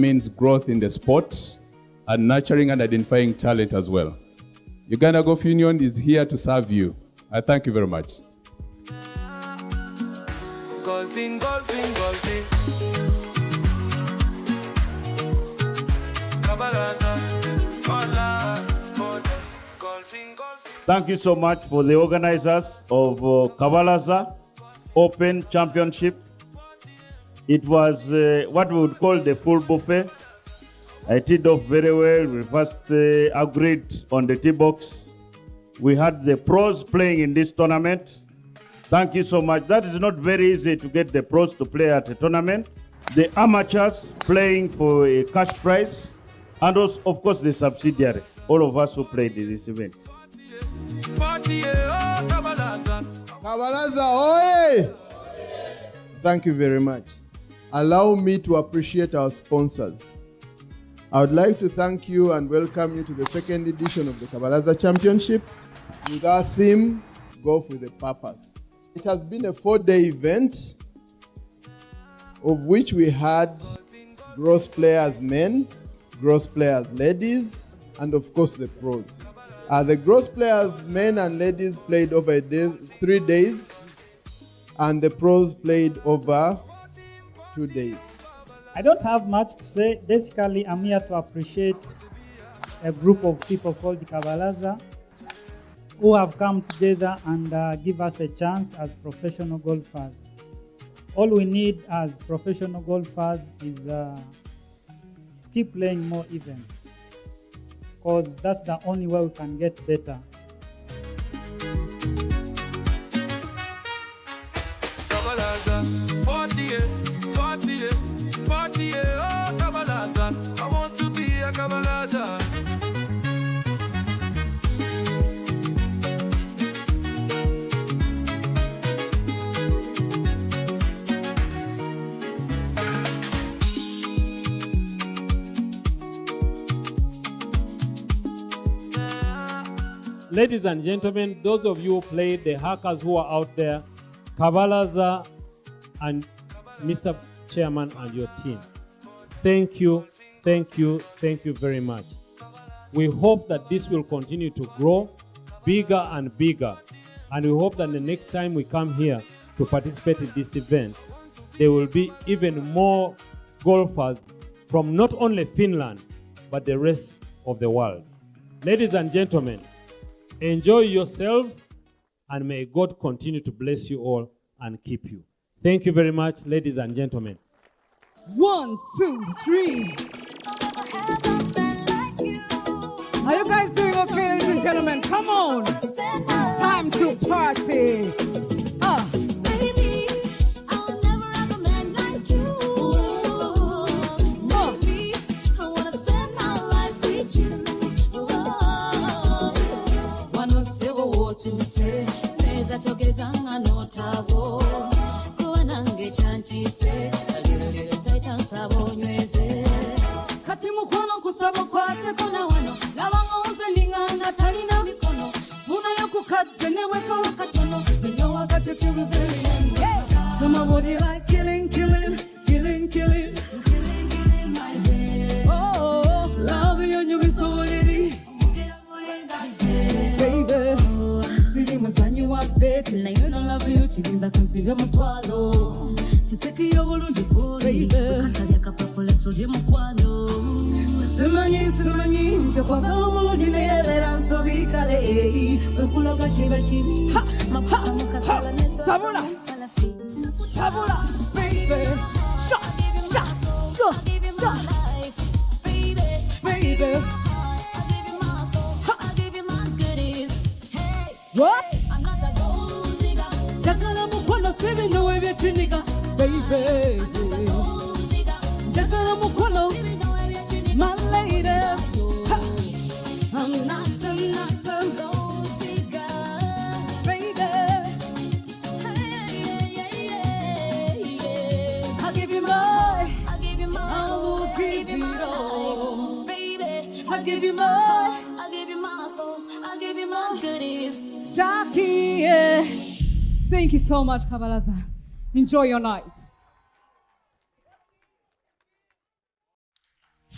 means growth in the sport and nurturing and identifying talent as well. Uganda Golf Union is here to serve you. I thank you very much. Golfing, golfing, golfing. Thank you so much for the organizers of Kampala Open Championship. It was what we would call the full buffet. I teed off very well. We first agreed on the tee box. We had the pros playing in this tournament. Thank you so much. That is not very easy to get the pros to play at a tournament. The amateurs playing for a cash prize. And also, of course, the subsidiary. All of us who played in this event. Kabalaza, oi! Thank you very much. Allow me to appreciate our sponsors. I would like to thank you and welcome you to the second edition of the Kampala Championship with our theme, Golf with a Purpose. It has been a 4-day event of which we had gross players men, gross players ladies, and of course the pros. The gross players men and ladies played over 3 days, and the pros played over 2 days. I don't have much to say. Basically, I'm here to appreciate a group of people called the Kampala who have come together and give us a chance as professional golfers. All we need as professional golfers is keep playing more events, because that's the only way we can get better. I want to be a Kampala. Ladies and gentlemen, those of you who played, the hackers who are out there, Kampala and Mr. Chairman and your team, thank you, thank you, thank you very much. We hope that this will continue to grow bigger and bigger, and we hope that the next time we come here to participate in this event, there will be even more golfers from not only Finland, but the rest of the world. Ladies and gentlemen, enjoy yourselves, and may God continue to bless you all and keep you. Thank you very much, ladies and gentlemen. 1, 2, 3. Are you guys doing okay, ladies and gentlemen? Come on. It's time to party. Baby, I'll never have a man like you. Baby, I wanna spend my life with you. Wanna say what you say. Meza togezanga no tabo. Kuanange chanti se. Kati mukono kusaba kwate kona wano lawangoze ninganga talina mikono funa yakukadde neweka wakatono nyo wakati till the very end. Come on, body like killing, killing, killing, killing, killing, killing my day. Oh, love you and you be so ready. Baby, siri muzanyi wa beti na you don't love you chilinda consider mutwalo. Siteki yobulungi kuri katalya kapapula tuli mukwano simanyi nje kwagala omulungi neyebera nsobikale wekuloga kiba kibi mafuta mukatala tabula baby shot baby what I'm not a gold digger jakala mukwano sibi no webye chiniga baby jakala mukwano my lady I'm not a gold digger baby I'll give you more I will give you all baby I'll give you more I'll give you my soul I'll give you my goodies Jackie, yeah. Thank you so much, Kampala. Enjoy your night.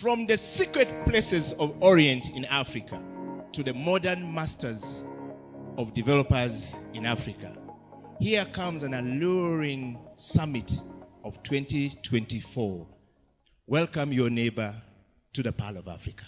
From the secret places of Orient in Africa to the modern masters of developers in Africa, here comes an alluring summit of 2024. Welcome your neighbor to the Pearl of Africa.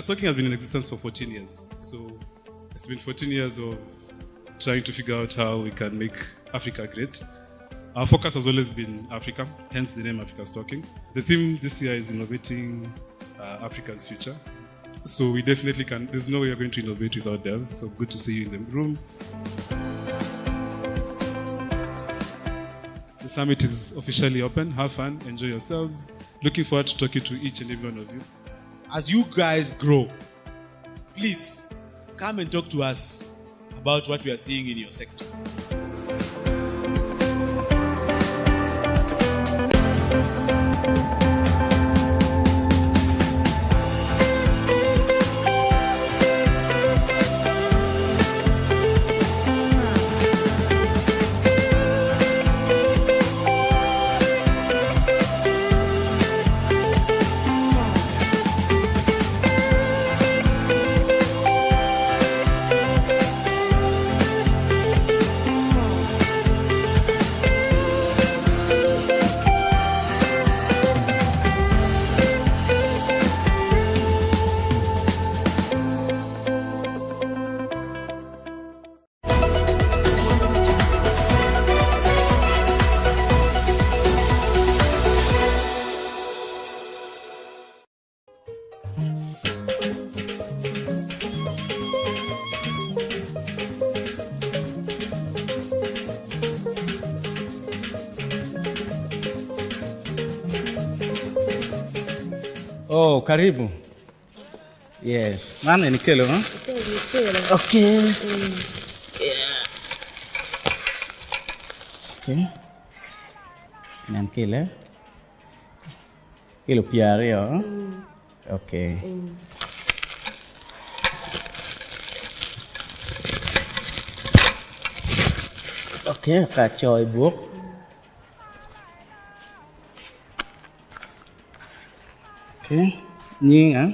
Talking has been in existence for 14 years. So it's been 14 years of trying to figure out how we can make Africa great. Our focus has always been Africa, hence the name Africa's Talking. The theme this year is innovating Africa's future. So we definitely can, there's no way we're going to innovate without devs. So good to see you in the room. The summit is officially open. Have fun, enjoy yourselves. Looking forward to talking to each and every one of you. As you guys grow, please come and talk to us about what we are seeing in your sector. Oh, karibu. Yes. Nani ni kilo, huh? Okay. Yeah. Okay. Nan kilo. Kilo piare, huh? Okay. Okay, kacau ibu. Okay, Nying, huh?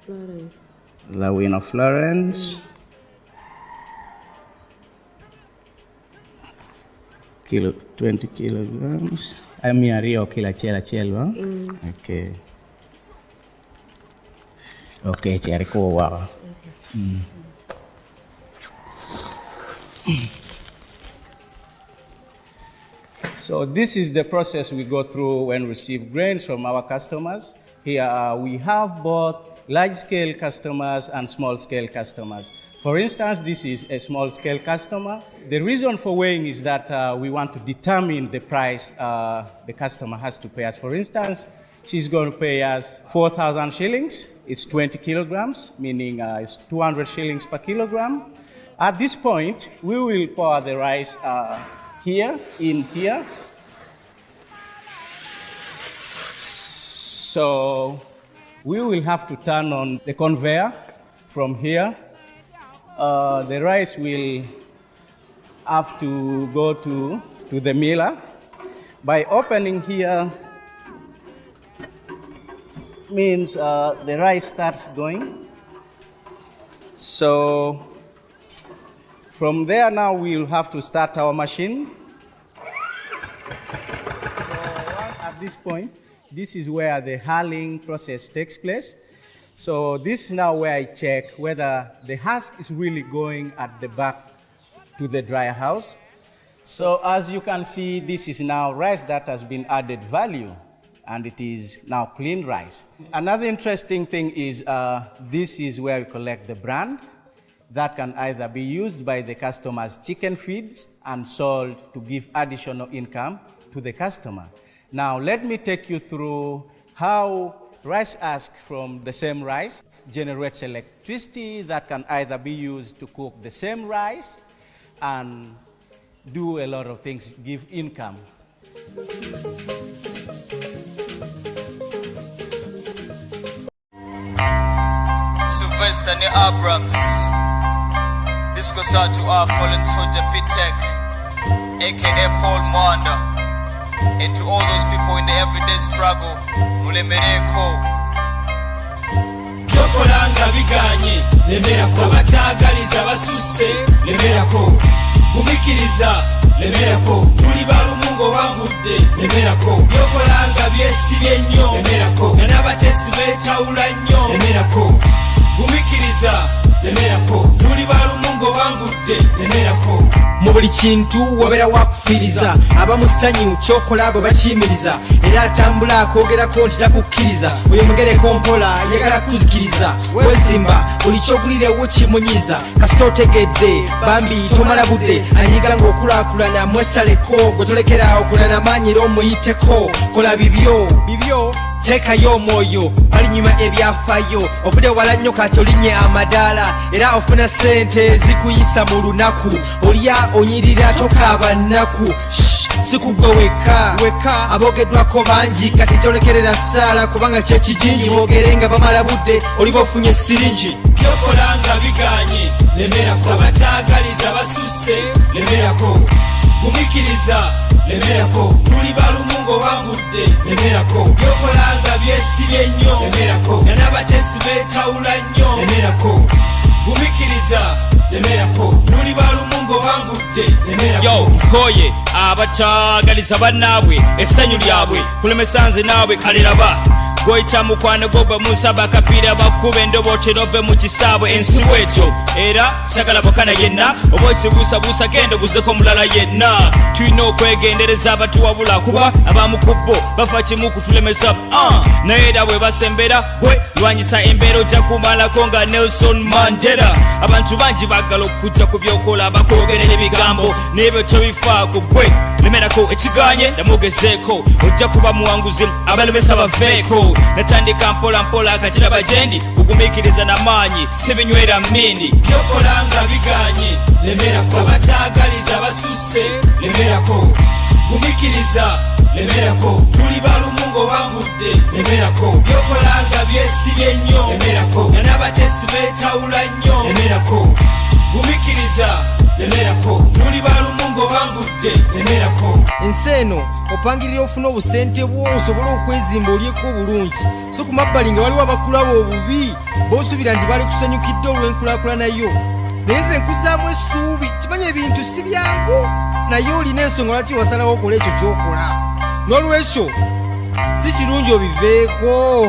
Florence. Lawina Florence. Kilo 20 kilograms. Ami Rio kila chela chelwa. Okay. Okay, cari ko wa. So this is the process we go through when we receive grains from our customers. Here we have both large-scale customers and small-scale customers. For instance, this is a small-scale customer. The reason for weighing is that we want to determine the price the customer has to pay us. For instance, she's going to pay us 4,000 shillings. It's 20 kilograms, meaning it's 200 shillings per kilogram. At this point, we will pour the rice here, in here. So we will have to turn on the conveyor from here. The rice will have to go to the miller. By opening here means the rice starts going. So from there now we'll have to start our machine. So at this point, this is where the hulling process takes place. So this is now where I check whether the husk is really going at the back to the dryer house. So as you can see, this is now rice that has been added value, and it is now clean rice. Another interesting thing is this is where we collect the brand that can either be used by the customer's chicken feeds and sold to give additional income to the customer. Now, let me take you through how rice husk from the same rice generates electricity that can either be used to cook the same rice and do a lot of things, give income. Sylvester and Abrams. This goes out to our fallen soldier Pitek, aka Paul Mwanda, and to all those people in the everyday struggle. Mulemereko. Yokolanga biganye, lemerako. Abatagaliza basuse, lemerako. Gumikiriza, lemerako. Tuli balumungo wangudde, lemerako. Yokolanga byesibye nnyo, lemerako. N'abatesi beetawula nnyo, lemerako. Gumikiriza, lemerako. Tuli balumungo wangudde, lemerako. Mu buli kintu wabeera wakufiriza, abamusanyu kyokola abo bakiyimiriza, era atambula akwogerako nti takukkiriza, oyo mugereko mpola yagala kuzikiriza, wezimba buli kyogulirewo kimunyiza, kasita otegedde bambi tomala budde, anyiga ng'okulaakulana mwesaleko, gwe tolekera okulana maanyira omuyiteko, kola bibyo teekayo omwoyo, balinyuma ebyafaayo, ovudde wala nnyo kati olinye amadaala, era ofuna sente ezikuyisa mu lunaku, olya onyirira tokaaba nnaku, sikugwe weka aboogeddwako bangi, kati tolekerera ssaala kubanga kyekijinji, boogere nga bamala budde oliba ofunye siringi. Byokolanga biganye, lemerako. Abatagaliza basuse, lemerako. Gumikiriza, lemerako. Tuli balumungo wangudde, lemerako. Byokolanga byesibye nnyo, lemerako. N'abatesi beetawula nnyo, lemerako. Gumikiriza, lemerako. Tuli balumungo wangudde, lemerako. Yo, nkoye abatagaliza bannaabwe essanyu lyabwe kulemesa nze naabwe kaliraba goyita mukwano goba musaba kapiira bakuba endobootera ove mu kisaabwe ensi bwetyo era sagala bokana yenna oba osibuusabuusa genda obuzeko mulala yenna tulina okwegendereza abatuwabula kuba abamu ku bo bafa kimu kutulemesa naye era bwe basembera gwe lwanyisa embeera ojja kumalako nga Nelson Mandela abantu bangi baagala okujja ku byokola bakwogerera ebigambo n'ebyo tobifaako gwe lemerako ekiganye ndamugezeeko ojja kuba muwanguzi abalemesa baveeko natandika mpola mpola akakiraba gyendi kugumikiriza n'amaanyi sibinywera mmindi byokolanga biganye lemerako abatagaliza basuse lemerako gumikiriza lemerako tuli balumungo wangudde lemerako byokolanga byesibye nnyo lemerako n'abatesi beetawula nnyo lemerako gumikiriza lemerako tuli balumungo wangudde lemerako ensi eno opangirira ofuna obusente bwo osobole okwezimba olyeko obulungi so ku mabbali nga waliwo abakulaba obubi b'osuubira nti bali kusanyukidde olw'enkulaakulana yo naye nze nkuzaamu essuubi kimanya ebintu si byangu naye olina ensonga lwaki wasalawo okola ekyo ky'okola n'olwekyo si kirungi obiveeko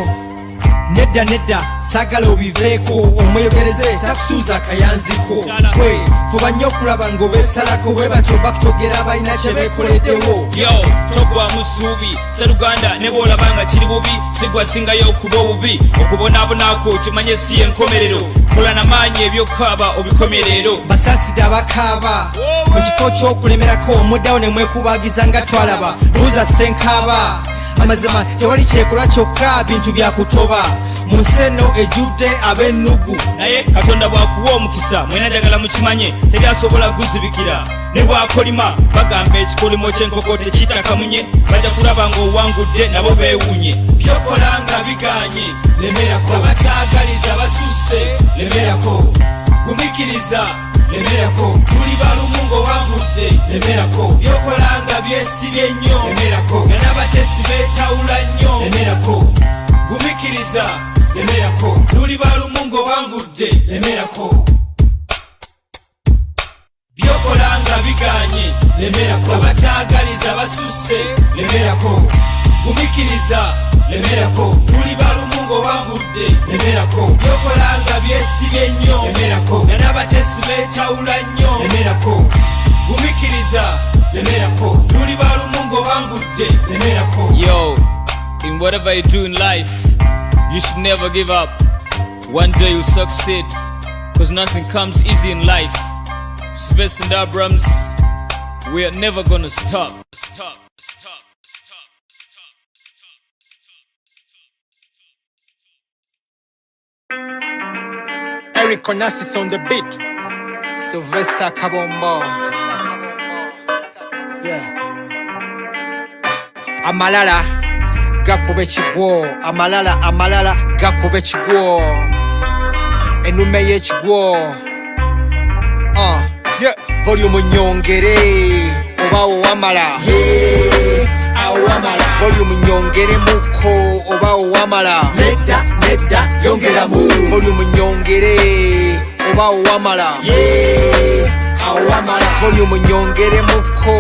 nedda saagala obiveeko omweyogereze takusuuza akayanziko gwe fuba nnyo okulaba ng'obeesalako bwe batyo bakutogera abalina kye beekoleddewo yo togwa musuubi seruganda ne bw'olaba nga kiri bubi sigwasingayo okuba obubi okubonaabonako kimanye si enkomerero kola n'amaanyi ebyokaaba obikomerero basaasidde abakaaba mu kifo ky'okulemerako omuddawo ne mwekubaagiza nga twalaba buuza ssenkaaba amazima tewali kyekola kyokka bintu byakutoba mu nsi eno ejjudde ab'ennugu naye katonda bw'akuwa omukisa mwena njagala mukimanye teri asobola kuguzibikira ne bw'akolima bagamba ekikolimo ky'enkoko tekitakamunye bajja kulaba ng'owangudde nabo beewunye byokolanga biganye lemerako abatagaliza basuse lemerako gumikiriza lemerako tuli balumungo wangudde lemerako byokolanga byesibye nnyo lemerako n'abatesi beetawula nnyo lemerako gumikiriza lemerako tuli balumungo wangudde lemerako byokolanga biganye lemerako abatagaliza basuse lemerako gumikiriza lemerako tuli balumungo wangudde lemerako byokolanga byesibye nnyo lemerako n'abatesi beetawula nnyo lemerako gumikiriza lemerako tuli balumungo wangudde lemerako yo in whatever you do in life you should never give up one day you'll succeed because nothing comes easy in life Sylvester and Abrams we are never gonna stop Eric Onassis on the beat Sylvester Kabombo. Yeah. Amalala gakube chigwo. Amalala gakube chigwo. Enume ye chigwo. Yeah. Volume nyongere. Oba owamala. Yeah. Awamala. Volume nyongere muko. Oba owamala. Nedda yongera mu. Volume nyongere. Oba owamala. Yeah. Awamala. Volume nyongere muko.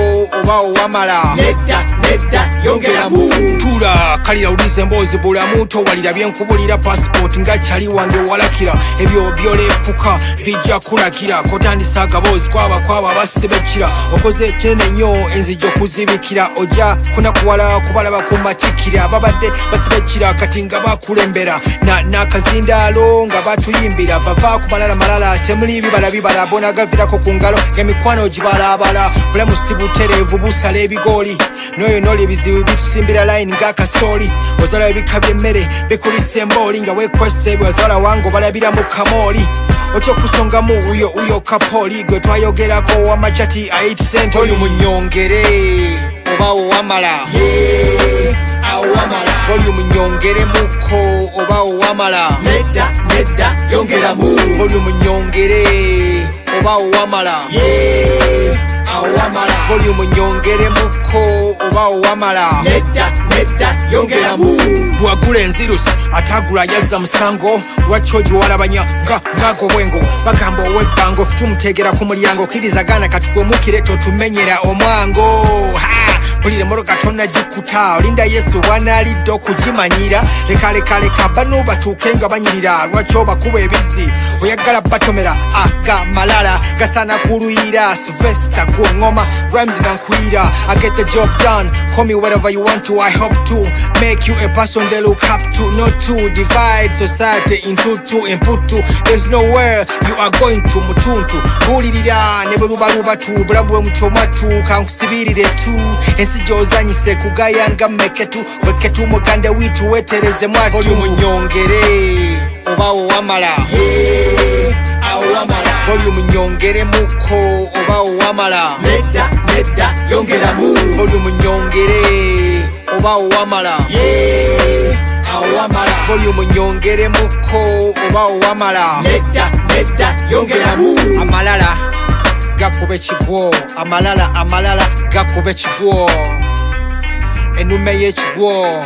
Oba owamala. Nedda yongera mu. Tula kalira ulize mbozi bula muto walira byenkubulira passport nga chali wange walakira ebyo byolepuka bijja kulakira kotandisa agabozi kwaba basebekira okoze kyene nnyo enzijjo kuzibikira oja kunakuwala kubalaba kumatikira babadde basebekira kati nga bakulembera n'akazindaalo nga batuyimbira vava kumalala temuli bibala bona gavirako ku ngalo ng'emikwano gibalabala bulamu si butereevu busala ebigoli noyo noli ebizibu bitusimbira line ng'akasooli ozala ebika by'emmere bikulisa embooli nga weekwese bwe ozala wange obalabira mu kamooli otya okusongamu uyo kapooli gwe twayogerako owamajati 8 cent oli mu nnyongere oba owamala oli mu nnyongere muko oba owamala nedda yongeramu oli mu nnyongere oba owamala awamala volume nyongere muko oba owamala nedda yongeramu bwagula enzirusi atagula yazza musango lwachoji walabanya ngago bwengo bagamba owebbango futumutegera ku mulyango kirizagana katukwemukire totumenyera omwango pulire moroka tonna jikuta olinda yesu wanalidde okugimanyira lekaleka bano batuuke nga banyirira lwaki bakuba ebizi oyagala batomera aga malala gasana kuluyira Sylvester ku ngoma rhymes gankwira I get the job done call me whatever you want to I hope to make you a person they look up to not to divide society into two input to there's nowhere you are going to mutuntu bulirira ne bulubaluba tu bulabwe mutomatu kankusibirire tu sijozanyise kugayanga meketu weketu mugande witu wetereze mwatu volume nyongere oba owamala volume nyongere muko oba owamala nedda yongeramu volume nyongere oba owamala volume nyongere muko oba owamala nedda yongeramu amalala gakube chigwo amalala gakube chigwo enume ye chigwo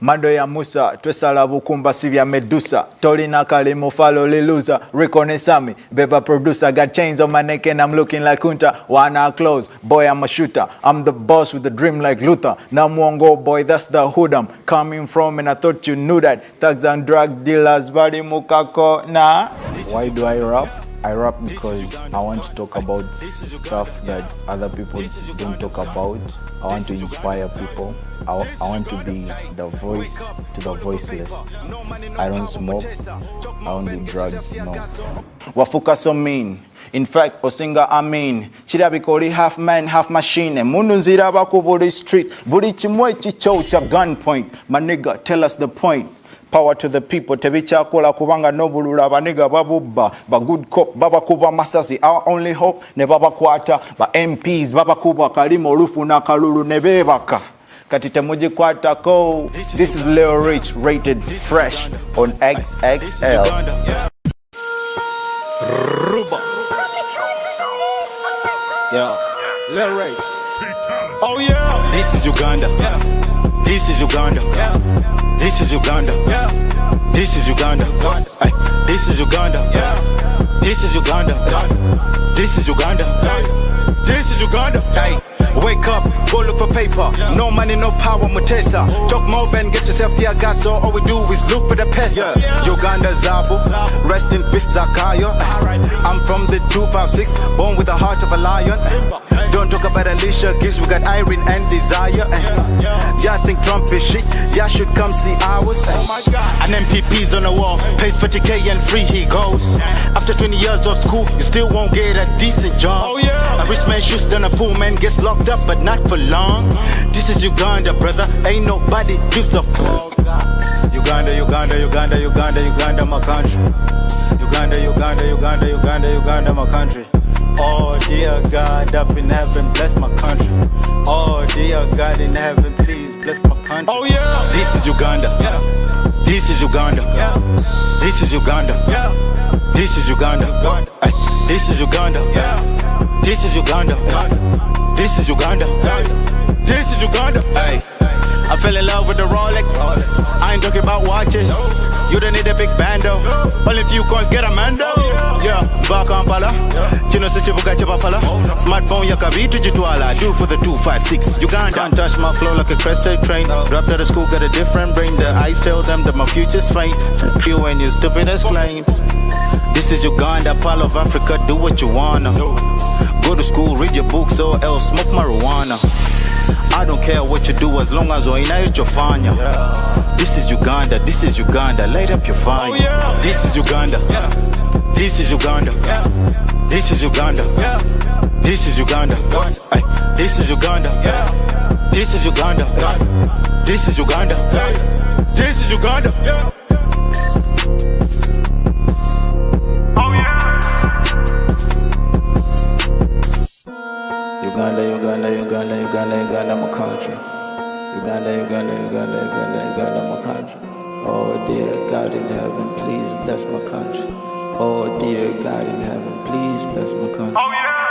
Mando ya Musa, twesala bukumba sivya Medusa. Tolina kalimu follow liluza. Reconnaissance, beba producer. Got chains on my neck and I'm looking like Kunta. Wanna close, boy I'm a shooter. I'm the boss with the dream like Luther. Namuongo boy, that's the hood I'm coming from and I thought you knew that. Thugs and drug dealers, body mukako na. Why do I rap? I rap because I want to talk about stuff that other people don't talk about. I want to inspire people. I want to be the voice to the voiceless. I don't smoke. I don't do drugs, no. Wafuka so mean. In fact, Osinga I mean. Chirabikori half man, half machine. Mununzira bakuburi street. Buri chimwe chicho cha gunpoint. My nigga, tell us the point. Power to the people. Tebicha kola kubanga nobulula baniga babubba. Ba good cop baba kuba masasi. Our only hope ne baba kwata. Ba MPs baba kuba kalimo rufu na kalulu nebebaka. Katite muji kwata ko. This is Leo Rich rated fresh on XXL. Ruba. Yeah. Leo Rich. Oh yeah. This is Uganda. This is Uganda. This is Uganda. This is Uganda. This is Uganda. This is Uganda. This is Uganda. This is Uganda. Hey, wake up, go look for paper. No money, no power, Mutesa. Talk more and get yourself tear gas. So all we do is look for the pesa. Uganda Zabu, rest in peace Zakayo. I'm from the 256, born with the heart of a lion. Don't Don't talk about Alicia Keys, we got Irene and Desire. Y'all think Trump is shit, y'all should come see ours. An MPP's on the wall, pays 40K and free he goes. After 20 years of school, you still won't get a decent job. A rich man shoots, then a poor man gets locked up, but not for long. This is Uganda, brother, ain't nobody gives a fuck. Uganda, Uganda, Uganda, Uganda, Uganda, my country. Uganda, Uganda, Uganda, Uganda, Uganda, my country. Oh dear God up in heaven, bless my country. Oh dear God in heaven, please bless my country. Oh yeah. This is Uganda. This is Uganda. This is Uganda. This is Uganda. This is Uganda. This is Uganda. This is Uganda. This is Uganda. Hey. I fell in love with the Rolex. I ain't talking about watches. You don't need a big bando. Only few coins get a mando. Yeah, back Kampala. Chino se chivuga chapafala. Smartphone ya kabitu jitwala. Do for the 256 Uganda. Can't touch my flow like a crested train. Dropped out of school, got a different brain. The eyes tell them that my future's faint. You and your stupid as claims. This is Uganda, part of Africa. Do what you wanna. Go to school, read your books, or else smoke marijuana. I don't care what you do as long as unayochofanya. This is Uganda, this is Uganda, light up your fire. This is Uganda. This is Uganda. This is Uganda. This is Uganda. This is Uganda. This is Uganda. This is Uganda. This is Uganda. Uganda, Uganda, Uganda, Uganda, Uganda, my country. Uganda, Uganda, Uganda, Uganda, Uganda, my country. Oh dear God in heaven, please bless my country. Oh dear God in heaven, please bless my country. Oh yeah.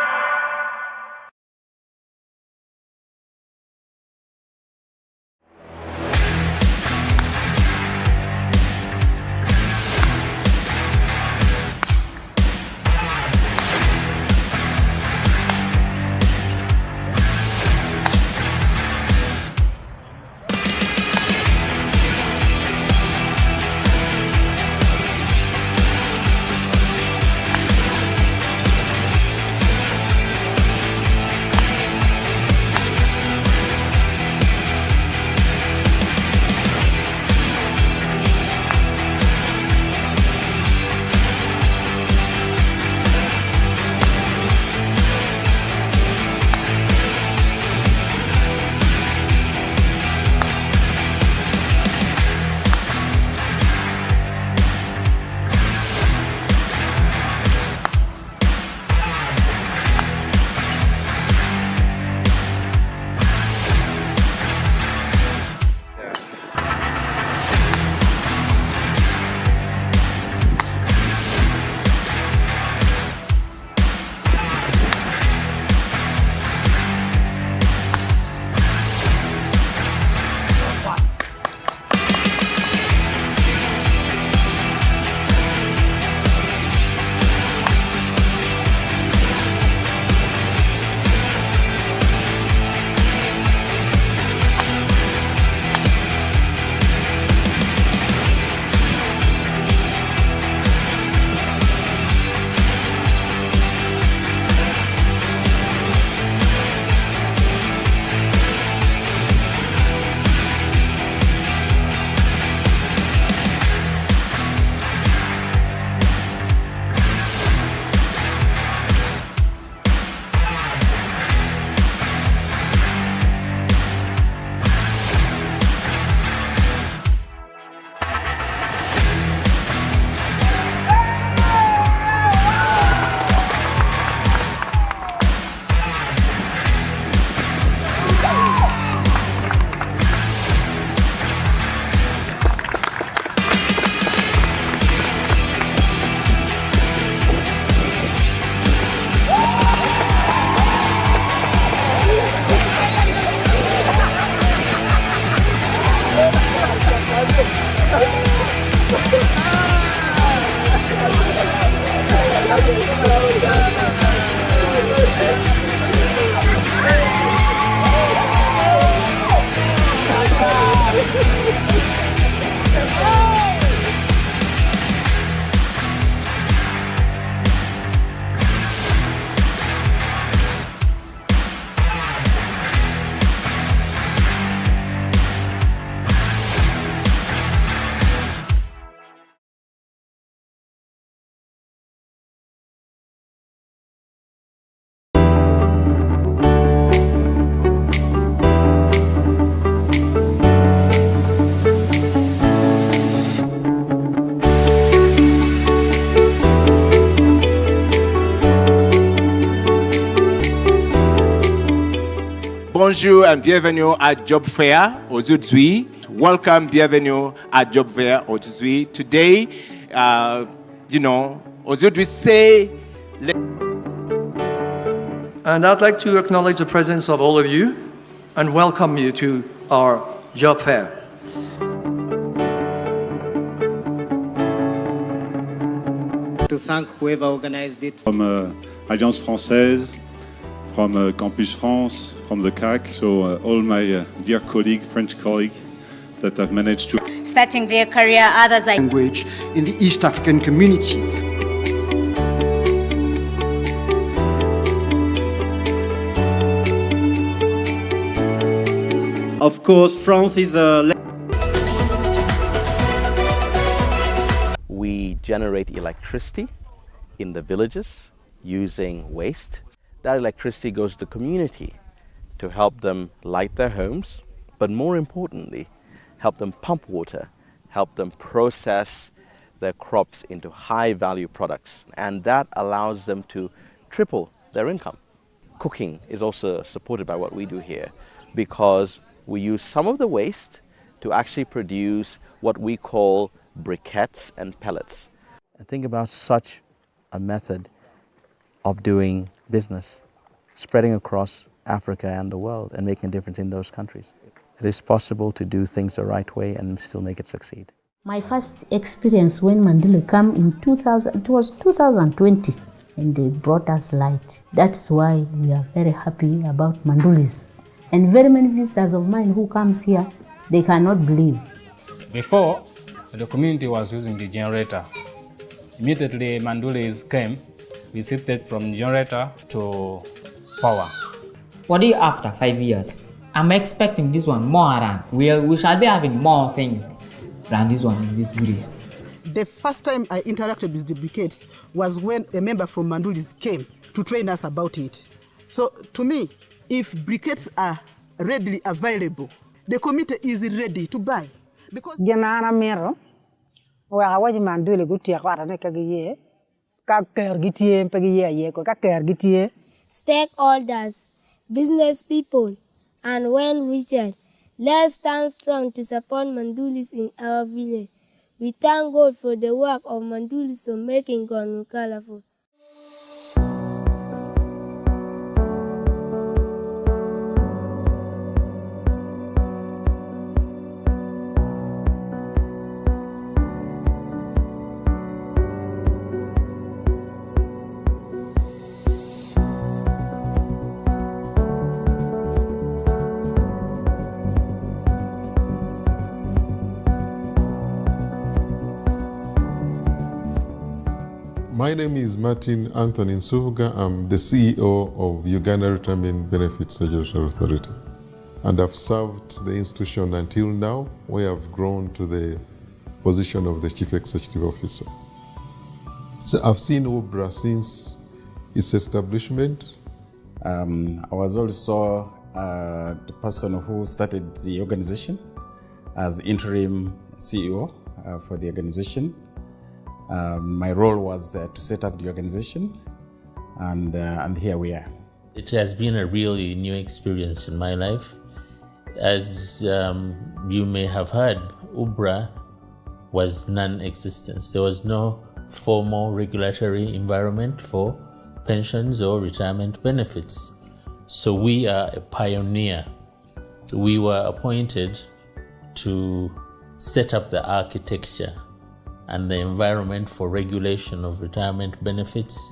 bonjour and bienvenue à Job Fair aujourd'hui. Welcome, bienvenue à Job Fair aujourd'hui. Today, aujourd'hui c'est And I'd like to acknowledge the presence of all of you and welcome you to our job fair. To thank whoever organized it. From Alliance Française, from Campus France, from the CAC, so all my dear colleagues, French colleagues that have managed to starting their career, others are language in the East African community. Of course, France is We generate electricity in the villages using waste. That electricity goes to the community to help them light their homes, but more importantly, help them pump water, help them process their crops into high-value products, and that allows them to triple their income. Cooking is also supported by what we do here because we use some of the waste to actually produce what we call briquettes and pellets. And think about such a method of doing business, spreading across Africa and the world and making a difference in those countries. It is possible to do things the right way and still make it succeed. My first experience when Manduli came in 2000, it was 2020, and they brought us light. That is why we are very happy about Mandulis. And very many visitors of mine who comes here, they cannot believe. Before, the community was using the generator. Immediately Mandulis came, we shifted from generator to power. What do you after 5 years? I'm expecting this one more around. We shall be having more things than this one in this Buddhist. The first time I interacted with the briquettes was when a member from Mandulis came to train us about it. So to me, if briquettes are readily available, the community is ready to buy. Because stakeholders, business people, and well-wishers, let's stand strong to support Mandulis in our village. We thank God for the work of Mandulis for making Gonu colorful. My name is Martin Anthony Nsubuga. I'm the CEO of Uganda Retirement Benefits Regulatory Authority. And I've served the institution until now, where I've grown to the position of the Chief Executive Officer. So I've seen UBRA since its establishment. I was also the person who started the organization as interim CEO for the organization. My role was to set up the organization, and here we are. It has been a really new experience in my life. As you may have heard, UBRA was non-existent. There was no formal regulatory environment for pensions or retirement benefits. So we are a pioneer. We were appointed to set up the architecture and the environment for regulation of retirement benefits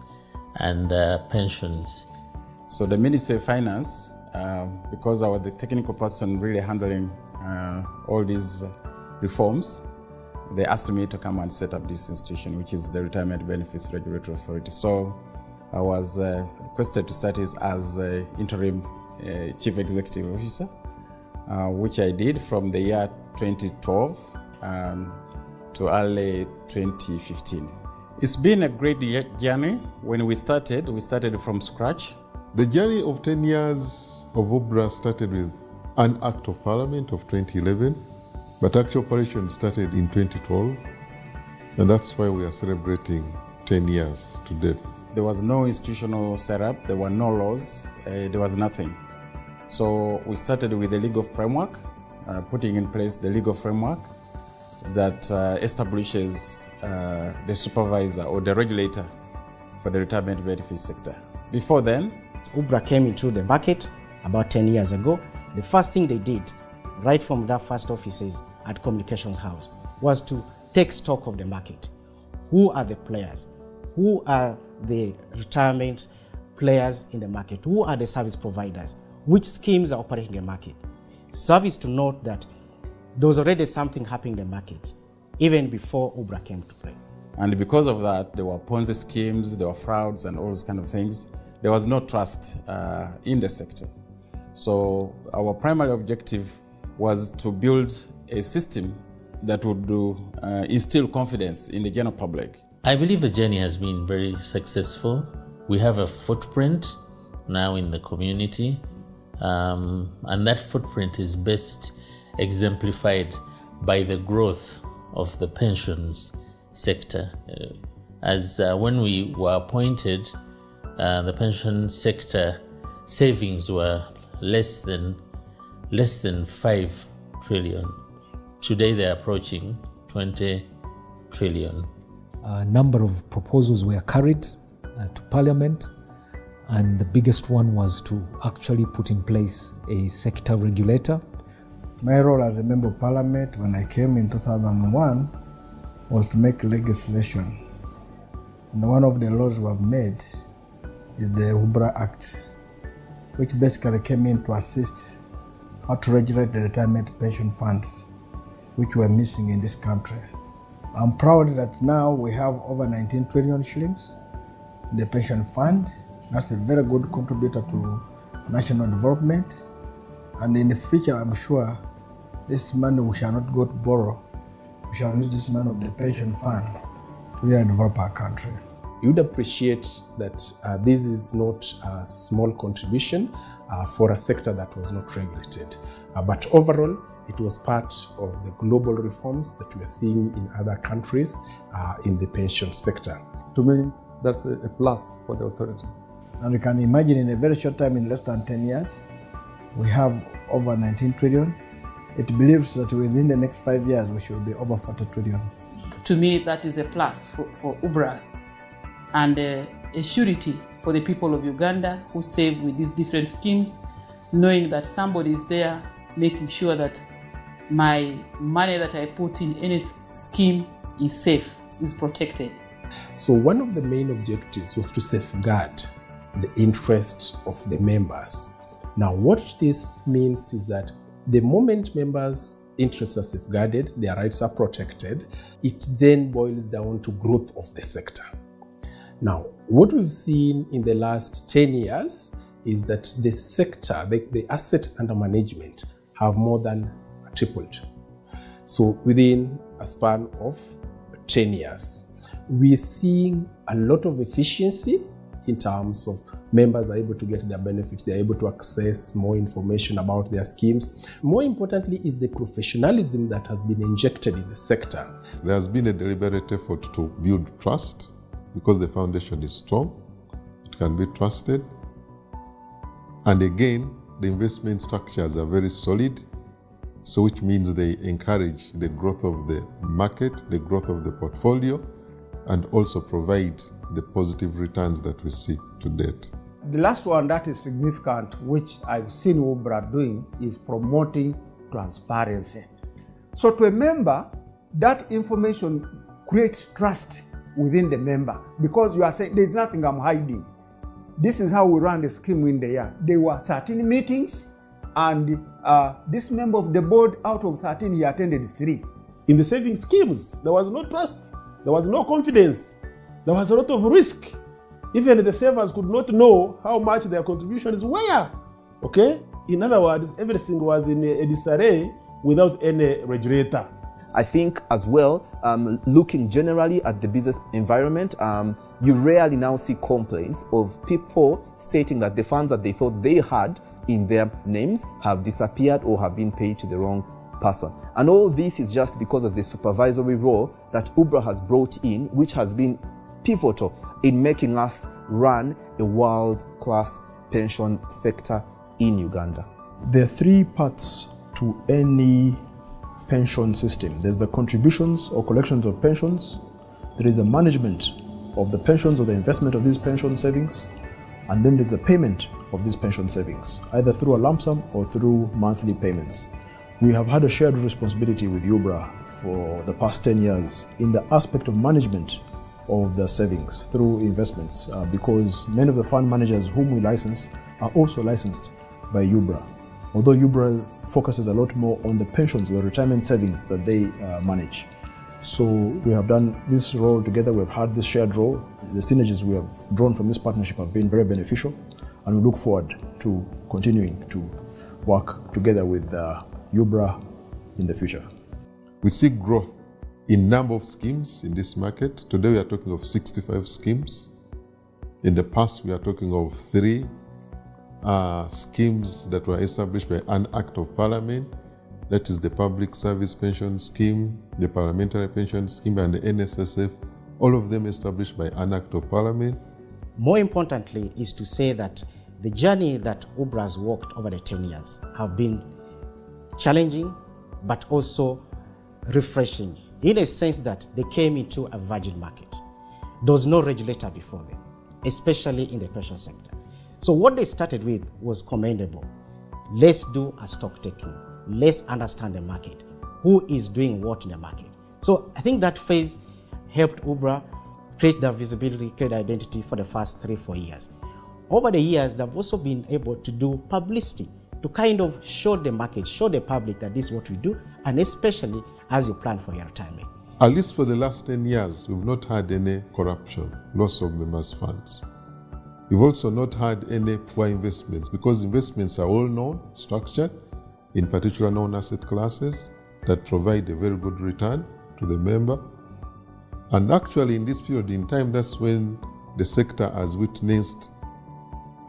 and pensions. So the Ministry of Finance, because I was the technical person really handling all these reforms, they asked me to come and set up this institution, which is the Retirement Benefits Regulatory Authority. So I was requested to start as interim Chief Executive Officer, which I did from the year 2012 to early 2015. It's been a great journey. When we started from scratch. The journey of 10 years of UBRA started with an Act of Parliament of 2011, but actual operation started in 2012, and that's why we are celebrating 10 years today. There was no institutional setup, there were no laws, there was nothing. So we started with the legal framework, putting in place the legal framework that establishes the supervisor or the regulator for the retirement benefits sector. Before then, UBRA came into the market about 10 years ago. The first thing they did, right from their first offices at Communications House, was to take stock of the market. Who are the players? Who are the retirement players in the market? Who are the service providers? Which schemes are operating in the market? Service to note that there was already something happening in the market, even before UBRA came to play. And because of that, there were Ponzi schemes, there were frauds and all those kind of things. There was no trust in the sector. So our primary objective was to build a system that would instill confidence in the general public. I believe the journey has been very successful. We have a footprint now in the community, and that footprint is best exemplified by the growth of the pensions sector. When we were appointed, the pension sector savings were less than 5 trillion. Today they're approaching 20 trillion. A number of proposals were carried to Parliament, and the biggest one was to actually put in place a sector regulator. My role as a Member of Parliament when I came in 2001 was to make legislation. And one of the laws we have made is the UBRA Act, which basically came in to assist how to regulate the retirement pension funds, which were missing in this country. I'm proud that now we have over 19 trillion shillings in the pension fund. That's a very good contributor to national development. And in the future, I'm sure this money we shall not go to borrow. We shall use this money of the pension fund to really develop our country. You would appreciate that this is not a small contribution for a sector that was not regulated. But overall, it was part of the global reforms that we are seeing in other countries in the pension sector. To me, that's a plus for the authority. And you can imagine in a very short time, in less than 10 years, we have over 19 trillion. It believes that within the next 5 years, we should be over 40 trillion. To me, that is a plus for UBRA and a surety for the people of Uganda who save with these different schemes, knowing that somebody is there making sure that my money that I put in any scheme is safe, is protected. So one of the main objectives was to safeguard the interests of the members. Now what this means is that the moment members' interests are safeguarded, their rights are protected, it then boils down to growth of the sector. Now, what we've seen in the last 10 years is that the sector, the assets under management have more than tripled. So within a span of 10 years, we're seeing a lot of efficiency in terms of members are able to get their benefits, they're able to access more information about their schemes. More importantly is the professionalism that has been injected in the sector. There has been a deliberate effort to build trust because the foundation is strong, it can be trusted. And again, the investment structures are very solid, so which means they encourage the growth of the market, the growth of the portfolio, and also provide the positive returns that we see to date. The last one that is significant, which I've seen UBRA doing, is promoting transparency. So to a member, that information creates trust within the member because you are saying, there's nothing I'm hiding. This is how we run the scheme in the year. There were 13 meetings, and this member of the board, out of 13, he attended 3. In the saving schemes, there was no trust, there was no confidence, there was a lot of risk. Even the savers could not know how much their contributions were. Okay? In other words, everything was in a disarray without any regulator. I think as well, looking generally at the business environment, you rarely now see complaints of people stating that the funds that they thought they had in their names have disappeared or have been paid to the wrong person. And all this is just because of the supervisory role that UBRA has brought in, which has been pivotal in making us run a world-class pension sector in Uganda. There are three parts to any pension system. There's the contributions or collections of pensions. There is the management of the pensions or the investment of these pension savings. And then there's the payment of these pension savings, either through a lump sum or through monthly payments. We have had a shared responsibility with UBRA for the past 10 years in the aspect of management of the savings through investments because many of the fund managers whom we license are also licensed by UBRA. Although UBRA focuses a lot more on the pensions, the retirement savings that they manage. So we have done this role together, we've had this shared role. The synergies we have drawn from this partnership have been very beneficial, and we look forward to continuing to work together with UBRA in the future. We see growth in number of schemes in this market. Today we are talking of 65 schemes. In the past we are talking of 3 schemes that were established by an Act of Parliament. That is the Public Service Pension Scheme, the Parliamentary Pension Scheme, and the NSSF, all of them established by an Act of Parliament. More importantly is to say that the journey that UBRA has walked over the 10 years have been challenging, but also refreshing, in a sense that they came into a virgin market. There was no regulator before them, especially in the pension sector. So what they started with was commendable. Let's do a stock taking. Let's understand the market. Who is doing what in the market? So I think that phase helped UBRA create the visibility, create identity for the first 3-4 years. Over the years, they've also been able to do publicity to kind of show the market, show the public that this is what we do, and especially as you plan for your retirement. At least for the last 10 years, we've not had any corruption, loss of members' funds. We've also not had any poor investments because investments are all known, structured, in particular known asset classes that provide a very good return to the member. And actually in this period in time, that's when the sector has witnessed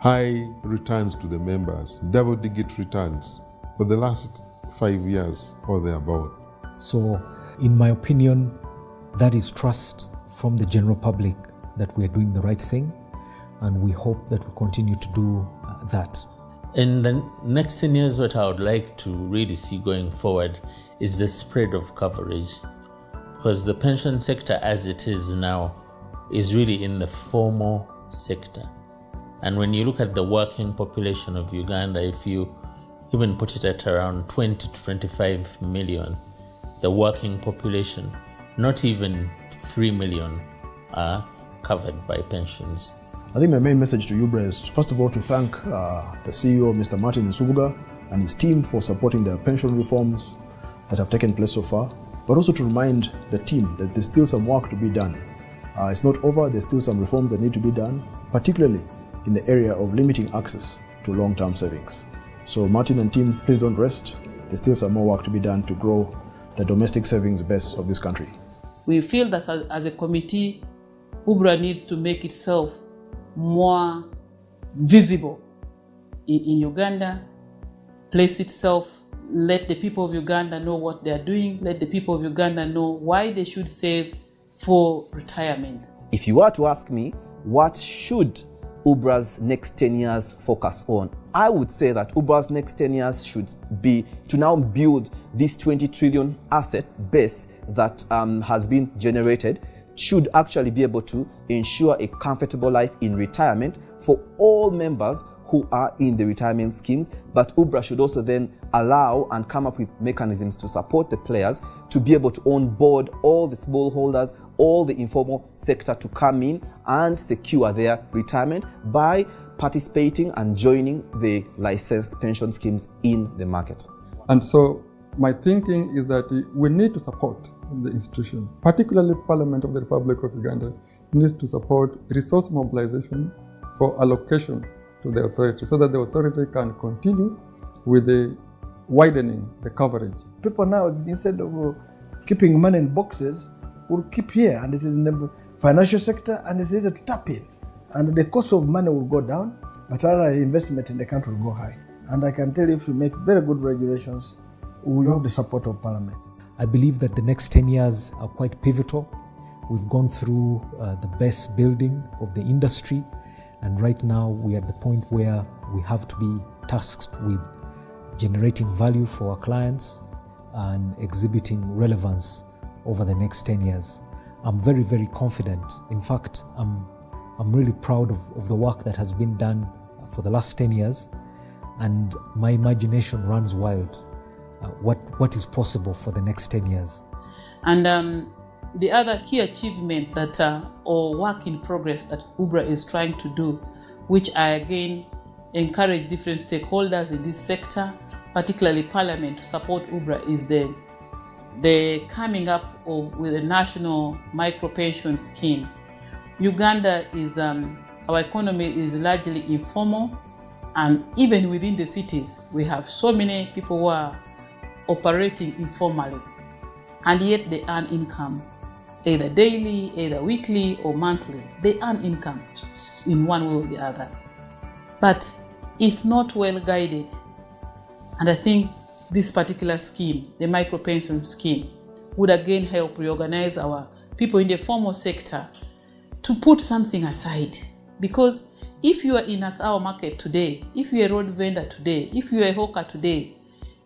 high returns to the members, double-digit returns for the last 5 years or thereabout. So, in my opinion, that is trust from the general public that we are doing the right thing, and we hope that we continue to do that. In the next 10 years, what I would like to really see going forward is the spread of coverage, because the pension sector as it is now is really in the formal sector. And when you look at the working population of Uganda, if you even put it at around 20 to 25 million, the working population, not even 3 million are covered by pensions. I think my main message to UBRA is, first of all, to thank the CEO, Mr. Martin Nsubuga, and his team for supporting the pension reforms that have taken place so far, but also to remind the team that there's still some work to be done. It's not over, there's still some reforms that need to be done, particularly in the area of limiting access to long-term savings. So Martin and team, please don't rest. There's still some more work to be done to grow the domestic savings base of this country. We feel that as a committee, UBRA needs to make itself more visible in Uganda, place itself, let the people of Uganda know what they are doing, let the people of Uganda know why they should save for retirement. If you were to ask me, what should UBRA's next 10 years focus on? I would say that UBRA's next 10 years should be to now build this 20 trillion asset base that has been generated, should actually be able to ensure a comfortable life in retirement for all members who are in the retirement schemes. But UBRA should also then allow and come up with mechanisms to support the players to be able to onboard all the smallholders, all the informal sector to come in and secure their retirement by participating and joining the licensed pension schemes in the market. And so my thinking is that we need to support the institution, particularly Parliament of the Republic of Uganda needs to support resource mobilization for allocation to the authority so that the authority can continue with the widening the coverage. People now, instead of keeping money in boxes, will keep here, and it is in the financial sector, and it's easy to tap in. And the cost of money will go down, but our investment in the country will go high. And I can tell you, if we make very good regulations, we will have the support of Parliament. I believe that the next 10 years are quite pivotal. We've gone through the best building of the industry, and right now we are at the point where we have to be tasked with generating value for our clients, and exhibiting relevance over the next 10 years. I'm very, very confident. In fact, I'm really proud of the work that has been done for the last 10 years, and my imagination runs wild. What is possible for the next 10 years? And the other key achievement that or work in progress that UBRA is trying to do, which I again encourage different stakeholders in this sector, particularly Parliament, to support UBRA, is the coming up with a national micro pension scheme. Uganda is our economy is largely informal, and even within the cities we have so many people who are operating informally, and yet they earn income, either daily, either weekly or monthly. They earn income in one way or the other. But if not well guided, and I think this particular scheme, the micro pension scheme, would again help reorganize our people in the formal sector to put something aside. Because if you are in our market today, if you're a road vendor today, if you're a hawker today,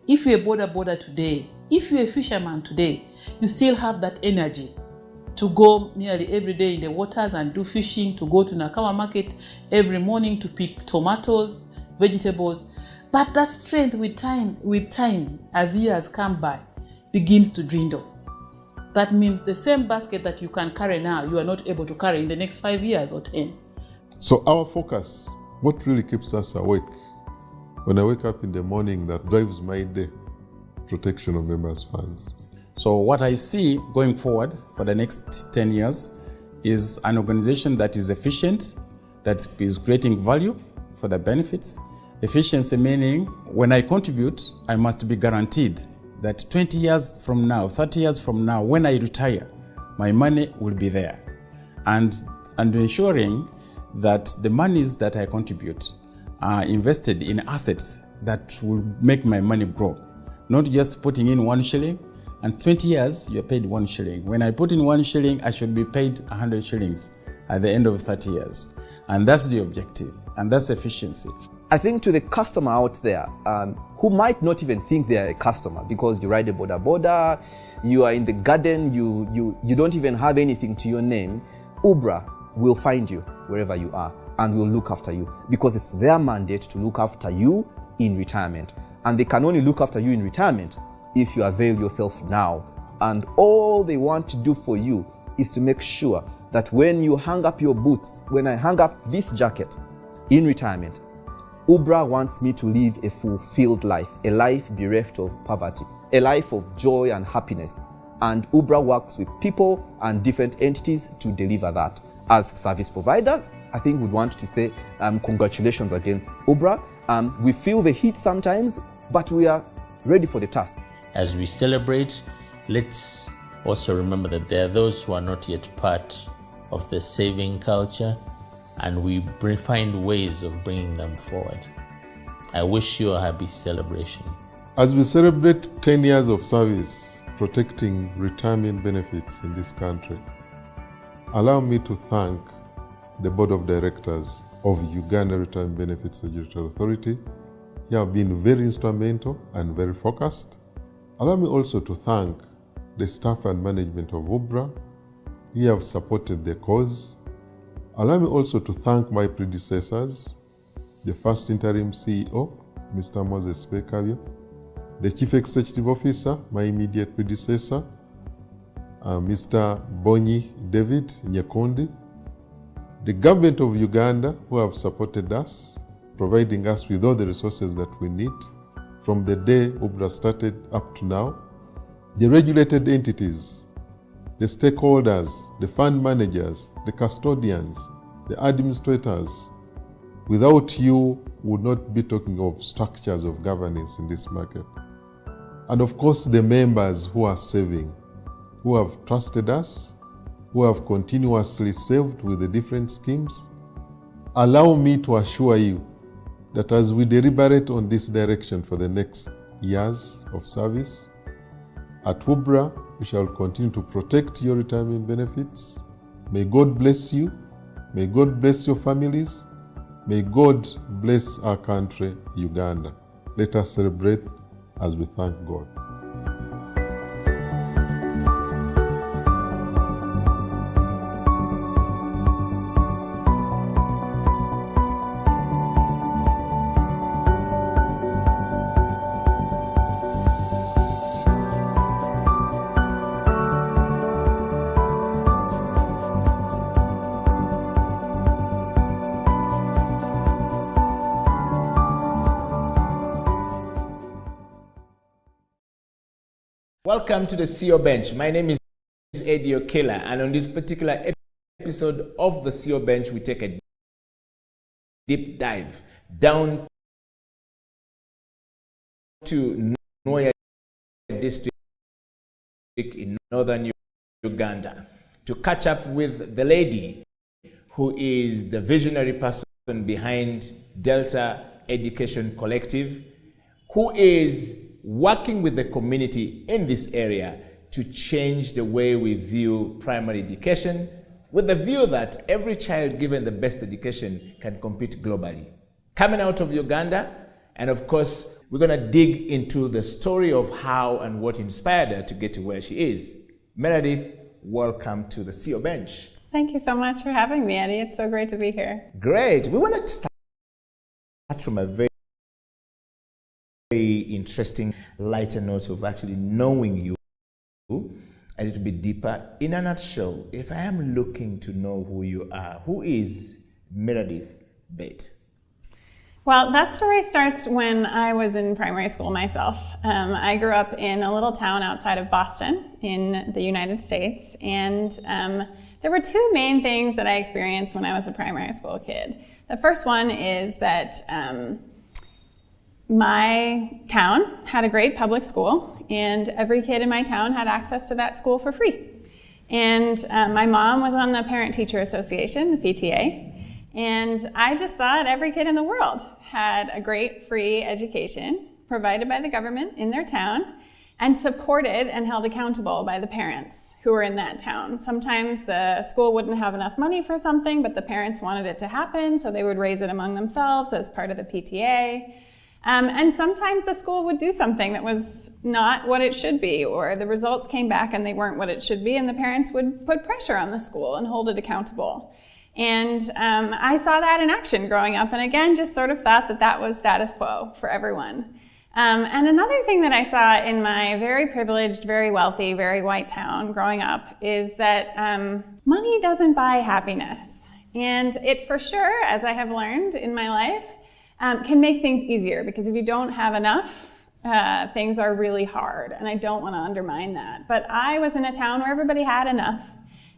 if you're a border today, if you're a fisherman today, you still have that energy to go nearly every day in the waters and do fishing, to go to Nakawa market every morning to pick tomatoes, vegetables. But that strength with time, as years come by, begins to dwindle. That means the same basket that you can carry now, you are not able to carry in the next 5 years or 10. So our focus, what really keeps us awake when I wake up in the morning, that drives my day, protection of members' funds. So what I see going forward for the next 10 years is an organization that is efficient, that is creating value for the benefits. Efficiency meaning when I contribute, I must be guaranteed that 20 years from now, 30 years from now, when I retire, my money will be there. And ensuring that the monies that I contribute are invested in assets that will make my money grow. Not just putting in 1 shilling, and 20 years you're paid 1 shilling. When I put in 1 shilling, I should be paid 100 shillings at the end of 30 years. And that's the objective, and that's efficiency. I think to the customer out there who might not even think they are a customer because you ride a border, you are in the garden, you don't even have anything to your name, UBRA will find you wherever you are and will look after you, because it's their mandate to look after you in retirement. And they can only look after you in retirement if you avail yourself now. And all they want to do for you is to make sure that when you hang up your boots, when I hang up this jacket in retirement, UBRA wants me to live a fulfilled life, a life bereft of poverty, a life of joy and happiness. And UBRA works with people and different entities to deliver that. As service providers, I think we'd want to say congratulations again, UBRA. We feel the heat sometimes, but we are ready for the task. As we celebrate, let's also remember that there are those who are not yet part of the saving culture, and we find ways of bringing them forward. I wish you a happy celebration. As we celebrate 10 years of service protecting retirement benefits in this country, allow me to thank the Board of Directors of Uganda Retirement Benefits Regulatory Authority. You have been very instrumental and very focused. Allow me also to thank the staff and management of UBRA. You have supported the cause. Allow me also to thank my predecessors, the first interim CEO, Mr. Moses Bekabyo, the Chief Executive Officer, my immediate predecessor, Mr. Bonyi David Nyakundi, the government of Uganda who have supported us, providing us with all the resources that we need from the day UBRA started up to now, the regulated entities, the stakeholders, the fund managers, the custodians, the administrators. Without you, we would not be talking of structures of governance in this market. And of course, the members who are saving, who have trusted us, who have continuously saved with the different schemes. Allow me to assure you that as we deliberate on this direction for the next years of service, at UBRA, we shall continue to protect your retirement benefits. May God bless you. May God bless your families. May God bless our country, Uganda. Let us celebrate as we thank God. Welcome to the CEO Bench. My name is Eddie Okela, and on this particular episode of the CEO Bench, we take a deep dive down to Noya district in northern Uganda to catch up with the lady who is the visionary person behind Delta Education Collective, who is working with the community in this area to change the way we view primary education, with the view that every child given the best education can compete globally. Coming out of Uganda, and of course, we're going to dig into the story of how and what inspired her to get to where she is. Meredith, welcome to the CEO Bench. Thank you so much for having me, Eddie. It's so great to be here. Great. We want to start from a very interesting, lighter note of actually knowing you a little bit deeper. In a nutshell, if I am looking to know who you are, who is Meredith Bate? Well, that story starts when I was in primary school myself. I grew up in a little town outside of Boston in the United States, and there were two main things that I experienced when I was a primary school kid. The first one is that my town had a great public school, and every kid in my town had access to that school for free. And my mom was on the Parent-Teacher Association, the PTA, and I just thought every kid in the world had a great free education provided by the government in their town and supported and held accountable by the parents who were in that town. Sometimes the school wouldn't have enough money for something, but the parents wanted it to happen, so they would raise it among themselves as part of the PTA. And sometimes the school would do something that was not what it should be, or the results came back and they weren't what it should be, and the parents would put pressure on the school and hold it accountable. And I saw that in action growing up, and again, just sort of thought that that was status quo for everyone. And another thing that I saw in my very privileged, very wealthy, very white town growing up is that money doesn't buy happiness. And it for sure, as I have learned in my life, can make things easier, because if you don't have enough, things are really hard, and I don't want to undermine that. But I was in a town where everybody had enough,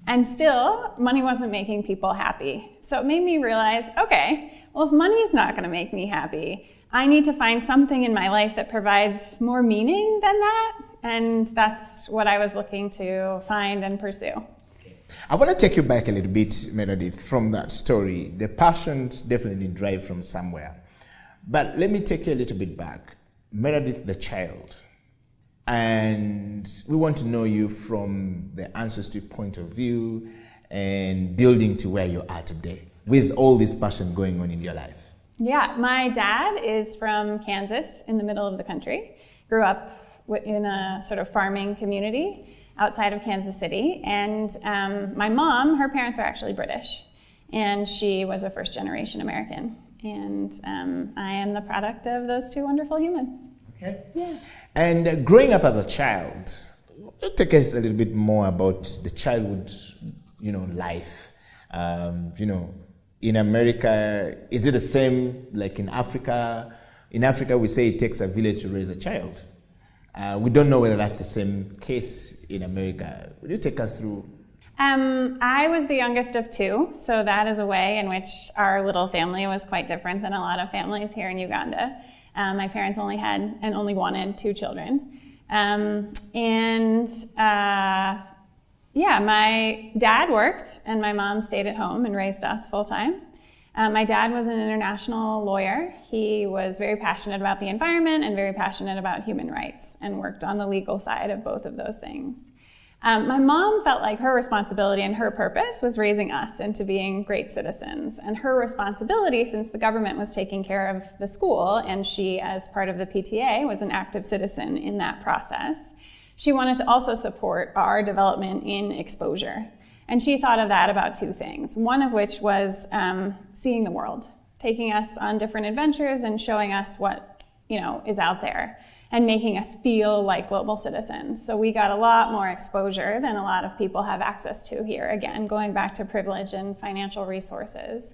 and still money wasn't making people happy. So it made me realize, okay, well, if money is not going to make me happy, I need to find something in my life that provides more meaning than that, and that's what I was looking to find and pursue. I want to take you back a little bit, Meredith, from that story. The passion definitely drive from somewhere. But let me take you a little bit back. Meredith, the child. And we want to know you from the ancestry point of view and building to where you are today with all this passion going on in your life. Yeah, my dad is from Kansas in the middle of the country. Grew up in a sort of farming community outside of Kansas City. And my mom, her parents are actually British, and she was a first-generation American. And I am the product of those two wonderful humans. Okay. Yeah. And growing up as a child, take us a little bit more about the childhood, life. In America, is it the same like in Africa? In Africa, we say it takes a village to raise a child. We don't know whether that's the same case in America. Will you take us through? I was the youngest of two, so that is a way in which our little family was quite different than a lot of families here in Uganda. My parents only had and only wanted 2 children. My dad worked and my mom stayed at home and raised us full time. My dad was an international lawyer. He was very passionate about the environment and very passionate about human rights and worked on the legal side of both of those things. My mom felt like her responsibility and her purpose was raising us into being great citizens. And her responsibility, since the government was taking care of the school and she, as part of the PTA, was an active citizen in that process, she wanted to also support our development in exposure. And she thought of that about two things, one of which was seeing the world, taking us on different adventures and showing us what is out there, and making us feel like global citizens. So we got a lot more exposure than a lot of people have access to here, again, going back to privilege and financial resources.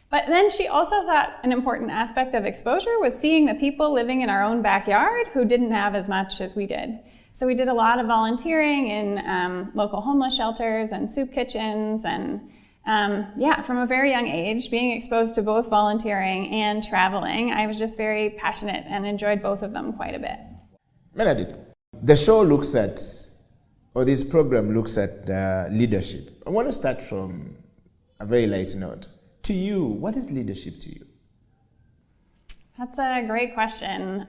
But then she also thought an important aspect of exposure was seeing the people living in our own backyard who didn't have as much as we did. So we did a lot of volunteering in local homeless shelters and soup kitchens, and from a very young age, being exposed to both volunteering and traveling, I was just very passionate and enjoyed both of them quite a bit. Meredith, the show looks at, or this program looks at leadership. I want to start from a very light note. To you, what is leadership to you? That's a great question.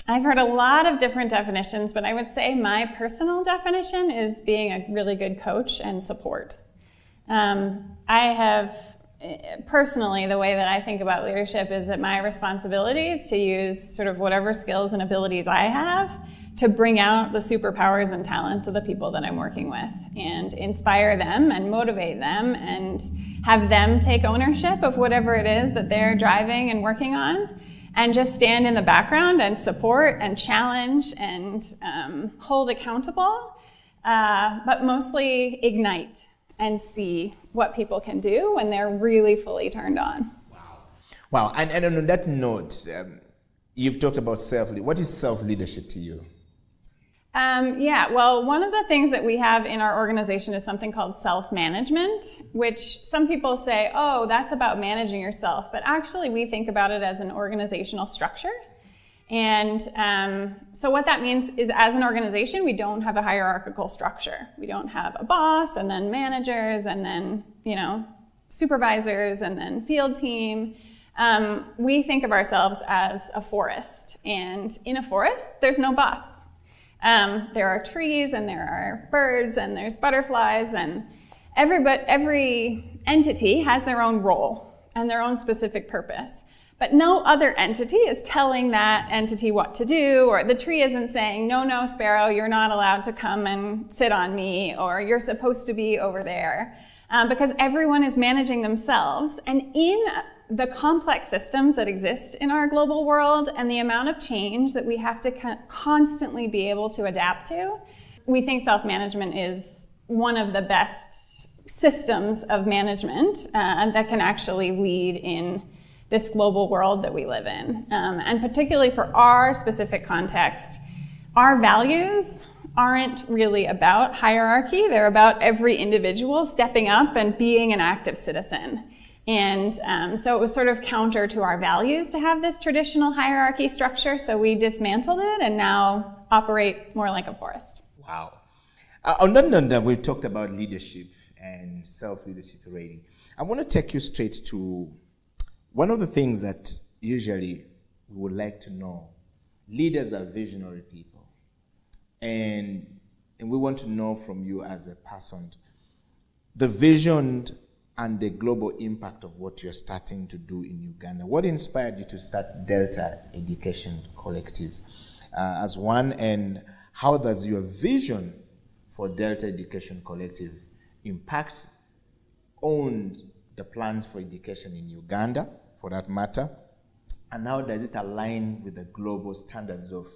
I've heard a lot of different definitions, but I would say my personal definition is being a really good coach and support. I have, personally, the way that I think about leadership is that my responsibility is to use sort of whatever skills and abilities I have to bring out the superpowers and talents of the people that I'm working with and inspire them and motivate them and have them take ownership of whatever it is that they're driving and working on, and just stand in the background and support and challenge and hold accountable, but mostly ignite and see what people can do when they're really fully turned on. Wow, and on that note, you've talked about self-leadership. What is self-leadership to you? Well, one of the things that we have in our organization is something called self-management, which some people say, oh, that's about managing yourself, but actually we think about it as an organizational structure. And so what that means is, as an organization, we don't have a hierarchical structure. We don't have a boss and then managers and then, supervisors and then field team. We think of ourselves as a forest, and in a forest, there's no boss. There are trees and there are birds and there's butterflies, and every entity has their own role and their own specific purpose. But no other entity is telling that entity what to do, or the tree isn't saying, no, sparrow, you're not allowed to come and sit on me, or you're supposed to be over there, because everyone is managing themselves. And in the complex systems that exist in our global world and the amount of change that we have to constantly be able to adapt to, we think self-management is one of the best systems of management that can actually lead in this global world that we live in. And particularly for our specific context, our values aren't really about hierarchy. They're about every individual stepping up and being an active citizen. And so it was sort of counter to our values to have this traditional hierarchy structure, so we dismantled it and now operate more like a forest. Wow. On that note, we've talked about leadership and self-leadership rating. I want to take you straight to one of the things that usually we would like to know. Leaders are visionary people. And we want to know from you as a person the vision and the global impact of what you're starting to do in Uganda. What inspired you to start Delta Education Collective as one, and how does your vision for Delta Education Collective impact on the plans for education in Uganda, for that matter, and how does it align with the global standards of,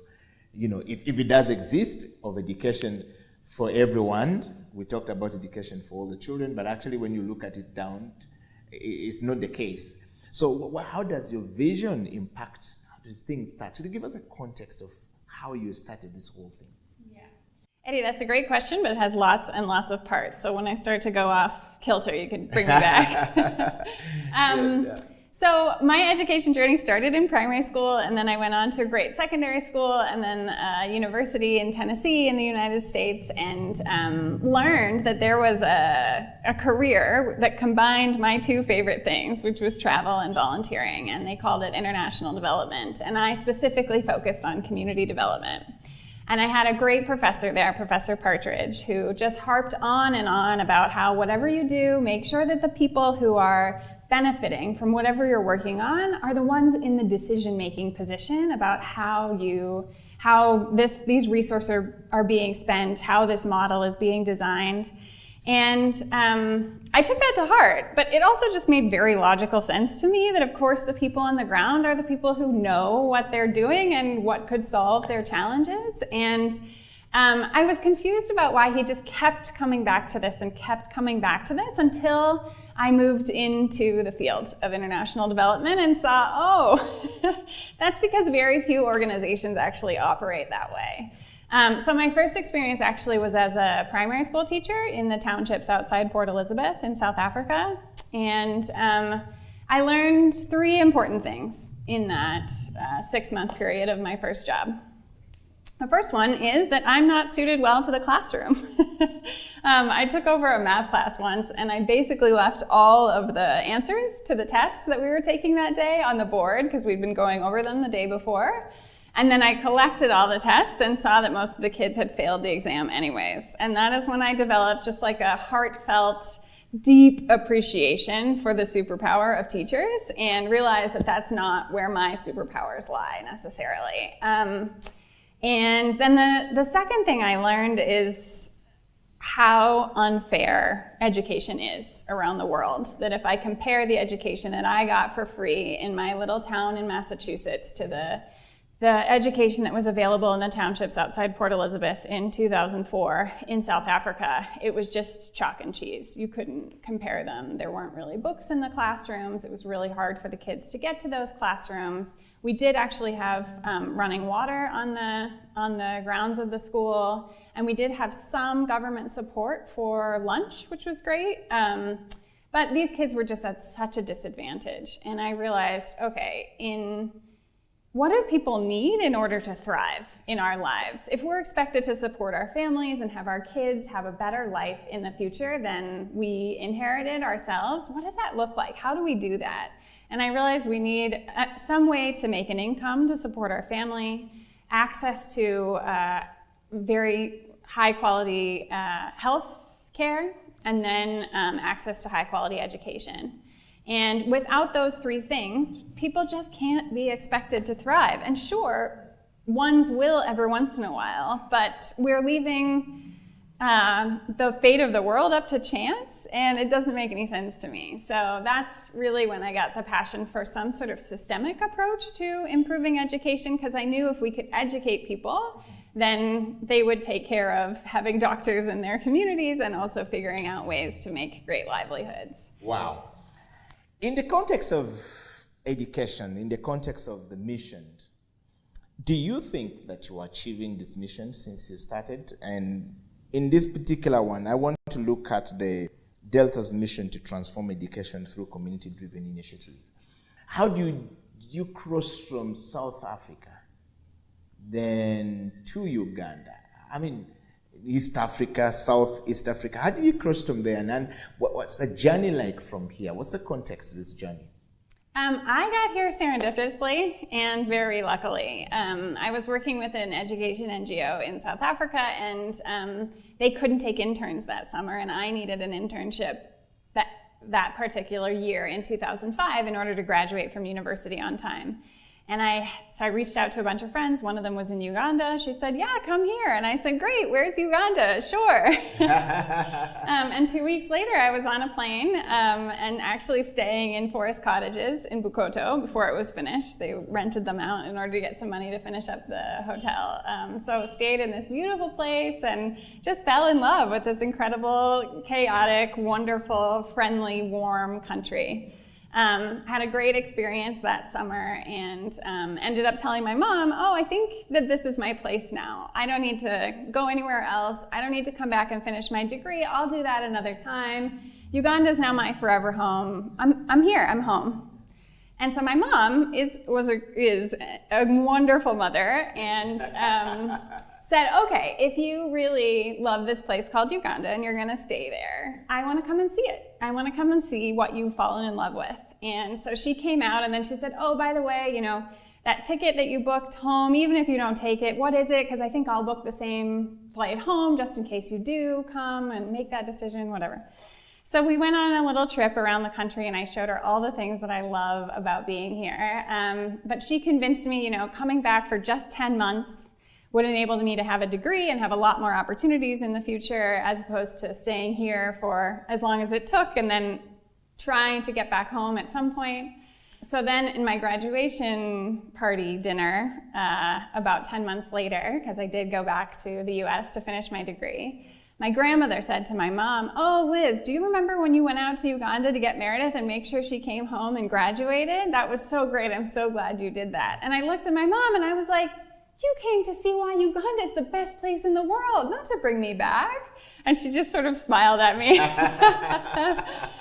if it does exist, of education for everyone? We talked about education for all the children, but actually when you look at it down, it's not the case. So how does your vision impact? How does things start? Could you give us a context of how you started this whole thing? Yeah. Eddie, that's a great question, but it has lots and lots of parts. So when I start to go off kilter, you can bring me back. So my education journey started in primary school, and then I went on to a great secondary school, and then a university in Tennessee in the United States, and learned that there was a career that combined my two favorite things, which was travel and volunteering, and they called it international development. And I specifically focused on community development. And I had a great professor there, Professor Partridge, who just harped on and on about how whatever you do, make sure that the people who are benefiting from whatever you're working on are the ones in the decision-making position about how these resources are being spent, how this model is being designed. And I took that to heart, but it also just made very logical sense to me that, of course, the people on the ground are the people who know what they're doing and what could solve their challenges. And I was confused about why he just kept coming back to this and kept coming back to this until I moved into the field of international development and saw, oh, that's because very few organizations actually operate that way. So my first experience actually was as a primary school teacher in the townships outside Port Elizabeth in South Africa. And I learned 3 important things in that 6-month period of my first job. The first one is that I'm not suited well to the classroom. I took over a math class once, and I basically left all of the answers to the test that we were taking that day on the board because we'd been going over them the day before. And then I collected all the tests and saw that most of the kids had failed the exam anyways. And that is when I developed just like a heartfelt, deep appreciation for the superpower of teachers and realized that that's not where my superpowers lie necessarily. And then the second thing I learned is how unfair education is around the world. That if I compare the education that I got for free in my little town in Massachusetts to the education that was available in the townships outside Port Elizabeth in 2004 in South Africa, it was just chalk and cheese. You couldn't compare them. There weren't really books in the classrooms. It was really hard for the kids to get to those classrooms. We did actually have running water on the grounds of the school, and we did have some government support for lunch, which was great. But these kids were just at such a disadvantage. And I realized, okay, what do people need in order to thrive in our lives? If we're expected to support our families and have our kids have a better life in the future than we inherited ourselves, what does that look like? How do we do that? And I realized we need some way to make an income to support our family, access to very high quality health care, and then access to high quality education. And without those 3 things, people just can't be expected to thrive. And sure, ones will every once in a while, but we're leaving the fate of the world up to chance, and it doesn't make any sense to me. So that's really when I got the passion for some sort of systemic approach to improving education, because I knew if we could educate people, then they would take care of having doctors in their communities and also figuring out ways to make great livelihoods. Wow. In the context of education, in the context of the mission, do you think that you are achieving this mission since you started? And in this particular one, I want to look at the Delta's mission to transform education through community-driven initiative. How did you cross from South Africa then to Uganda? I mean, East Africa, Southeast Africa. How did you cross from there? And what's the journey like from here? What's the context of this journey? I got here serendipitously and very luckily. I was working with an education NGO in South Africa, and they couldn't take interns that summer, and I needed an internship that particular year in 2005 in order to graduate from university on time. And so I reached out to a bunch of friends. One of them was in Uganda. She said, yeah, come here. And I said, great, where's Uganda? Sure. And 2 weeks later, I was on a plane and actually staying in forest cottages in Bukoto before it was finished. They rented them out in order to get some money to finish up the hotel. So stayed in this beautiful place and just fell in love with this incredible, chaotic, wonderful, friendly, warm country. Had a great experience that summer and ended up telling my mom, oh, I think that this is my place now. I don't need to go anywhere else. I don't need to come back and finish my degree. I'll do that another time. Uganda is now my forever home. I'm here, I'm home. And so my mom is a wonderful mother and said, okay, if you really love this place called Uganda and you're gonna stay there, I wanna come and see it. I wanna come and see what you've fallen in love with. And so she came out and then she said, oh, by the way, that ticket that you booked home, even if you don't take it, what is it? Because I think I'll book the same flight home just in case you do come and make that decision, whatever. So we went on a little trip around the country and I showed her all the things that I love about being here. But she convinced me, coming back for just 10 months would enable me to have a degree and have a lot more opportunities in the future, as opposed to staying here for as long as it took and then trying to get back home at some point. So then in my graduation party dinner, about 10 months later, because I did go back to the US to finish my degree, my grandmother said to my mom, "Oh, Liz, do you remember when you went out to Uganda to get Meredith and make sure she came home and graduated? That was so great. I'm so glad you did that." And I looked at my mom and I was like, "You came to see why Uganda is the best place in the world, not to bring me back." And she just sort of smiled at me.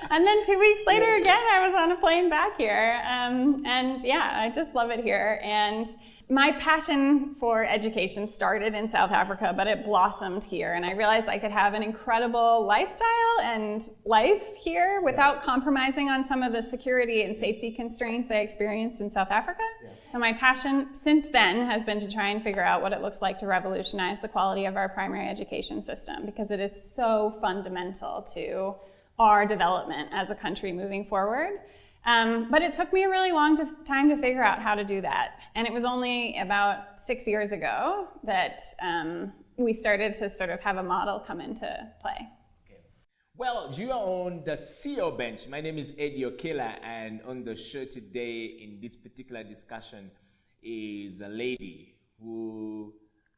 And then 2 weeks later again, I was on a plane back here. And yeah, I just love it here. And my passion for education started in South Africa, but it blossomed here. And I realized I could have an incredible lifestyle and life here without compromising on some of the security and safety constraints I experienced in South Africa. So my passion since then has been to try and figure out what it looks like to revolutionize the quality of our primary education system, because it is so fundamental to our development as a country moving forward. But it took me a really long time to figure out how to do that. And it was only about 6 years ago that we started to sort of have a model come into play. Well, you are on the CEO bench. My name is Eddie Okela, and on the show today in this particular discussion is a lady who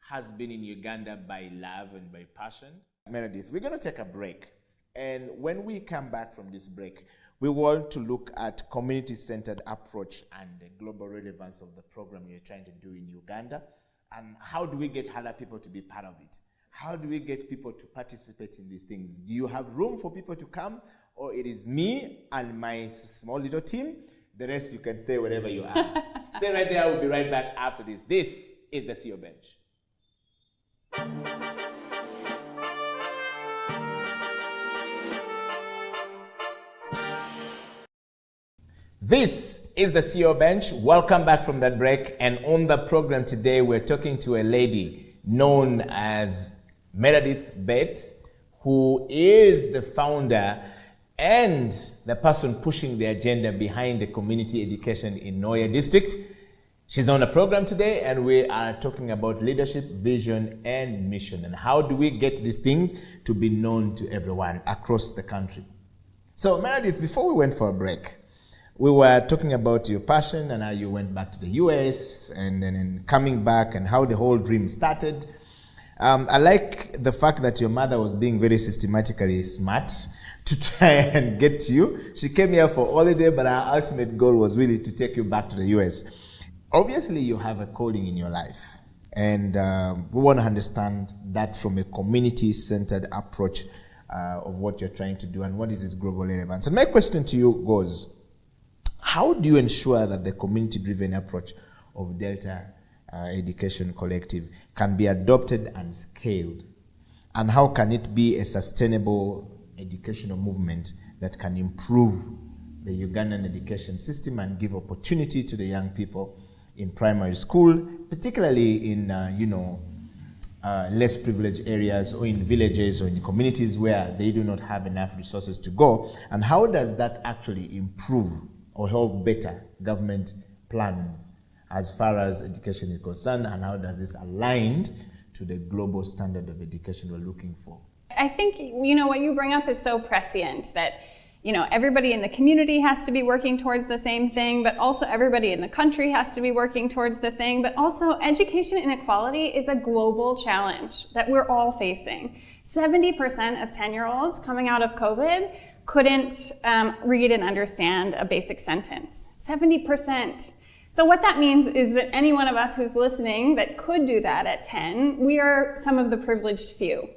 has been in Uganda by love and by passion. Meredith, we're going to take a break. And when we come back from this break, we want to look at community-centered approach and the global relevance of the program you're trying to do in Uganda. And how do we get other people to be part of it? How do we get people to participate in these things? Do you have room for people to come? Or it is me and my small little team? The rest you can stay wherever you are. Stay right there. We'll be right back after this. This is the CEO Bench. This is the CEO Bench. Welcome back from that break. And on the program today, we're talking to a lady known as Meredith Bates, who is the founder and the person pushing the agenda behind the community education in Noya District. She's on the program today, and we are talking about leadership, vision, and mission, and how do we get these things to be known to everyone across the country. So Meredith, before we went for a break, we were talking about your passion and how you went back to the US and then coming back and how the whole dream started. I like the fact that your mother was being very systematically smart to try and get you. She came here for holiday, but our ultimate goal was really to take you back to the US. Obviously, you have a calling in your life, and we want to understand that from a community-centered approach of what you're trying to do and what is its global relevance. And my question to you goes, how do you ensure that the community-driven approach of Delta Education Collective can be adopted and scaled? And how can it be a sustainable educational movement that can improve the Ugandan education system and give opportunity to the young people in primary school, particularly in less privileged areas or in villages or in communities where they do not have enough resources to go? And how does that actually improve or help better government plans as far as education is concerned, and how does this align to the global standard of education we're looking for? I think, what you bring up is so prescient that, everybody in the community has to be working towards the same thing, but also everybody in the country has to be working towards the thing. But also education inequality is a global challenge that we're all facing. 70% of 10-year-olds coming out of COVID couldn't read and understand a basic sentence. 70%. So what that means is that any one of us who's listening that could do that at 10, we are some of the privileged few.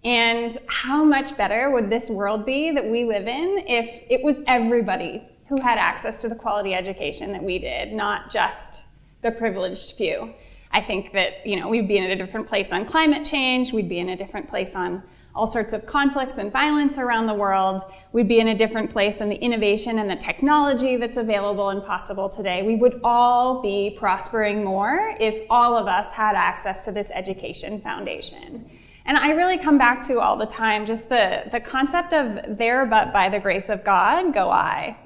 And how much better would this world be that we live in if it was everybody who had access to the quality education that we did, not just the privileged few? I think that we'd be in a different place on climate change, we'd be in a different place on all sorts of conflicts and violence around the world, we'd be in a different place, and the innovation and the technology that's available and possible today, we would all be prospering more if all of us had access to this education foundation. And I really come back to all the time just the concept of there but by the grace of God go I.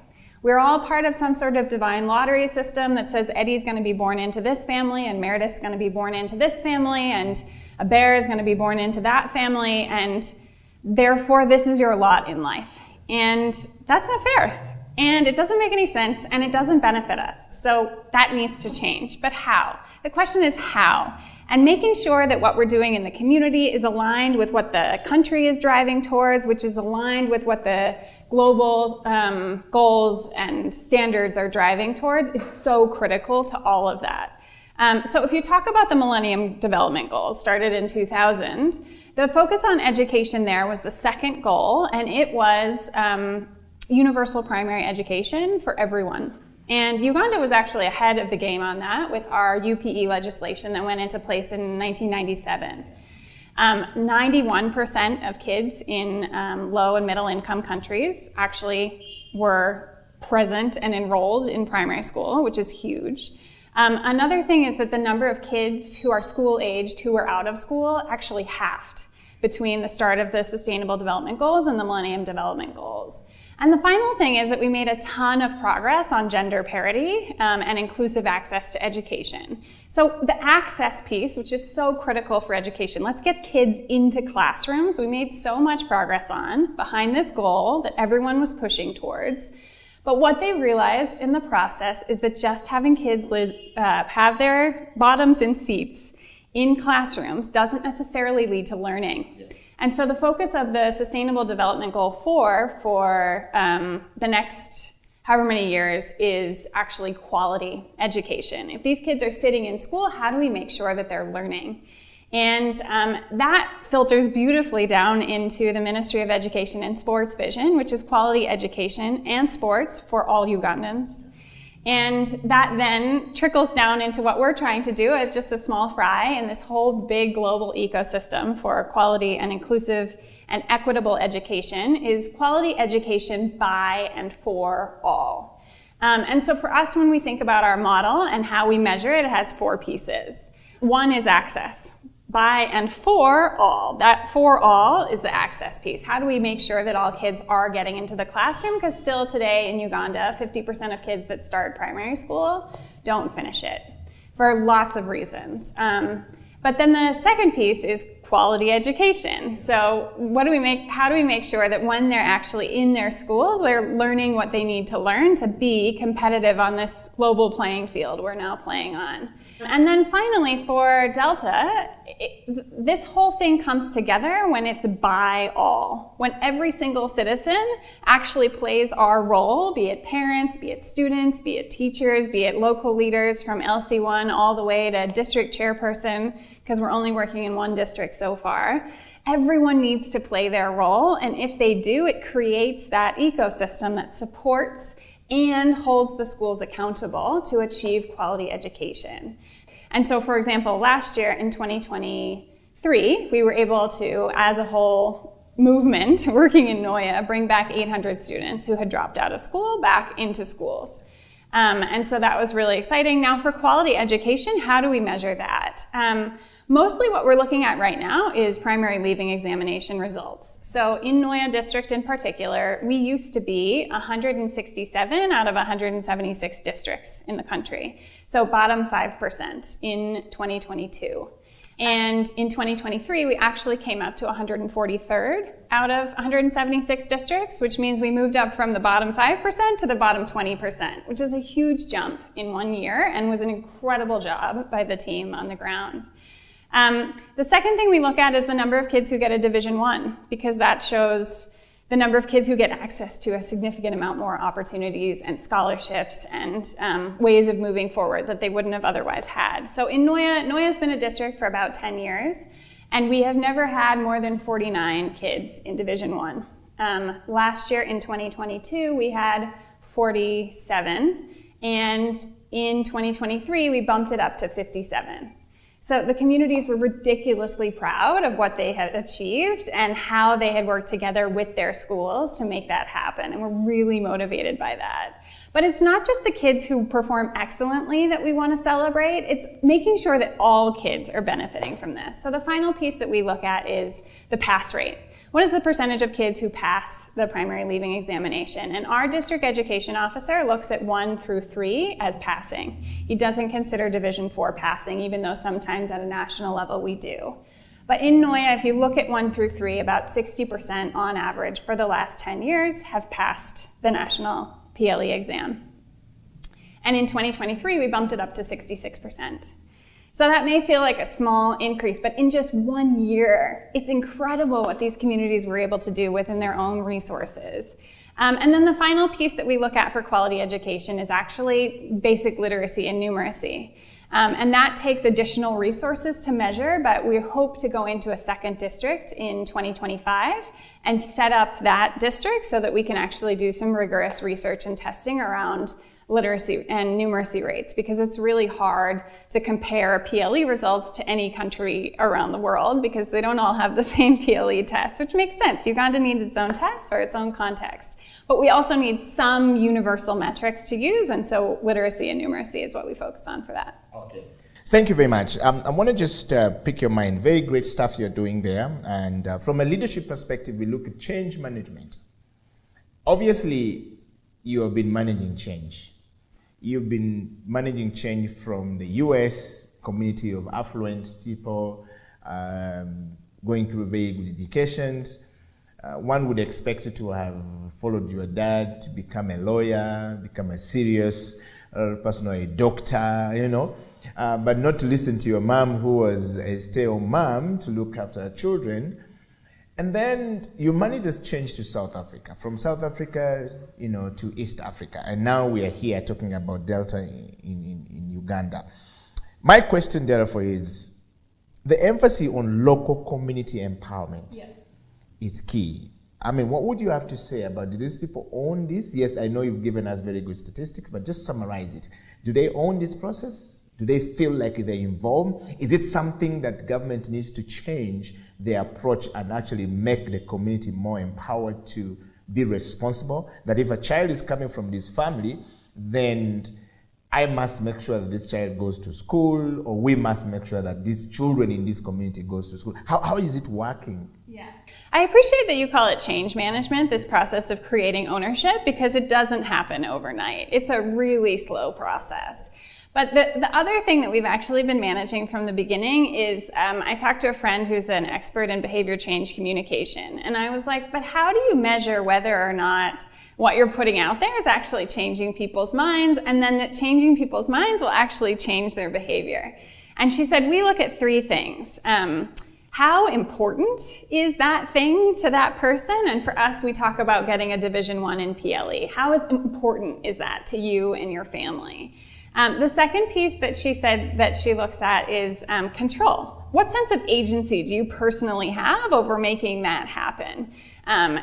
We're all part of some sort of divine lottery system that says Eddie's going to be born into this family, and Meredith's going to be born into this family, and a bear is going to be born into that family, and therefore this is your lot in life. And that's not fair. And it doesn't make any sense, and it doesn't benefit us. So that needs to change. But how? The question is how? And making sure that what we're doing in the community is aligned with what the country is driving towards, which is aligned with what the global goals and standards are driving towards, is so critical to all of that. So if you talk about the Millennium Development Goals, started in 2000, the focus on education there was the second goal, and it was universal primary education for everyone. And Uganda was actually ahead of the game on that with our UPE legislation that went into place in 1997. 91% of kids in low and middle income countries actually were present and enrolled in primary school, which is huge. Another thing is that the number of kids who are school aged who are out of school actually halved between the start of the Sustainable Development Goals and the Millennium Development Goals. And the final thing is that we made a ton of progress on gender parity and inclusive access to education. So the access piece, which is so critical for education, let's get kids into classrooms. We made so much progress on behind this goal that everyone was pushing towards. But what they realized in the process is that just having kids have their bottoms in seats in classrooms doesn't necessarily lead to learning. Yeah. And so the focus of the Sustainable Development Goal 4 for the next however many years is actually quality education. If these kids are sitting in school, how do we make sure that they're learning? And that filters beautifully down into the Ministry of Education and Sports vision, which is quality education and sports for all Ugandans. And that then trickles down into what we're trying to do as just a small fry in this whole big global ecosystem for quality and inclusive and equitable education is quality education by and for all. And so for us, when we think about our model and how we measure it, it has 4 pieces. One is access. By and for all. That for all is the access piece. How do we make sure that all kids are getting into the classroom? Because still today in Uganda, 50% of kids that start primary school don't finish it for lots of reasons. But then the second piece is quality education. So how do we make sure that when they're actually in their schools, they're learning what they need to learn to be competitive on this global playing field we're now playing on? And then finally for Delta, this whole thing comes together when it's by all. When every single citizen actually plays our role, be it parents, be it students, be it teachers, be it local leaders from LC1 all the way to district chairperson, because we're only working in one district so far. Everyone needs to play their role, and if they do, it creates that ecosystem that supports and holds the schools accountable to achieve quality education. And so, for example, last year in 2023, we were able to, as a whole movement working in NOYA, bring back 800 students who had dropped out of school back into schools. And so that was really exciting. Now for quality education, how do we measure that? Mostly what we're looking at right now is primary leaving examination results. So in NOYA district in particular, we used to be 167 out of 176 districts in the country. So bottom 5% in 2022. And in 2023, we actually came up to 143rd out of 176 districts, which means we moved up from the bottom 5% to the bottom 20%, which is a huge jump in 1 year and was an incredible job by the team on the ground. The second thing we look at is the number of kids who get a Division I, because that shows the number of kids who get access to a significant amount more opportunities and scholarships and ways of moving forward that they wouldn't have otherwise had. So in NOYA's been a district for about 10 years, and we have never had more than 49 kids in Division I. Last year in 2022, we had 47, and in 2023, we bumped it up to 57. So the communities were ridiculously proud of what they had achieved and how they had worked together with their schools to make that happen, and we're really motivated by that. But it's not just the kids who perform excellently that we want to celebrate, it's making sure that all kids are benefiting from this. So the final piece that we look at is the pass rate. What is the percentage of kids who pass the primary leaving examination? And our district education officer looks at 1 through 3 as passing. He doesn't consider Division 4 passing, even though sometimes at a national level we do. But in NOYA, if you look at 1 through 3, about 60% on average for the last 10 years have passed the national PLE exam. And in 2023, we bumped it up to 66%. So that may feel like a small increase, but in just 1 year, it's incredible what these communities were able to do within their own resources. And then the final piece that we look at for quality education is actually basic literacy and numeracy. And that takes additional resources to measure, but we hope to go into a second district in 2025 and set up that district so that we can actually do some rigorous research and testing around literacy and numeracy rates, because it's really hard to compare PLE results to any country around the world because they don't all have the same PLE test, which makes sense. Uganda needs its own test for its own context. But we also need some universal metrics to use, and so literacy and numeracy is what we focus on for that. Okay. Thank you very much. I want to just pick your mind. Very great stuff you're doing there. And from a leadership perspective, we look at change management. Obviously, you have been managing change. You've been managing change from the US community of affluent people, going through very good educations. One would expect you to have followed your dad to become a lawyer, become a serious person or a doctor, you know, but not to listen to your mom who was a stay-at-home mom to look after her children. And then you managed this change to South Africa, from South Africa, you know, to East Africa. And now we are here talking about Delta in Uganda. My question therefore is, the emphasis on local community empowerment is key. I mean, what would you have to say about, do these people own this? Yes, I know you've given us very good statistics, but just summarize it. Do they own this process? Do they feel like they're involved? Is it something that government needs to change their approach and actually make the community more empowered to be responsible? That if a child is coming from this family, then I must make sure that this child goes to school, or we must make sure that these children in this community goes to school. How is it working? Yeah. I appreciate that you call it change management, this process of creating ownership, because it doesn't happen overnight. It's a really slow process. But the other thing that we've actually been managing from the beginning is, I talked to a friend who's an expert in behavior change communication, and I was like, but how do you measure whether or not what you're putting out there is actually changing people's minds, and then that changing people's minds will actually change their behavior? And she said, we look at 3 things. How important is that thing to that person? And for us, we talk about getting a Division 1 in PLE. How important is that to you and your family? The second piece that she said that she looks at is control. What sense of agency do you personally have over making that happen?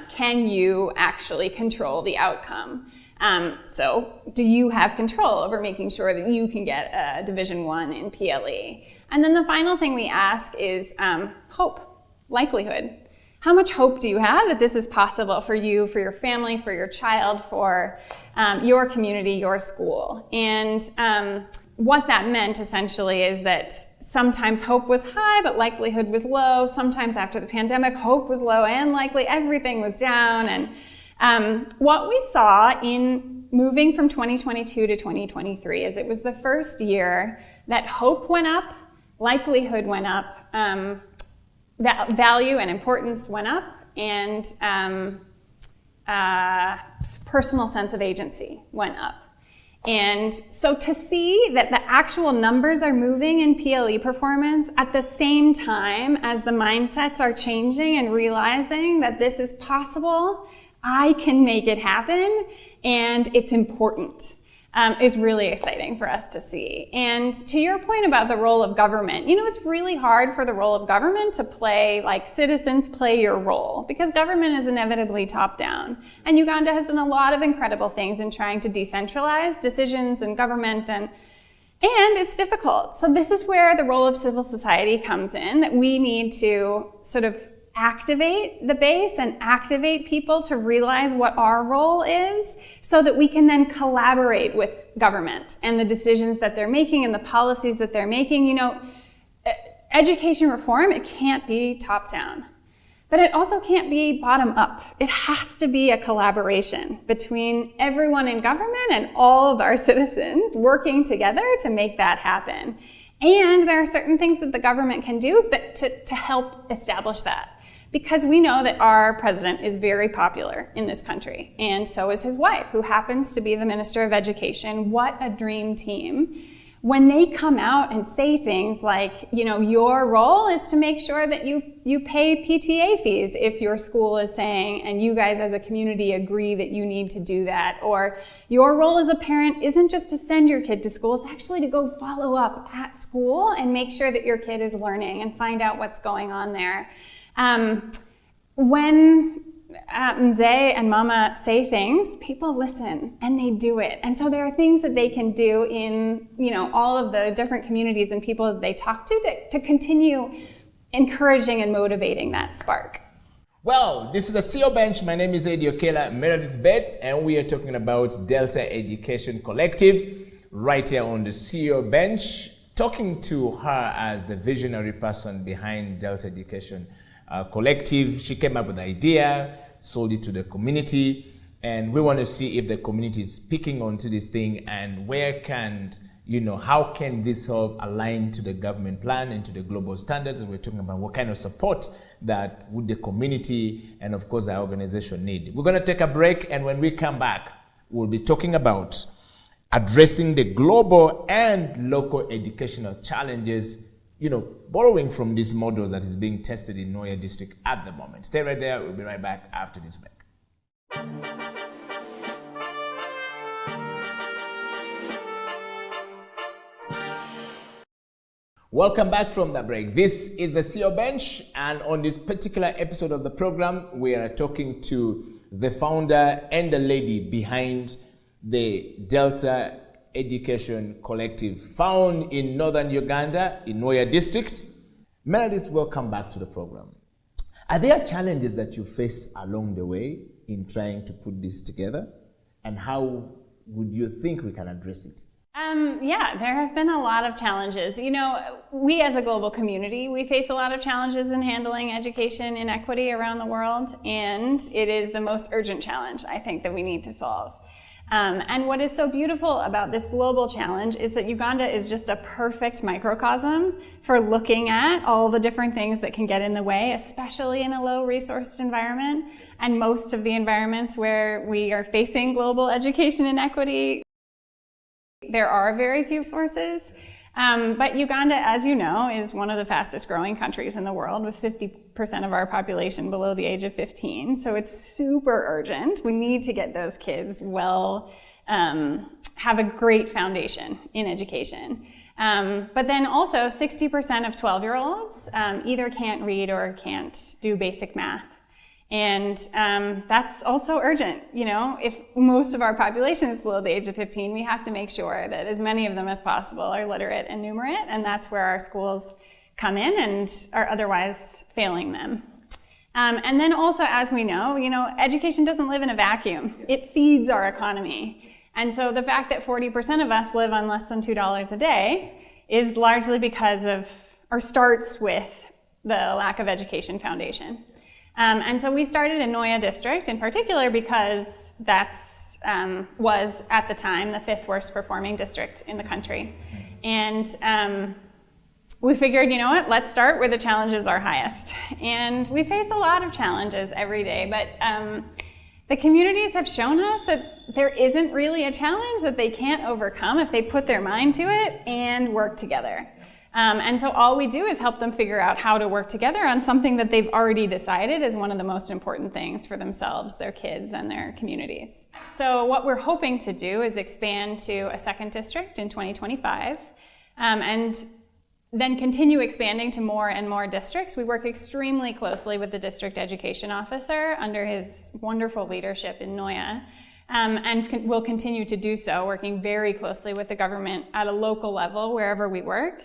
Can you actually control the outcome? So do you have control over making sure that you can get a Division 1 in PLE? And then the final thing we ask is hope, likelihood. How much hope do you have that this is possible for you, for your family, for your child, for your community, your school? And what that meant essentially is that sometimes hope was high, but likelihood was low. Sometimes after the pandemic, hope was low and likely everything was down. And what we saw in moving from 2022 to 2023 is it was the first year that hope went up, likelihood went up, that value and importance went up, and personal sense of agency went up. And so to see that the actual numbers are moving in PLE performance at the same time as the mindsets are changing and realizing that this is possible, I can make it happen, and it's important, is really exciting for us to see. And to your point about the role of government, you know, it's really hard for the role of government to play like citizens play your role, because government is inevitably top down. And Uganda has done a lot of incredible things in trying to decentralize decisions and government, And it's difficult. So this is where the role of civil society comes in, that we need to sort of activate the base and activate people to realize what our role is so that we can then collaborate with government and the decisions that they're making and the policies that they're making. You know, education reform, it can't be top down, but it also can't be bottom up. It has to be a collaboration between everyone in government and all of our citizens working together to make that happen. And there are certain things that the government can do to help establish that. Because we know that our president is very popular in this country, and so is his wife, who happens to be the Minister of Education. What a dream team. When they come out and say things like, you know, your role is to make sure that you pay PTA fees if your school is saying, and you guys as a community agree that you need to do that, or your role as a parent isn't just to send your kid to school, it's actually to go follow up at school and make sure that your kid is learning and find out what's going on there. When Mzee and Mama say things, people listen and they do it. And so there are things that they can do in, you know, all of the different communities and people that they talk to continue encouraging and motivating that spark. Well, this is the CEO Bench. My name is Eddie Okela Meredith Betts, and we are talking about Delta Education Collective right here on the CEO Bench, talking to her as the visionary person behind Delta Education Collective. She came up with the idea, sold it to the community, and we want to see if the community is speaking onto this thing and where can, you know, how can this help align to the government plan and to the global standards. We're talking about what kind of support that would the community and of course our organization need. We're going to take a break, and when we come back, we'll be talking about addressing the global and local educational challenges, you know, borrowing from these models that is being tested in Noya district at the moment. Stay right there. We'll be right back after this break. Welcome back from the break. This is the CEO Bench, and on this particular episode of the program, we are talking to the founder and the lady behind the Delta Education Collective, found in northern Uganda, in Noya district. Meredith, welcome back to the program. Are there challenges that you face along the way in trying to put this together? And how would you think we can address it? Yeah, there have been a lot of challenges. You know, we as a global community, we face a lot of challenges in handling education inequity around the world, and it is the most urgent challenge, I think, that we need to solve. And what is so beautiful about this global challenge is that Uganda is just a perfect microcosm for looking at all the different things that can get in the way, especially in a low-resourced environment. And most of the environments where we are facing global education inequity, there are very few sources. But Uganda, as you know, is one of the fastest growing countries in the world, with 50% of our population below the age of 15. So it's super urgent. We need to get those kids have a great foundation in education. But then also 60% of 12-year-olds either can't read or can't do basic math. And that's also urgent. You know, if most of our population is below the age of 15, we have to make sure that as many of them as possible are literate and numerate, and that's where our schools come in and are otherwise failing them. And then also, as we know, education doesn't live in a vacuum. It feeds our economy. And so the fact that 40% of us live on less than $2 a day is largely because of, or starts with, the lack of education foundation. And so we started in Noya district in particular because that's was at the time the 5th worst performing district in the country. And we figured, you know what, let's start where the challenges are highest. And we face a lot of challenges every day, but the communities have shown us that there isn't really a challenge that they can't overcome if they put their mind to it and work together. And so all we do is help them figure out how to work together on something that they've already decided is one of the most important things for themselves, their kids, and their communities. So what we're hoping to do is expand to a 2nd district in 2025, and then continue expanding to more and more districts. We work extremely closely with the district education officer under his wonderful leadership in Noya. and will continue to do so, working very closely with the government at a local level wherever we work.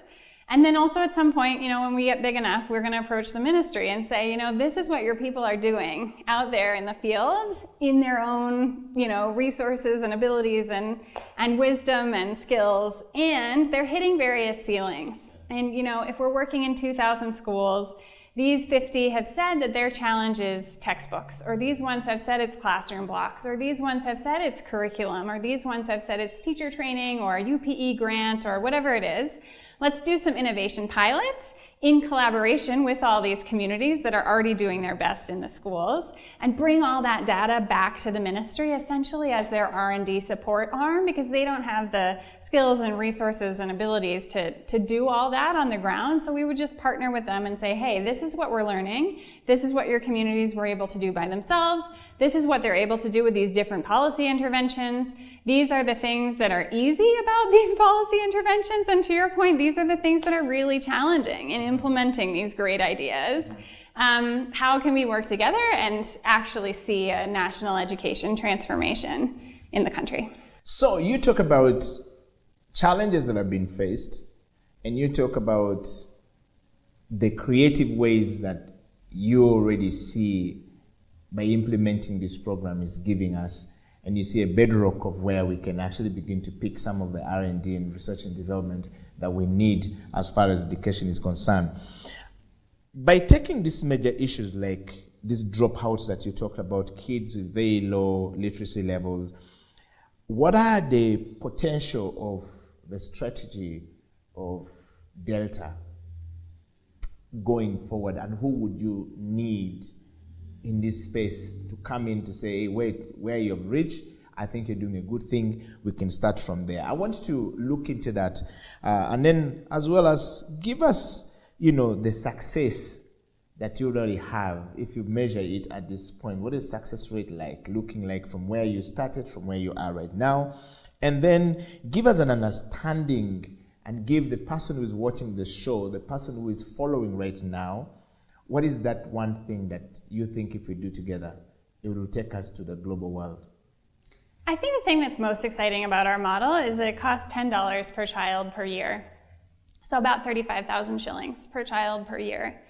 And then also at some point, when we get big enough, we're going to approach the ministry and say, this is what your people are doing out there in the field in their own, resources and abilities and wisdom and skills, and they're hitting various ceilings. And, if we're working in 2,000 schools, these 50 have said that their challenge is textbooks, or these ones have said it's classroom blocks, or these ones have said it's curriculum, or these ones have said it's teacher training or a UPE grant or whatever it is. Let's do some innovation pilots in collaboration with all these communities that are already doing their best in the schools, and bring all that data back to the ministry essentially as their R&D support arm, because they don't have the skills and resources and abilities to do all that on the ground. So we would just partner with them and say, hey, this is what we're learning. This is what your communities were able to do by themselves. This is what they're able to do with these different policy interventions. These are the things that are easy about these policy interventions. And to your point, these are the things that are really challenging in implementing these great ideas. How can we work together and actually see a national education transformation in the country? So you talk about challenges that have been faced, and you talk about the creative ways that you already see by implementing this program is giving us, and you see a bedrock of where we can actually begin to pick some of the R&D and research and development that we need as far as education is concerned. By taking these major issues like these dropouts that you talked about, kids with very low literacy levels, what are the potential of the strategy of Delta going forward, and who would you need in this space to come in to say, hey, wait, where you've reached, I think you're doing a good thing, we can start from there. I want you to look into that and then as well as give us, the success that you already have, if you measure it at this point. What is success rate looking like from where you started, from where you are right now? And then give us an understanding and give the person who is watching the show, the person who is following right now, what is that one thing that you think if we do together, it will take us to the global world? I think the thing that's most exciting about our model is that it costs $10 per child per year. So about 35,000 shillings per child per year.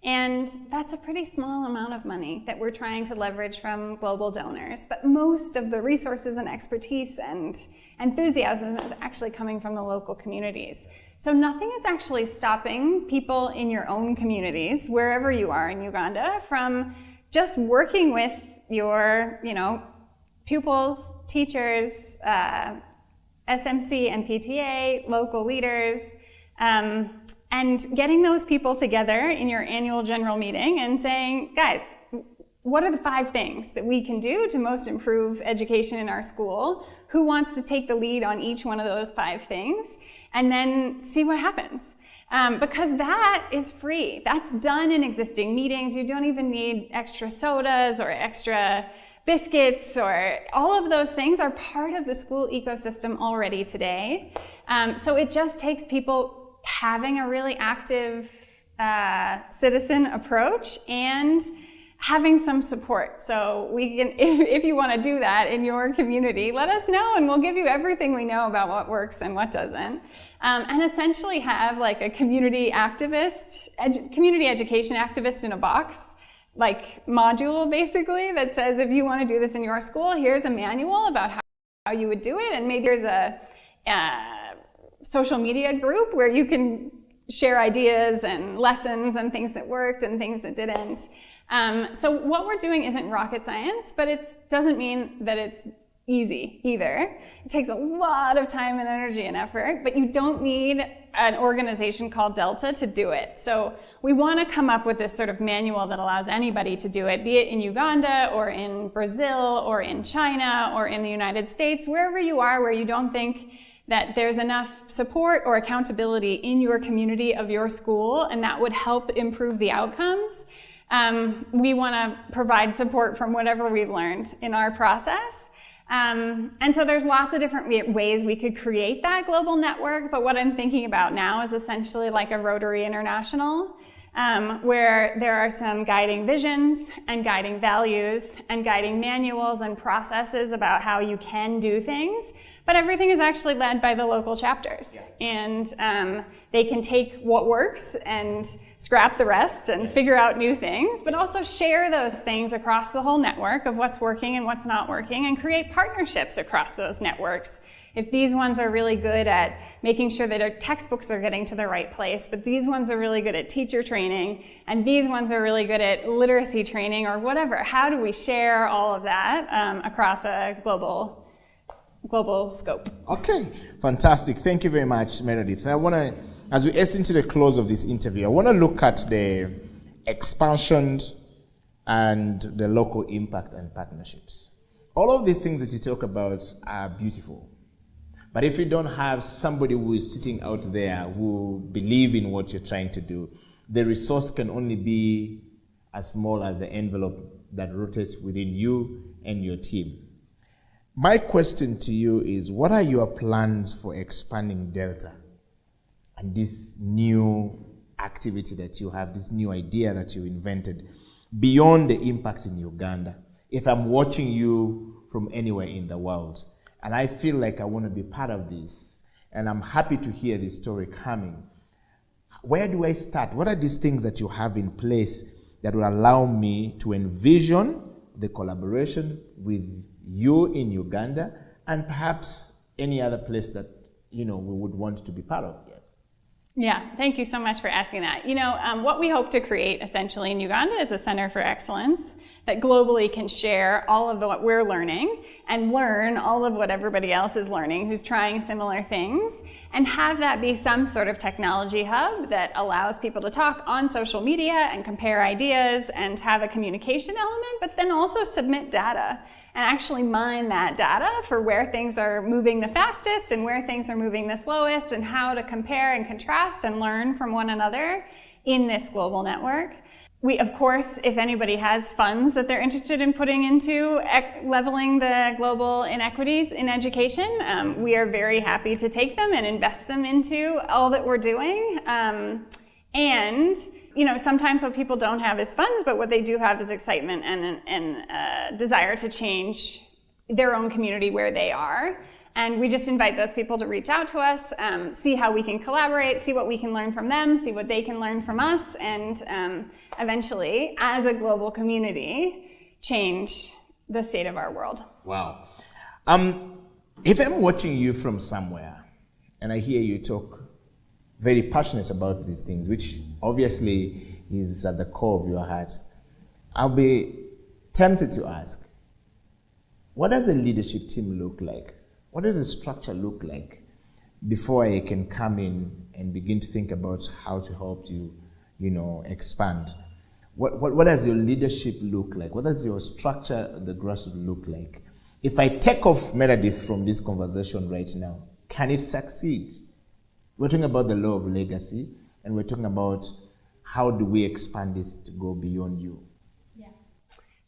And that's a pretty small amount of money that we're trying to leverage from global donors. But most of the resources and expertise and enthusiasm is actually coming from the local communities. So nothing is actually stopping people in your own communities, wherever you are in Uganda, from just working with your, pupils, teachers, SMC and PTA, local leaders, and getting those people together in your annual general meeting and saying, guys, what are the 5 things that we can do to most improve education in our school? Who wants to take the lead on each one of those 5 things? And then see what happens. Because that is free. That's done in existing meetings. You don't even need extra sodas or extra biscuits, or all of those things are part of the school ecosystem already today. So it just takes people having a really active citizen approach and having some support. So we can, if you want to do that in your community, let us know and we'll give you everything we know about what works and what doesn't. And essentially have like a community activist, community education activist in a box, like module basically, that says if you want to do this in your school, here's a manual about how you would do it, and maybe there's a social media group where you can share ideas and lessons and things that worked and things that didn't. So what we're doing isn't rocket science, but it doesn't mean that it's easy either. It takes a lot of time and energy and effort, but you don't need an organization called Delta to do it. So we want to come up with this sort of manual that allows anybody to do it, be it in Uganda or in Brazil or in China or in the United States, wherever you are where you don't think that there's enough support or accountability in your community of your school, and that would help improve the outcomes. We want to provide support from whatever we've learned in our process. And so there's lots of different ways we could create that global network, but what I'm thinking about now is essentially like a Rotary International where there are some guiding visions and guiding values and guiding manuals and processes about how you can do things, but everything is actually led by the local chapters. And they can take what works and scrap the rest and figure out new things, but also share those things across the whole network of what's working and what's not working, and create partnerships across those networks. If these ones are really good at making sure that our textbooks are getting to the right place, but these ones are really good at teacher training, and these ones are really good at literacy training or whatever, how do we share all of that across a global scope? Okay, fantastic. Thank you very much, Meredith. I want to, as we hasten to the close of this interview, I want to look at the expansion and the local impact and partnerships. All of these things that you talk about are beautiful. But if you don't have somebody who is sitting out there who believe in what you're trying to do, the resource can only be as small as the envelope that rotates within you and your team. My question to you is, what are your plans for expanding Delta and this new activity that you have, this new idea that you invented, beyond the impact in Uganda? If I'm watching you from anywhere in the world, and I feel like I want to be part of this, and I'm happy to hear this story coming, where do I start? What are these things that you have in place that will allow me to envision the collaboration with you in Uganda and perhaps any other place that, you know, we would want to be part of? Yes. Yeah, thank you so much for asking that. You know, what we hope to create essentially in Uganda is a center for excellence that globally can share all of what we're learning and learn all of what everybody else is learning who's trying similar things, and have that be some sort of technology hub that allows people to talk on social media and compare ideas and have a communication element, but then also submit data and actually mine that data for where things are moving the fastest and where things are moving the slowest, and how to compare and contrast and learn from one another in this global network. We, of course, if anybody has funds that they're interested in putting into leveling the global inequities in education, we are very happy to take them and invest them into all that we're doing. And you know, sometimes what people don't have is funds, but what they do have is excitement and desire to change their own community where they are. And we just invite those people to reach out to us, see how we can collaborate, see what we can learn from them, see what they can learn from us, and eventually, as a global community, change the state of our world. Wow. If I'm watching you from somewhere and I hear you talk very passionate about these things, which obviously is at the core of your heart, I'll be tempted to ask, what does a leadership team look like? What does the structure look like before I can come in and begin to think about how to help you, you know, expand? What does your leadership look like? What does your structure, the grassroots, look like? If I take off Meredith from this conversation right now, can it succeed? We're talking about the law of legacy, and we're talking about how do we expand this to go beyond you? Yeah.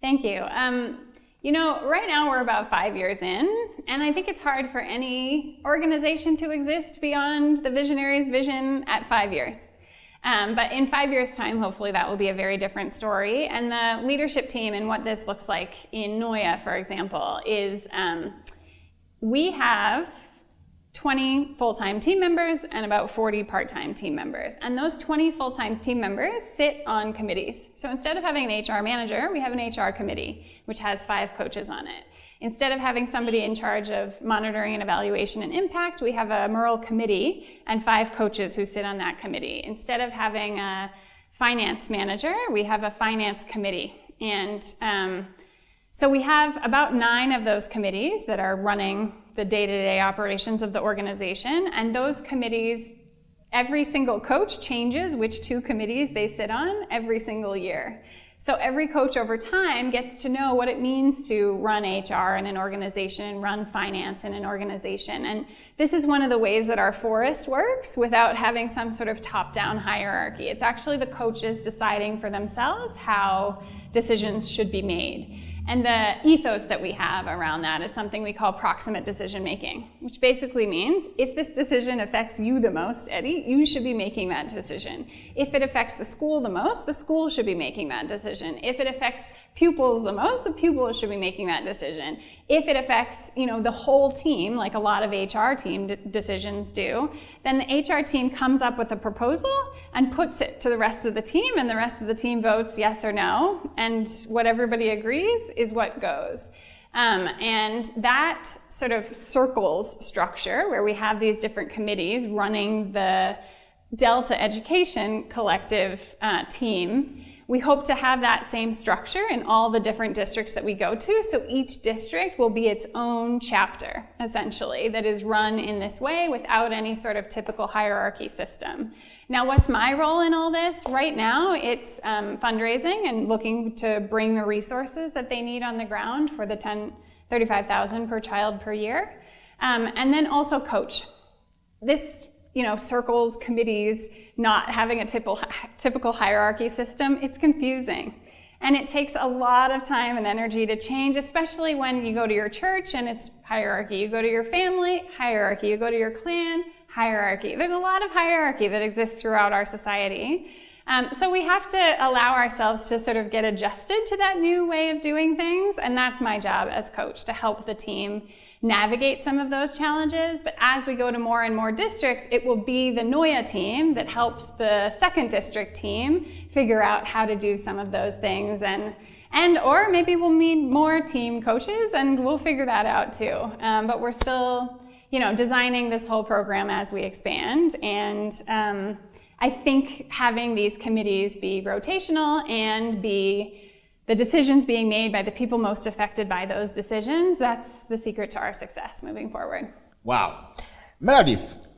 Thank you. You know, right now we're about 5 years in, and I think it's hard for any organization to exist beyond the visionary's vision at 5 years. But in 5 years' time, hopefully that will be a very different story. And the leadership team and what this looks like in Noya, for example, is we have 20 full-time team members and about 40 part-time team members. And those 20 full-time team members sit on committees. So instead of having an HR manager, we have an HR committee, which has 5 coaches on it. Instead of having somebody in charge of monitoring and evaluation and impact, we have a Merle committee and 5 coaches who sit on that committee. Instead of having a finance manager, we have a finance committee. And so we have about 9 of those committees that are running the day-to-day operations of the organization, and those committees, every single coach changes which 2 committees they sit on every single year. So every coach over time gets to know what it means to run HR in an organization and run finance in an organization. And this is one of the ways that our forest works without having some sort of top-down hierarchy. It's actually the coaches deciding for themselves how decisions should be made. And the ethos that we have around that is something we call proximate decision making, which basically means if this decision affects you the most, Eddie, you should be making that decision. If it affects the school the most, the school should be making that decision. If it affects pupils the most, the pupils should be making that decision. If it affects, the whole team, like a lot of HR team decisions do, then the HR team comes up with a proposal and puts it to the rest of the team, and the rest of the team votes yes or no, and what everybody agrees is what goes. And that sort of circles structure where we have these different committees running the Delta Education Collective team. We hope to have that same structure in all the different districts that we go to, so each district will be its own chapter, essentially, that is run in this way without any sort of typical hierarchy system. Now, what's my role in all this? Right now, it's fundraising and looking to bring the resources that they need on the ground for the $35,000 per child per year, and then also coach. This circles, committees, not having a typical hierarchy system, it's confusing. And it takes a lot of time and energy to change, especially when you go to your church and it's hierarchy. You go to your family, hierarchy. You go to your clan, hierarchy. There's a lot of hierarchy that exists throughout our society. So we have to allow ourselves to sort of get adjusted to that new way of doing things. And that's my job as coach, to help the team navigate some of those challenges. But as we go to more and more districts, it will be the NOYA team that helps the second district team figure out how to do some of those things. Or maybe we'll need more team coaches and we'll figure that out too. But we're still, designing this whole program as we expand. And I think having these committees be rotational and be the decisions being made by the people most affected by those decisions, that's the secret to our success moving forward. Wow. Meredith,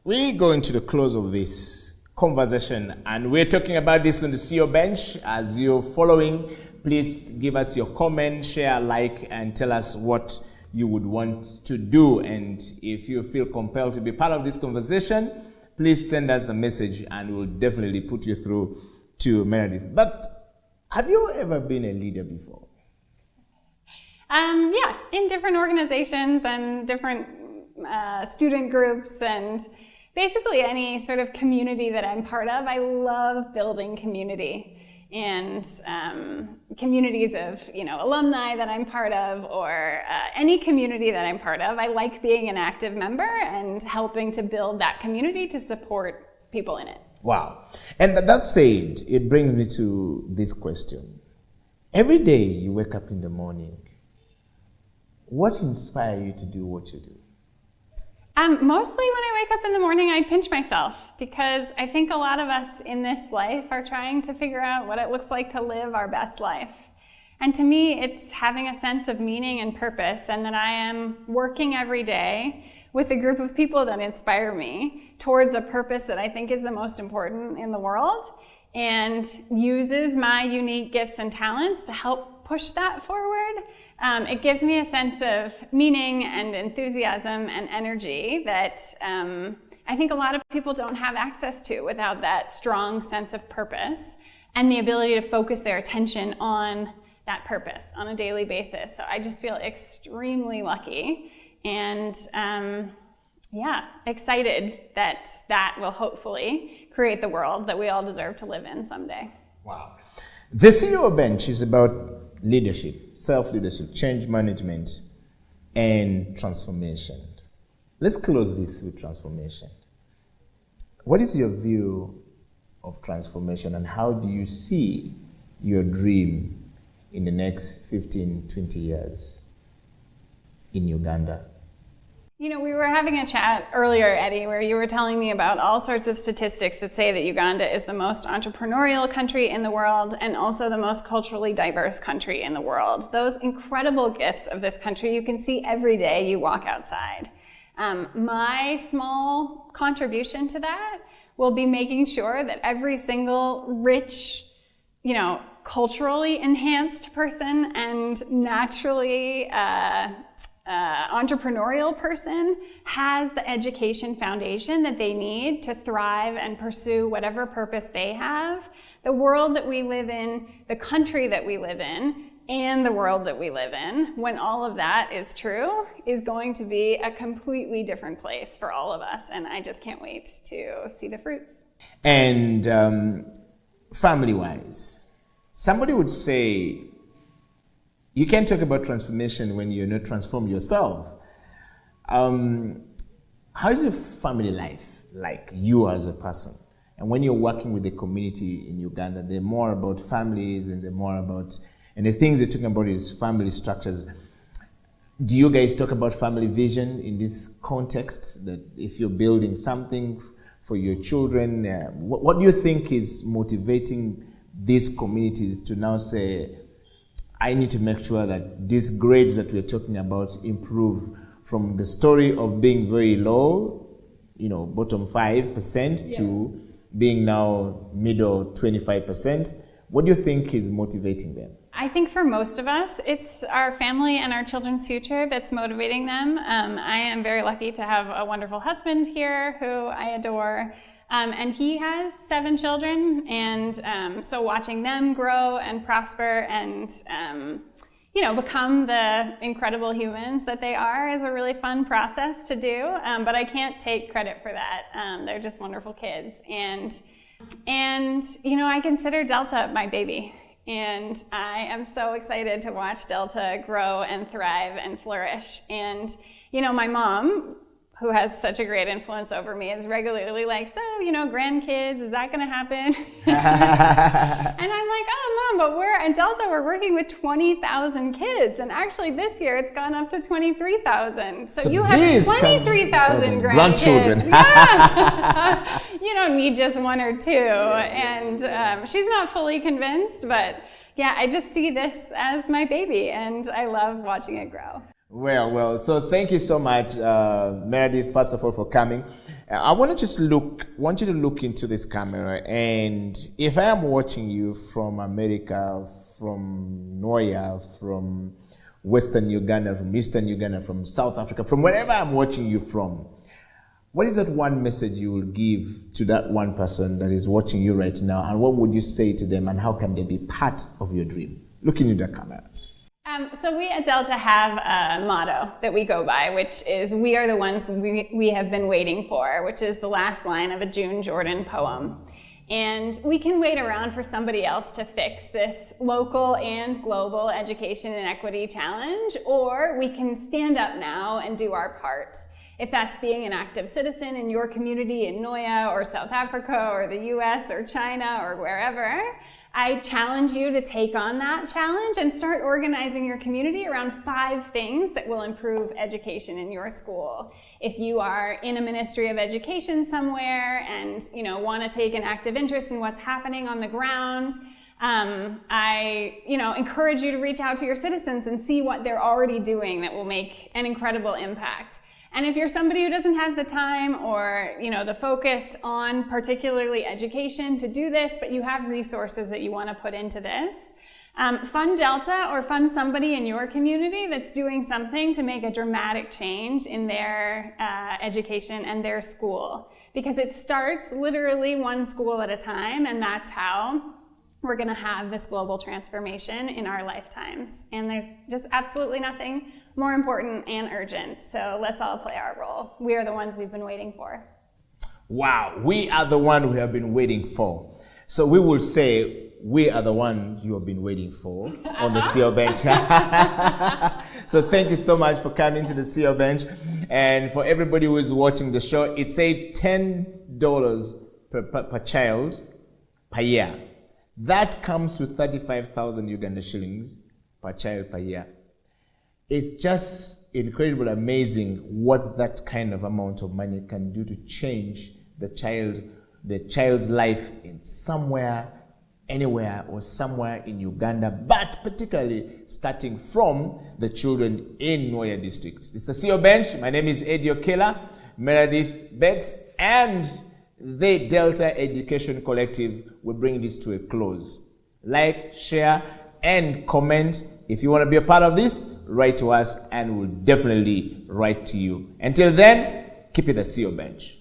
we're going to the close of this conversation, and we're talking about this on the CEO Bench. As you're following, please give us your comment, share, like, and tell us what you would want to do. And if you feel compelled to be part of this conversation, please send us a message and we'll definitely put you through to Meredith. But have you ever been a leader before? Yeah, in different organizations and different student groups and basically any sort of community that I'm part of. I love building community and communities of alumni that I'm part of, or any community that I'm part of. I like being an active member and helping to build that community to support people in it. Wow. And that said, it brings me to this question. Every day you wake up in the morning, what inspires you to do what you do? Mostly when I wake up in the morning, I pinch myself, because I think a lot of us in this life are trying to figure out what it looks like to live our best life. And to me, it's having a sense of meaning and purpose, and that I am working every day with a group of people that inspire me towards a purpose that I think is the most important in the world, and uses my unique gifts and talents to help push that forward. It gives me a sense of meaning and enthusiasm and energy that I think a lot of people don't have access to without that strong sense of purpose and the ability to focus their attention on that purpose on a daily basis. So I just feel extremely lucky and excited that that will hopefully create the world that we all deserve to live in someday. Wow. The CEO Bench is about leadership, self-leadership, change management, and transformation. Let's close this with transformation. What is your view of transformation, and how do you see your dream in the next 15, 20 years in Uganda? We were having a chat earlier, Eddie, where you were telling me about all sorts of statistics that say that Uganda is the most entrepreneurial country in the world and also the most culturally diverse country in the world. Those incredible gifts of this country you can see every day you walk outside. My small contribution to that will be making sure that every single rich, culturally enhanced person and naturally entrepreneurial person has the education foundation that they need to thrive and pursue whatever purpose they have. The world that we live in, the country that we live in, and the world that we live in, when all of that is true, is going to be a completely different place for all of us. And I just can't wait to see the fruits. And family-wise, somebody would say, you can't talk about transformation when you're not transformed yourself. How is your family life like, you as a person? And when you're working with the community in Uganda, they're more about families and they're more about, and the things you're talking about is family structures. Do you guys talk about family vision in this context, that if you're building something for your children, what do you think is motivating these communities to now say, I need to make sure that these grades that we're talking about improve from the story of being very low, bottom 5% to being now middle 25%. What do you think is motivating them? I think for most of us, it's our family and our children's future that's motivating them. I am very lucky to have a wonderful husband here who I adore. And he has 7 children, and so watching them grow and prosper and become the incredible humans that they are is a really fun process to do, but I can't take credit for that. They're just wonderful kids. And I consider Delta my baby. And I am so excited to watch Delta grow and thrive and flourish. And, my mom, who has such a great influence over me, is regularly like, so, grandkids, is that gonna happen? And I'm like, oh, Mom, but at Delta, we're working with 20,000 kids. And actually this year, it's gone up to 23,000. So you have 23,000 grandchildren. Yeah. You don't need just 1 or 2. And she's not fully convinced, but yeah, I just see this as my baby and I love watching it grow. Well, so thank you so much, Meredith, first of all, for coming. I want you to look into this camera, and if I am watching you from America, from Noya, from Western Uganda, from Eastern Uganda, from South Africa, from wherever I'm watching you from, what is that one message you will give to that one person that is watching you right now, and what would you say to them, and how can they be part of your dream? Look into the camera. So we at Delta have a motto that we go by, which is, we are the ones we have been waiting for, which is the last line of a June Jordan poem. And we can wait around for somebody else to fix this local and global education and equity challenge, or we can stand up now and do our part. If that's being an active citizen in your community in Noya or South Africa or the US or China or wherever, I challenge you to take on that challenge and start organizing your community around 5 things that will improve education in your school. If you are in a ministry of education somewhere and want to take an active interest in what's happening on the ground, I encourage you to reach out to your citizens and see what they're already doing that will make an incredible impact. And if you're somebody who doesn't have the time or the focus on particularly education to do this, but you have resources that you want to put into this, fund Delta or fund somebody in your community that's doing something to make a dramatic change in their education and their school. Because it starts literally one school at a time, and that's how we're going to have this global transformation in our lifetimes. And there's just absolutely nothing more important and urgent. So let's all play our role. We are the ones we've been waiting for. Wow, we are the one we have been waiting for. So we will say, we are the one you have been waiting for on the CEO bench. So thank you so much for coming to the CEO bench. And for everybody who is watching the show, it's a $10 per child per year. That comes to 35,000 Uganda shillings per child per year. It's just incredible, amazing what that kind of amount of money can do to change the child's life in somewhere, anywhere, or somewhere in Uganda, but particularly starting from the children in Noya district. It's the CEO bench. My name is Eddie Okela, Meredith Betts, and the Delta Education Collective will bring this to a close. Like, share, and comment. If you want to be a part of this, write to us and we'll definitely write to you. Until then, keep it the CEO bench.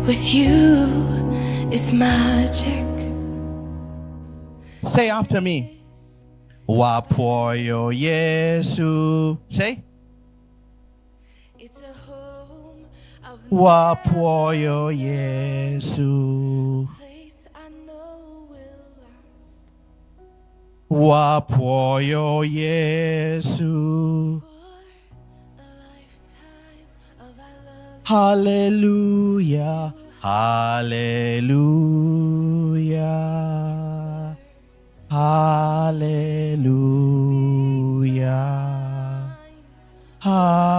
with you is magic. Say after me. Wapoyo Yesu. Say. Wapoyo Yesu. Wapoyo Yesu. Hallelujah. Hallelujah. Hallelujah. Hallelujah.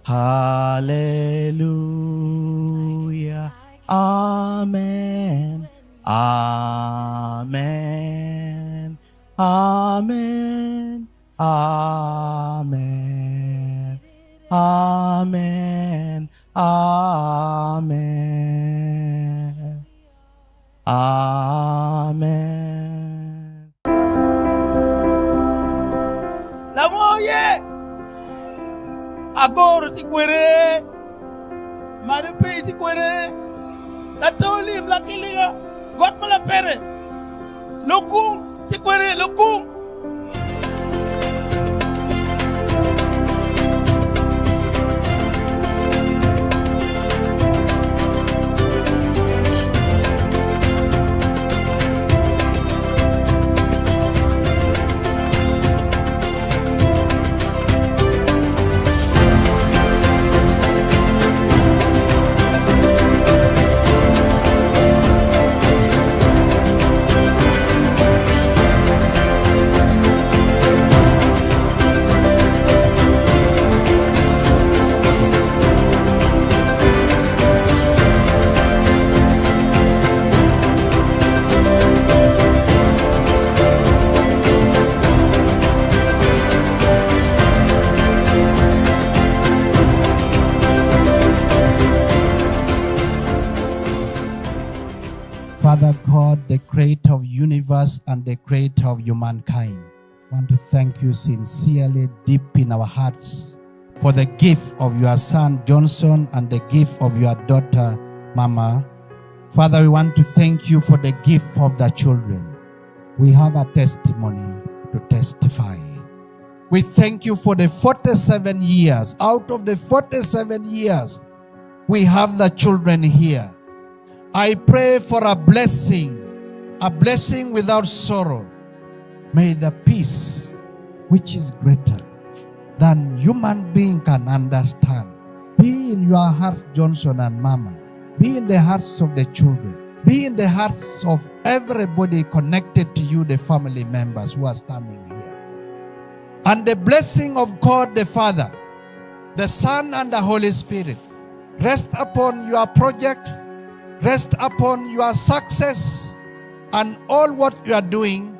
Hallelujah. Amen. Amen. Amen. Amen. Amen. Amen. Amen. La moye agoro ti kwere marupe ti kwere la toli la kilinga got mala pere lokum ti kwere lokum. Father God, the creator of universe and the creator of humankind, I want to thank you sincerely, deep in our hearts, for the gift of your son Johnson and the gift of your daughter Mama. Father, we want to thank you for the gift of the children. We have a testimony to testify. We thank you for the 47 years. Out of the 47 years, we have the children here. I pray for a blessing without sorrow. May the peace, which is greater than human being can understand, be in your hearts, Johnson and Mama. Be in the hearts of the children. Be in the hearts of everybody connected to you, the family members who are standing here. And the blessing of God the Father, the Son, and the Holy Spirit rest upon your project, rest upon your success and all what you are doing,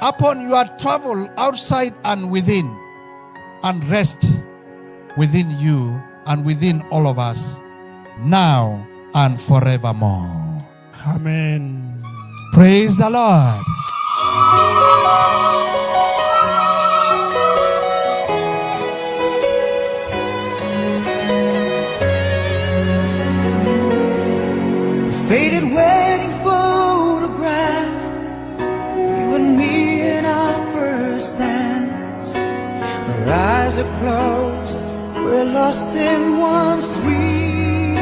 upon your travel outside and within, and rest within you and within all of us, now and forevermore. Amen. Praise the Lord. Faded wedding photograph, you and me in our first dance. Our eyes are closed, we're lost in one sweet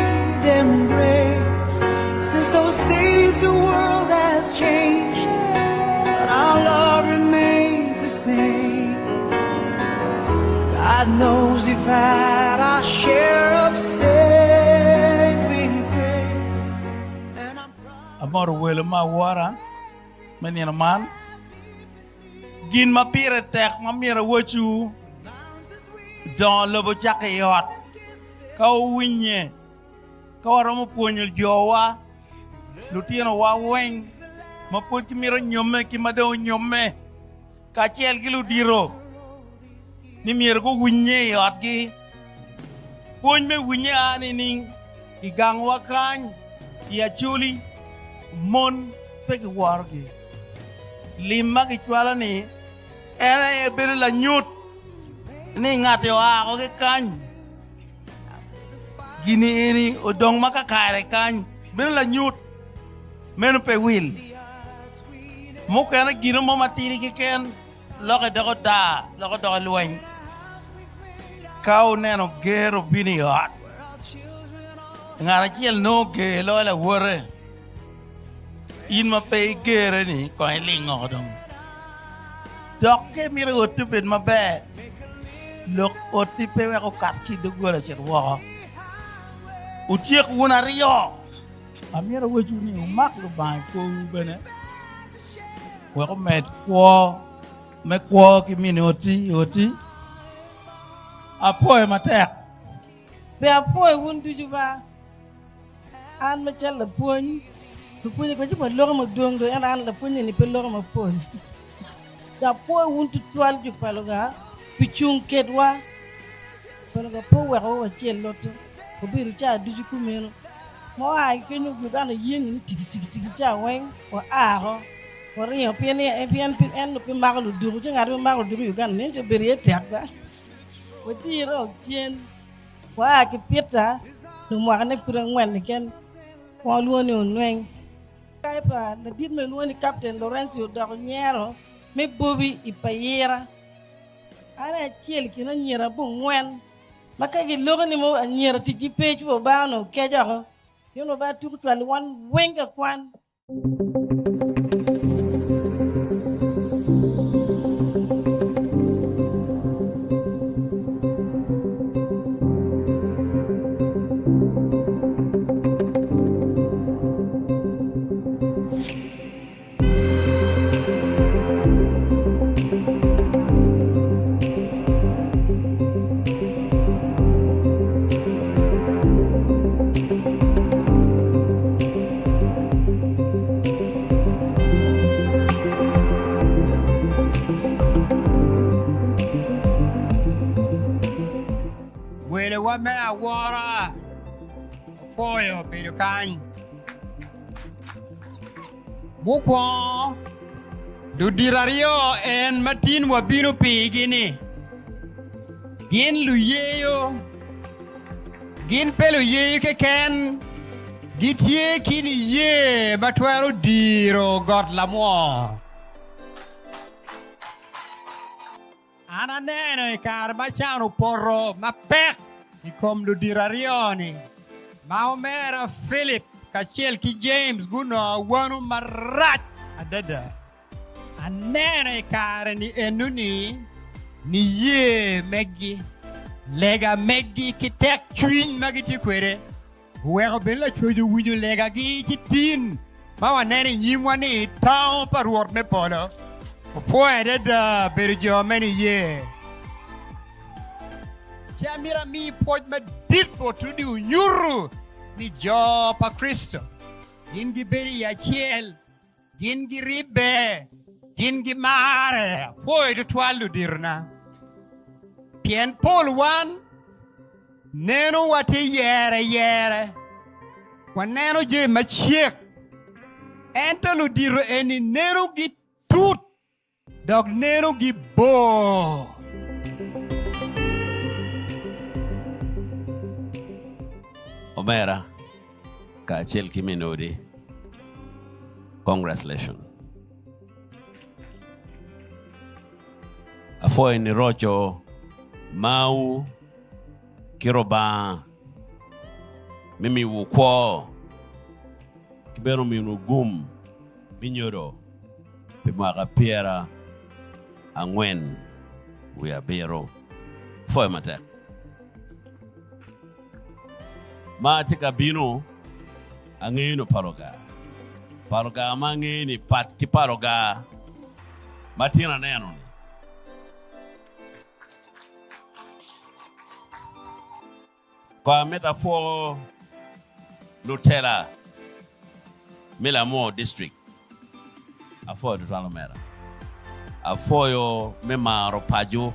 embrace. Since those days the world has changed, but our love remains the same. God knows we've had our share of saving grace. Amor wele ma wara menina man gin ma pire tek ma mira wochu don lobo jakayot ka winye ka waro mo puonyo jowa lutino wa wen ma puonti mira nyome ki ma do nyome ka chiel gi ludiro ni mira ko winye yot gi puonj me winye ani ning igang wa kany ya chuli mon peki wargi lima ki chwala ni ene e bere la nyut ni ngate wa ko ke kany gini eni odong makakare kany ben la nyut men pe wil mo kana gino mo matiri ke ken loke dogo da loke dogo lueny kau neno gero bini hot ngara chiel no ge lo la wore in ma pe gere ni ko lingo dong dok ke mi ro tu ben ma be lok oti pe we ko kat ki de gola cher wo utiek wona rio amira wo juni mak lo ba ko bene wo ko met wo me ko ki minoti oti apoe matek be apoe wundu juba an ma chal la poñ ko ci ko lo ma dong do an la poñ ni pe lo ma poñ da poe wuntu twal ju paloga pichung kedwa paloga po wa o chel loto ko biru cha du ku meno mo ai ke nu gu dana yen ni tiki cha wen o a ho o rio pien en pe maglu duru ci ngar maglu duru Uganda ne te beri tek ba o diro chen wa ki pita no mo ne pura ngwen ken ko luoni on wen kai pa na dit me luoni captain Lorenzo do nyero me bobi ipayera ana chiel kina nyera bu ngwen maka gi logani mo nyera ti ji page bo ba no keja yo no ba tu twal wan wenga kwan me awara foyo bedo kan bukwa do dirario en matin wa bino pigini gin luyeyo gin pelo yeyo ke ken gitie kini ye matwaro diro got lamo ana neno kar machano porro mapek ikom lu dirarioni maomera Philip kachiel ki James guno wanu marat adada anene kare ni enuni ni ye megi lega megi kitek chwin magiti kwere wego bella chwojo winyo lega gi chitin mawa nene nyimwani tao paruor me polo poe dada berjo many ye Chamira mi poj ma ditbo tudi unyuru ni jo pa Kristo. Gin gi beri ya chiel, gin gi ribe, gin gi mare, poj de twalu dirna. Pien pol wan, neno wate yere, wan neno je machiek, ento lu diro eni neno gi tut, dog neno gi bo. Omera kaachiel ki minodi congratulations afoy ni rocho mau kiroba mimi wukwo kibero minu gum binyoro pimaka piera angwen wiabero foy matek Matika bino angeno paroga mangeni pat ki paroga matina neno ni kwa metaphor Nutella Milamo district afoyo tutalomera afoyo memaro pajo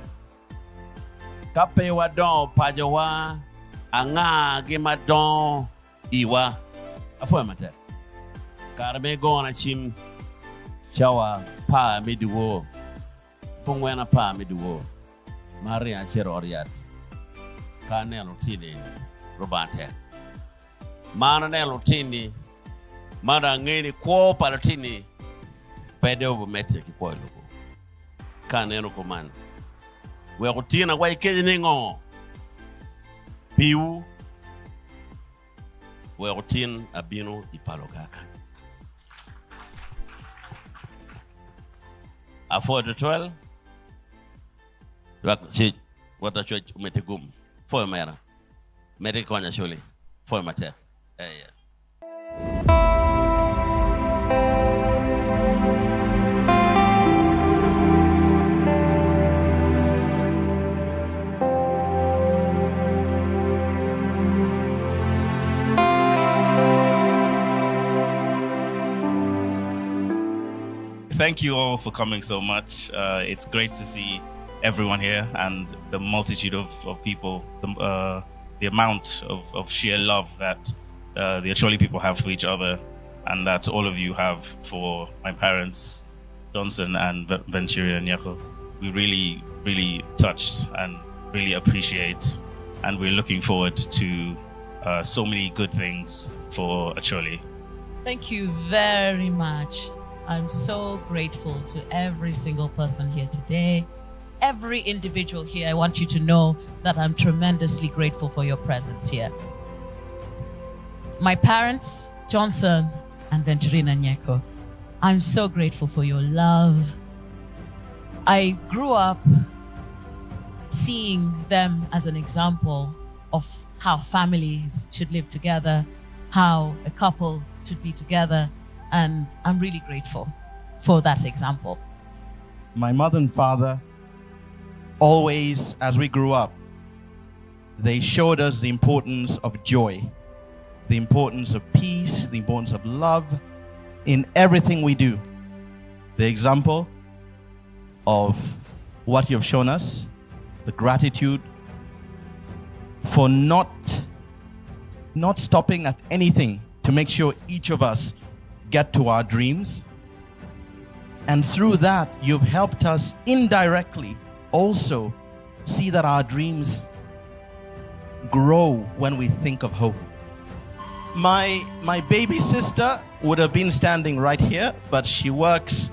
kape wadon pajo wa anga gimadon iwa afoya mate karme gona chim chawa pa miduwo pongwena pa miduwo maria chero oriat kanelo tine robante mana ne lutini mana ngeni ko palatini pede obo mete ki ko lugo kaneno koman we rutina kwa ikeje ningo piu we rutin abino ipalo gaka afford the 12 what a church metegum for mera mete konya shule for mater yeah. Thank you all for coming so much. It's great to see everyone here and the multitude of people, the amount of sheer love that the Acholi people have for each other and that all of you have for my parents, Johnson and Venturi and Nyako. We really, really touched and really appreciate, and we're looking forward to so many good things for Acholi. Thank you very much. I'm so grateful to every single person here today. Every individual here, I want you to know that I'm tremendously grateful for your presence here. My parents, Johnson and Venturina Nyeko, I'm so grateful for your love. I grew up seeing them as an example of how families should live together, how a couple should be together, and I'm really grateful for that example. My mother and father, always as we grew up, they showed us the importance of joy, the importance of peace, the importance of love in everything we do. The example of what you've shown us, the gratitude for not stopping at anything to make sure each of us get to our dreams. And through that, you've helped us indirectly also see that our dreams grow when we think of hope. My baby sister would have been standing right here, but she works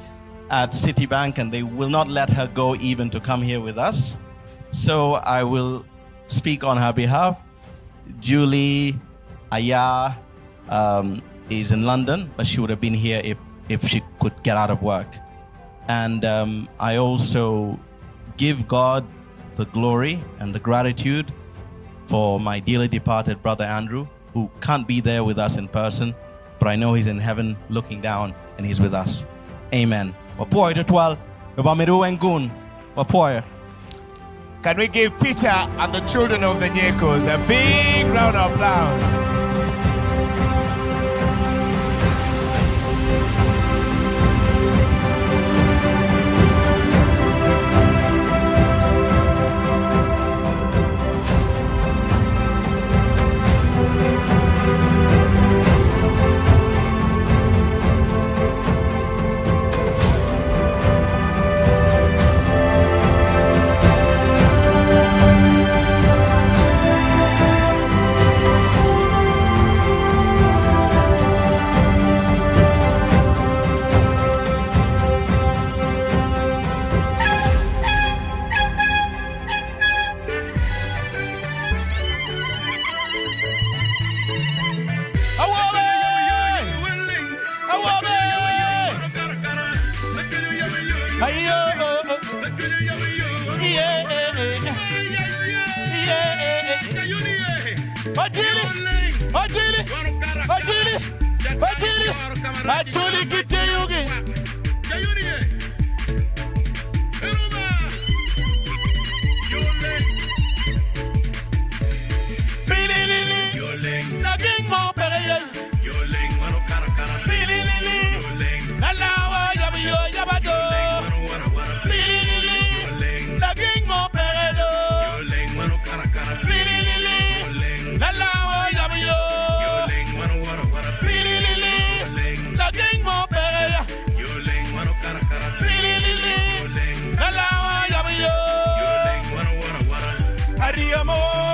at Citibank and they will not let her go even to come here with us. So I will speak on her behalf. Julie Aya is in London, but she would have been here if she could get out of work. And I also give God the glory and the gratitude for my dearly departed brother Andrew, who can't be there with us in person, but I know he's in heaven looking down and he's with us. Amen. Can we give Peter and the children of the Nyekos a big round of applause?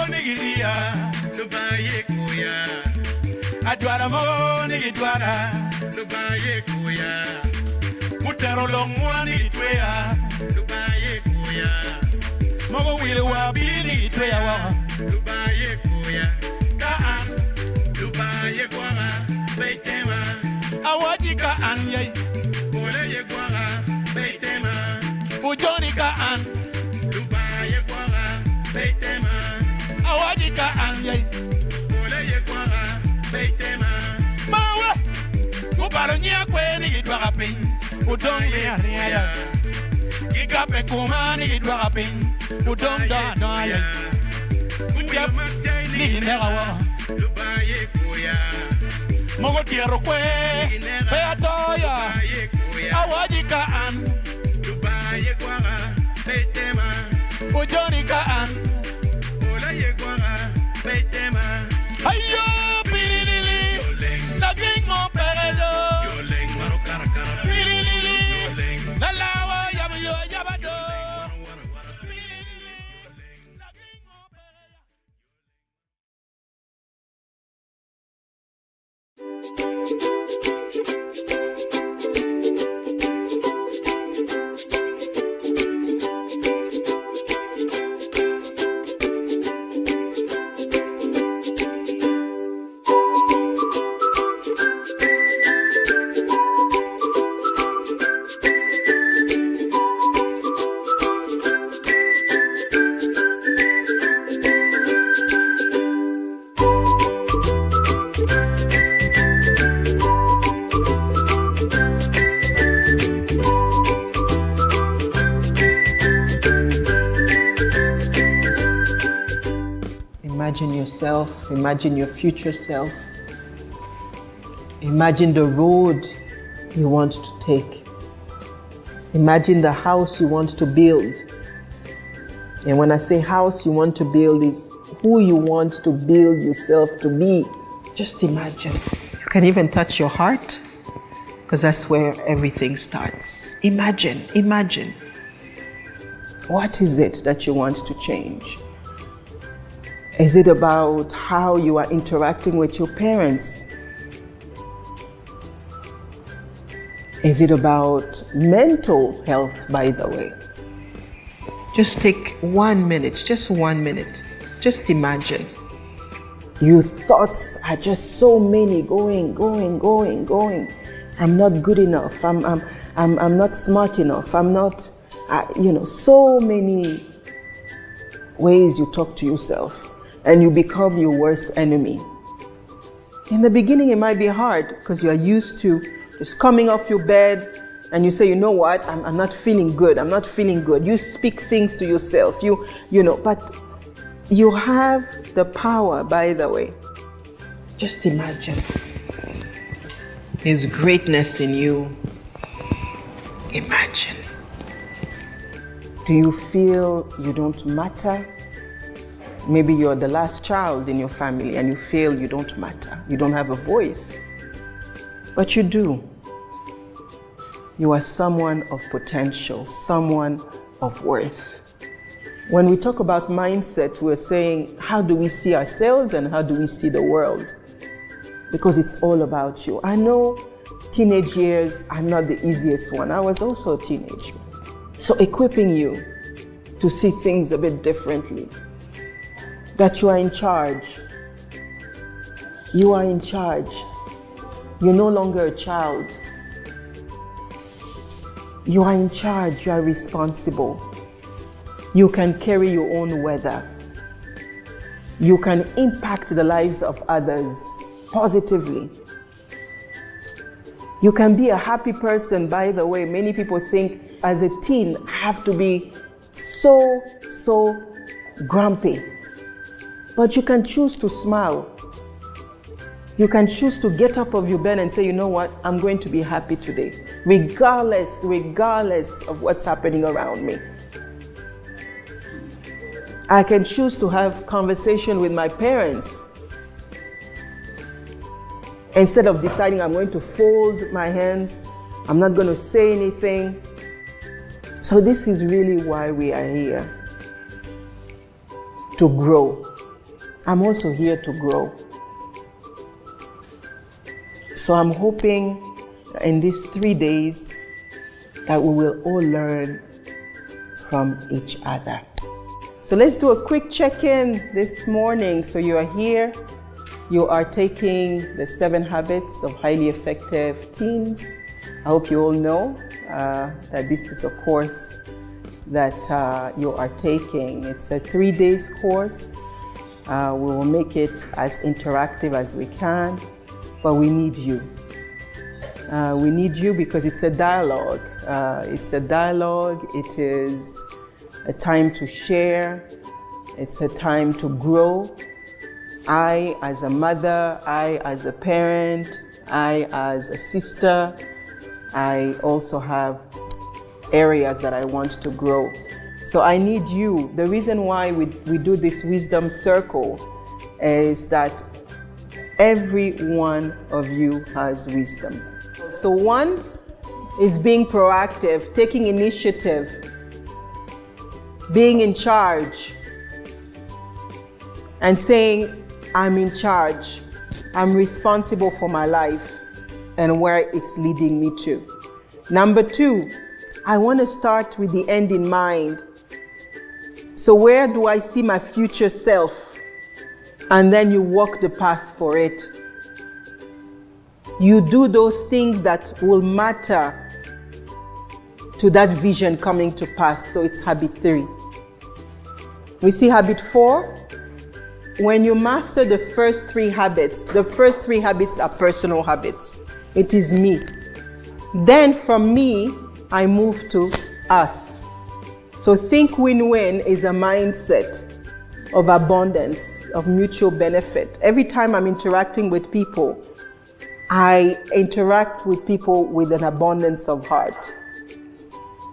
Nigerian. lubaye kuya. Adwara mo ni dwara, lubaye kuya. Mutero long mwani twea, lubaye kuya. Mogo wile wabili twea wa, lubaye kuya. Kaan, lubaye kwara, beitema. Awadi kaan yay, ole ye kwara, beitema. Ujoni kaan, lubaye kwara, beitema. Awadi kaan yay, ole ye kwara, beitema. Mawe, kuparo nyia kweni idwara ping. Udong ya ya, ikape kumani idwara ping. Udong da ya, uya ni nerawa. Lubaye kuya, mogo tiero kwe, pea toya. Awaji kaan, lubaye kwara, beitema. Ujoni kaan, olaye kwara, beitema. Ayo pililili, naging mo peredo. Yoleng maro karakara. Pililili, nalawa yabayo yabado. Imagine yourself, imagine your future self. Imagine the road you want to take. Imagine the house you want to build. And when I say house you want to build, is who you want to build yourself to be. Just imagine. You can even touch your heart, because that's where everything starts. Imagine, imagine. What is it that you want to change? Is it about how you are interacting with your parents? Is it about mental health, by the way? Just take 1 minute, just 1 minute. Just imagine. Your thoughts are just so many, going. I'm not good enough. I'm not smart enough. I'm not, so many ways you talk to yourself. And you become your worst enemy. In the beginning, it might be hard because you are used to just coming off your bed and you say, you know what, I'm not feeling good. I'm not feeling good. You speak things to yourself. But you have the power, by the way. Just imagine. There's greatness in you. Imagine. Do you feel you don't matter? Maybe you're the last child in your family and you feel you don't matter. You don't have a voice. But you do. You are someone of potential, someone of worth. When we talk about mindset, we're saying, how do we see ourselves and how do we see the world? Because it's all about you. I know teenage years are not the easiest one. I was also a teenager. So equipping you to see things a bit differently. That you are in charge. You are in charge. You're no longer a child. You are in charge. You are responsible. You can carry your own weather. You can impact the lives of others positively. You can be a happy person, by the way. Many people think as a teen, I have to be so grumpy. But you can choose to smile. You can choose to get up of your bed and say, you know what, I'm going to be happy today, regardless of what's happening around me. I can choose to have conversation with my parents instead of deciding I'm going to fold my hands, I'm not going to say anything. So this is really why we are here, to grow. I'm also here to grow. So I'm hoping in these 3 days that we will all learn from each other. So let's do a quick check-in this morning. So you are here, you are taking the 7 habits of highly effective teens. I hope you all know that this is the course that you are taking. It's a 3 days course. We will make it as interactive as we can, but we need you. We need you because it's a dialogue. It's a dialogue. It is a time to share. It's a time to grow. I as a mother, I as a parent, I as a sister, I also have areas that I want to grow. So I need you. The reason why we do this wisdom circle is that every one of you has wisdom. So 1 is being proactive, taking initiative, being in charge, and saying, I'm in charge. I'm responsible for my life and where it's leading me to. Number 2, I want to start with the end in mind. So where do I see my future self? And then you walk the path for it. You do those things that will matter to that vision coming to pass. So it's habit 3. We see habit 4. When you master the first 3 habits, the first 3 habits are personal habits. It is me. Then from me, I move to us. So think win-win is a mindset of abundance, of mutual benefit. Every time I'm interacting with people, I interact with people with an abundance of heart.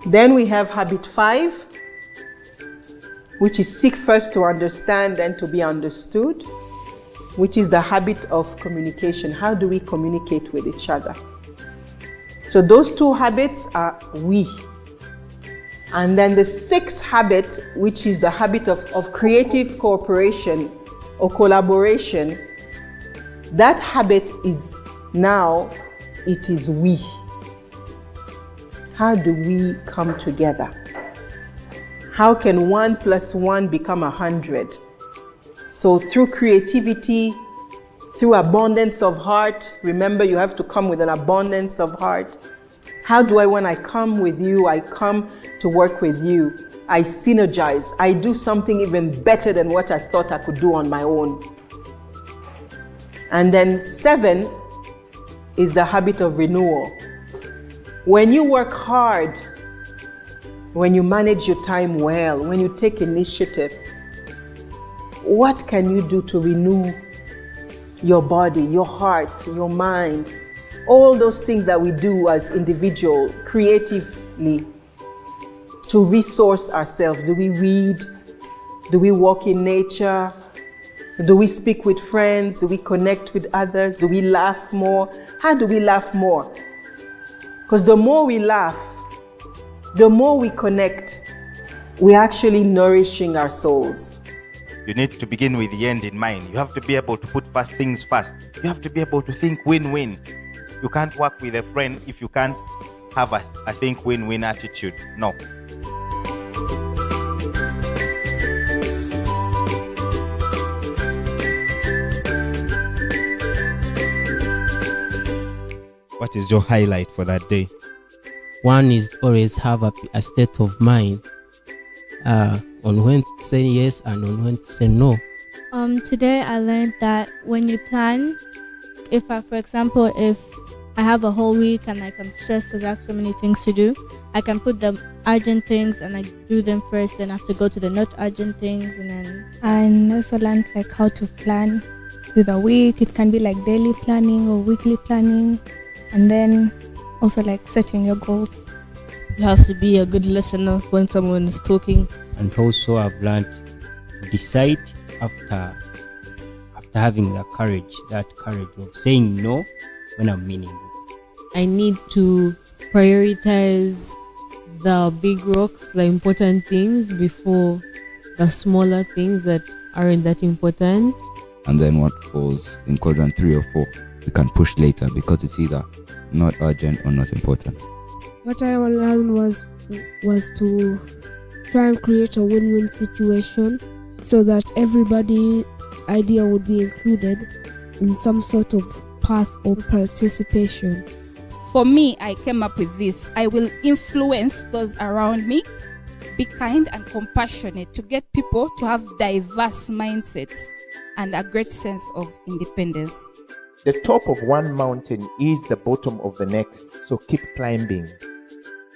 Then we have habit 5, which is seek first to understand, then to be understood, which is the habit of communication. How do we communicate with each other? So those 2 habits are we. And then the 6th habit, which is the habit of creative cooperation or collaboration, that habit is now, it is we. How do we come together? How can 1 + 1 become 100? So through creativity, through abundance of heart, remember you have to come with an abundance of heart. How do I, when I come with you, I come to work with you, I synergize, I do something even better than what I thought I could do on my own. And then 7 is the habit of renewal. When you work hard, when you manage your time well, when you take initiative, what can you do to renew your body, your heart, your mind? All those things that we do as individuals creatively to resource ourselves. Do we read? Do we walk in nature? Do we speak with friends? Do we connect with others? Do we laugh more? How do we laugh more? Because the more we laugh, the more we connect, we're actually nourishing our souls. You need to begin with the end in mind. You have to be able to put first things first. You have to be able to think win-win. You can't work with a friend if you can't have a think win-win attitude. No. What is your highlight for that day? One is always have a state of mind on when to say yes and on when to say no. Today I learned that when you plan, for example, if I have a whole week and I'm stressed because I have so many things to do, I can put the urgent things and I do them first, then I have to go to the not urgent things, and then I also learned like how to plan with a week. It can be like daily planning or weekly planning, and then also like setting your goals. You have to be a good listener when someone is talking. And also I've learned to decide after having that courage of saying no when I'm meaning it. I need to prioritize the big rocks, the important things, before the smaller things that aren't that important. And then what falls in quadrant 3 or 4, we can push later because it's either not urgent or not important. What I learned was to try and create a win-win situation so that everybody's idea would be included in some sort of path or participation. For me, I came up with this. I will influence those around me, be kind and compassionate to get people to have diverse mindsets and a great sense of independence. The top of one mountain is the bottom of the next, so keep climbing.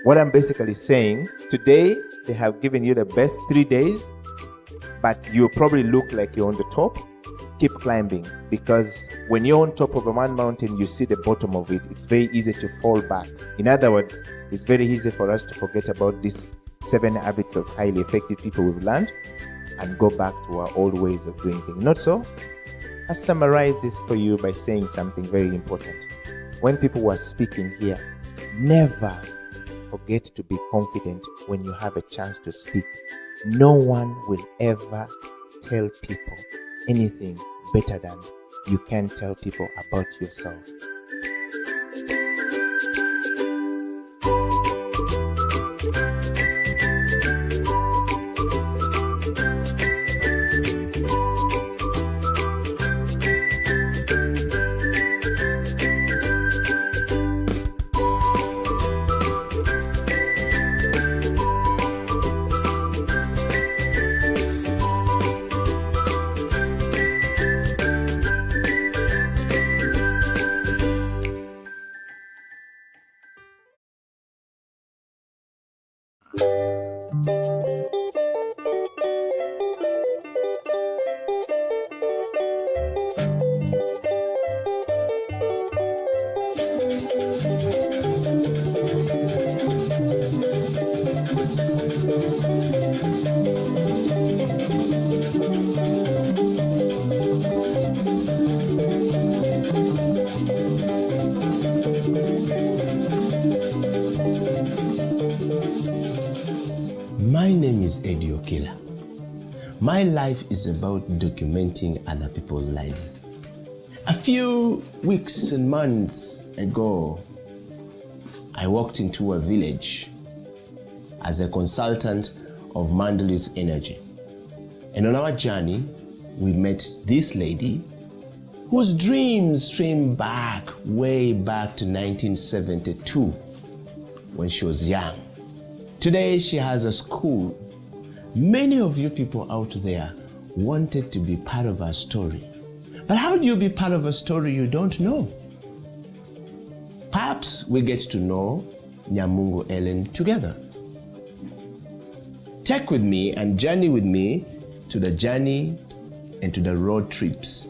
What I'm basically saying, today they have given you the best 3 days, but you probably look like you're on the top. Keep climbing, because when you're on top of one mountain, you see the bottom of it. It's very easy to fall back. In other words, it's very easy for us to forget about these 7 habits of highly effective people we've learned and go back to our old ways of doing things. Not so? I summarize this for you by saying something very important. When people were speaking here, never forget to be confident when you have a chance to speak. No one will ever tell people anything better than you can tell people about yourself. My name is Eddie Okela. My life is about documenting other people's lives. A few weeks and months ago, I walked into a village as a consultant of Mandaluy's Energy. And on our journey, we met this lady whose dreams stream back, way back to 1972 when she was young. Today she has a school. Many of you people out there wanted to be part of her story. But how do you be part of a story you don't know? Perhaps we get to know Nyamungo Ellen together. Take with me and journey with me to the journey and to the road trips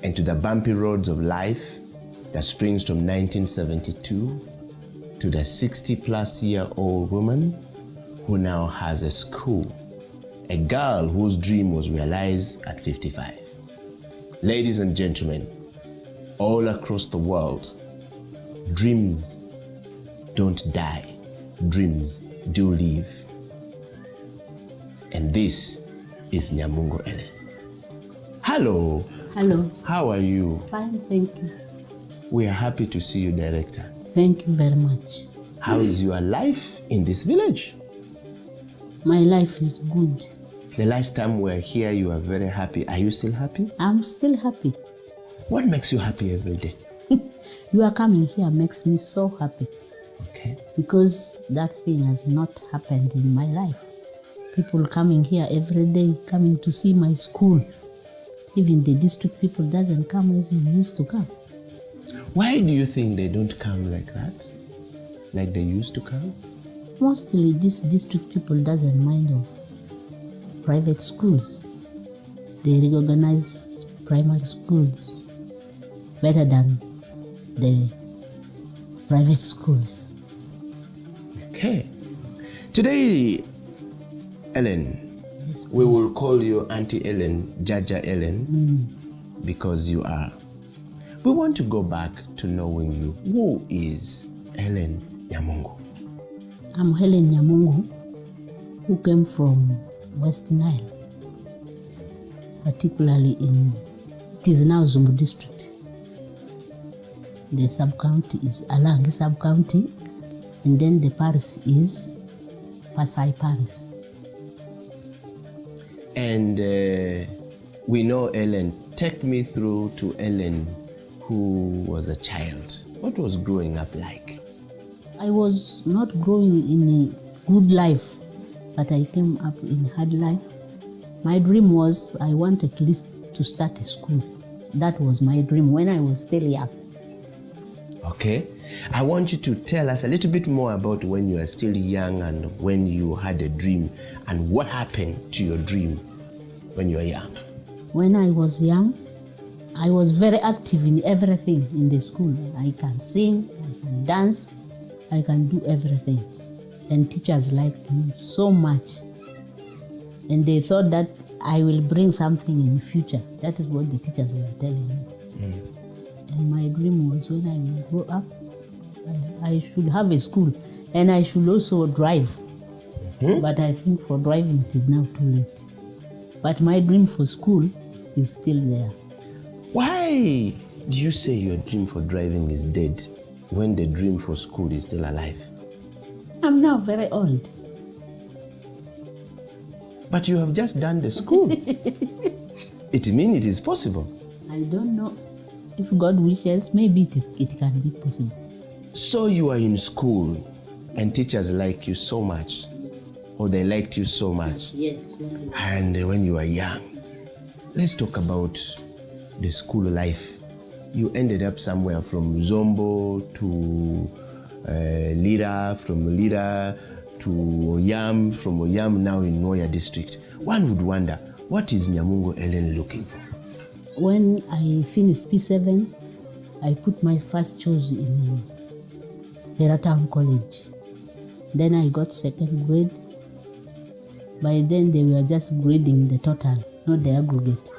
and to the bumpy roads of life that springs from 1972 to the 60-plus-year-old woman who now has a school, a girl whose dream was realized at 55. Ladies and gentlemen, all across the world, dreams don't die, dreams do live. And this is Nyamungo Ellen. Hello. Hello. How are you? Fine, thank you. We are happy to see you, Director. Thank you very much. How is your life in this village? My life is good. The last time we were here, you were very happy. Are you still happy? I'm still happy. What makes you happy every day? You are coming here makes me so happy. Okay. Because that thing has not happened in my life. People coming here every day, coming to see my school. Even the district people doesn't come as you used to come. Why do you think they don't come like that? Like they used to come? Mostly this district people doesn't mind of private schools. They recognize primary schools better than the private schools. Okay. Today, Ellen, yes, we will call you Auntie Ellen, Jaja Ellen, because you are. We want to go back to knowing you. Who is Ellen Nyamungo? I'm Helen Nyamungo, who came from West Nile. particularly it is now Zumbu district. The sub-county is Alangi sub-county, and then the parish is Pasai parish. And we know Ellen. Take me through to Ellen, who was a child. What was growing up like? I was not growing in a good life, but I came up in hard life. My dream was I wanted at least to start a school. That was my dream when I was still young. Okay. I want you to tell us a little bit more about when you were still young and when you had a dream and what happened to your dream when you were young. When I was young, I was very active in everything in the school. I can sing, I can dance, I can do everything. And teachers liked me so much. And they thought that I will bring something in the future. That is what the teachers were telling me. And my dream was when I will grow up, I should have a school and I should also drive. But I think for driving it is now too late. But my dream for school is still there. Why do you say your dream for driving is dead when the dream for school is still alive? I'm now very old. But you have just done the school. It means it is possible. I don't know. If God wishes, maybe it can be possible. So you are in school and teachers like you so much, or they liked you so much. Yes. And when you were young, let's talk about the school life. You ended up somewhere from Zombo to Lira, from Lira to Oyam, from Oyam now in Noya district. One would wonder, what is Nyamungo Ellen looking for? When I finished P7, I put my first choice in Town College. Then I got second grade. By then they were just grading the total, not the aggregate.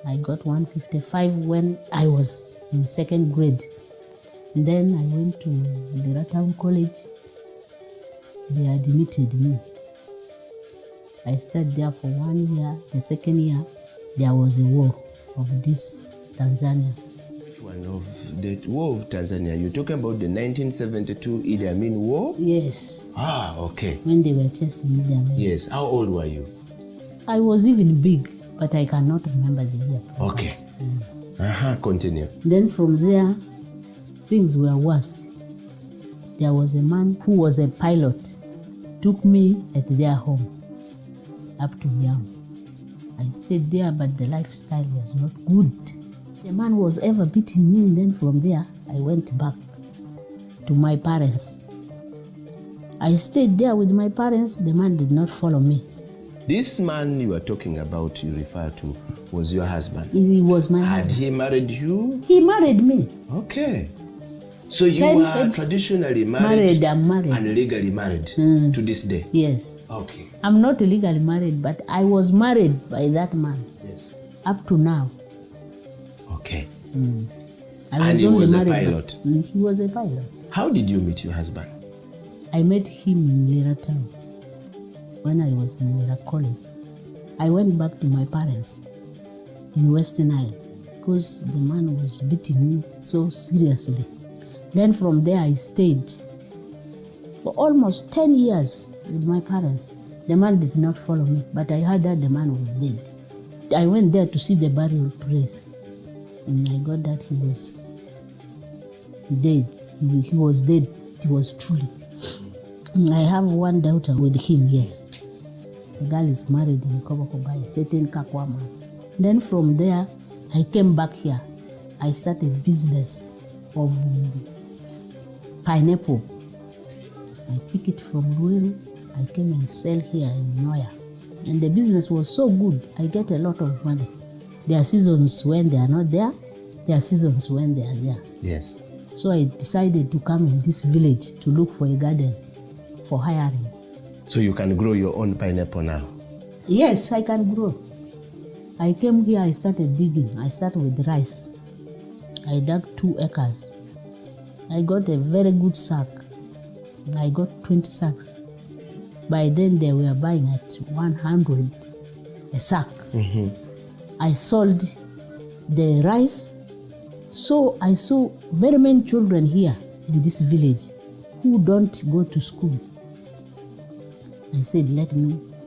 I got 155 when I was in second grade. Then I went to Town College. They admitted me. I stayed there for 1 year. The second year, there was a war of this Tanzania. One of the war of Tanzania. You're talking about the 1972 Idi Amin war? Yes. Ah, okay. When they were chasing Idi Amin. Yes. How old were you? I was even big, but I cannot remember the year. Okay. Continue. Then from there, things were worse. There was a man who was a pilot, took me at their home, up to Yam. I stayed there, but the lifestyle was not good. The man was ever beating me, and then from there, I went back to my parents. I stayed there with my parents. The man did not follow me. This man you are talking about, you refer to, was your husband? He was my husband. Had he married you? He married me. Okay. So you are traditionally married and legally married to this day? Yes. Okay. I'm not legally married, but I was married by that man. Yes. Up to now. Okay. I was and he only was a married. pilot? He was a pilot. How did you meet your husband? I met him in Lira Town when I was in Lira College. I went back to my parents in Western Isle because the man was beating me so seriously. Then from there I stayed for almost 10 years with my parents. The man did not follow me, but I heard that the man was dead. I went there to see the burial place, and I got that he was dead. He was dead. It was truly. I have one daughter with him, yes. The girl is married in Koboko by a certain Kakwama. Then from there, I came back here. I started business of pineapple. I pick it from Ruiru. I came and sell here in Noya. And the business was so good, I get a lot of money. There are seasons when they are not there. There are seasons when they are there. Yes. So I decided to come in this village to look for a garden for hiring. So you can grow your own pineapple now? Yes, I can grow. I came here, I started digging. I started with rice. I dug 2 acres. I got a very good sack. I got 20 sacks. By then they were buying at 100 a sack I sold the rice. So I saw very many children here in this village who don't go to school. I said,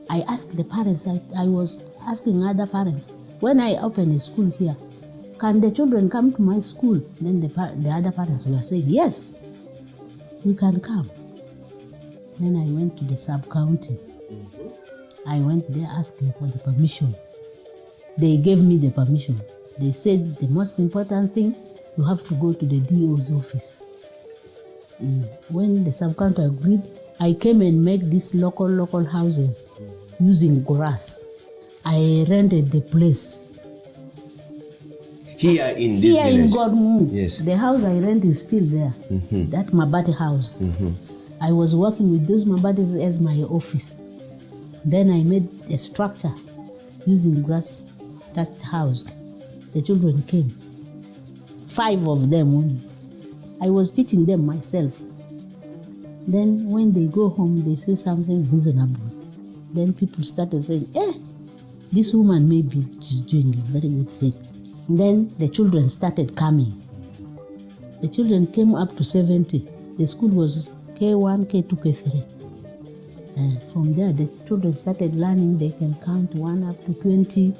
I asked the parents, I was asking other parents, when I open a school here, can the children come to my school? Then the other parents were saying, yes, we can come. Then I went to the sub-county. I went there asking for the permission. They gave me the permission. They said the most important thing, you have to go to the DO's office. When the sub-county agreed, I came and made these local houses using grass. I rented the place. Here in this village? In Godmu. Yes. The house I rent is still there. That Mabati house. I was working with those Mabatis as my office. Then I made a structure using grass thatched house. The children came. 5 of them only. I was teaching them myself. Then when they go home, they say something reasonable. Then people started saying, this woman maybe she's doing a very good thing. Then the children started coming. The children came up to 70. The school was K1, K2, K3. And from there, the children started learning. They can count 1 up to 20.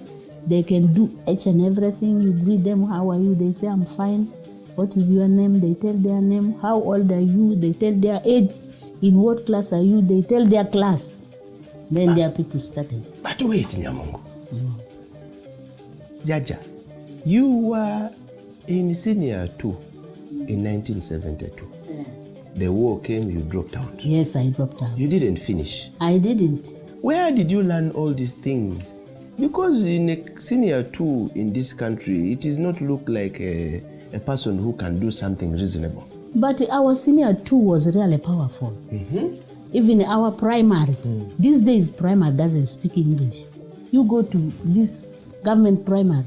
They can do each and everything. You greet them, how are you? They say, I'm fine. What is your name? They tell their name. How old are you? They tell their age. In what class are you? They tell their class. Then their people started. But wait, Nyamungu. Jaja, you were in senior 2 in 1972. The war came, you dropped out. Yes, I dropped out. You didn't finish. I didn't. Where did you learn all these things? Because in a senior 2 in this country, it does not look like a person who can do something reasonable. But our senior 2 was really powerful. Even our primary. These days, primary doesn't speak English. You go to this government primary,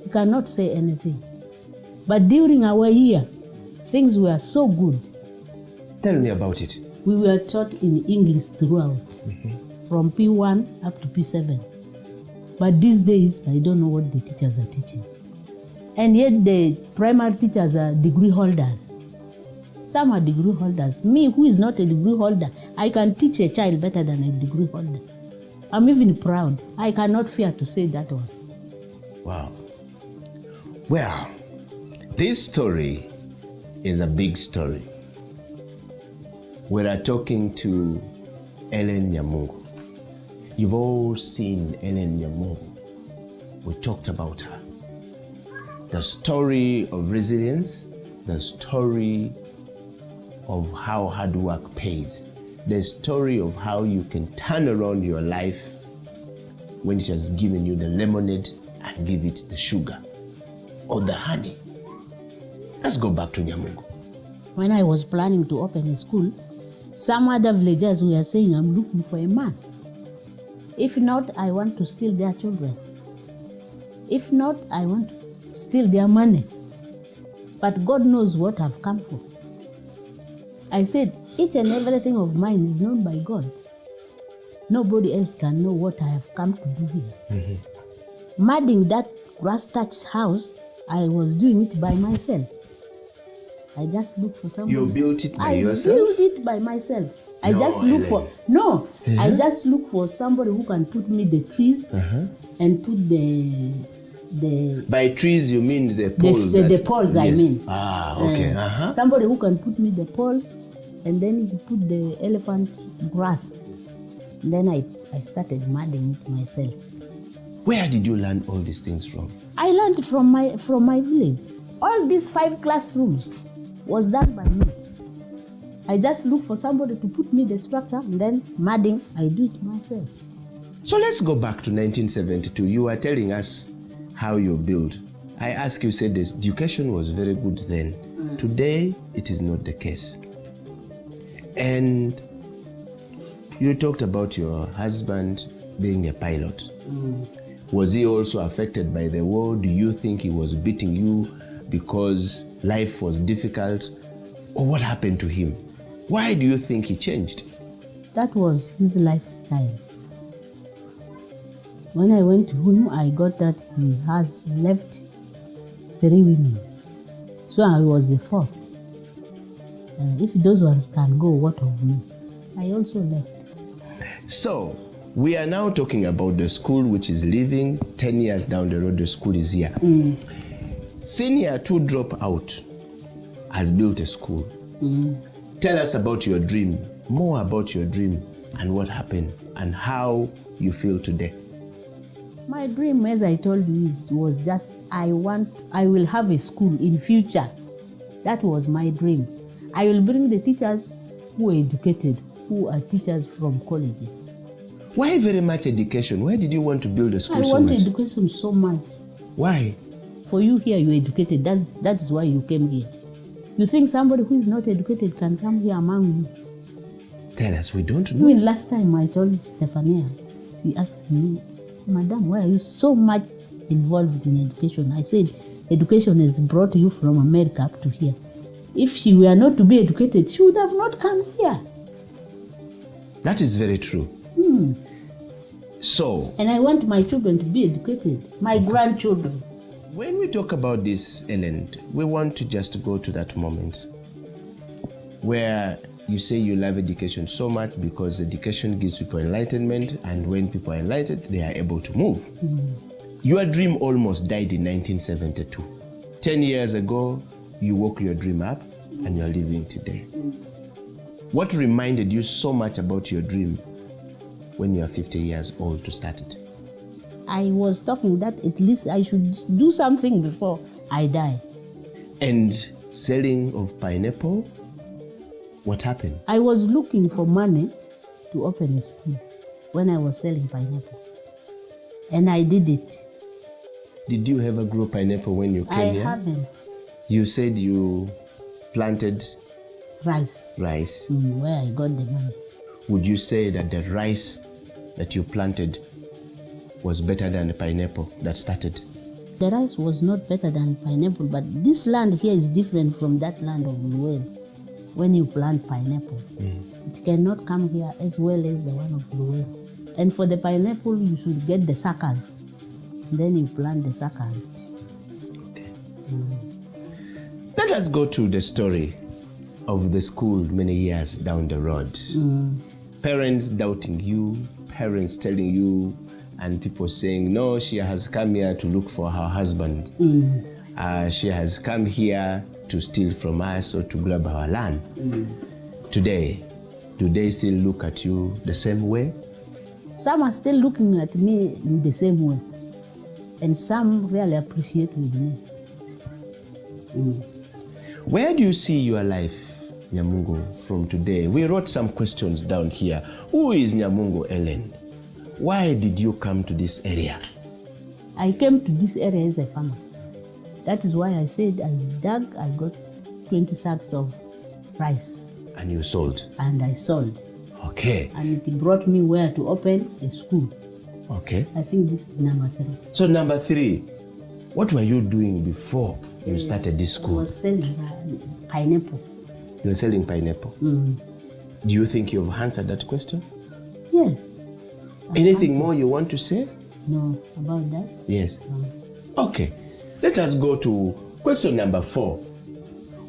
you cannot say anything. But during our year, things were so good. Tell me about it. We were taught in English throughout, from P1 up to P7. But these days, I don't know what the teachers are teaching. And yet the primary teachers are degree holders. Some are degree holders. Me, who is not a degree holder, I can teach a child better than a degree holder. I'm even proud. I cannot fear to say that one. Wow. Well, this story is a big story. We are talking to Ellen Nyamungu. You've all seen Ellen Nyamungu. We talked about her. The story of resilience, the story of how hard work pays, the story of how you can turn around your life when it has given you the lemonade and give it the sugar or the honey. Let's go back to Nyamungu. When I was planning to open a school, some other villagers were saying, I'm looking for a man. If not, I want to steal their children. If not, I want to steal their money. But God knows what I've come for. I said, each and everything of mine is known by God. Nobody else can know what I have come to do here. Mudding that grass-thatched house, I was doing it by myself. I just look for somebody. You built it by yourself? I built it by myself. I just look for I just look for somebody who can put me the trees and put the by trees you mean the poles? The poles, yes. I mean. Okay. Somebody who can put me the poles, and then he put the elephant grass. And then I started mudding it myself. Where did you learn all these things from? I learned from my village. All these 5 classrooms was done by me. I just look for somebody to put me the structure, and then mudding, I do it myself. So let's go back to 1972. You were telling us how you built. I asked you, said this education was very good then. Today, it is not the case. And you talked about your husband being a pilot. Was he also affected by the war? Do you think he was beating you because life was difficult? Or what happened to him? Why do you think he changed? That was his lifestyle. When I went to him, I got that he has left 3 women. So I was the 4th. If those ones can go, what of me? I also left. So, we are now talking about the school which is leaving. 10 years down the road, the school is here. Senior 2 dropout has built a school. Tell us about your dream, more about your dream and what happened and how you feel today. My dream, as I told you, was just I will have a school in future. That was my dream. I will bring the teachers who are educated, who are teachers from colleges. Why very much education? Why did you want to build a school I so want much? education so much. Why? For you here, you're educated. That is why you came here. You think somebody who is not educated can come here among you? Tell us, we don't know. Even last time I told Stefania, she asked me, Madam, why are you so much involved in education? I said, education has brought you from America up to here. If she were not to be educated, she would have not come here. That is very true. So, and I want my children to be educated, my grandchildren. When we talk about this, Ellen, we want to just go to that moment where you say you love education so much because education gives people enlightenment, and when people are enlightened, they are able to move. Your dream almost died in 1972. 10 years ago, you woke your dream up and you're living today. What reminded you so much about your dream when you are 50 years old to start it? I was talking that at least I should do something before I die. And selling of pineapple, what happened? I was looking for money to open a school when I was selling pineapple. And I did it. Did you ever grow pineapple when you came here? I haven't. You said you planted rice. Where I got the money. Would you say that the rice that you planted was better than the pineapple that started? The rice was not better than pineapple, but this land here is different from that land of Luel. When you plant pineapple, it cannot come here as well as the one of Luel. And for the pineapple, you should get the suckers. Then you plant the suckers. Let us go to the story of the school many years down the road. Parents doubting you, parents telling you, and people saying, no, she has come here to look for her husband. She has come here to steal from us or to grab our land. Today, do they still look at you the same way? Some are still looking at me in the same way. And some really appreciate with me. Where do you see your life, Nyamungo, from today? We wrote some questions down here. Who is Nyamungo Ellen? Why did you come to this area? I came to this area as a farmer. That is why I said I dug, I got 20 sacks of rice. And you sold? And I sold. Okay. And it brought me where to open a school. Okay. I think this is number 3. So number 3, what were you doing before you started this school? I was selling pineapple. You were selling pineapple? Do you think you've answered that question? Yes. Anything more you want to say? No, about that? Yes. Okay. Let us go to question number 4.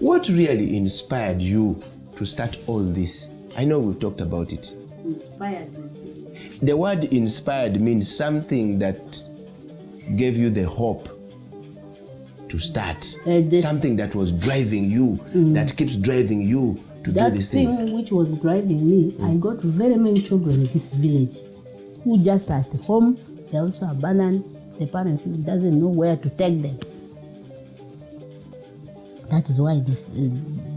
What really inspired you to start all this? I know we've talked about it. Inspired. The word inspired means something that gave you the hope to start. Something that was driving you, that keeps driving you to do this thing. That thing which was driving me, I got very many children in this village who just at home, they also abandoned. The parents doesn't know where to take them. That is why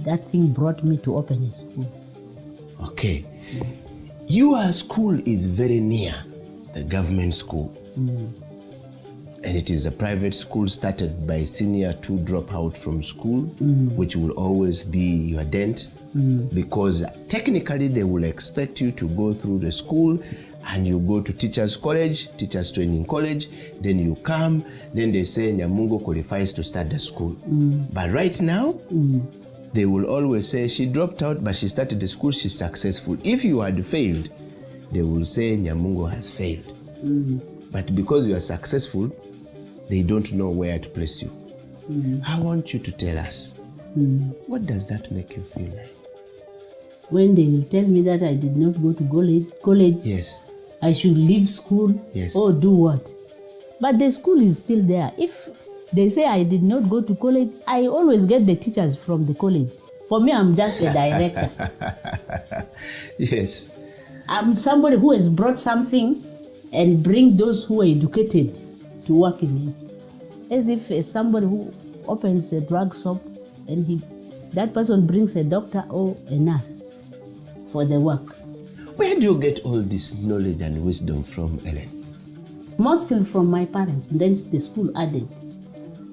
that thing brought me to open a school. Okay. Your school is very near the government school. And it is a private school started by senior 2 dropout from school, which will always be your dent, because technically they will expect you to go through the school and you go to teachers college, teachers training college, then you come, then they say Nyamungo qualifies to start the school. But right now, they will always say she dropped out, but she started the school, she's successful. If you had failed, they will say Nyamungo has failed. But because you are successful, they don't know where to place you. I want you to tell us, what does that make you feel like? When they will tell me that I did not go to college, yes, I should leave school, yes, or do what? But the school is still there. If they say I did not go to college, I always get the teachers from the college. For me, I'm just a director. Yes. I'm somebody who has brought something and bring those who are educated to work in it. As if somebody who opens a drug shop and that person brings a doctor or a nurse for the work. Where do you get all this knowledge and wisdom from, Ellen? Mostly from my parents. Then the school added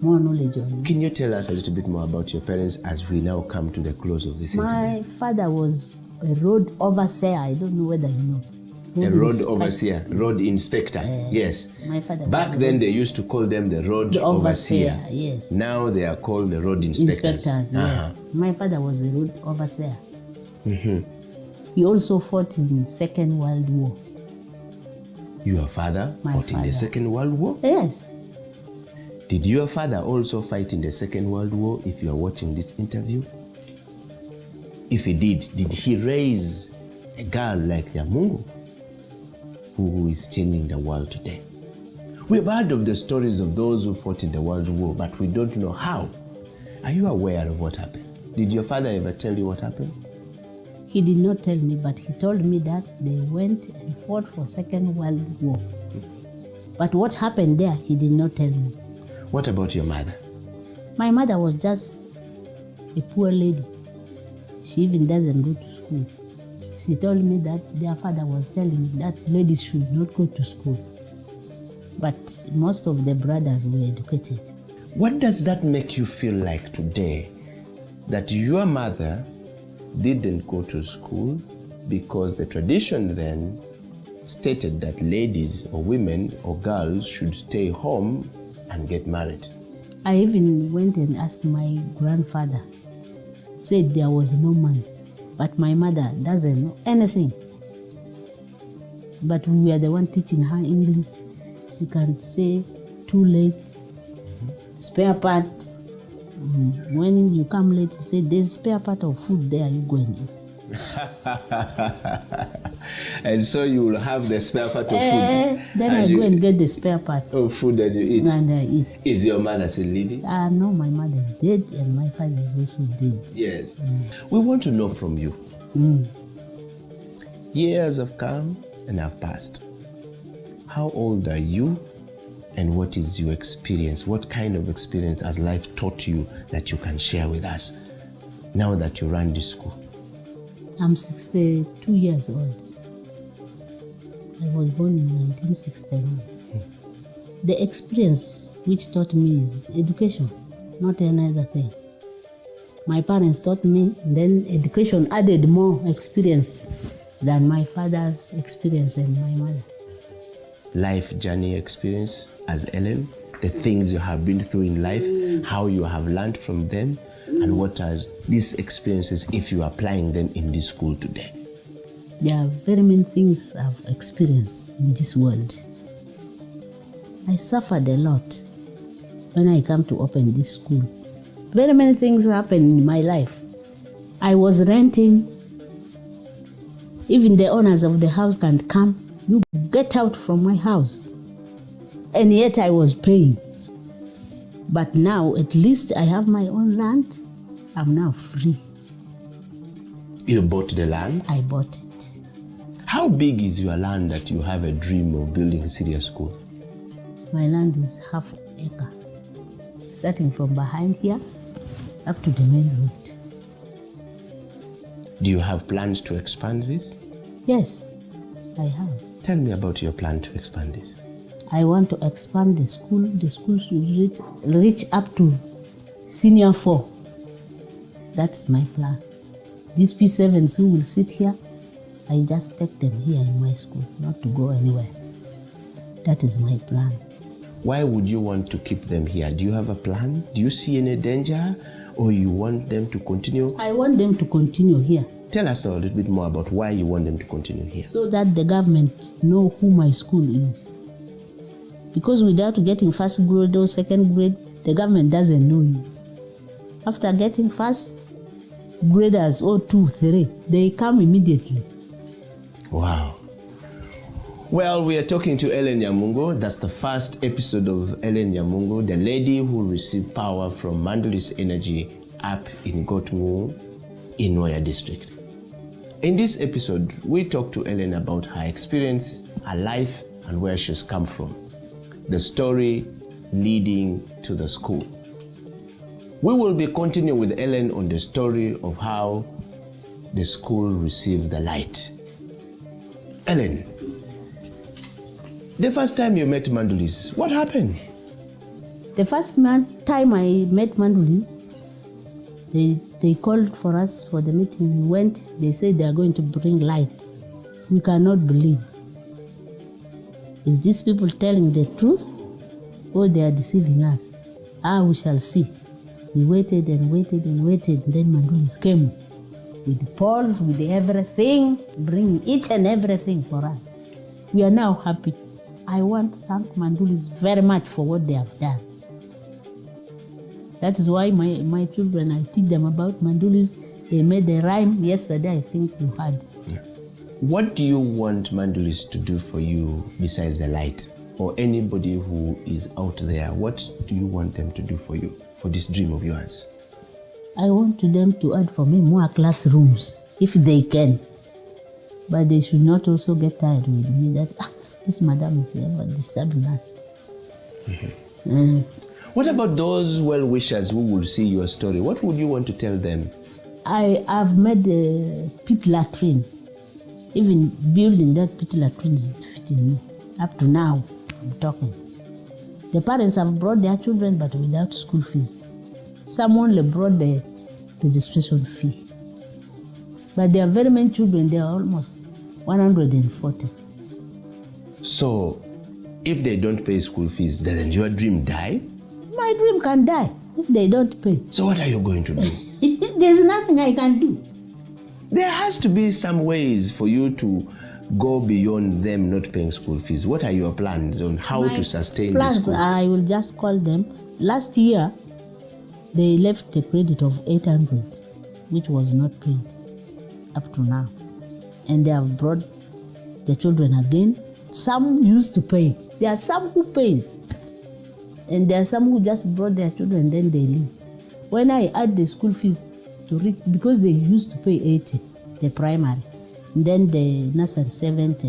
more knowledge on me. Can you tell us a little bit more about your parents as we now come to the close of this interview? My father was a road overseer. I don't know whether you know. Overseer, road inspector. Yes. My father. Back then they used to call them the road overseer. Yes. Now they are called the road inspectors. Yes. My father was a road overseer. Mm-hmm. He also fought in the Second World War. Your father fought in the Second World War? Yes. Did your father also fight in the Second World War, if you are watching this interview? If he did he raise a girl like Yamungu, who is changing the world today? We've heard of the stories of those who fought in the World War, but we don't know how. Are you aware of what happened? Did your father ever tell you what happened? He did not tell me, but he told me that they went and fought for Second World War. But what happened there, he did not tell me. What about your mother? My mother was just a poor lady. She even doesn't go to school. She told me that their father was telling me that ladies should not go to school. But most of the brothers were educated. What does that make you feel like today? That your mother didn't go to school because the tradition then stated that ladies or women or girls should stay home and get married. I even went and asked my grandfather. Said there was no money. But my mother doesn't know anything. But we were the one teaching her English. She can say too late, spare part. When you come late, she said there's spare part of food there, you go and eat. And so you will have the spare part of food. Then I go and get the spare part of food that you eat. And I eat. Is your mother still living? No, my mother is dead and my father is also dead. Yes. We want to know from you. Years have come and have passed. How old are you and what is your experience? What kind of experience has life taught you that you can share with us now that you run this school? I'm 62 years old. I was born in 1961. The experience which taught me is education, not any other thing. My parents taught me, then education added more experience than my father's experience and my mother. Life journey experience as Ellen, the things you have been through in life, how you have learned from them, and what are these experiences if you are applying them in this school today? There are very many things I've experienced in this world. I suffered a lot when I come to open this school. Very many things happened in my life. I was renting. Even the owners of the house can't come. You get out from my house. And yet I was paying. But now at least I have my own land. I'm now free. You bought the land? I bought it. How big is your land that you have a dream of building a serious school? My land is half acre. Starting from behind here up to the main road. Do you have plans to expand this? Yes, I have. Tell me about your plan to expand this. I want to expand the school. The school should reach up to senior 4. That's my plan. These P7s who will sit here, I just take them here in my school, not to go anywhere. That is my plan. Why would you want to keep them here? Do you have a plan? Do you see any danger? Or you want them to continue? I want them to continue here. Tell us a little bit more about why you want them to continue here. So that the government know who my school is. Because without getting first grade or second grade, the government doesn't know you. After getting first graders or 2, 3, they come immediately. Wow. Well, we are talking to Ellen Nyamungo. That's the first episode of Ellen Nyamungo, the lady who received power from Mandulis Energy up in Gotmu in Noya district. In this episode, we talk to Ellen about her experience, her life, and where she's come from. The story leading to the school. We will be continuing with Ellen on the story of how the school received the light. Ellen, the first time you met Mandulis, what happened? The first time I met Mandulis, they called for us for the meeting. We went, they said they are going to bring light. We cannot believe. Is these people telling the truth or they are deceiving us? We shall see. We waited and waited and waited. And then Mandulis came with the poles, with everything, bringing each and everything for us. We are now happy. I want to thank Mandulis very much for what they have done. That is why my children, I teach them about Mandulis. They made a rhyme yesterday, I think you heard. What do you want Mandulis to do for you besides the light? Or anybody who is out there, what do you want them to do for you, for this dream of yours? I want them to add for me more classrooms, if they can. But they should not also get tired with me that this madam is ever disturbing us. What about those well-wishers who will see your story? What would you want to tell them? I have made a pit latrine. Even building that pit latrine is fitting me. Up to now, I'm talking. The parents have brought their children, but without school fees. Some only brought the registration fee. But there are very many children, there are almost 140. So, if they don't pay school fees, doesn't your dream die? My dream can die if they don't pay. So what are you going to do? There's nothing I can do. There has to be some ways for you to go beyond them not paying school fees. What are your plans on how to sustain the school? I will just call them. Last year, they left a credit of 800, which was not paid up to now. And they have brought the children again. Some used to pay. There are some who pays. And there are some who just brought their children and then they leave. When I add the school fees to reach, because they used to pay 80, the primary, and then the nursery 70.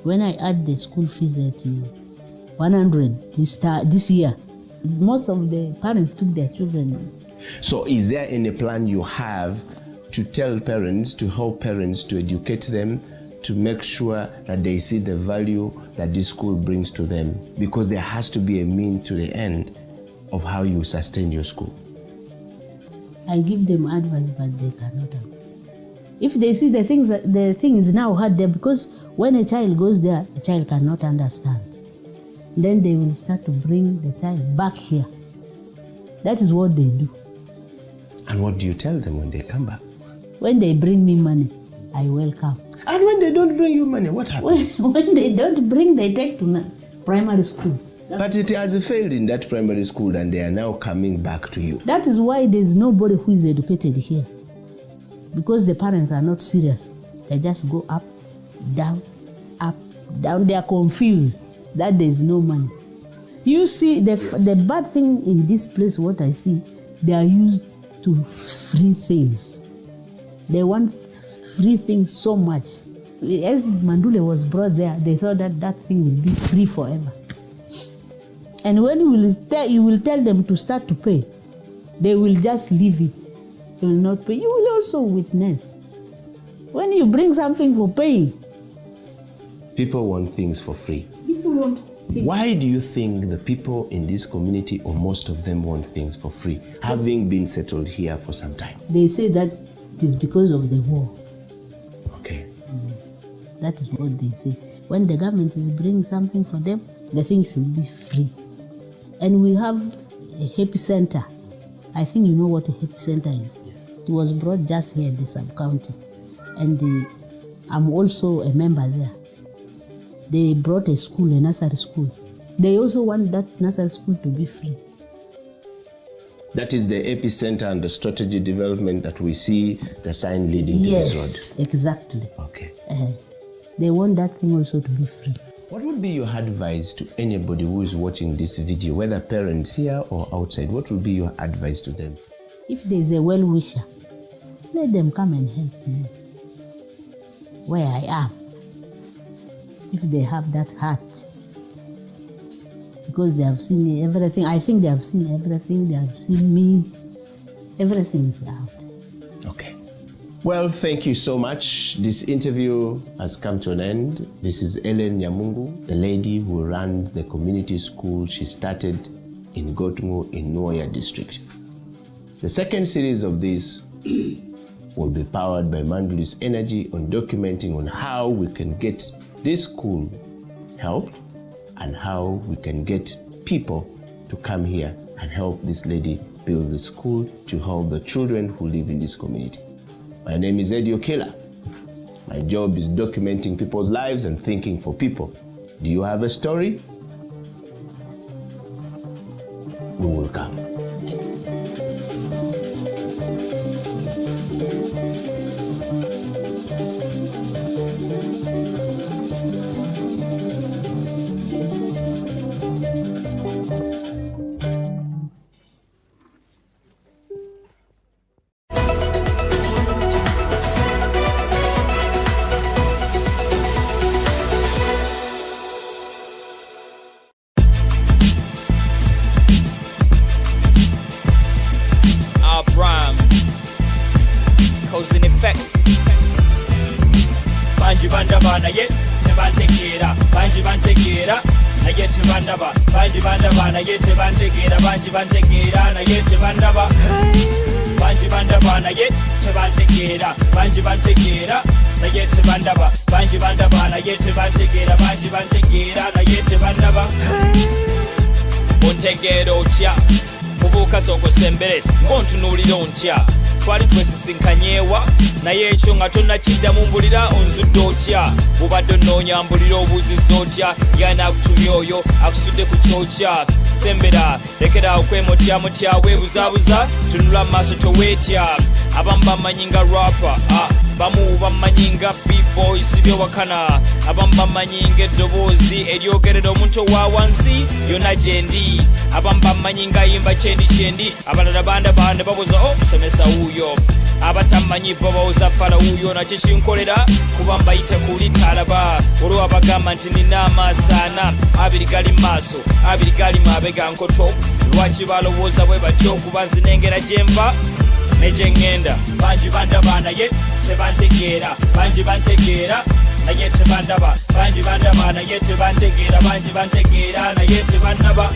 When I add the school fees at 100 this year, most of the parents took their children. So is there any plan you have to tell parents, to help parents, to educate them, to make sure that they see the value that this school brings to them? Because there has to be a means to the end of how you sustain your school. I give them advice, but they cannot have. If they see the thing is now hard there, because when a child goes there, a child cannot understand. Then they will start to bring the child back here. That is what they do. And what do you tell them when they come back? When they bring me money, I welcome. And when they don't bring you money, what happens? When they don't bring, they take to primary school. But it has failed in that primary school and they are now coming back to you. That is why there's nobody who is educated here. Because the parents are not serious. They just go up, down, up, down. They are confused that there's no money. You see, the bad thing in this place, what I see, they are used to free things. They want free things so much. As Mandule was brought there, they thought that thing will be free forever. And when you will tell them to start to pay, they will just leave it. They will not pay. You will also witness. When you bring something for paying. People want things for free. People want things. Why do you think the people in this community, or most of them, want things for free, having been settled here for some time? They say that it is because of the war. Okay. That is what they say. When the government is bringing something for them, the thing should be free. And we have a happy center. I think you know what a happy center is. It was brought just here in the sub-county. And I'm also a member there. They brought a school, a nursery school. They also want that nursery school to be free. That is the epicenter and the strategy development that we see the sign leading to this Yes, exactly. Okay. They want that thing also to be free. What would be your advice to anybody who is watching this video, whether parents here or outside? What would be your advice to them? If there is a well-wisher, let them come and help me where I am. If they have that heart, because they have seen everything. I think they have seen everything. They have seen me. Everything is out. Okay. Well, thank you so much. This interview has come to an end. This is Ellen Nyamungu, the lady who runs the community school she started in Gotungo in Noya district. The second series of this will be powered by Manduli's energy on documenting on how we can get this school helped and how we can get people to come here and help this lady build the school to help the children who live in this community. My name is Eddie Okela. My job is documenting people's lives and thinking for people. Do you have a story? We will come. Ontegero ntya kubuuka sokosembere ngontunuulira ontya twali twesisinkanyeewa naye ekyo nga tonnakiddamu mbulira onzudde otya bw'obadde onnoonya mbulira obuuzizza otya y'anaakutumya oyo akusudde ku kyokya sembera lekera okwemotya weebuzaabuza tunula mu maaso toweetya abamu bamanyi nga rapa bamu bamanyi nga b-boys byowakana abamu bamanyi nga eddoboozi eryogerera omuntu owa wansi yonna gyendi abamu bamanyi nga yimba kyendi abalala banda babuza musomesa wuuyo abatamanyi bo bawuza fala wuuyo nakyo kinkolera kuba mbayite kuli talaba olwo abagamba nti nina amasaana abiri gali maaso abiri gali mabega nkoto lwaki balowooza bwe batyo kuba nzinengera gyenva nejengenda banji bandaba naye tebantegeera banji bantegeera naye tebandaba banji bandaba naye tebantegeera banji bantegeera naye tebandaba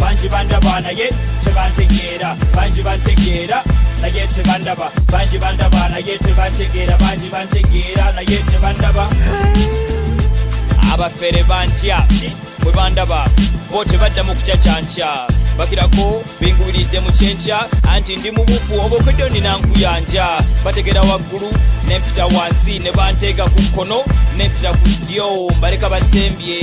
banji bandaba naye tebantegeera banji bantegeera naye tebandaba banji bandaba naye tebantegeera banji bantegeera naye tebandaba abafere bantya bwe bandaba bo tebaddamu kucacyankya bakirako bingubiridde mu kyenkya anti ndi mubufu obukodyo nina nkuyanja bategera waggulu nempita wansi ne banteega ku kkono nempita ku ddyo mbaleka basembye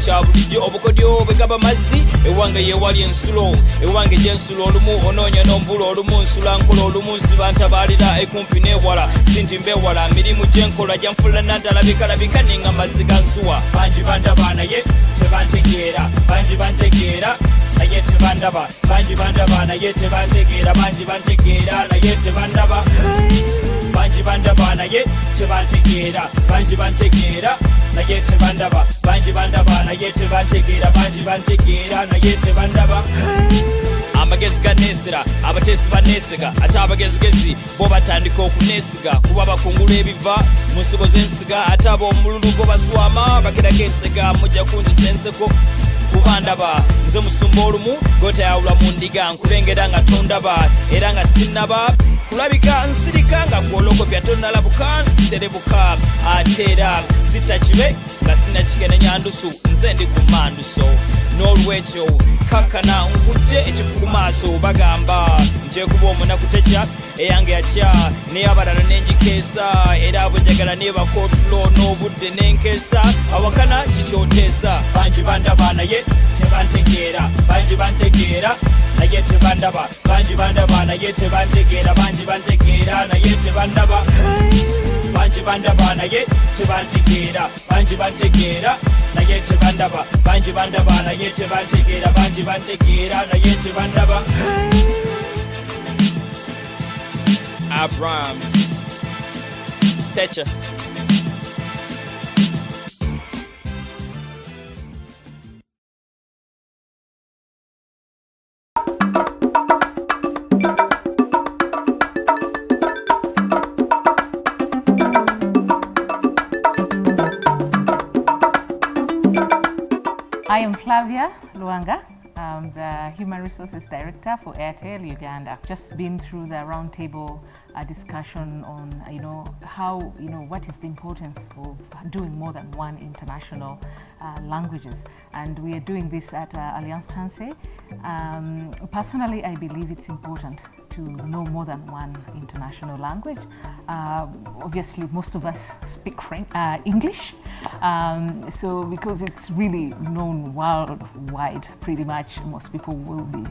kya bulijjo obukodyo bwe gaba mazzi ewange yeewali ensulo ewange gyensulo olumu onoonya n'ombula olumu nsula nkola olumu nsiba ntabaalira ekumpi n'ewala sinti mbeewala mirimu gyenkola gyanfula naddalabika ninga mazzi ga nsuwa banji bandaba naye tebantegeera banji bantegeera naye tebandaba banji bandaba naye tebantegeera banji bantegeera naye tebandaba banji bandaba naye tebantegeera banji bantegeera naye tebandaba banji bandaba naye tebantegeera banji bantegeera naye tebandaba amagezi ganeesera abateesi baneesiga ate abagezigezi bo batandika okuneesiga kuba bakungula ebiva mu nsigo z'ensiga ate ab'omululu bo baswama bakeraga ensiga mujja kunzisa enseko kuba ndaba nze musumba olumu gotayawula mu ndiga nkulengera nga tondaba era nga sinnaba kulabika nsirika nga gwolokopya tonnalabuka nsiterebuka ate era sitta kibe nga sinnakikenenya ndusu nze ndi ku manduso n'olwekyo kakkana nkujje ekifu ku maaso bagamba nje kuba omunaku tekya eyange yakya n'eyabalala n'engikeesa era bwe njagala neebaka otulo n'obudde n'enkeesa awakana kikyoteesa bangi bandaba naye tebantegeera bangi bantegeera naye tebandaba bangi bandaba naye tebantegeera bangi bantegeera naye tebandaba bangi bandaba naye tebantegeera bangi bantegeera naye tebandaba bangi bandaba naye tebantegeera bangi bantegeera naye tebandaba Abrams Techa I am Flavia Luanga. I'm the Human Resources Director for Airtel Uganda. I've just been through the roundtable discussion on, how, what is the importance of doing more than one international languages. And we are doing this at Alliance Française. Personally, I believe it's important to know more than one international language. Obviously, most of us speak English. So because it's really known worldwide, pretty much most people will be,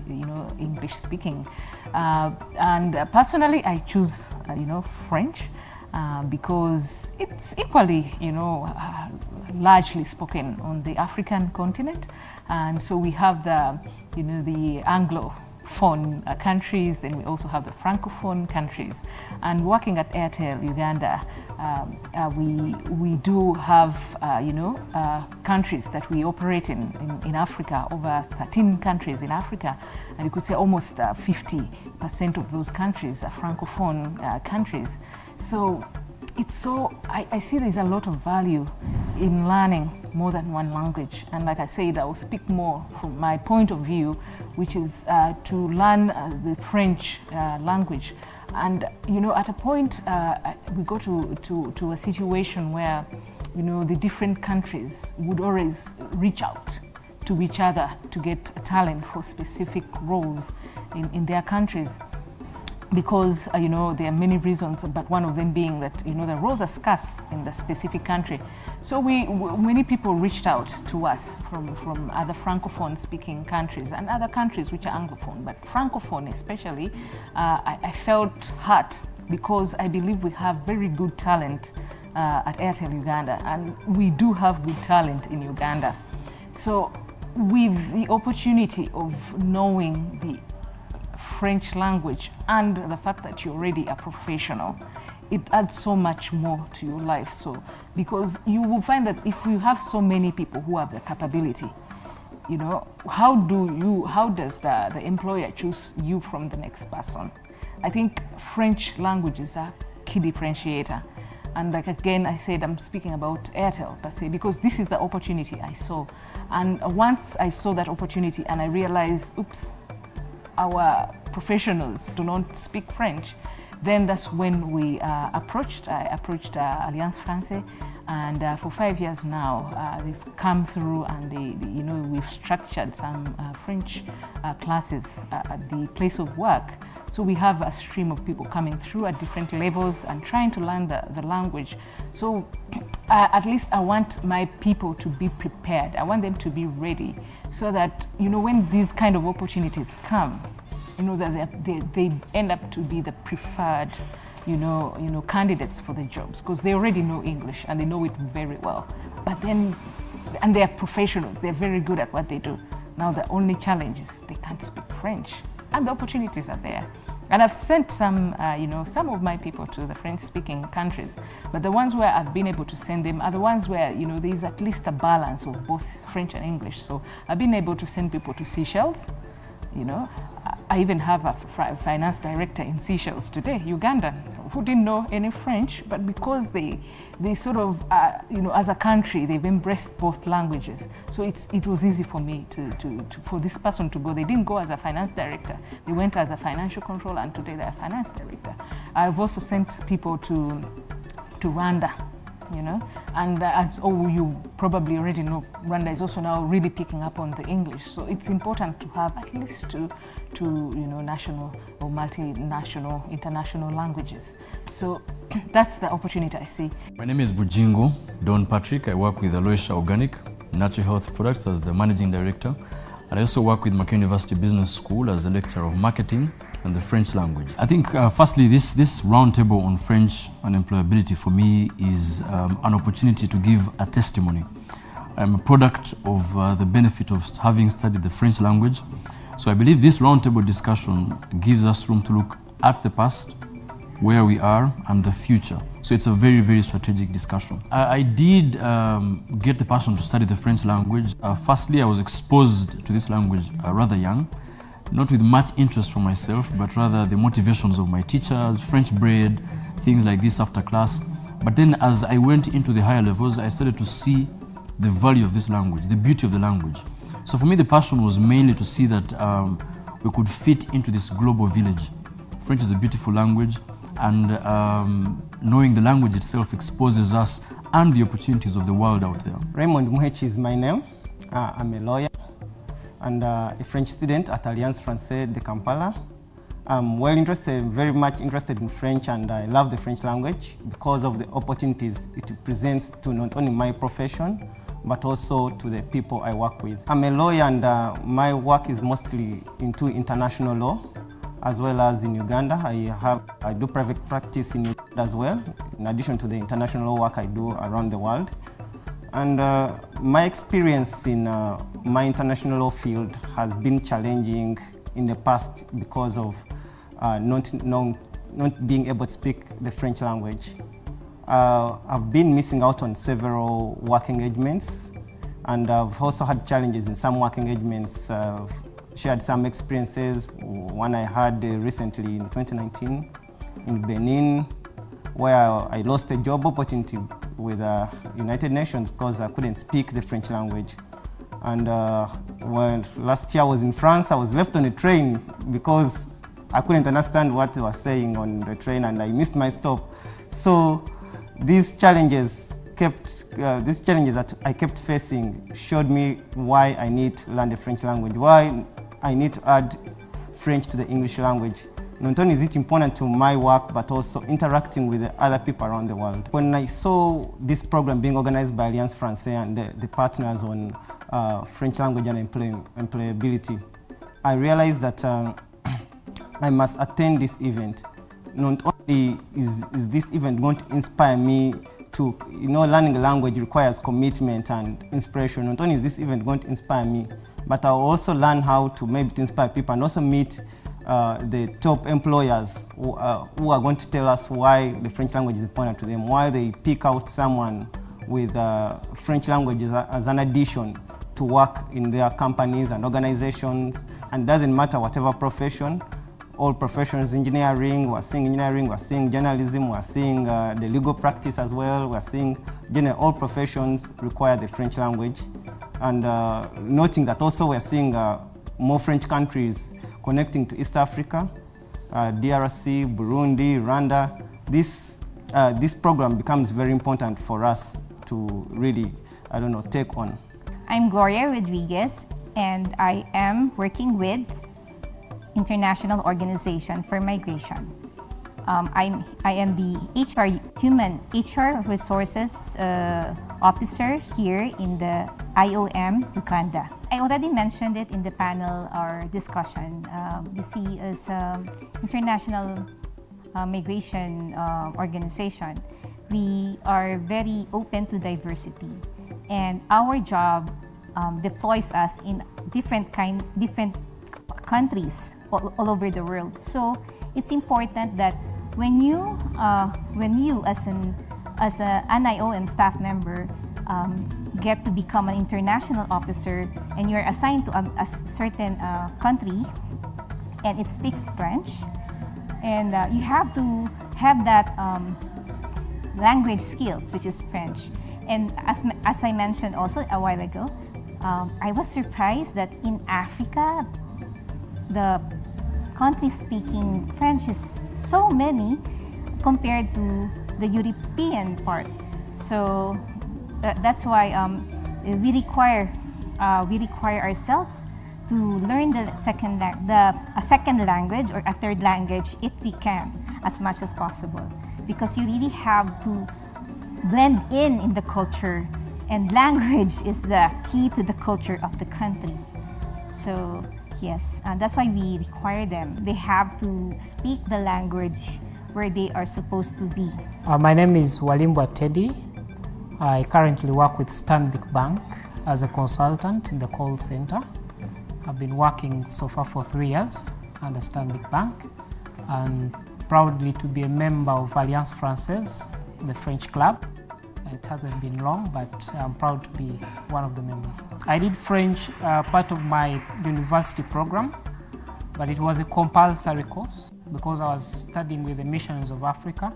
English speaking. And personally, I choose, French because it's equally, largely spoken on the African continent. And so we have the, the Anglophone countries, then we also have the Francophone countries. And working at Airtel Uganda, we do have, countries that we operate in Africa, over 13 countries in Africa. And you could say almost 50% of those countries are Francophone countries. So I see there's a lot of value in learning more than one language. And like I said, I will speak more from my point of view, which is to learn the French language. And, at a point, we go to a situation where, the different countries would always reach out to each other to get talent for specific roles in their countries. Because, there are many reasons, but one of them being that, the roles are scarce in the specific country. So many people reached out to us from other Francophone speaking countries and other countries which are Anglophone, but Francophone especially, I felt hurt because I believe we have very good talent at Airtel Uganda, and we do have good talent in Uganda. So with the opportunity of knowing the French language and the fact that you're already a professional, it adds so much more to your life. So because you will find that if you have so many people who have the capability, how does the employer choose you from the next person? I think French language is a key differentiator. And like again, I said, I'm speaking about Airtel per se, because this is the opportunity I saw. And once I saw that opportunity and I realized, oops, our professionals do not speak French, then that's when I approached Alliance Française, and for 5 years now, they've come through and we've structured some French classes at the place of work. So we have a stream of people coming through at different levels and trying to learn the language. So at least I want my people to be prepared. I want them to be ready so that, when these kind of opportunities come, that they end up to be the preferred, candidates for the jobs, because they already know English and they know it very well. But then, and they're professionals, they're very good at what they do. Now the only challenge is they can't speak French, and the opportunities are there. And I've sent some of my people to the French-speaking countries, but the ones where I've been able to send them are the ones where, there's at least a balance of both French and English. So I've been able to send people to Seychelles. I even have a finance director in Seychelles today, Ugandan, who didn't know any French, but because they sort of, as a country, they've embraced both languages. So it was easy for me for this person to go. They didn't go as a finance director. They went as a financial controller, and today they're a finance director. I've also sent people to Rwanda you know. And as you probably already know, Rwanda is also now really picking up on the English. So it's important to have at least two national or multinational, international languages. So that's the opportunity I see. My name is Bujingo Don Patrick. I work with Aloysia Organic Natural Health Products as the Managing Director. And I also work with Makerere University Business School as a lecturer of marketing and the French language. I think firstly, this roundtable on French and employability for me is an opportunity to give a testimony. I'm a product of the benefit of having studied the French language. So I believe this roundtable discussion gives us room to look at the past, where we are, and the future. So it's a very, very strategic discussion. I did get the passion to study the French language. Firstly, I was exposed to this language rather young, not with much interest from myself, but rather the motivations of my teachers, French bread, things like this after class. But then as I went into the higher levels, I started to see the value of this language, the beauty of the language. So for me, the passion was mainly to see that we could fit into this global village. French is a beautiful language, and knowing the language itself exposes us and the opportunities of the world out there. Raymond Muhechi is my name. I'm a lawyer and a French student at Alliance Française de Kampala. I'm very much interested in French, and I love the French language because of the opportunities it presents to not only my profession, but also to the people I work with. I'm a lawyer, and my work is mostly into international law, as well as in Uganda. I do private practice in Uganda as well, in addition to the international work I do around the world. And my experience in my international law field has been challenging in the past because of not being able to speak the French language. I've been missing out on several work engagements, and I've also had challenges in some work engagements. Shared some experiences. One I had recently in 2019 in Benin, where I lost a job opportunity with United Nations because I couldn't speak the French language. And when last year I was in France, I was left on a train because I couldn't understand what they were saying on the train, and I missed my stop. So these challenges that I kept facing showed me why I need to learn the French language, why I need to add French to the English language. Not only is it important to my work, but also interacting with the other people around the world. When I saw this program being organized by Alliance Française and the partners on French language and employability, I realized that I must attend this event. Not only is this event going to inspire me to, learning a language requires commitment and inspiration. Not only is this event going to inspire me, but I'll also learn how to maybe to inspire people and also meet the top employers who are going to tell us why the French language is important to them, why they pick out someone with French language as an addition to work in their companies and organizations. And it doesn't matter whatever profession, all professions, engineering, we're seeing journalism, we're seeing the legal practice as well, we're seeing all professions require the French language. And noting that also we're seeing more French countries connecting to East Africa, DRC, Burundi, Rwanda. This program becomes very important for us to really, take on. I'm Gloria Rodriguez, and I am working with International Organization for Migration. I am the Human HR Resources Officer here in the IOM Uganda. I already mentioned it in the panel or discussion. You see, as International Migration Organization, we are very open to diversity, and our job deploys us in different countries all over the world. So it's important that when you as an IOM staff member get to become an international officer and you're assigned to a certain country and it speaks French, and you have to have that language skills, which is French. And as I mentioned also a while ago, I was surprised that in Africa, the countries speaking French is so many compared to the European part. So that's why we require ourselves to learn a second language or a third language if we can, as much as possible, because you really have to blend in the culture, and language is the key to the culture of the country. So yes, that's why we require them. They have to speak the language where they are supposed to be. My name is Walimbwa Teddy. I currently work with Stanbic Bank as a consultant in the call center. I've been working so far for 3 years under Stanbic Bank, and proudly to be a member of Alliance Française, the French club. It hasn't been long, but I'm proud to be one of the members. I did French part of my university program, but it was a compulsory course because I was studying with the Missions of Africa.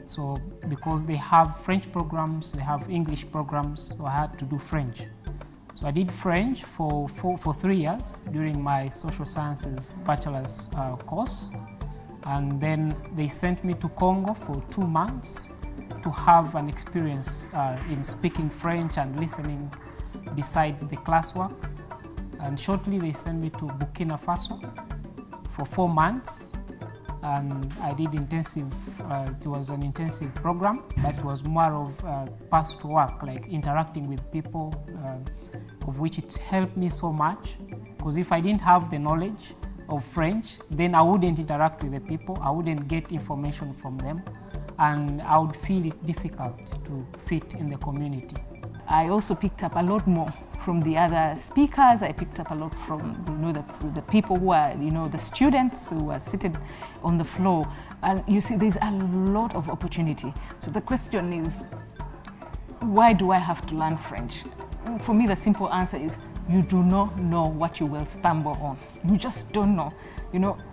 So because they have French programs, they have English programs, so I had to do French. So I did French for 3 years during my social sciences bachelor's course. And then they sent me to Congo for 2 months to have an experience in speaking French and listening besides the classwork. And shortly they sent me to Burkina Faso for 4 months. And I did intensive, it was an intensive program, but it was more of past work, like interacting with people, of which it helped me so much. Because if I didn't have the knowledge of French, then I wouldn't interact with the people, I wouldn't get information from them, and I would feel it difficult to fit in the community. I also picked up a lot more from the other speakers. I picked up a lot from the people who are, the students who are seated on the floor. And you see, there's a lot of opportunity. So the question is, why do I have to learn French? For me, the simple answer is, you do not know what you will stumble on. You just don't know.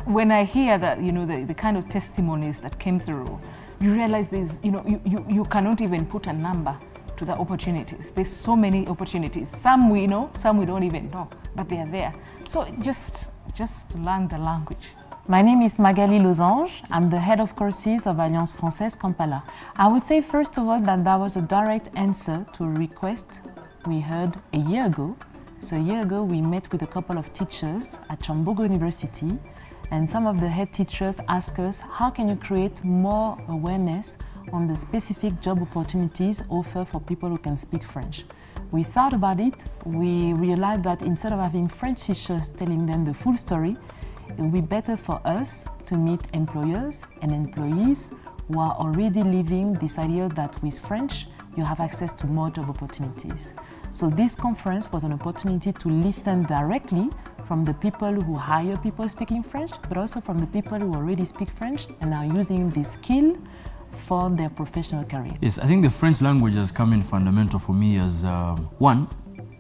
When I hear that, the kind of testimonies that came through, you realize there's, you cannot even put a number to the opportunities. There's so many opportunities. Some we know, some we don't even know, but they are there. So just learn the language. My name is Magali Losange. I'm the head of courses of Alliance Française Kampala. I would say first of all that was a direct answer to a request we heard a year ago. So a year ago we met with a couple of teachers at Chambogo University, and some of the head teachers asked us, how can you create more awareness on the specific job opportunities offered for people who can speak French? We thought about it. We realized that instead of having French teachers telling them the full story, it would be better for us to meet employers and employees who are already living this idea that with French, you have access to more job opportunities. So this conference was an opportunity to listen directly from the people who hire people speaking French, but also from the people who already speak French and are using this skill for their professional career. Yes, I think the French language has come in fundamental for me as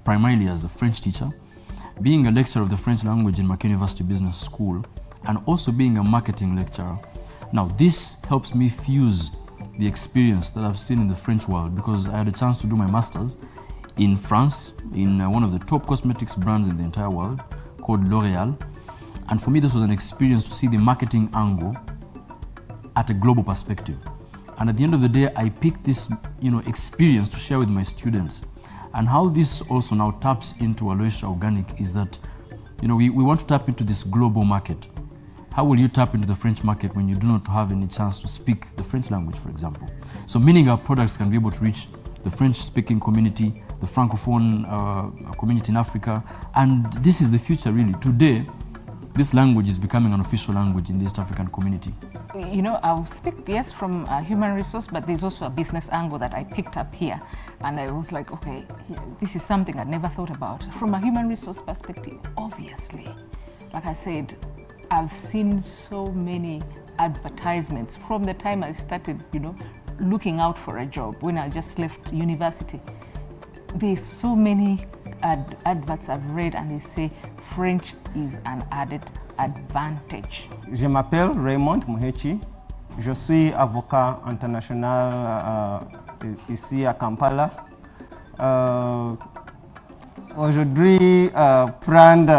primarily as a French teacher, being a lecturer of the French language in Macquarie University Business School, and also being a marketing lecturer. Now, this helps me fuse the experience that I've seen in the French world, because I had a chance to do my master's in France, in one of the top cosmetics brands in the entire world, called L'Oreal. And for me, this was an experience to see the marketing angle at a global perspective. And at the end of the day, I picked this experience to share with my students. And how this also now taps into Aloysia Organic is that we want to tap into this global market. How will you tap into the French market when you do not have any chance to speak the French language, for example? So meaning our products can be able to reach the French-speaking community, the Francophone community in Africa, and this is the future really. Today, this language is becoming an official language in the East African community. I'll speak, yes, from a human resource, but there's also a business angle that I picked up here. And I was like, okay, this is something I'd never thought about. From a human resource perspective, obviously, like I said, I've seen so many advertisements from the time I started, looking out for a job when I just left university. There's so many adverts I've read, and they say French is an added advantage. Je m'appelle Raymond Muhechi. Je suis avocat international ici à Kampala. Aujourd'hui, prendre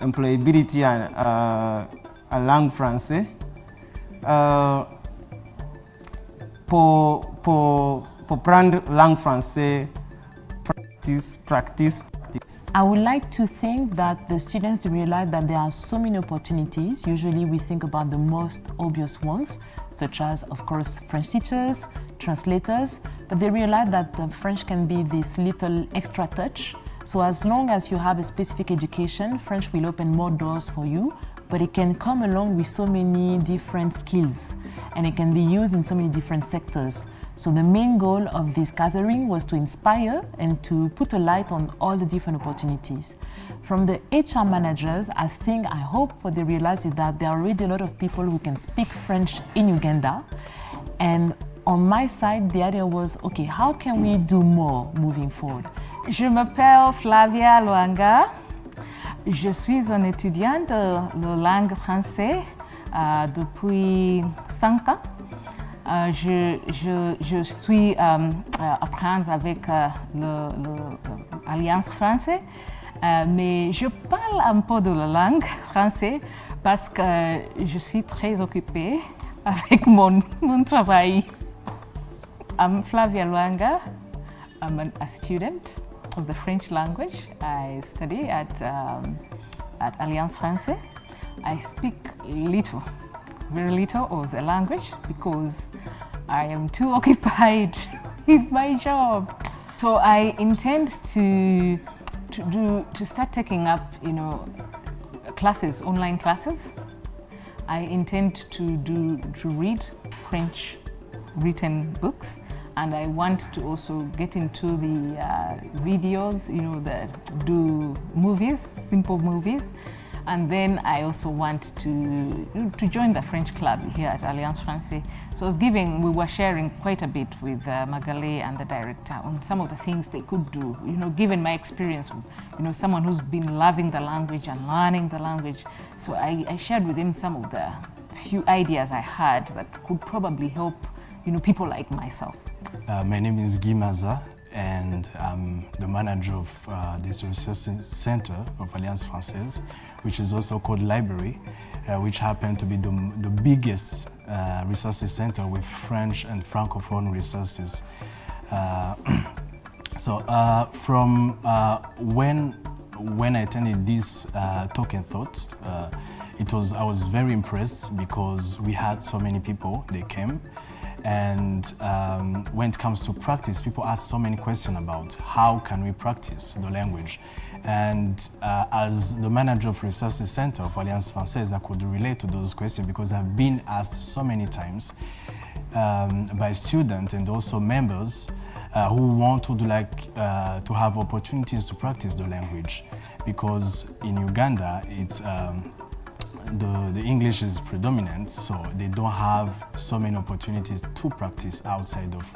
employability en langue française. pour prendre langue française, practice. I would like to think that the students realize that there are so many opportunities. Usually we think about the most obvious ones, such as, of course, French teachers, translators, but they realize that the French can be this little extra touch. So as long as you have a specific education, French will open more doors for you, but it can come along with so many different skills, and it can be used in so many different sectors. So the main goal of this gathering was to inspire and to put a light on all the different opportunities. From the HR managers, I hope what they realize is that there are already a lot of people who can speak French in Uganda. And on my side, the idea was, okay, how can we do more moving forward? Je m'appelle Flavia Luanga. Je suis une étudiante de langue française depuis 5 ans. Je suis apprendre avec l'Alliance française, mais je parle un peu de la langue française parce que je suis très occupée avec mon travail. I'm Flavia Luanga. I'm a student of the French language. I study at Alliance française. I speak very little of the language because I am too occupied with my job. So I intend to start taking up, classes, online classes. I intend to read French written books, and I want to also get into the videos, do movies, simple movies. And then I also want to join the French club here at Alliance Française. So we were sharing quite a bit with Magali and the director on some of the things they could do, given my experience with, someone who's been loving the language and learning the language. So I shared with him some of the few ideas I had that could probably help, people like myself. My name is Guy Maza, and I'm the manager of this research center of Alliance Française, which is also called Library, which happened to be the biggest resources center with French and Francophone resources. From when I attended this talk and thoughts, I was very impressed because we had so many people, they came. And when it comes to practice, people ask so many questions about how can we practice the language. And as the manager of Resources Center of Alliance Française, I could relate to those questions because I've been asked so many times by students and also members who want to have opportunities to practice the language. Because in Uganda, it's the English is predominant, so they don't have so many opportunities to practice outside of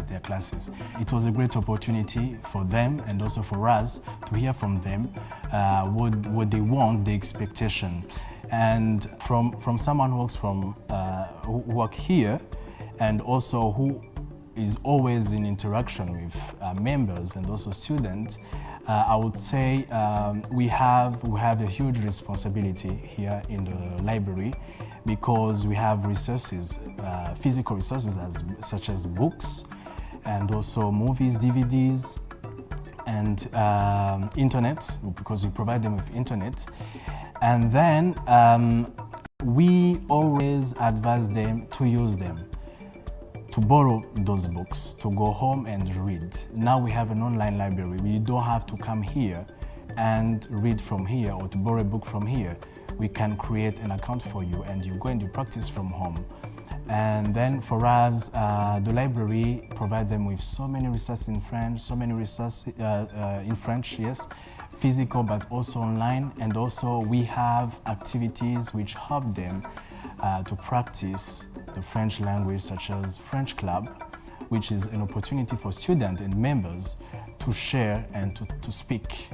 their classes. It was a great opportunity for them and also for us to hear from them what they want, the expectation. And from someone who works here and also who is always in interaction with members and also students, I would say we have a huge responsibility here in the library because we have resources, physical resources such as books and also movies, DVDs, and internet, because we provide them with internet. And then we always advise them to use them, to borrow those books, to go home and read. Now we have an online library. We don't have to come here and read from here or to borrow a book from here. We can create an account for you and you go and you practice from home. And then for us, the library provides them with so many resources in French, yes, physical but also online. And also we have activities which help them to practice the French language, such as French Club, which is an opportunity for students and members to share and to speak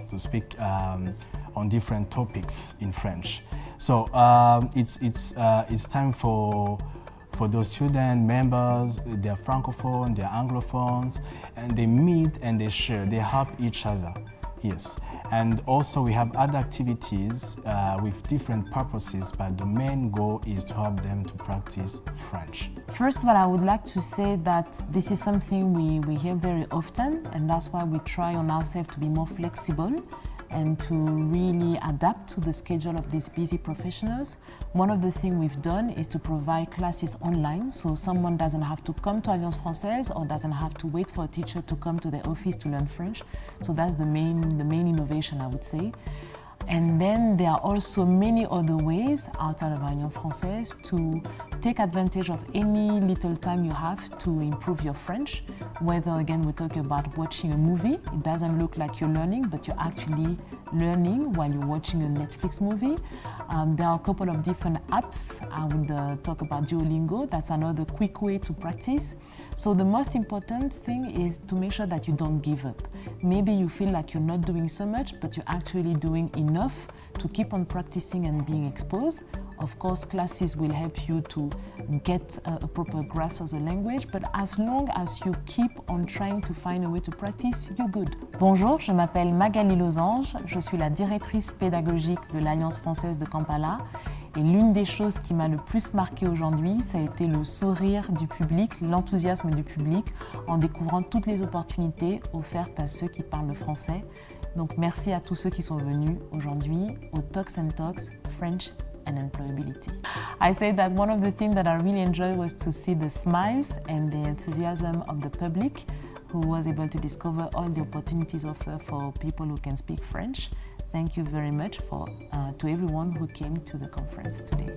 on different topics in French. So it's time for those student members, they're Francophone, they're Anglophones, and they meet and they share, they help each other. Yes, And also we have other activities with different purposes, but the main goal is to help them to practice French. First of all, I would like to say that this is something we hear very often, and that's why we try on ourselves to be more flexible and to really adapt to the schedule of these busy professionals. One of the things we've done is to provide classes online, so someone doesn't have to come to Alliance Française or doesn't have to wait for a teacher to come to their office to learn French. So that's the main innovation, I would say. And then there are also many other ways outside of Alliance Française to take advantage of any little time you have to improve your French. Whether, again, we're talking about watching a movie, it doesn't look like you're learning, but you're actually learning while you're watching a Netflix movie. There are a couple of different apps. I would talk about Duolingo. That's another quick way to practice. So the most important thing is to make sure that you don't give up. Maybe you feel like you're not doing so much, but you're actually doing enough to keep on practicing and being exposed. Of course, classes will help you to get a proper grasp of the language, but as long as you keep on trying to find a way to practice, you're good. Bonjour, je m'appelle Magali Losange, je suis la directrice pédagogique de l'Alliance Française de Kampala. Et l'une des choses qui m'a le plus marqué aujourd'hui, ça a été le sourire du public, l'enthousiasme du public en découvrant toutes les opportunités offertes à ceux qui parlent le français. Donc merci à tous ceux qui sont venus aujourd'hui au Talks and Talks French and Employability. I say that one of the things that I really enjoyed was to see the smiles and the enthusiasm of the public who was able to discover all the opportunities offered for people who can speak French. Thank you very much to everyone who came to the conference today.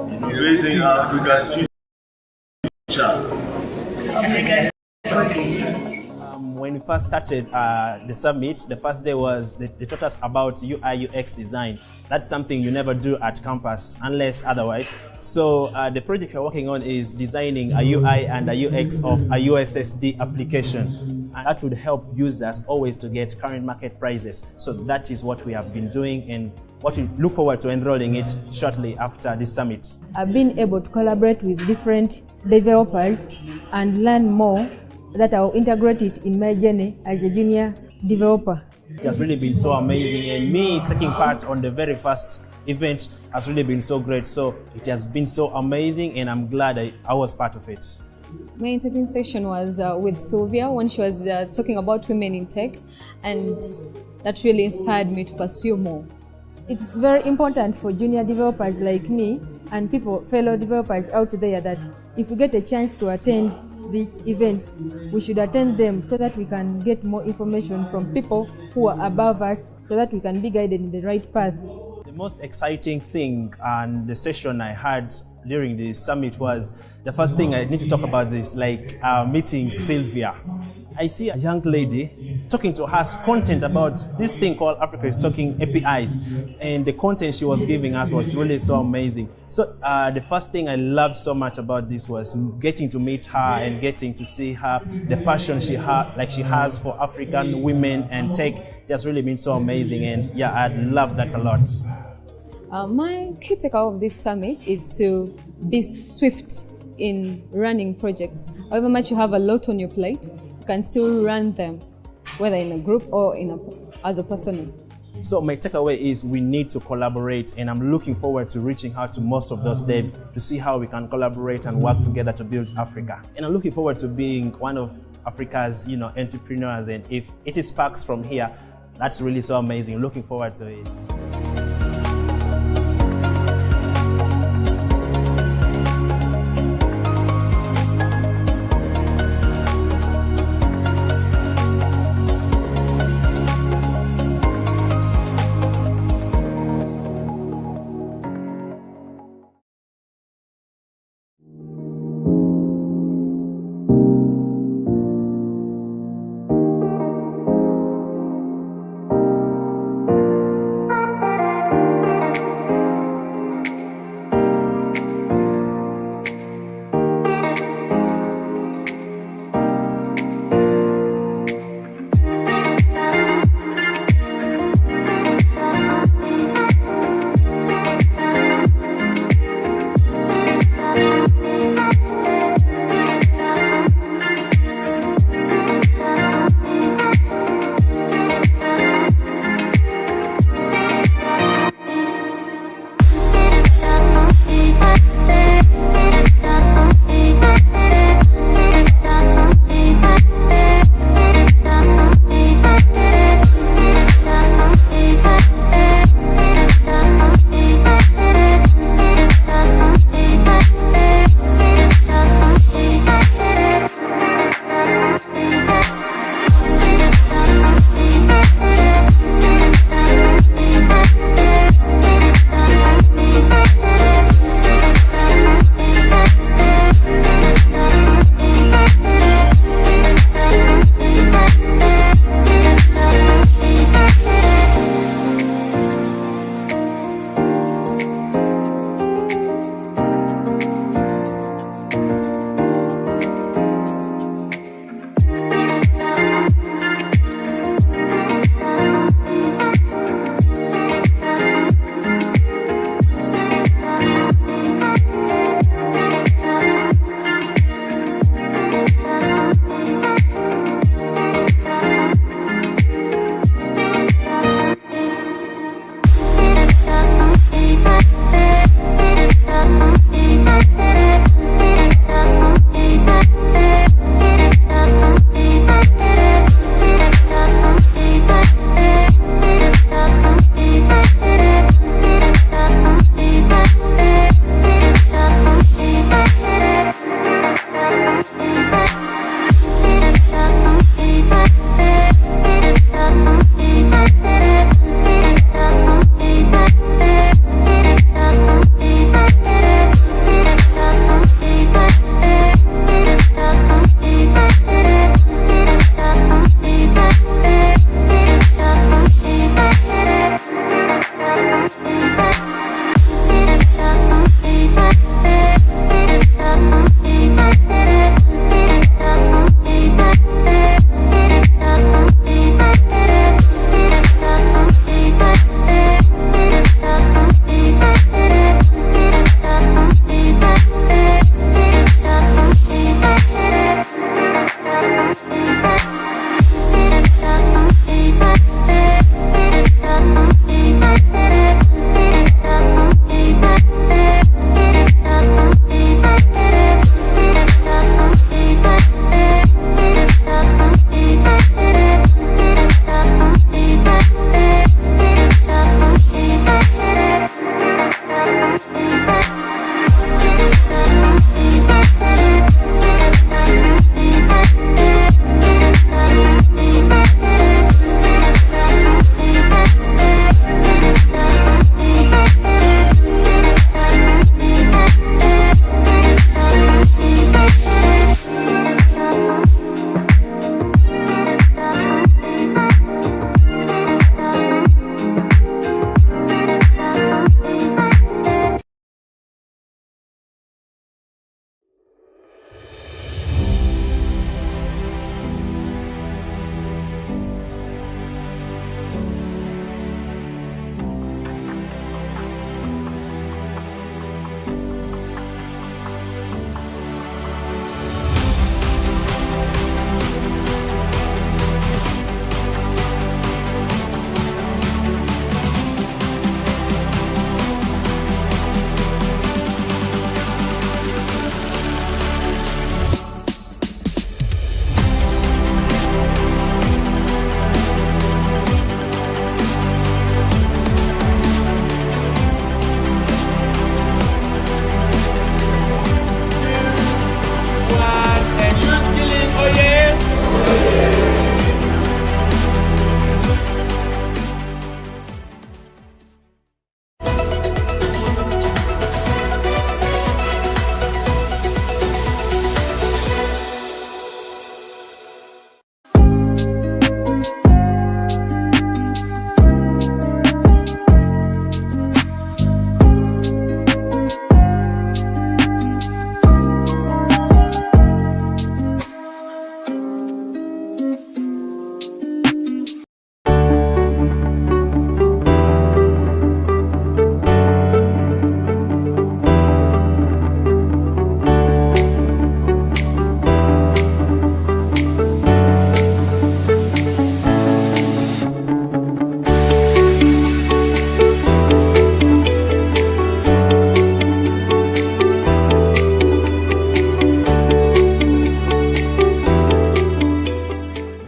Innovating Africa's future. When we first started the summit, the first day was they taught us about UI UX design. That's something you never do at campus unless otherwise. So the project we're working on is designing a UI and a UX of a USSD application. And that would help users always to get current market prices. So that is what we have been doing and what we look forward to enrolling it shortly after this summit. I've been able to collaborate with different developers and learn more that I'll integrate it in my journey as a junior developer. It has really been so amazing, and me taking part on the very first event has really been so great. So it has been so amazing, and I'm glad I was part of it. My entertaining session was with Sylvia when she was talking about women in tech, and that really inspired me to pursue more. It's very important for junior developers like me and fellow developers out there that if we get a chance to attend these events, we should attend them so that we can get more information from people who are above us so that we can be guided in the right path. The most exciting thing and the session I had during the summit was the first thing I need to talk about this, like meeting Sylvia. I see a young lady talking to us content about this thing called Africa is Talking APIs, and the content she was giving us was really so amazing. So the first thing I loved so much about this was getting to meet her and getting to see her, the passion she has for African women and tech just really been so amazing, and yeah, I love that a lot. My key takeaway of this summit is to be swift in running projects. However much you have a lot on your plate, you can still run them, whether in a group or as a person. So my takeaway is we need to collaborate, and I'm looking forward to reaching out to most of those devs to see how we can collaborate and work together to build Africa. And I'm looking forward to being one of Africa's, entrepreneurs. And if it sparks from here, that's really so amazing. Looking forward to it.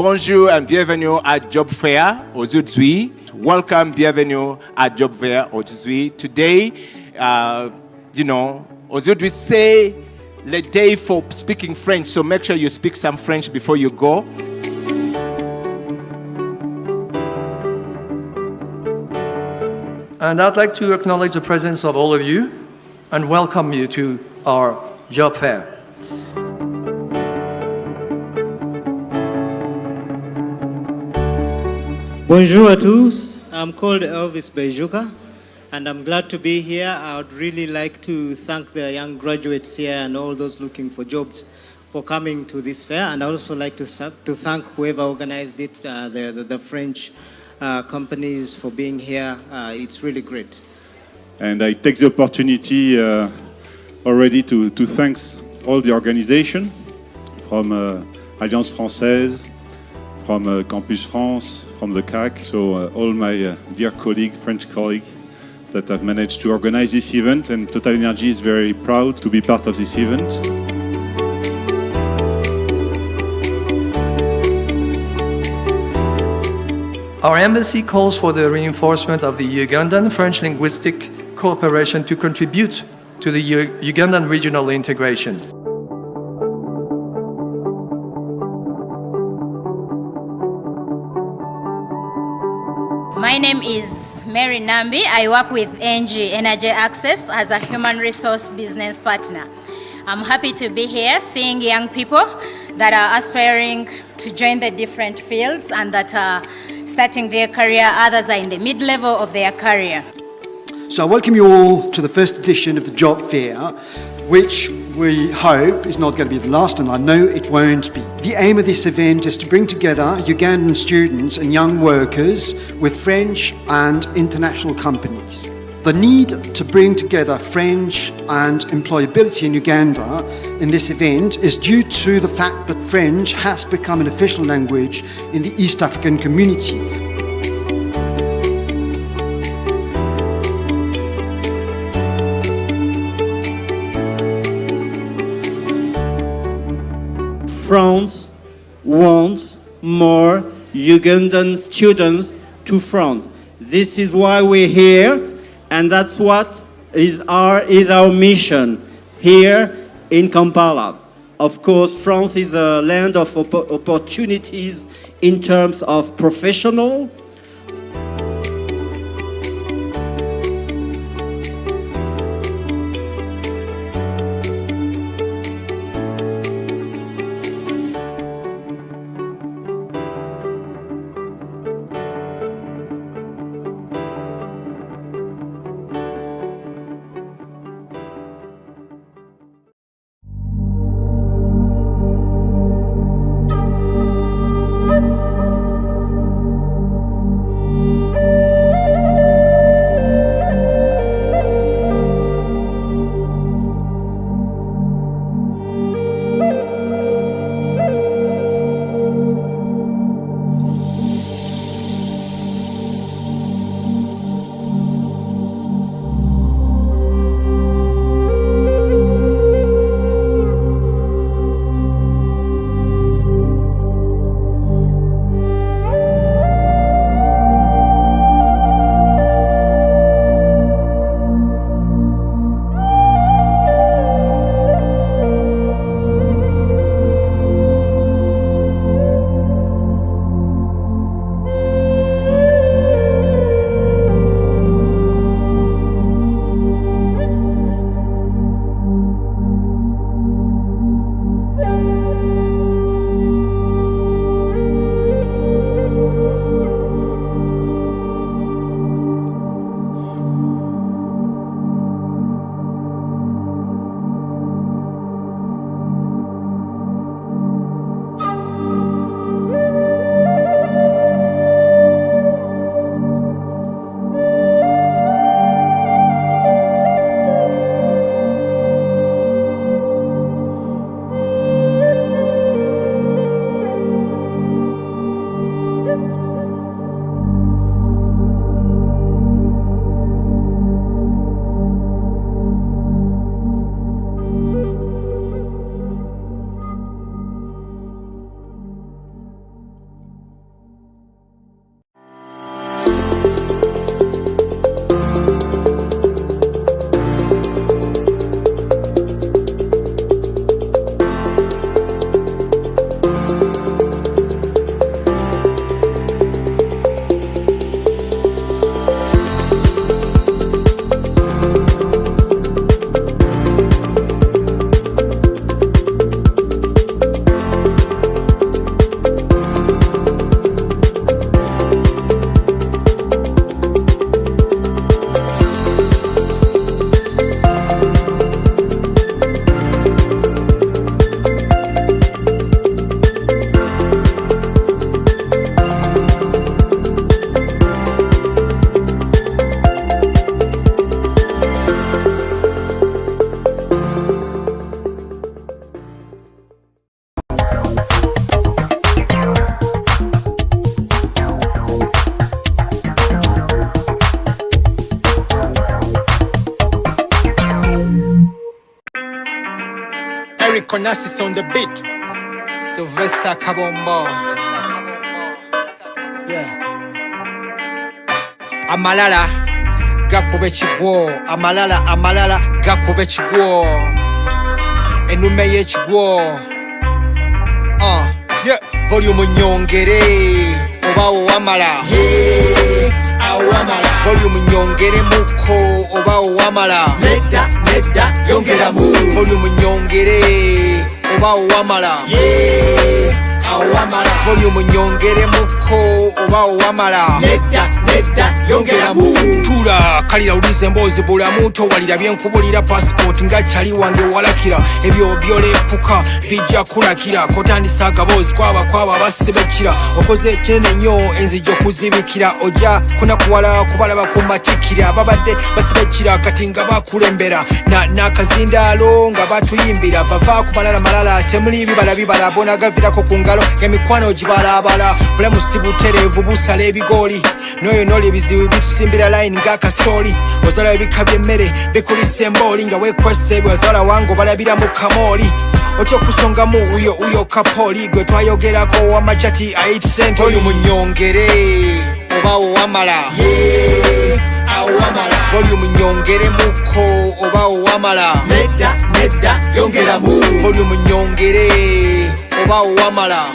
bonjour and bienvenue at Job Fair aujourd'hui. Welcome, bienvenue at Job Fair aujourd'hui. Today, aujourd'hui c'est le day for speaking French, so make sure you speak some French before you go. And I'd like to acknowledge the presence of all of you and welcome you to our job fair. Bonjour à tous. I'm called Elvis Bejuka, and I'm glad to be here. I would really like to thank the young graduates here and all those looking for jobs for coming to this fair. And I also like to thank whoever organized it, the French companies for being here. It's really great. And I take the opportunity already to thank all the organization from Alliance Française, from Campus France, from the CAC, so all my dear colleagues, French colleagues, that have managed to organize this event, and Total Energy is very proud to be part of this event. Our embassy calls for the reinforcement of the Ugandan French linguistic cooperation to contribute to the Ugandan regional integration. My name is Mary Nambi. I work with NG Energy Access as a human resource business partner. I'm happy to be here seeing young people that are aspiring to join the different fields and that are starting their career. Others are in the mid-level of their career. So I welcome you all to the first edition of the Job Fair, which we hope is not going to be the last, and I know it won't be. The aim of this event is to bring together Ugandan students and young workers with French and international companies. The need to bring together French and employability in Uganda in this event is due to the fact that French has become an official language in the East African community. France wants more Ugandan students to France. This is why we're here, and that's what is our mission here in Kampala. Of course, France is a land of opportunities in terms of professional. Lyrical Narcissus on the beat. Sylvester Kabombo. Yeah. Amalala gakube kigwo. Amalala gakube kigwo. Enume y'ekigwo. Yeah. Volume nyongere. Oba owamala. Awamala. Volume nyongere muko. Oba owamala. Nedda yongera mu. Volume nyongere. Oba owamala. Awamala. Volume nyongere muko. Oba owamala. Nedda yongera mu. Tula kalira ulize mbozi bulamu towalira byenkubulira passport nga chali wange walakira ebyo byolepuka bijja kulakira kotandisa agabozi kwaba basibekira okoze kyene nnyo enzijjo kuzibikira ojja kunakuwala kubalaba kumatikira babadde basibekira kati nga bakulembera n'akazindaalo nga batuyimbira bava ku malala temuli bibala bonagavirako ku ngalo emikwano gibalabala bulamu si butereevu busala ebigooli noyo noli ebizibu bitusimbira line ng'akasooli ozala ebika by'emmere bikulisa embooli nga weekwesa ebyo ozala wange obalabira mu kamooli otya okusongamu uyo kapooli gwe twayogerako owamajati 8 cent oli munyongere oba owamala volume nyongere muko oba owamala nedda yongera mu volume nyongere oba owamala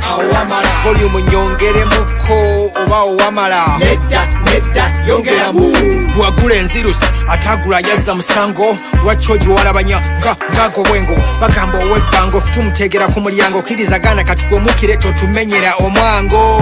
awamala volume nyongere muko oba owamala nedda yongera mu bwagula enzirusi atagula yazza musango lwachoji walabanya ngago bwengo bagamba owebbango futumutegera ku mulyango kirizagana katugomukire totumenyera omwango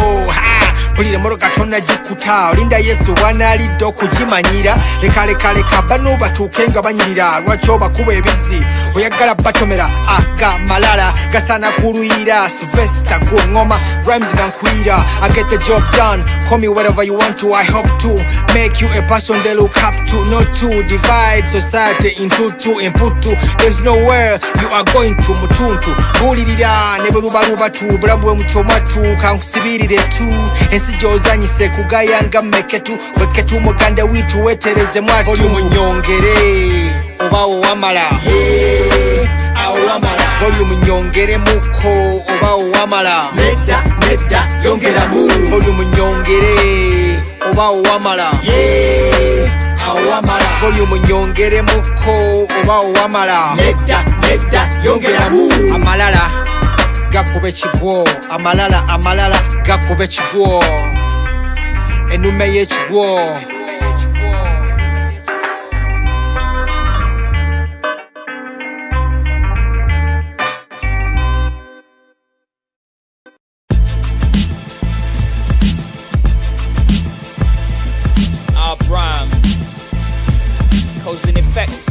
pulire moroka tonna jikuta olinda yesu wanalidde okugimanyira lekaleka bano batuuke nga banyirira lwaki bakuba ebizi oyagala batomera aga malala gasana kuluyira Sylvester ku ngoma rhymes gankwira I get the job done call me whatever you want to I hope to make you a person they look up to not to divide society into two input to there's nowhere you are going to mutuntu bulirira ne berubaruba tu bulambwe muchomatu kankusibirire tu ensijozanyise kugayanga meketu weketu mugande witu wetereze mwatu volume nyongere oba owamala awamala volume nyongere muko oba owamala nedda yongera mu volume nyongere oba owamala awamala volume nyongere muko oba owamala nedda yongera mu amalala gakube kigwo amalala gakube kigwo enume y'ekigwo cause in effect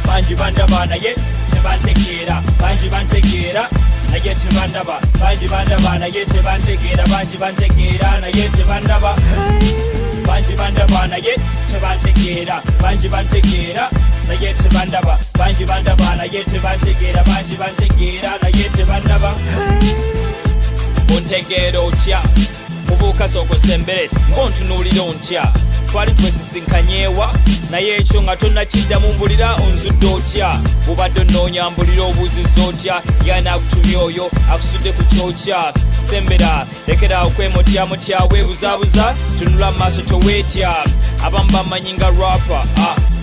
banji bandaba naye tebantegeera banji bantegeera naye tebandaba banji bandaba naye tebantegeera banji bantegeera naye tebandaba banji bandaba naye tebantegeera banji bantegeera naye tebandaba banji bandaba naye tebantegeera banji bantegeera naye tebandaba ontegeera otya mubuuka sokosembere ngontunuulira ontya twali twesisinkanyeewa naye ekyo nga tonnakiddamu mbulira onzudde otya bubadde onoonya mbulira obuuzizza otya yana akutumya oyo akusudde ku kyokya sembera lekera okwemutya weebuzaabuza tunula mu maaso toweetya abamu bamanyi nga rapa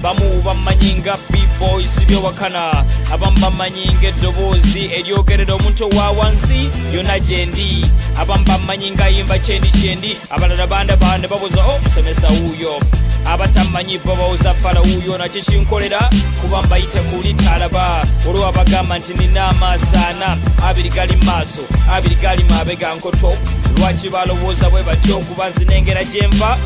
bamu bamanyi nga b-boy sibyo wakana abamu bamanyi nga eddoboozi eryogerera omuntu owa wansi yonna gyendi abamu bamanyi nga yimba kyendi abalala banda babuza musomesa wuuyo abatamanyi babawoza fala wuuyo nakyo kinkolera kuba mbayite kuli talaba olwo abagamba nti nina amaasaana abiri gali maaso abiri gali mabega nkoto lwaki balowooza bwe batyo kuba nzinengera gyenva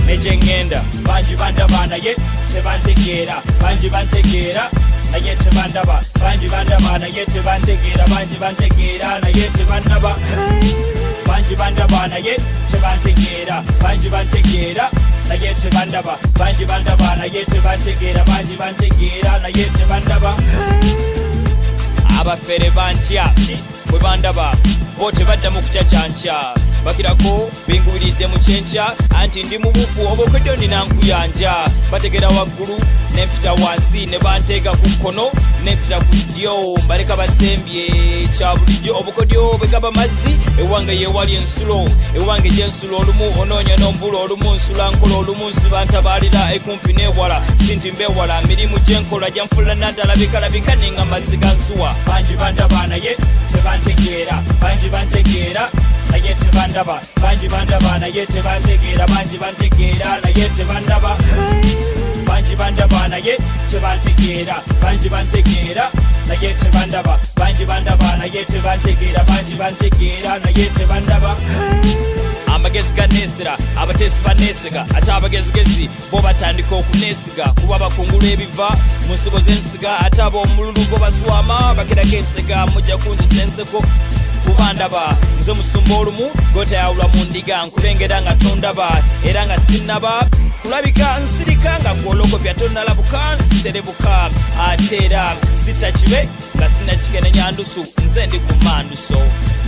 nejengenda banji bandaba naye tebantegeera banji bantegeera naye tebandaba banji bandaba naye tebantegeera banji bantegeera naye tebandaba banji bandaba naye tebantegeera banji bantegeera naye tebandaba banji bandaba naye tebantegeera banji bantegeera naye tebandaba abafere bantya bwe bandaba bo tebaddamu kucacyanca bakirako bingubiridde mu kyenkya anti ndi mubufu obukedde nina nkuyanja bategera waggulu nempita wansi ne banteeka ku kkono nempita ku ddyo mbaleka basembye kya bulijjo obukodyo bwe gaba mazzi ewange yeewali ensulo ewange gyensulo olumu onoonya n'ombula olumu nsula nkola olumu nsiba ntabaalira ekumpi n'ewala sinti mbeewala mirimu gyenkola gyanfula naddalabika nenga mazzi gansuwa bangi bandaba naye tebantegeera bangi bantegeera naye tebandaba bangi bandaba naye tebantegeera bangi bantegeera naye tebandaba bangi bandaba naye tebantegeera bangi bantegeera naye tebandaba bangi bandaba naye tebantegeera bangi bantegeera naye tebandaba amagezi ganeesera abateesi baneesiga ate abagezigezi bo batandika okuneesiga kuba bakungula ebiva mu nsigo z'ensiga ate ab'omululu bo baswama bakerako ensega mujja kunzisa enseko kuba ndaba nze musumba olumu gotayawula mu ndiga nkulengera nga tondaba era nga sinnaba kulabika nsirika nga gwolokopya tonnalabuka nsiterebuka ate era sitakibe nga sinnakikenenya ndusu nze ndi ku manduso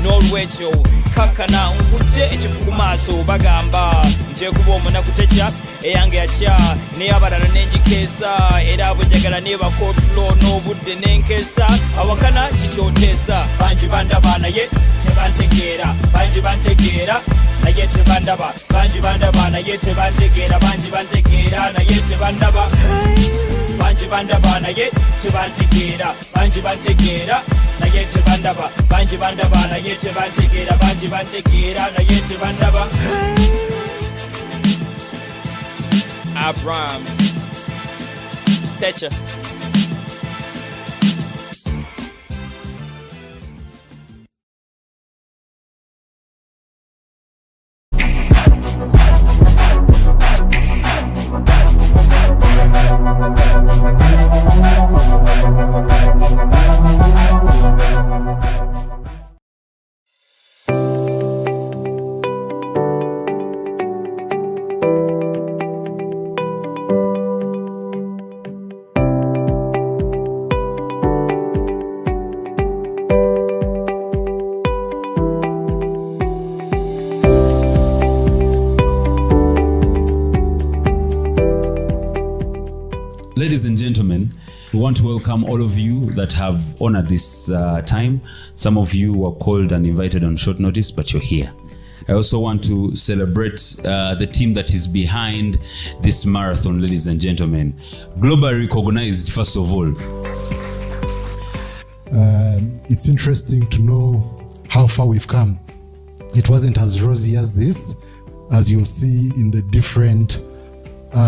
n'olwekyo kakkana nkujje ekifu ku maaso bagamba nkyekuba omunaku tekya eyange yakya neyabalala nenjikeesa era bwe njagala nebaka otulo n'obudde nenkeesa awakana kikyoteesa bangi bandaba naye tebantegeera bangi bantegeera naye tebandaba bangi bandaba naye tebantegeera bangi bantegeera naye tebandaba bangi bandaba naye tebantegeera bangi bantegeera naye tebandaba bangi bandaba naye tebantegeera bangi bantegeera naye tebandaba Abrams Techa Ladies and gentlemen, we want to welcome all of you that have honored this time. Some of you were called and invited on short notice, but you're here. I also want to celebrate the team that is behind this marathon, ladies and gentlemen. Globally recognized, first of all. It's interesting to know how far we've come. It wasn't as rosy as this, as you'll see in the different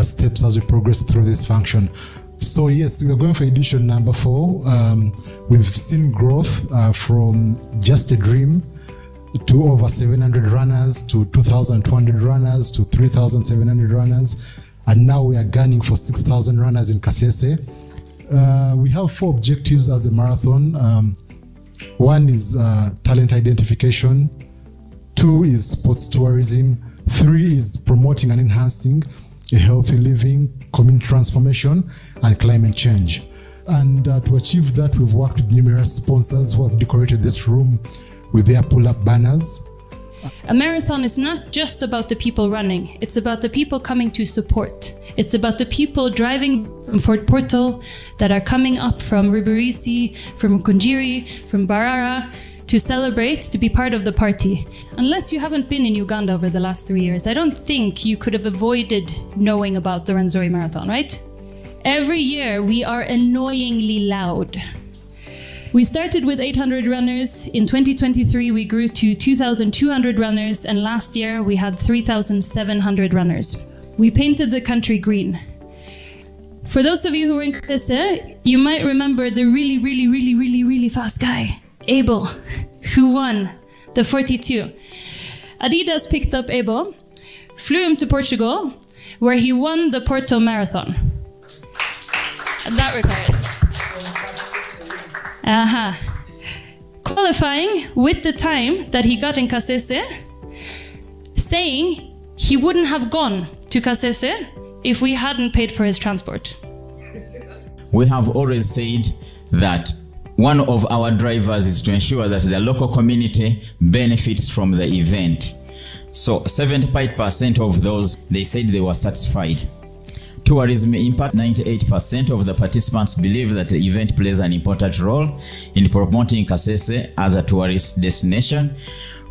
steps as we progress through this function. So yes, we're going for edition number 4. We've seen growth from just a dream to over 700 runners, to 2,200 runners, to 3,700 runners, and now we are gunning for 6,000 runners in Kasese. We have 4 objectives as the marathon. One is talent identification, 2 is sports tourism, 3 is promoting and enhancing a healthy living, community transformation, and climate change. And to achieve that, we've worked with numerous sponsors who have decorated this room with their pull-up banners. A marathon is not just about the people running, it's about the people coming to support. It's about the people driving from Fort Portal that are coming up from Ribirisi, from Kunjiri, from Barara, to celebrate, to be part of the party. Unless you haven't been in Uganda over the last 3 years, I don't think you could have avoided knowing about the Rwenzori Marathon, right? Every year we are annoyingly loud. We started with 800 runners. In 2023, we grew to 2,200 runners, and last year we had 3,700 runners. We painted the country green. For those of you who were in Kasese, you might remember the really fast guy, Abel, who won the 42. Adidas picked up Abel, flew him to Portugal, where he won the Porto Marathon. And that requires. Qualifying with the time that he got in Kasese, saying he wouldn't have gone to Kasese if we hadn't paid for his transport. We have always said that one of our drivers is to ensure that the local community benefits from the event. So 75% of those, they said they were satisfied. Tourism impact. 98% of the participants believe that the event plays an important role in promoting Kasese as a tourist destination,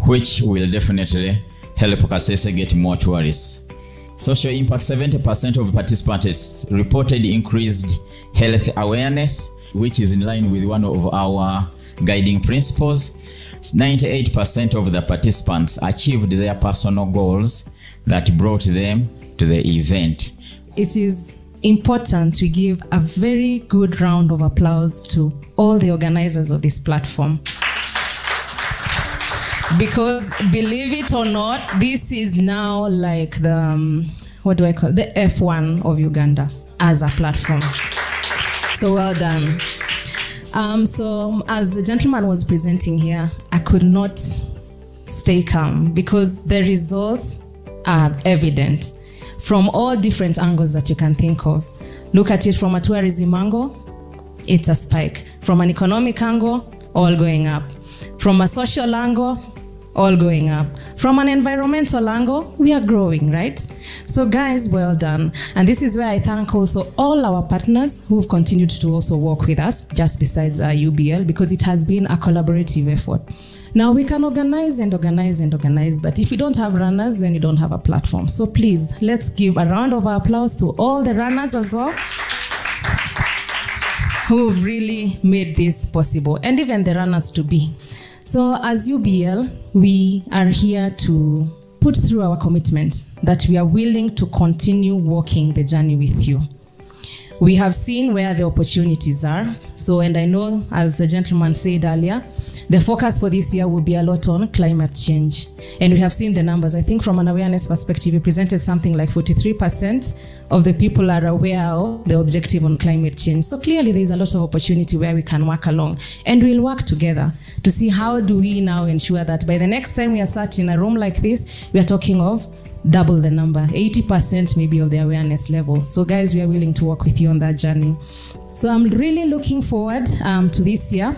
which will definitely help Kasese get more tourists. Social impact. 70% of participants reported increased health awareness, which is in line with one of our guiding principles. 98% of the participants achieved their personal goals that brought them to the event. It is important to give a very good round of applause to all the organizers of this platform. Because believe it or not, this is now like the, the F1 of Uganda as a platform. So well done. So as the gentleman was presenting here, I could not stay calm because the results are evident from all different angles that you can think of. Look at it from a tourism angle, it's a spike. From an economic angle, all going up. From a social angle, all going up. From an environmental angle, we are growing, right? So guys, well done. And this is where I thank also all our partners who've continued to also work with us, just besides our UBL, because it has been a collaborative effort. Now we can organize and organize and organize, but if you don't have runners, then you don't have a platform. So please, let's give a round of applause to all the runners as well, who've really made this possible, and even the runners to be. So as UBL, we are here to put through our commitment that we are willing to continue walking the journey with you. We have seen where the opportunities are. So, and I know, as the gentleman said earlier, the focus for this year will be a lot on climate change. And we have seen the numbers. I think from an awareness perspective, we presented something like 43% of the people are aware of the objective on climate change. So clearly there's a lot of opportunity where we can work along. And we'll work together to see how do we now ensure that by the next time we are sat in a room like this, we are talking of double the number, 80% maybe of the awareness level. So guys, we are willing to work with you on that journey. So I'm really looking forward to this year.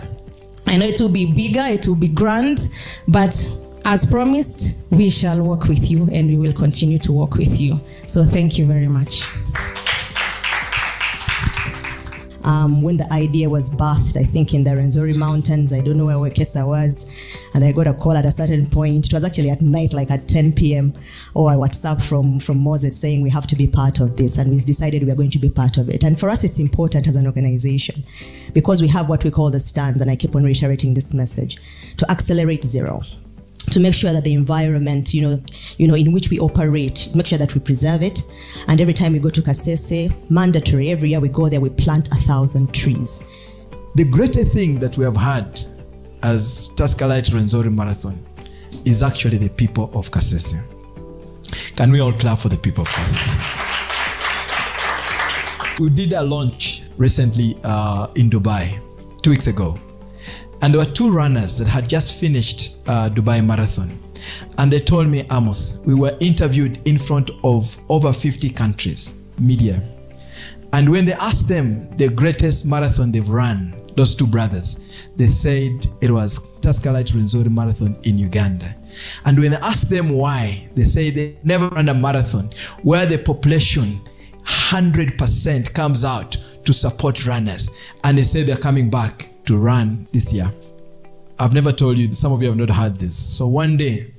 I know it will be bigger, it will be grand, but as promised, we shall work with you and we will continue to work with you. So thank you very much. When the idea was birthed, I think in the Rwenzori Mountains, I don't know where Wekesa was, and I got a call at a certain point. It was actually at night, like at 10 p.m. or a WhatsApp from Moses saying we have to be part of this, and we decided we are going to be part of it. And for us, it's important as an organization because we have what we call the stands, and I keep on reiterating this message, to accelerate zero, to make sure that the environment, in which we operate, make sure that we preserve it. And every time we go to Kasese, mandatory, every year we go there, we plant 1,000 trees. The greatest thing that we have had as Taskalite Rwenzori Marathon is actually the people of Kasese. Can we all clap for the people of Kasese? We did a launch recently in Dubai 2 weeks ago. And there were 2 runners that had just finished Dubai Marathon. And they told me, Amos, we were interviewed in front of over 50 countries, media. And when they asked them the greatest marathon they've run, those 2 brothers, they said it was Taskalite Rwenzori Marathon in Uganda. And when I asked them why, they say they never ran a marathon where the population 100% comes out to support runners. And they said they're coming back to run this year. I've never told you, some of you have not heard this. So one day,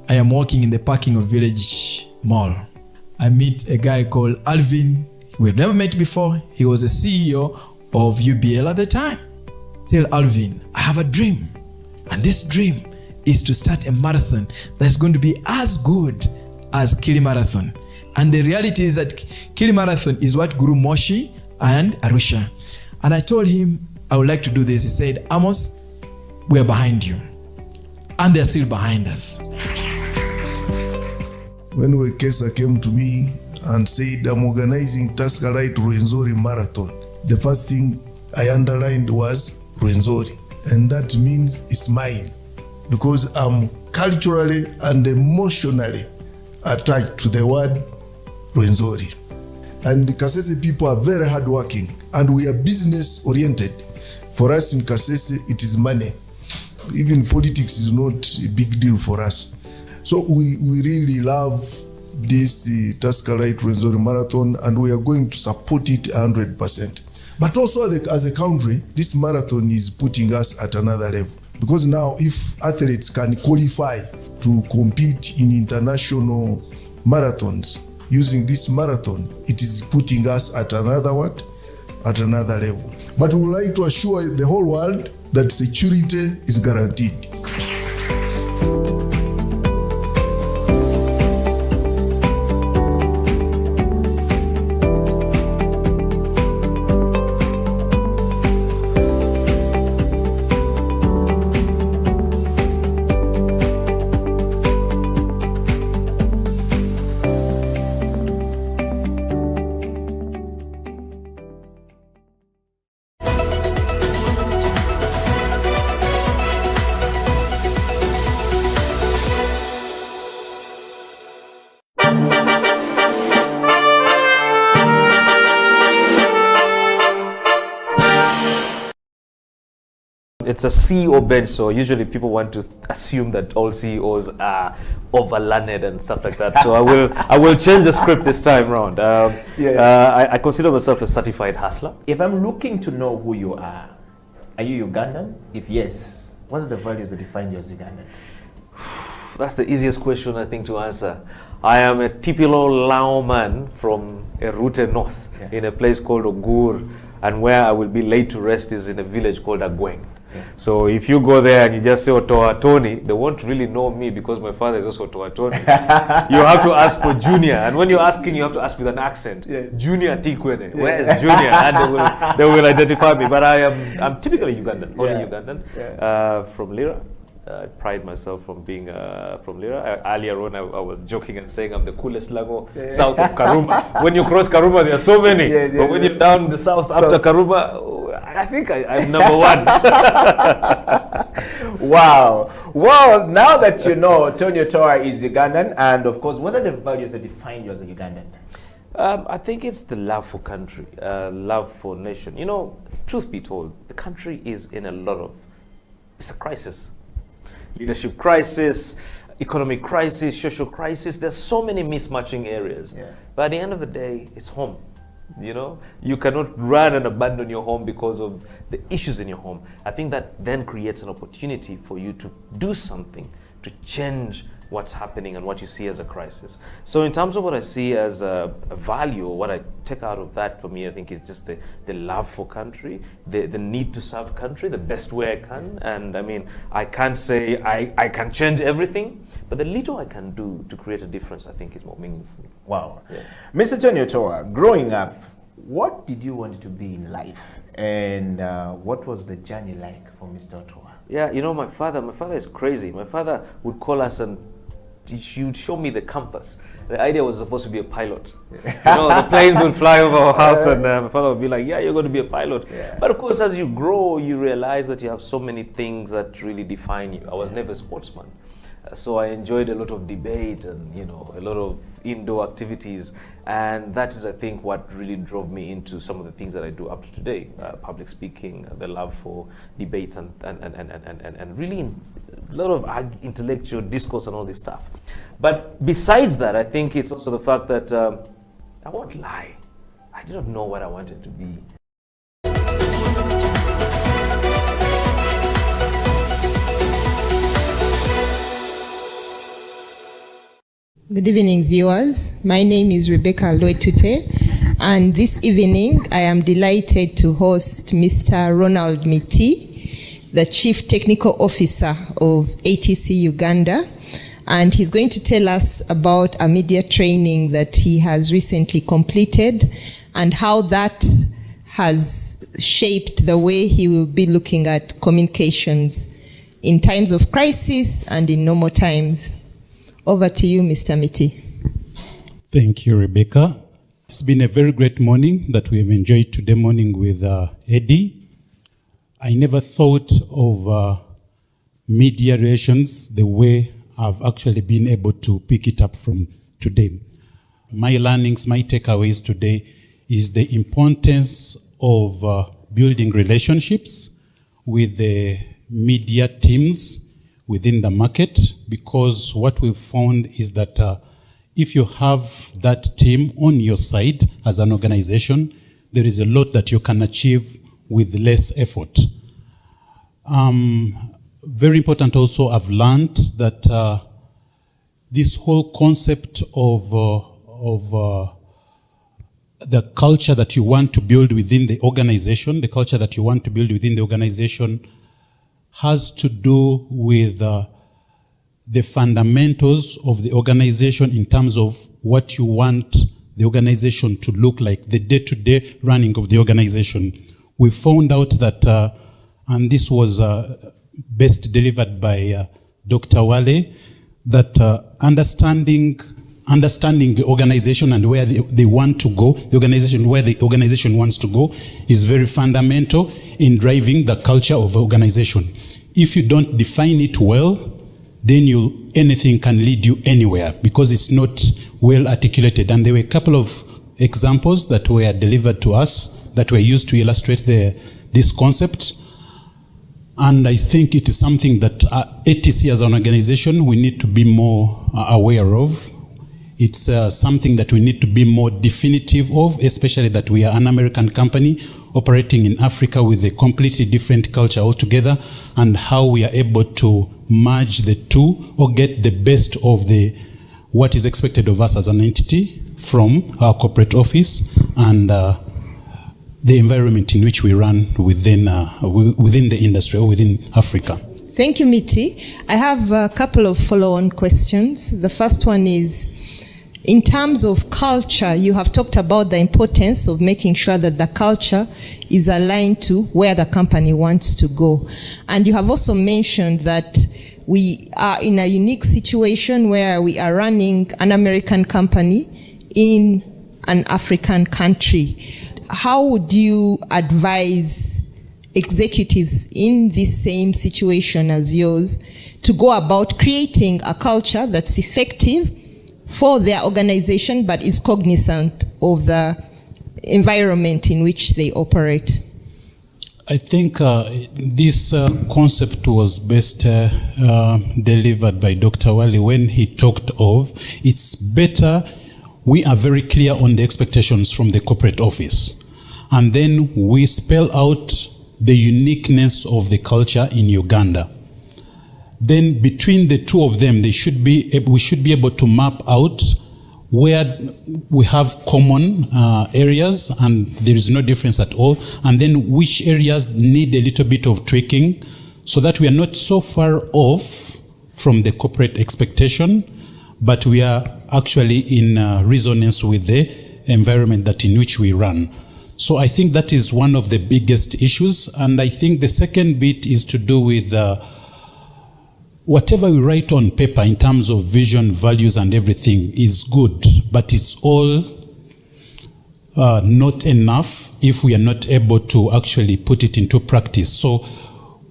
I am walking in the parking of Village Mall. I meet a guy called Alvin. We've never met before. He was the CEO of UBL at the time. Tell Alvin, I have a dream. And this dream is to start a marathon that's going to be as good as Kili Marathon. And the reality is that Kili Marathon is what Guru Moshi and Arusha. And I told him, I would like to do this. He said, Amos, we are behind you. And they're still behind us. When Wekesa came to me and said, I'm organizing Taskalite Rwenzori Marathon, the first thing I underlined was Rwenzori. And that means it's mine. Because I'm culturally and emotionally attached to the word Rwenzori. And the Kasese people are very hardworking and we are business oriented. For us in Kasese, it is money. Even politics is not a big deal for us. So we really love this Tascarite Rwenzori Marathon, and we are going to support it 100%. But also as a country, this marathon is putting us at another level. Because now if athletes can qualify to compete in international marathons using this marathon, it is putting us at another what? At another level. But we would like to assure the whole world that security is guaranteed. It's a CEO bench, so usually people want to assume that all CEOs are overlearned and stuff like that. So I will change the script this time around. I consider myself a certified hustler. If I'm looking to know who you are you Ugandan? If yes, what are the values that define you as Ugandan? That's the easiest question I think to answer. I am a typical Lao man from Erute North, in a place called Ogur, and where I will be laid to rest is in a village called Agweng. So if you go there and you just say Otoa Tony, they won't really know me because my father is also Otoa Tony. You have to ask for Junior, and when you're asking, you have to ask with an accent. Junior Tikwene, where is Junior? And they will identify me. But I'm typically Ugandan, only Ugandan, from Lira. I pride myself from being from Lira. Earlier on, I was joking and saying I'm the coolest Lago south of Karuma. When you cross Karuma, there are so many. But when you're down the south after Karuma, I think I'm number one. Wow. Well, now that you know Tony Otoa is Ugandan, and of course, what are the values that define you as a Ugandan? I think it's the love for country, love for nation. You know, truth be told, the country is in a lot of, it's a crisis. Leadership crisis, economic crisis, social crisis. There's so many mismatching areas. But at the end of the day, it's home. You know, you cannot run and abandon your home because of the issues in your home. I think that then creates an opportunity for you to do something to change what's happening and what you see as a crisis. So in terms of what I see as a value, or what I take out of that for me, I think is just the love for country, the need to serve country the best way I can. And I mean, I can't say I can change everything, but the little I can do to create a difference, I think is more meaningful. Wow. Mr. Tony Otoa, growing up, what did you want to be in life? And what was the journey like for Mr. Otoa? Yeah, you know, my father is crazy. My father would call us and he would show me the compass. The idea was supposed to be a pilot. You know, the planes would fly over our house and my father would be like, yeah, you're going to be a pilot. But of course, as you grow, you realize that you have so many things that really define you. I was never a sportsman. So I enjoyed a lot of debate and, you know, a lot of indoor activities. And that is, I think, what really drove me into some of the things that I do up to today. Public speaking, the love for debates and really a lot of intellectual discourse and all this stuff. But besides that, I think it's also the fact that I won't lie. I did not know what I wanted to be. Good evening, viewers. My name is Rebecca Loetute, and this evening I am delighted to host Mr. Ronald Miti, the Chief Technical Officer of ATC Uganda, and he's going to tell us about a media training that he has recently completed and how that has shaped the way he will be looking at communications in times of crisis and in normal times. Over to you, Mr. Miti. Thank you, Rebecca. It's been a very great morning that we have enjoyed today morning with Eddie. I never thought of media relations the way I've actually been able to pick it up from today. My learnings, my takeaways today is the importance of building relationships with the media teams within the market, because what we've found is that if you have that team on your side as an organization, there is a lot that you can achieve with less effort. Very important also, I've learned that this whole concept of the culture that you want to build within the organization, has to do with the fundamentals of the organization in terms of what you want the organization to look like, the day-to-day running of the organization. We found out that, and this was best delivered by Dr. Wale, that understanding the organization and where they want to go, where the organization wants to go, is very fundamental in driving the culture of the organization. If you don't define it well, then anything can lead you anywhere because it's not well articulated. And there were a couple of examples that were delivered to us that were used to illustrate this concept. And I think it is something that ATC as an organization, we need to be more aware of. It's something that we need to be more definitive of, especially that we are an American company operating in Africa with a completely different culture altogether, and how we are able to merge the two or get the best of what is expected of us as an entity from our corporate office and the environment in which we run within the industry or within Africa. Thank you, Miti. I have a couple of follow-on questions. The first one is, in terms of culture, you have talked about the importance of making sure that the culture is aligned to where the company wants to go. And you have also mentioned that we are in a unique situation where we are running an American company in an African country. How would you advise executives in this same situation as yours to go about creating a culture that's effective for their organization but is cognizant of the environment in which they operate? I think this concept was best delivered by Dr. Wale when he talked of it's better we are very clear on the expectations from the corporate office, and then we spell out the uniqueness of the culture in Uganda. Then between the two of them, we should be able to map out where we have common areas and there is no difference at all, and then which areas need a little bit of tweaking so that we are not so far off from the corporate expectation, but we are actually in resonance with the environment in which we run. So I think that is one of the biggest issues. And I think the second bit is to do with whatever we write on paper in terms of vision, values, and everything is good, but it's all not enough if we are not able to actually put it into practice. So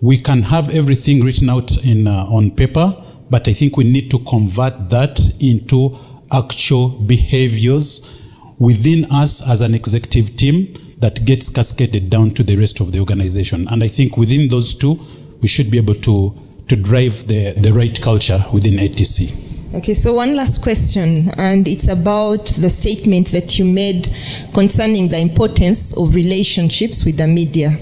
we can have everything written out on paper, but I think we need to convert that into actual behaviors within us as an executive team that gets cascaded down to the rest of the organization. And I think within those two, we should be able to drive the right culture within ATC. Okay, so one last question, and it's about the statement that you made concerning the importance of relationships with the media.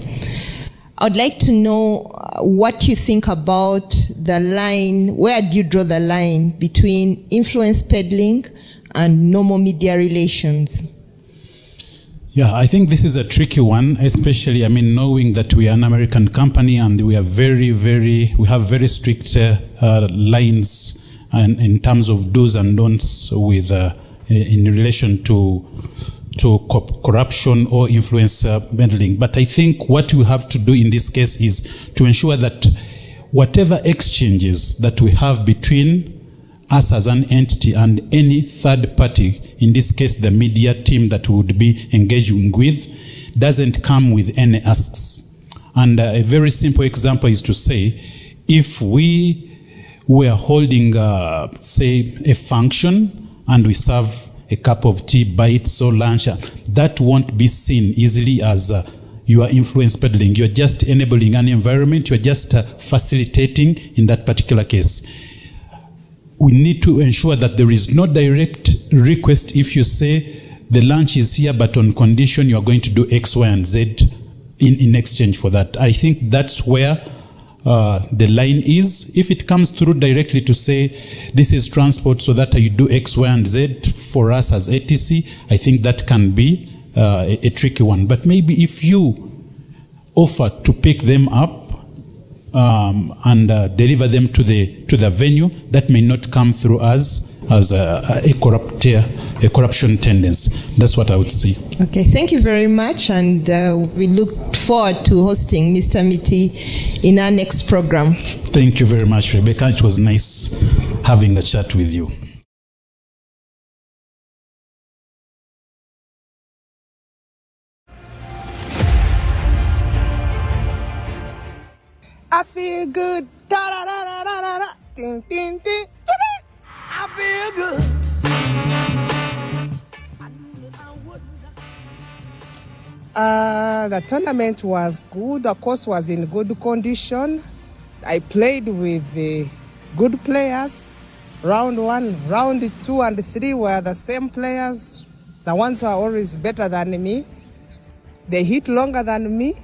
I'd like to know what you think about the line, where do you draw the line between influence peddling and normal media relations? Yeah, I think this is a tricky one, especially, knowing that we are an American company and we are we have very strict lines in terms of do's and don'ts with in relation to corruption or influence peddling. But I think what we have to do in this case is to ensure that whatever exchanges that we have between us as an entity and any third party, in this case the media team that we would be engaging with, doesn't come with any asks. And a very simple example is to say, if we were holding, say, a function and we serve a cup of tea, bites or lunch, that won't be seen easily as you are influence peddling. You are just enabling an environment, you are just facilitating in that particular case. we need to ensure that there is no direct request if you say the lunch is here, but on condition you are going to do X, Y, and Z in exchange for that. I think that's where the line is. If it comes through directly to say this is transport so that you do X, Y, and Z for us as ATC, I think that can be a tricky one. But maybe if you offer to pick them up and deliver them to the venue, that may not come through as a corruption tendency. That's what I would see. Okay, thank you very much, and we look forward to hosting Mr. Miti in our next program. Thank you very much, Rebecca. It was nice having a chat with you. I feel good. Da da da da da da da. Ding ding ding. I feel good. The tournament was good. The course was in good condition. I played with good players. Round 1, round 2, and 3 were the same players. The ones who are always better than me. They hit longer than me,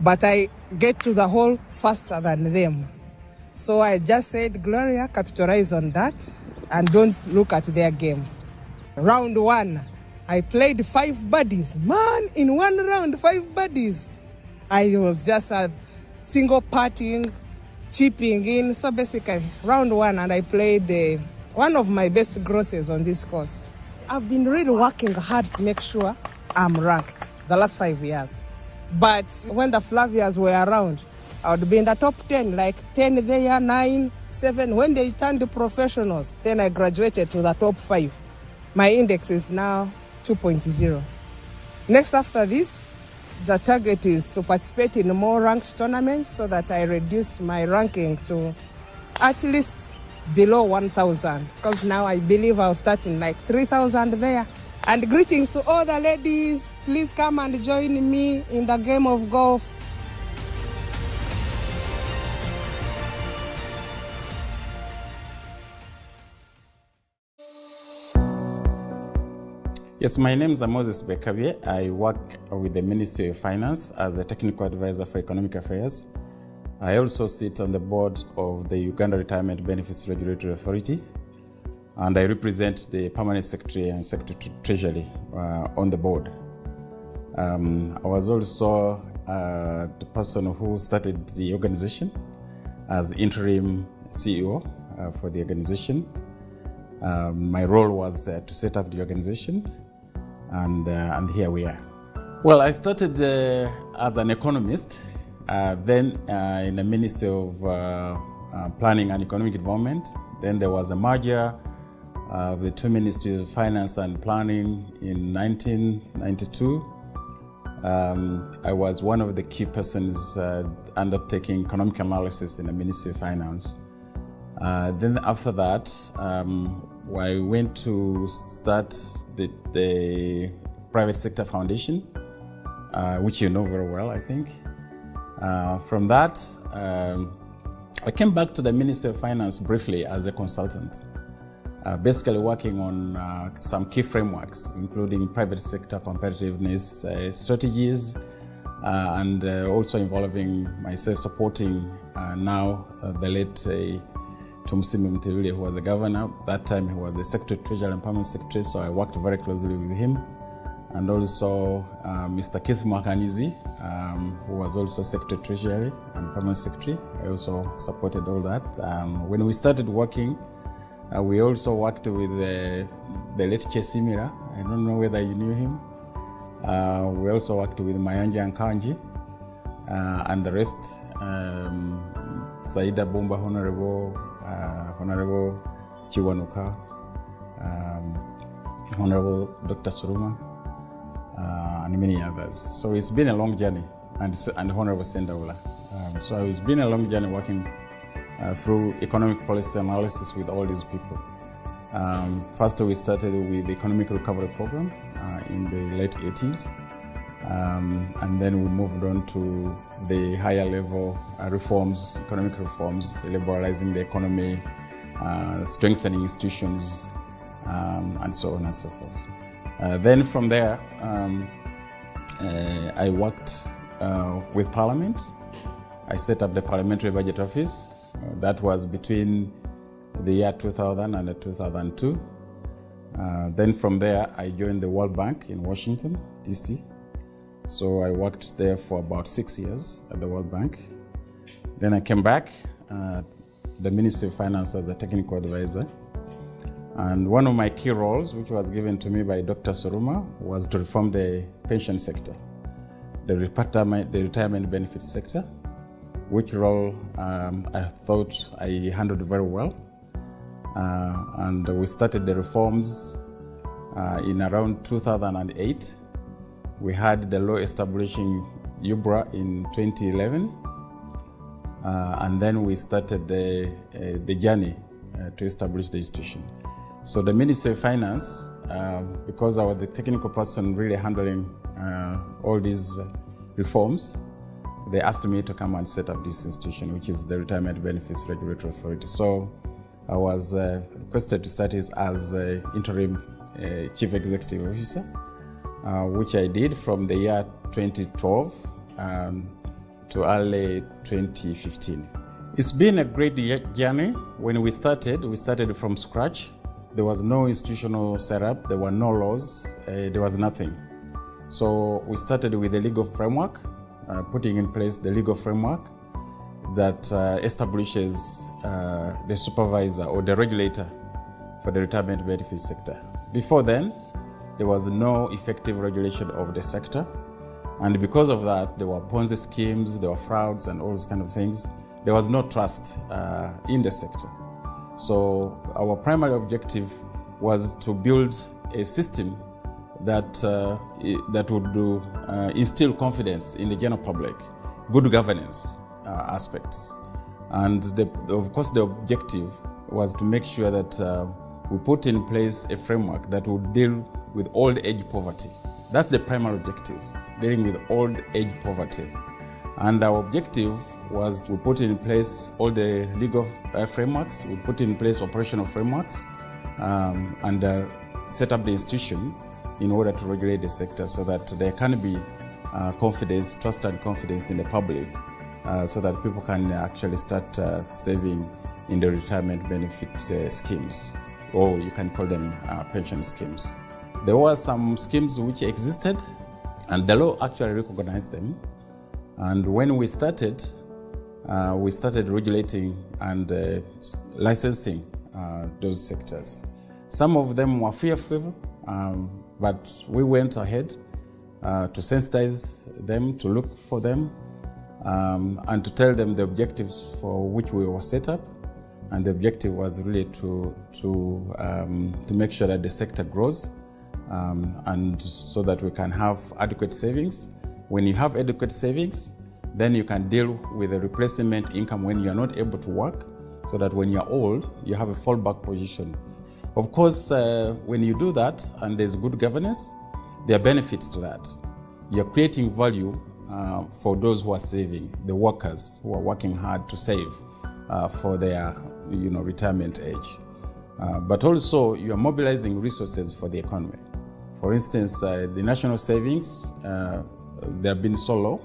but I get to the hole faster than them. So I just said, Gloria, capitalize on that and don't look at their game. Round 1, I played 5 birdies. Man, in one round, 5 birdies. I was just a single putting, chipping in. So basically, round 1, and I played one of my best grosses on this course. I've been really working hard to make sure I'm ranked the last 5 years. But when the Flavias were around, I would be in the top 10, like 10 there, 9, 7. When they turned to professionals, then I graduated to the top 5. My index is now 2.0. Next after this, the target is to participate in more ranked tournaments so that I reduce my ranking to at least below 1,000. Because now I believe I'll start in like 3,000 there. And greetings to all the ladies. Please come and join me in the game of golf. Yes, my name is Moses Bekabye. I work with the Ministry of Finance as a technical advisor for economic affairs. I also sit on the board of the Uganda Retirement Benefits Regulatory Authority, and I represent the Permanent Secretary and Secretary to Treasury on the board. I was also the person who started the organization as interim CEO for the organization. My role was to set up the organization, and here we are. Well, I started as an economist, then in the Ministry of Planning and Economic Development. Then there was a merger of the two ministries of Finance and Planning in 1992. I was one of the key persons undertaking economic analysis in the Ministry of Finance. Then after that, I went to start the Private Sector Foundation, which you know very well, I think. From that, I came back to the Ministry of Finance briefly as a consultant, basically working on some key frameworks, including private sector competitiveness strategies, and also involving myself supporting now the late Tumsimi Mutevile, who was the governor. That time he was the Secretary, Treasury and Permanent Secretary, so I worked very closely with him. And also Mr. Keith Mwakanizi, who was also Secretary, Treasury and Permanent Secretary. I also supported all that. When we started working, we also worked with the late Chesimira. I don't know whether you knew him. We also worked with Mayanja and Kanji and the rest. Saida Bumba, Honorable Chiwanuka, Honorable Dr. Suruma, and many others. So it's been a long journey, and Honorable Sendaula. So it's been a long journey working through economic policy analysis with all these people. First, we started with the Economic Recovery Program in the late 80s. And then we moved on to the higher level reforms, economic reforms, liberalizing the economy, strengthening institutions, and so on and so forth. Then from there, I worked with Parliament. I set up the Parliamentary Budget Office. That was between the year 2000 and 2002. Then from there, I joined the World Bank in Washington, D.C. So I worked there for about 6 years at the World Bank. Then I came back the Ministry of Finance as a technical advisor. And one of my key roles, which was given to me by Dr. Soruma, was to reform the pension sector, the retirement benefit sector, which role I thought I handled very well. And we started the reforms in around 2008. We had the law establishing UBRA in 2011. And then we started the journey to establish the institution. So the Ministry of Finance, because I was the technical person really handling all these reforms, they asked me to come and set up this institution, which is the Retirement Benefits Regulatory Authority. So I was requested to start as interim Chief Executive Officer, which I did from the year 2012 to early 2015. It's been a great journey. When we started from scratch. There was no institutional setup, there were no laws, there was nothing. So we started with the legal framework, putting in place the legal framework that establishes the supervisor or the regulator for the retirement benefits sector. Before then, there was no effective regulation of the sector. And because of that, there were Ponzi schemes, there were frauds and all those kind of things. There was no trust in the sector. So our primary objective was to build a system that would instill confidence in the general public, good governance aspects. And of course the objective was to make sure that we put in place a framework that would deal with old age poverty. That's the primary objective, dealing with old age poverty. And our objective was to put in place all the legal frameworks, we put in place operational frameworks, and set up the institution in order to regulate the sector so that there can be confidence, trust and confidence in the public, so that people can actually start saving in the retirement benefit schemes, or you can call them pension schemes. There were some schemes which existed, and the law actually recognized them. And when we started regulating and licensing those sectors. Some of them were fearful, but we went ahead to sensitize them, to look for them, and to tell them the objectives for which we were set up. And the objective was really to make sure that the sector grows, and so that we can have adequate savings. When you have adequate savings, then you can deal with the replacement income when you're not able to work, so that when you're old, you have a fallback position. Of course, when you do that and there's good governance, there are benefits to that. You're creating value for those who are saving, the workers who are working hard to save for their retirement age. But also, you are mobilizing resources for the economy. For instance, the national savings, they have been so low.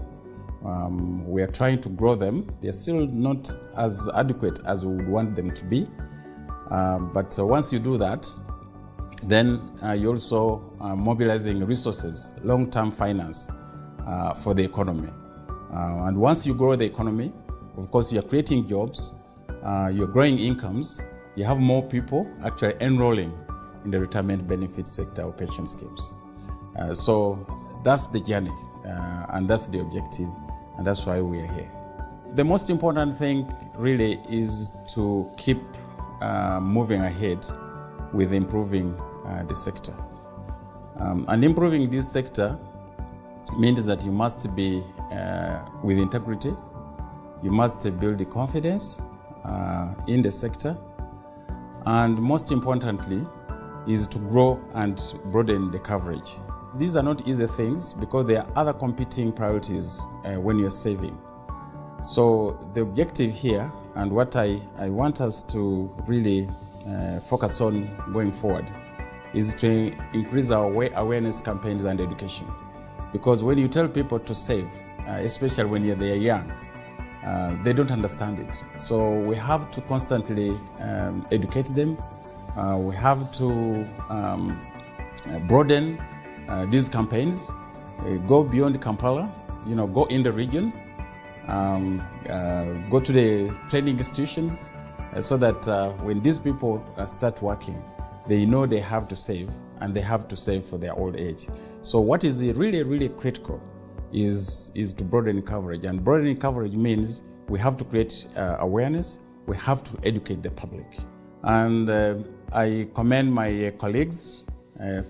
We are trying to grow them. They're still not as adequate as we would want them to be. But once you do that, then you're also mobilizing resources, long-term finance for the economy. And once you grow the economy, of course, you're creating jobs, you're growing incomes, you have more people actually enrolling in the retirement benefit sector or pension schemes. So that's the journey, and that's the objective, and that's why we are here. The most important thing really is to keep moving ahead with improving the sector. And improving this sector means that you must be with integrity, you must build the confidence in the sector, and most importantly is to grow and broaden the coverage. These are not easy things because there are other competing priorities when you're saving. So the objective here, and what I want us to really focus on going forward, is to increase our awareness campaigns and education. Because when you tell people to save, especially when they're young, they don't understand it. So we have to constantly educate them. We have to broaden these campaigns, go beyond Kampala, go in the region, go to the training institutions, so that when these people start working, they know they have to save, and they have to save for their old age. So what is really, really critical is to broaden coverage. And broadening coverage means we have to create awareness, we have to educate the public. And I commend my colleagues,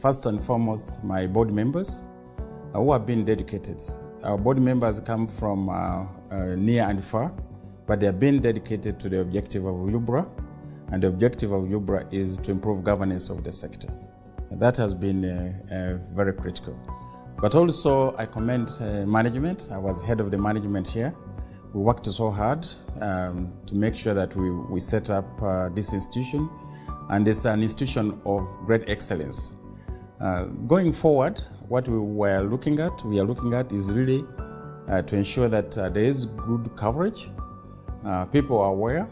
first and foremost my board members, who have been dedicated. Our board members come from near and far, but they have been dedicated to the objective of UBRA, and the objective of UBRA is to improve governance of the sector. That has been very critical. But also I commend management. I was head of the management here. We worked so hard to make sure that we set up this institution, and it's an institution of great excellence. Going forward, what we are looking at is really to ensure that there is good coverage, people are aware,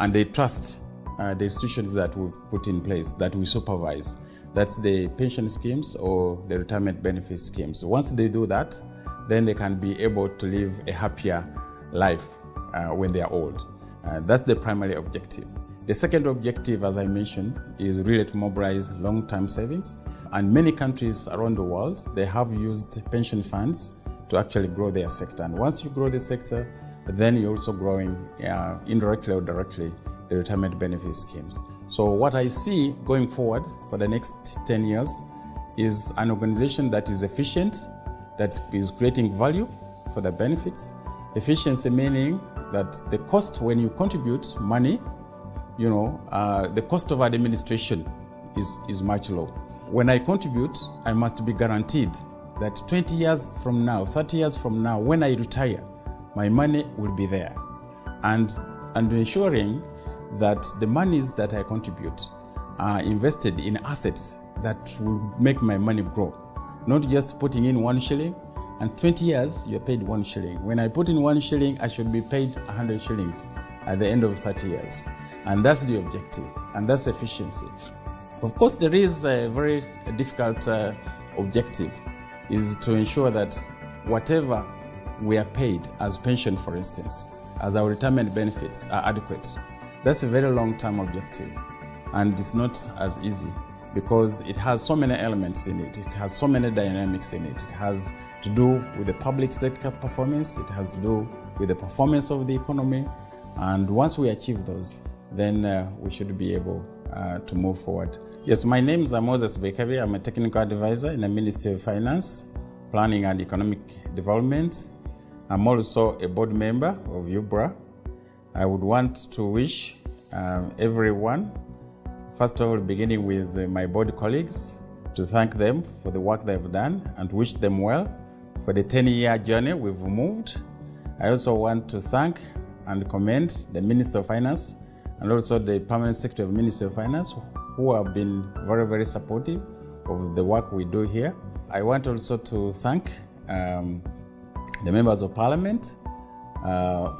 and they trust the institutions that we've put in place, that we supervise. That's the pension schemes or the retirement benefit schemes. Once they do that, then they can be able to live a happier life when they are old. That's the primary objective. The second objective, as I mentioned, is really to mobilize long-term savings. And many countries around the world, they have used pension funds to actually grow their sector. And once you grow the sector, then you're also growing indirectly or directly the retirement benefit schemes. So what I see going forward for the next 10 years is an organization that is efficient, that is creating value for the benefits. Efficiency meaning that the cost when you contribute money, the cost of administration is much low. When I contribute, I must be guaranteed that 20 years from now, 30 years from now, when I retire, my money will be there. And ensuring that the monies that I contribute are invested in assets that will make my money grow. Not just putting in 1 shilling, and 20 years you're paid 1 shilling. When I put in 1 shilling, I should be paid 100 shillings at the end of 30 years. And that's the objective, and that's efficiency. Of course, there is a very difficult objective, is to ensure that whatever we are paid as pension, for instance, as our retirement benefits are adequate. That's a very long-term objective, and it's not as easy because it has so many elements in it. It has so many dynamics in it. It has to do with the public sector performance. It has to do with the performance of the economy. And once we achieve those, then we should be able to move forward. Yes, my name is Moses Bekabe. I'm a technical advisor in the Ministry of Finance, Planning and Economic Development. I'm also a board member of UBRA. I would want to wish everyone, first of all, beginning with my board colleagues, to thank them for the work they've done and wish them well for the 10-year journey we've moved. I also want to thank and commend the Minister of Finance and also the Permanent Secretary of the Ministry of Finance, who have been very, very supportive of the work we do here. I want also to thank the members of Parliament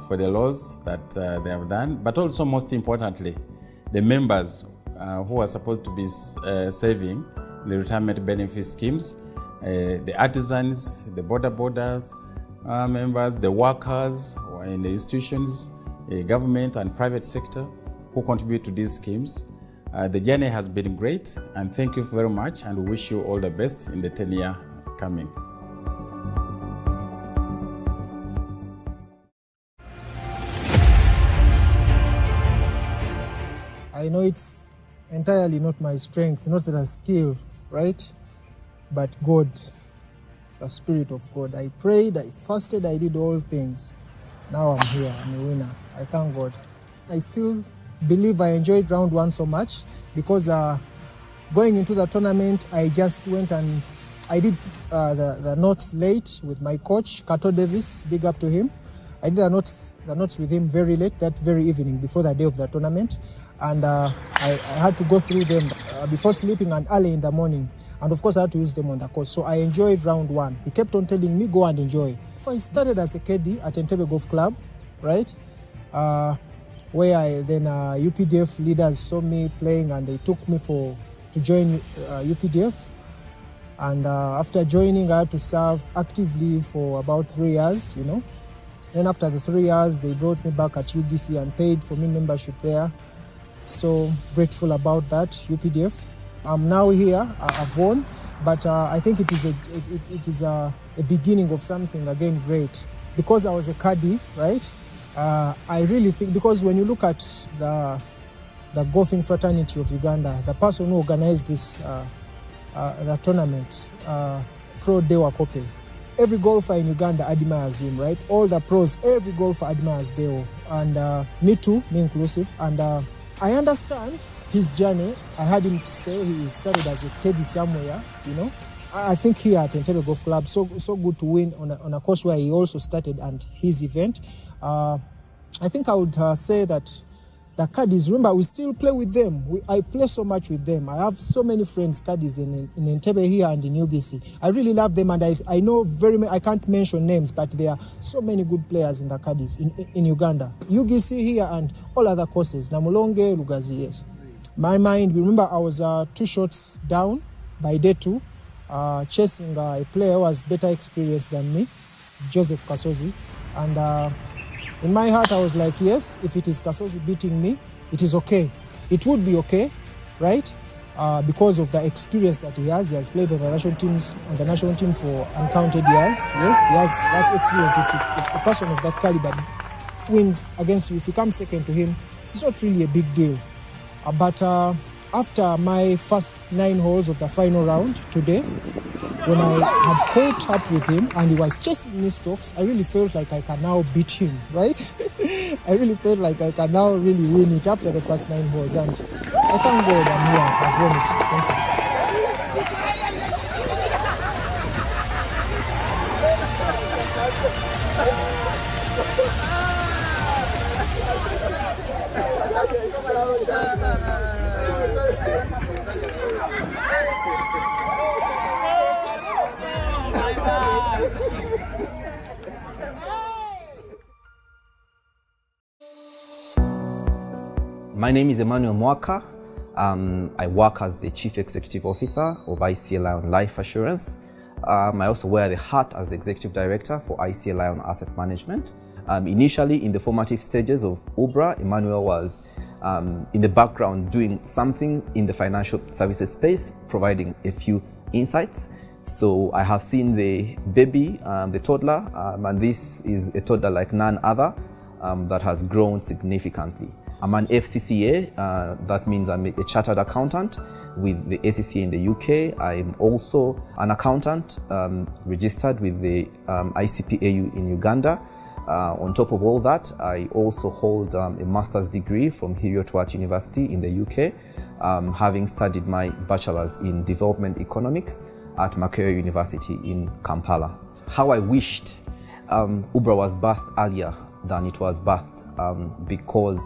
for the laws that they have done, but also most importantly, the members who are supposed to be saving the retirement benefit schemes, the artisans, the borders members, the workers in the institutions, the government and private sector who contribute to these schemes. The journey has been great, and thank you very much, and we wish you all the best in the 10-year coming. I know it's entirely not my strength, not that I skill, right? But God, the Spirit of God. I prayed, I fasted, I did all things. Now I'm here, I'm a winner. I thank God. I still believe I enjoyed round one so much because going into the tournament, I just went and I did the notes late with my coach, Kato Davis, big up to him. I did the notes with him very late, that very evening before the day of the tournament. And I had to go through them before sleeping and early in the morning. And of course, I had to use them on the course. So I enjoyed round one. He kept on telling me, go and enjoy. So I started as a KD at Entebbe Golf Club, right? Where then UPDF leaders saw me playing and they took me to join UPDF. And after joining, I had to serve actively for about 3 years, you know. Then after the 3 years, they brought me back at UGC and paid for me membership there. So grateful about that, UPDF. I'm now here, I've won, but I think it is a beginning of something, again, great. Because I was a caddy, right? I really think, because when you look at the golfing fraternity of Uganda, the person who organized this the tournament, Pro Dewa Kope, every golfer in Uganda admires him, right? All the pros, every golfer admires Deo, and me too, me inclusive. And I understand his journey. I heard him say he started as a caddy somewhere, you know. I think here at Entebbe Golf Club, so good to win on a course where he also started and his event. I think I would say that the caddies, remember, we still play with them. I play so much with them. I have so many friends, caddies in Entebbe here and in UGC. I really love them, and I know very many, I can't mention names, but there are so many good players in the caddies in Uganda. UGC here and all other courses, Namulonge, Lugazi, yes. My mind, remember, I was 2 shots down by day 2, chasing a player who was better experienced than me, Joseph Kasozi, and in my heart, I was like, yes, if it is Kasozi beating me, it is okay. It would be okay, right? Because of the experience that he has. He has played on the national team for uncounted years. Yes, he has that experience. If a person of that caliber wins against you, if you come second to him, it's not really a big deal. But after my first 9 holes of the final round today, when I had caught up with him and he was chasing me strokes, I really felt like I can now beat him, right? I really felt like I can now really win it after the first 9 holes. And I thank God I'm here. I've won it. Thank you. My name is Emmanuel Mwaka. I work as the Chief Executive Officer of ICA Lion Life Assurance. I also wear the hat as the Executive Director for ICA Lion Asset Management. Initially, in the formative stages of UBRA, Emmanuel was in the background doing something in the financial services space, providing a few insights. So I have seen the baby, the toddler, and this is a toddler like none other that has grown significantly. I'm an FCCA, that means I'm a chartered accountant with the ACCA in the UK. I'm also an accountant registered with the ICPAU in Uganda. On top of all that, I also hold a master's degree from Heriot-Watt University in the UK, having studied my bachelor's in development economics at Makerere University in Kampala. How I wished UBRA was birthed earlier than it was birthed, because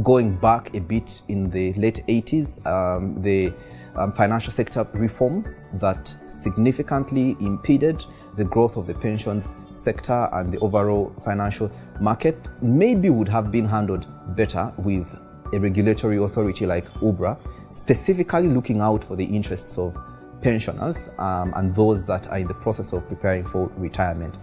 going back a bit in the late 80s, the financial sector reforms that significantly impeded the growth of the pensions sector and the overall financial market maybe would have been handled better with a regulatory authority like UBRA, specifically looking out for the interests of pensioners and those that are in the process of preparing for retirement.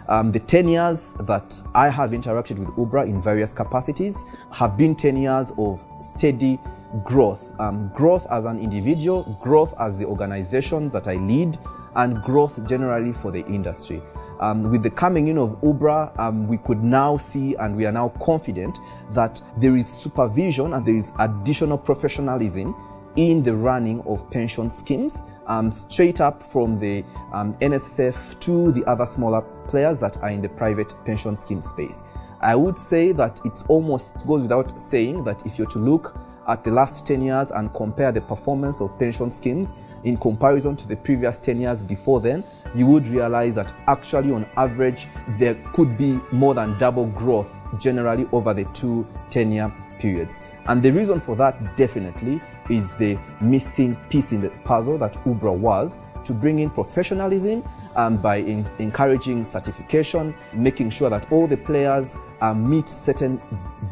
The 10 years that I have interacted with UBRA in various capacities have been 10 years of steady growth. Growth as an individual, growth as the organization that I lead, and growth generally for the industry. With the coming in of UBRA, we could now see, and we are now confident, that there is supervision and there is additional professionalism in the running of pension schemes, straight up from the NSSF to the other smaller players that are in the private pension scheme space. I would say that it almost goes without saying that if you're to look at the last 10 years and compare the performance of pension schemes in comparison to the previous 10 years before then, you would realize that actually on average, there could be more than double growth generally over the 2 10-year periods. And the reason for that definitely is the missing piece in the puzzle that UBRA was to bring in professionalism by encouraging certification, making sure that all the players meet certain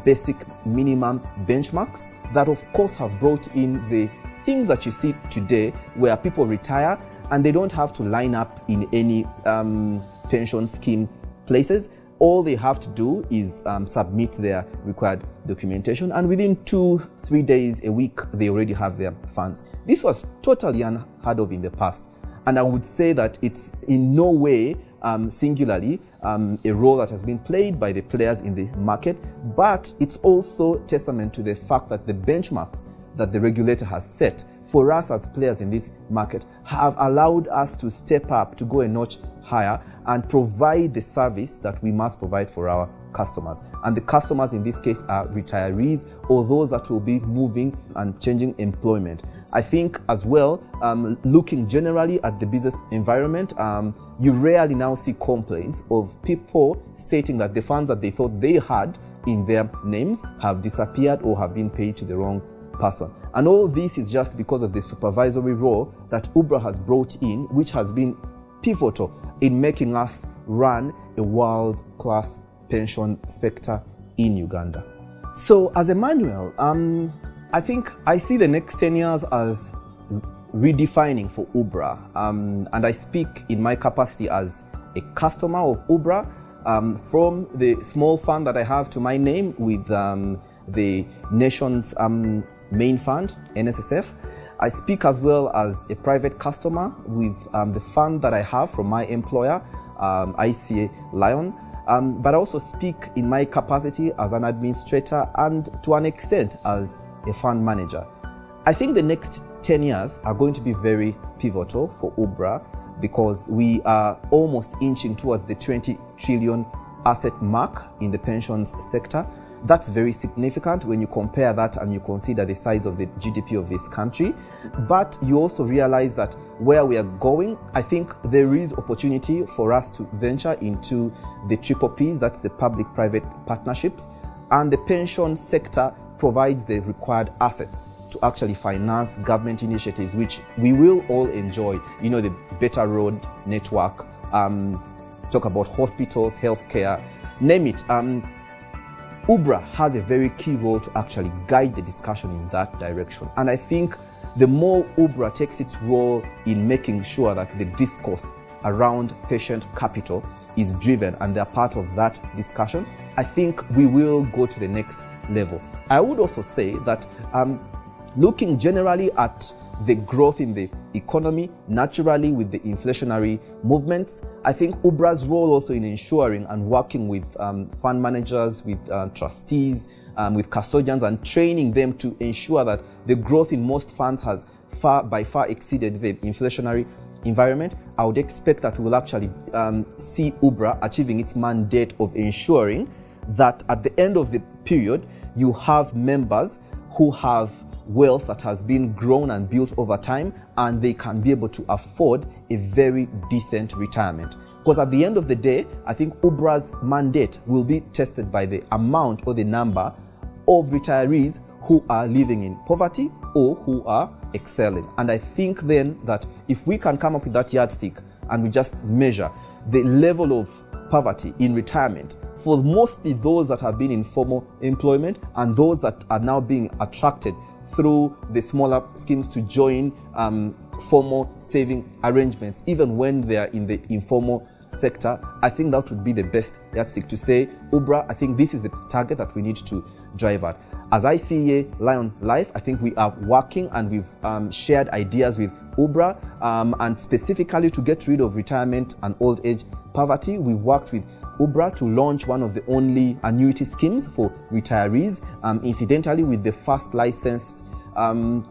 basic minimum benchmarks that of course have brought in the things that you see today where people retire and they don't have to line up in any pension scheme places. All they have to do is submit their required documentation, and within 2-3 days a week, they already have their funds. This was totally unheard of in the past. And I would say that it's in no way singularly a role that has been played by the players in the market, but it's also testament to the fact that the benchmarks that the regulator has set for us as players in this market have allowed us to step up, to go a notch higher and provide the service that we must provide for our customers. And the customers in this case are retirees or those that will be moving and changing employment. I think as well, looking generally at the business environment, you rarely now see complaints of people stating that the funds that they thought they had in their names have disappeared or have been paid to the wrong person. And all this is just because of the supervisory role that UBRA has brought in, which has been pivotal in making us run a world-class pension sector in Uganda. So as a manual, I think I see the next 10 years as redefining for UBRA. And I speak in my capacity as a customer of UBRA, from the small fund that I have to my name with the nation's main fund, NSSF. I speak as well as a private customer with the fund that I have from my employer, ICA Lion. But I also speak in my capacity as an administrator and to an extent as a fund manager. I think the next 10 years are going to be very pivotal for UBRA because we are almost inching towards the 20 trillion asset mark in the pensions sector. That's very significant when you compare that and you consider the size of the GDP of this country. But you also realize that where we are going, I think there is opportunity for us to venture into the triple Ps, that's the public-private partnerships, and the pension sector provides the required assets to actually finance government initiatives, which we will all enjoy. You know, the better road network, talk about hospitals, healthcare, name it. UBRA has a very key role to actually guide the discussion in that direction. And I think the more UBRA takes its role in making sure that the discourse around patient capital is driven and they're part of that discussion, I think we will go to the next level. I would also say that looking generally at the growth in the economy, naturally with the inflationary movements, I think UBRA's role also in ensuring and working with fund managers, with trustees, with custodians and training them to ensure that the growth in most funds has by far exceeded the inflationary environment. I would expect that we will actually see UBRA achieving its mandate of ensuring that at the end of the period, you have members who have wealth that has been grown and built over time, and they can be able to afford a very decent retirement. Because at the end of the day, I think UBRA's mandate will be tested by the amount or the number of retirees who are living in poverty or who are excelling. And I think then that if we can come up with that yardstick and we just measure the level of poverty in retirement for mostly those that have been in formal employment and those that are now being attracted through the smaller schemes to join formal saving arrangements, even when they are in the informal sector, I think that would be the best yardstick to say, UBRA, I think this is the target that we need to drive at. As ICA Lion Life, I think we are working and we've shared ideas with UBRA and specifically to get rid of retirement and old age poverty. We've worked with UBRA to launch one of the only annuity schemes for retirees, incidentally with the first licensed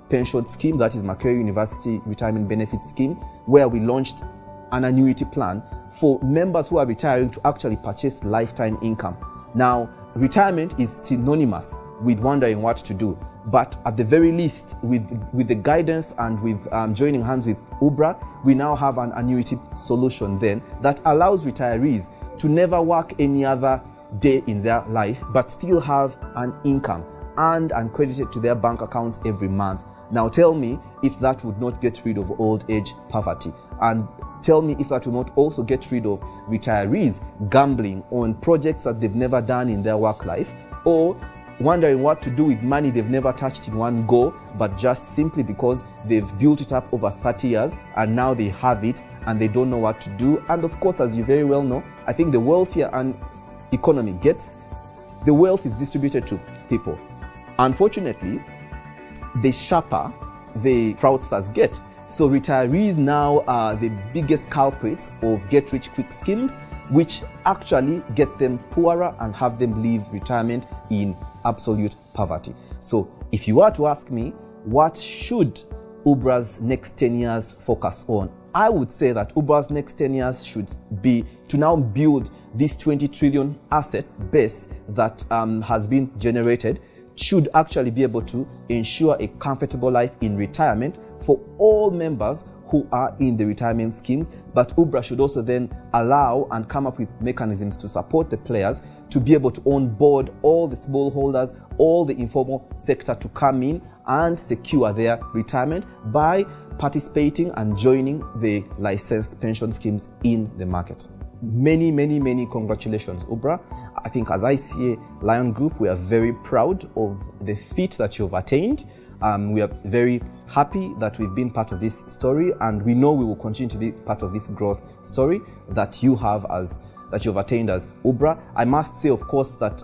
pension scheme, that is Makerere University Retirement Benefit Scheme, where we launched an annuity plan for members who are retiring to actually purchase lifetime income. Now, retirement is synonymous with wondering what to do. But at the very least, with the guidance and with joining hands with UBRA, we now have an annuity solution then that allows retirees to never work any other day in their life, but still have an income and credited to their bank accounts every month. Now tell me if that would not get rid of old age poverty, and tell me if that will not also get rid of retirees gambling on projects that they've never done in their work life, or wondering what to do with money they've never touched in one go, but just simply because they've built it up over 30 years and now they have it and they don't know what to do. And of course, as you very well know, I think the wealthier an economy gets, the wealth is distributed to people. Unfortunately, the sharper the fraudsters get. So retirees now are the biggest culprits of get-rich-quick schemes, which actually get them poorer and have them leave retirement in absolute poverty. So if you were to ask me, what should UBRA's next 10 years focus on? I would say that UBRA's next 10 years should be to now build this 20 trillion asset base that has been generated, should actually be able to ensure a comfortable life in retirement for all members who are in the retirement schemes. But UBRA should also then allow and come up with mechanisms to support the players to be able to onboard all the smallholders, all the informal sector to come in and secure their retirement by participating and joining the licensed pension schemes in the market. Many, many, many congratulations, UBRA. I think as ICA Lion Group, we are very proud of the feat that you've attained. We are very happy that we've been part of this story, and we know we will continue to be part of this growth story that you have that you've attained as UBRA. I must say, of course, that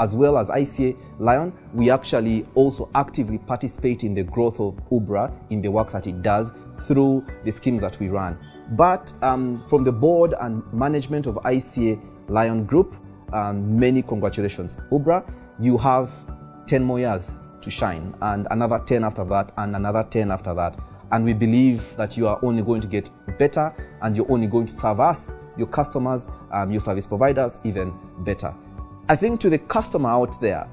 as well as ICA Lion, we actually also actively participate in the growth of UBRA in the work that it does through the schemes that we run. But from the board and management of ICA Lion Group, many congratulations, UBRA. You have 10 more years to shine, and another 10 after that, and another 10 after that. And we believe that you are only going to get better, and you're only going to serve us, your customers, your service providers, even better. I think to the customer out there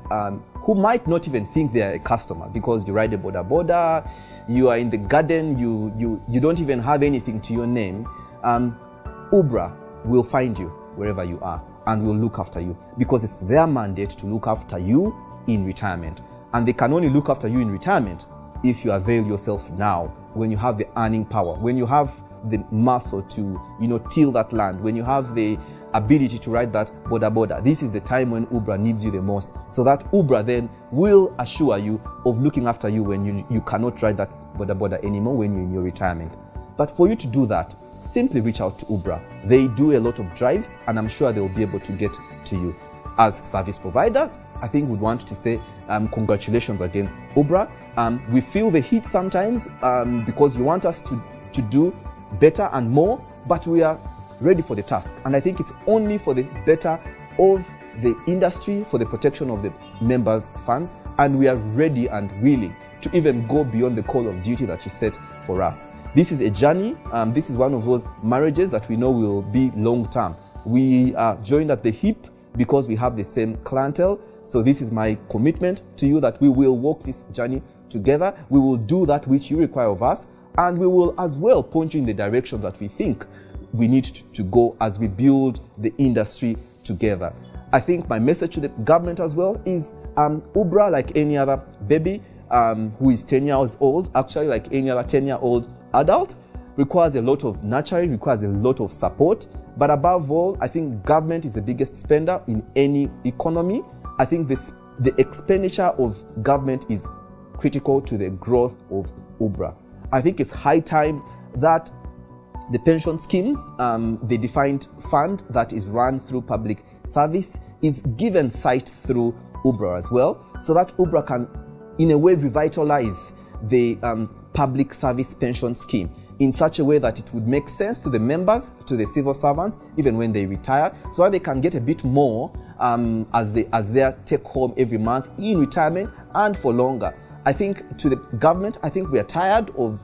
who might not even think they are a customer because you ride a boda, you are in the garden, you don't even have anything to your name, UBRA will find you wherever you are and will look after you, because it's their mandate to look after you in retirement. And they can only look after you in retirement if you avail yourself now, when you have the earning power, when you have the muscle to, till that land, when you have the ability to ride that boda. This is the time when UBRA needs you the most, so that UBRA then will assure you of looking after you when you cannot ride that boda anymore when you're in your retirement. But for you to do that, simply reach out to UBRA. They do a lot of drives, and I'm sure they'll be able to get to you. As service providers, I think we'd want to say congratulations again, UBRA. We feel the heat sometimes because you want us to do better and more, but we are ready for the task. And I think it's only for the better of the industry, for the protection of the members' funds, and we are ready and willing to even go beyond the call of duty that you set for us. This is a journey. This is one of those marriages that we know will be long-term. We are joined at the hip because we have the same clientele. So this is my commitment to you, that we will walk this journey together. We will do that which you require of us, and we will as well point you in the directions that we think we need to go as we build the industry together. I think my message to the government as well is UBRA, like any other baby who is 10 years old, actually like any other 10-year-old adult, requires a lot of nurturing, requires a lot of support. But above all, I think government is the biggest spender in any economy. I think the expenditure of government is critical to the growth of UBRA. I think it's high time that the pension schemes, the defined fund that is run through public service, is given sight through UBRA as well, so that UBRA can, in a way, revitalize the public service pension scheme in such a way that it would make sense to the members, to the civil servants, even when they retire, so that they can get a bit more as their take home every month in retirement and for longer. I think to the government, I think we are tired of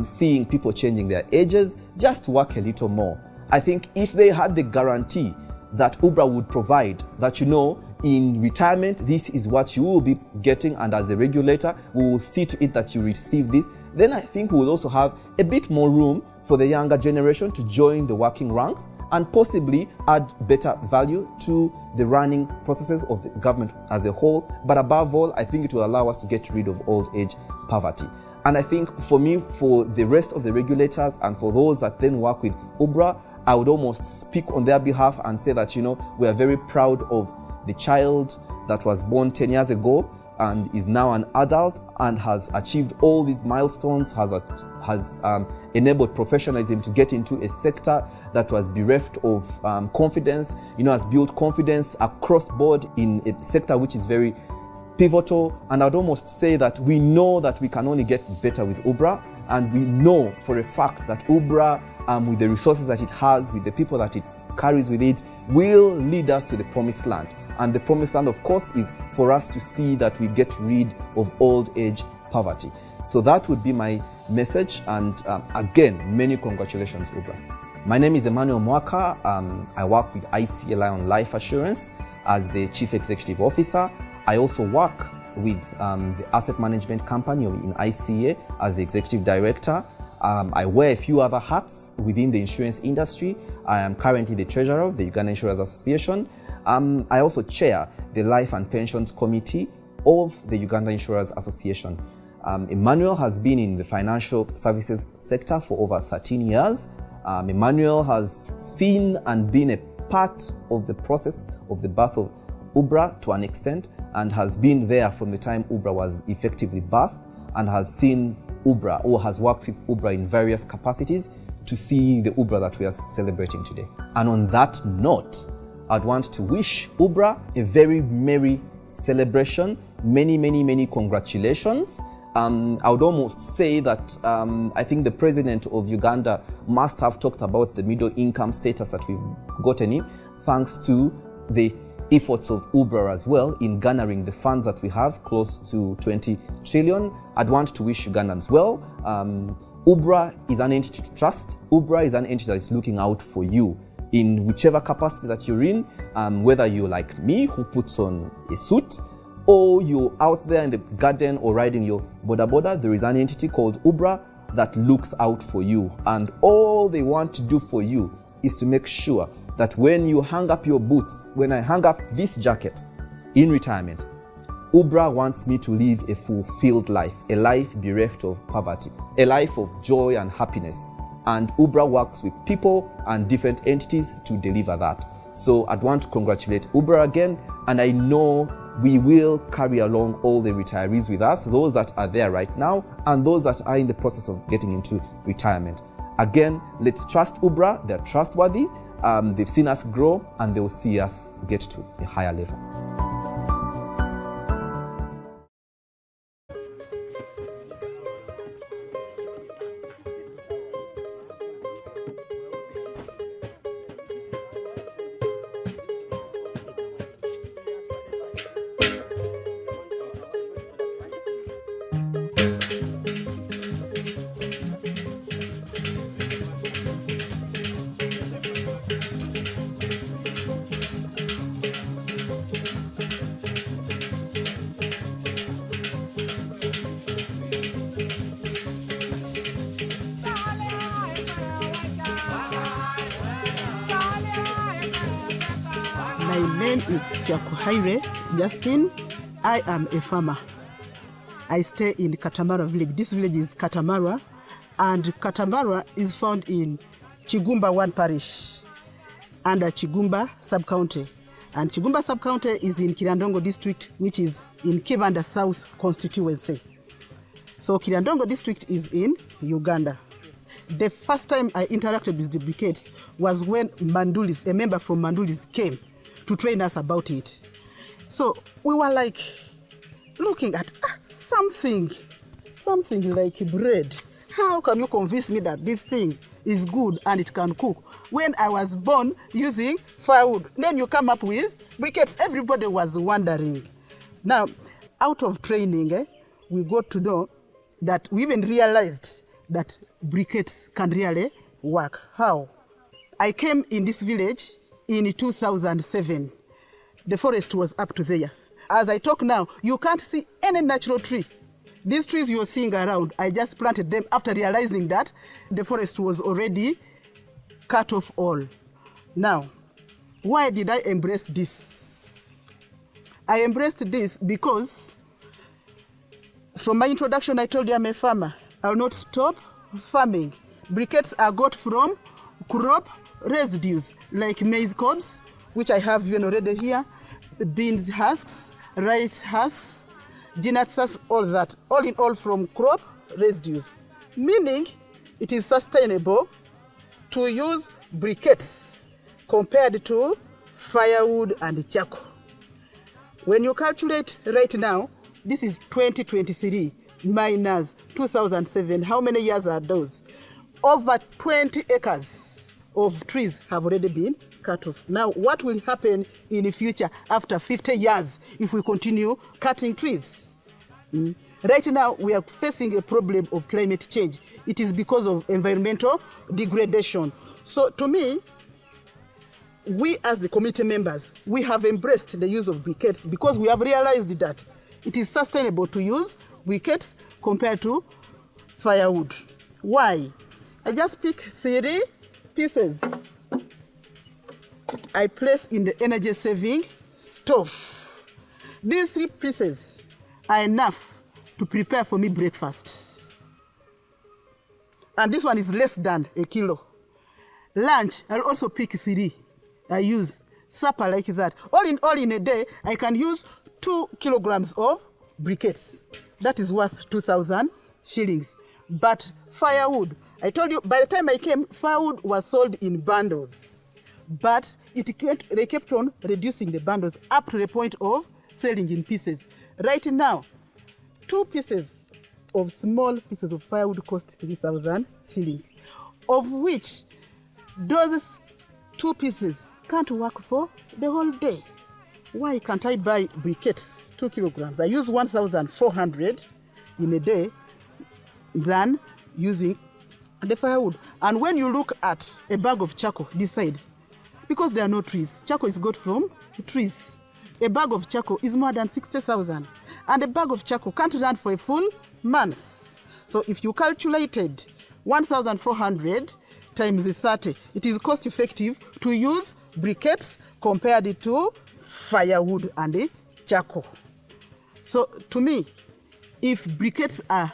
seeing people changing their ages. Just work a little more. I think if they had the guarantee that UBRA would provide, that in retirement, this is what you will be getting, and as a regulator, we will see to it that you receive this. Then I think we will also have a bit more room for the younger generation to join the working ranks and possibly add better value to the running processes of the government as a whole. But above all, I think it will allow us to get rid of old age poverty. And I think for me, for the rest of the regulators and for those that then work with UBRA, I would almost speak on their behalf and say that, we are very proud of the child that was born 10 years ago and is now an adult and has achieved all these milestones, has enabled professionalism to get into a sector that was bereft of confidence, has built confidence across board in a sector which is very pivotal. And I'd almost say that we know that we can only get better with UBRA, and we know for a fact that UBRA, with the resources that it has, with the people that it carries with it, will lead us to the promised land. And the promised land, of course, is for us to see that we get rid of old age poverty. So that would be my message. And again, many congratulations, UBRA. My name is Emmanuel Mwaka. I work with ICLI on Life Assurance as the Chief Executive Officer. I also work with the asset management company in ICA as the Executive Director. I wear a few other hats within the insurance industry. I am currently the Treasurer of the Ugandan Insurers Association. I also chair the Life and Pensions Committee of the Ugandan Insurers Association. Emmanuel has been in the financial services sector for over 13 years. Emmanuel has seen and been a part of the process of the birth of UBRA to an extent, and has been there from the time UBRA was effectively birthed, and has seen UBRA, or has worked with UBRA in various capacities to see the UBRA that we are celebrating today. And on that note, I'd want to wish UBRA a very merry celebration. Many congratulations. I would almost say that I think the president of Uganda must have talked about the middle income status that we've gotten in, thanks to the efforts of UBRA as well in garnering the funds that we have, close to 20 trillion. I'd want to wish Ugandans well. UBRA is an entity to trust. UBRA is an entity that is looking out for you in whichever capacity that you're in, whether you're like me who puts on a suit, or you're out there in the garden or riding your boda, there is an entity called UBRA that looks out for you. And all they want to do for you is to make sure that when you hang up your boots, when I hang up this jacket in retirement, UBRA wants me to live a fulfilled life, a life bereft of poverty, a life of joy and happiness. And UBRA works with people and different entities to deliver that. So I'd want to congratulate UBRA again, and I know we will carry along all the retirees with us, those that are there right now and those that are in the process of getting into retirement. Again, let's trust UBRA. They're trustworthy. They've seen us grow, and they'll see us get to a higher level. My name is Jakuhaire Justin. I am a farmer. I stay in Katamara village. This village is Katamara, and Katamara is found in Chigumba 1 parish under Chigumba sub-county. And Chigumba sub-county is in Kirandongo district, which is in Kibanda South constituency. So Kirandongo district is in Uganda. The first time I interacted with the briquettes was when Mandulis, a member from Mandulis, came to train us about it. So we were like looking at something like bread. How can you convince me that this thing is good and it can cook when I was born using firewood? Then you come up with briquettes. Everybody was wondering. Now, out of training, we got to know that we even realized that briquettes can really work. How? I came in this village in 2007. the forest was up to there. As I talk now, you can't see any natural tree. These trees you're seeing around, I just planted them after realizing that the forest was already cut off all. Now, why did I embrace this? I embraced this because from my introduction, I told you I'm a farmer. I'll not stop farming. Briquettes are got from crop residues like maize cobs, which I have even already here, beans husks, rice husks, peanut husks, all that. All in all from crop residues. Meaning it is sustainable to use briquettes compared to firewood and charcoal. When you calculate right now, this is 2023 minus 2007. How many years are those? Over 20 acres of trees have already been cut off. Now, what will happen in the future after 50 years if we continue cutting trees? Right now, we are facing a problem of climate change. It is because of environmental degradation. So to me, we as the community members, we have embraced the use of briquettes because we have realized that it is sustainable to use briquettes compared to firewood. Why? I just pick 3 pieces. I place in the energy saving stove. These 3 pieces are enough to prepare for me breakfast. And this one is less than a kilo. Lunch, I'll also pick 3. I use supper like that. All in a day, I can use 2 kilograms of briquettes. That is worth 2,000 shillings. But firewood, I told you, by the time I came, firewood was sold in bundles. But they kept on reducing the bundles up to the point of selling in pieces. Right now, 2 pieces of small pieces of firewood cost 3,000 shillings, of which those 2 pieces can't work for the whole day. Why can't I buy briquettes, 2 kilograms? I use 1,400 in a day than using the firewood. And when you look at a bag of charcoal this side, because there are no trees, charcoal is got from trees. A bag of charcoal is more than 60,000. And a bag of charcoal can't run for a full month. So if you calculated 1,400 times 30, it is cost effective to use briquettes compared to firewood and the charcoal. So to me, if briquettes are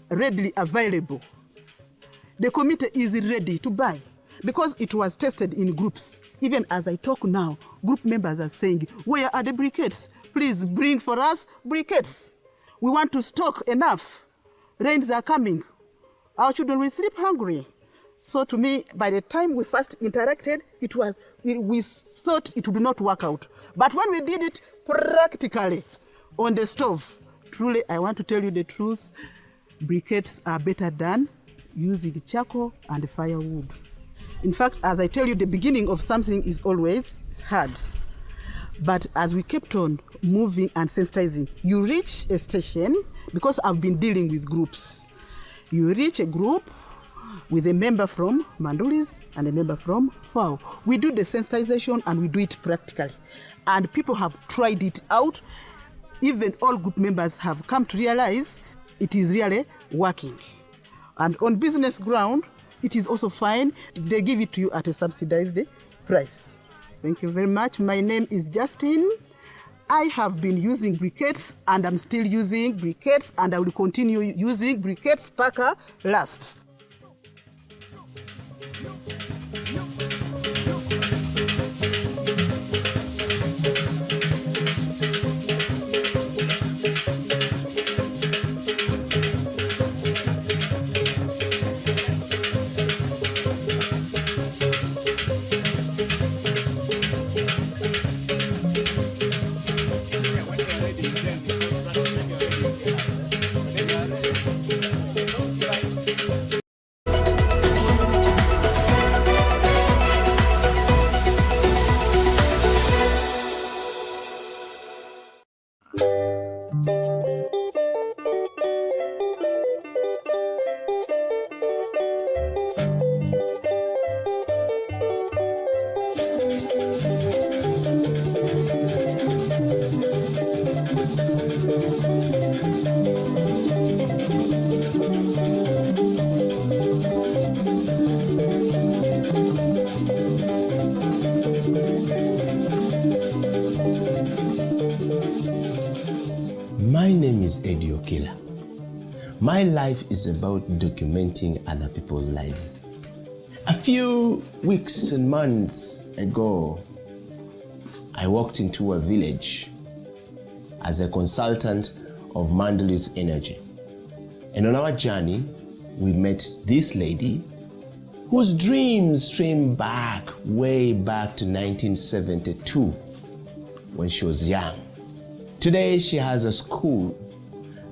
readily available, the committee is ready to buy because it was tested in groups. Even as I talk now, group members are saying, where are the briquettes? Please bring for us briquettes. We want to stock enough. Rains are coming. Our children will sleep hungry. So to me, by the time we first interacted, we thought it would not work out. But when we did it practically on the stove, truly, I want to tell you the truth, briquettes are better than using charcoal and firewood. In fact, as I tell you, the beginning of something is always hard. But as we kept on moving and sensitizing, you reach a station, because I've been dealing with groups, you reach a group with a member from Mandulis and a member from FAO. We do the sensitization and we do it practically. And people have tried it out. Even all group members have come to realize it is really working. And on business ground, it is also fine. They give it to you at a subsidized price. Thank you very much. My name is Justin. I have been using briquettes and I'm still using briquettes and I will continue using briquettes Packer last. My name is Eddie Okila. My life is about documenting other people's lives. A few weeks and months ago, I walked into a village as a consultant of Mandaluy's Energy. And on our journey, we met this lady whose dreams stream back, way back to 1972 when she was young. Today, she has a school.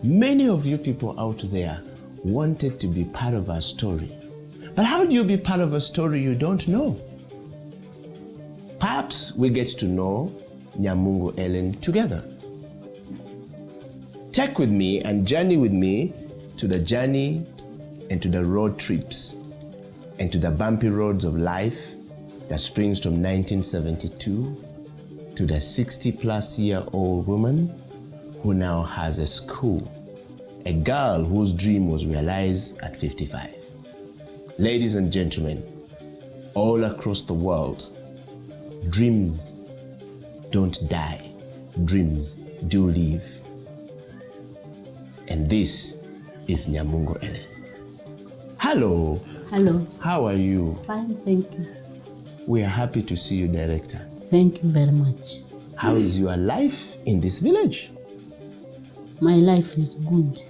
Many of you people out there wanted to be part of her story. But how do you be part of a story you don't know? Perhaps we get to know Nyamungo Ellen together. Take with me and journey with me to the journey and to the road trips and to the bumpy roads of life that springs from 1972 to the 60-plus-year-old woman who now has a school, a girl whose dream was realized at 55. Ladies and gentlemen, all across the world, dreams don't die, dreams do live. And this is Nyamungo Ellen. Hello. Hello. How are you? Fine, thank you. We are happy to see you, Director. Thank you very much. How is your life in this village? My life is good.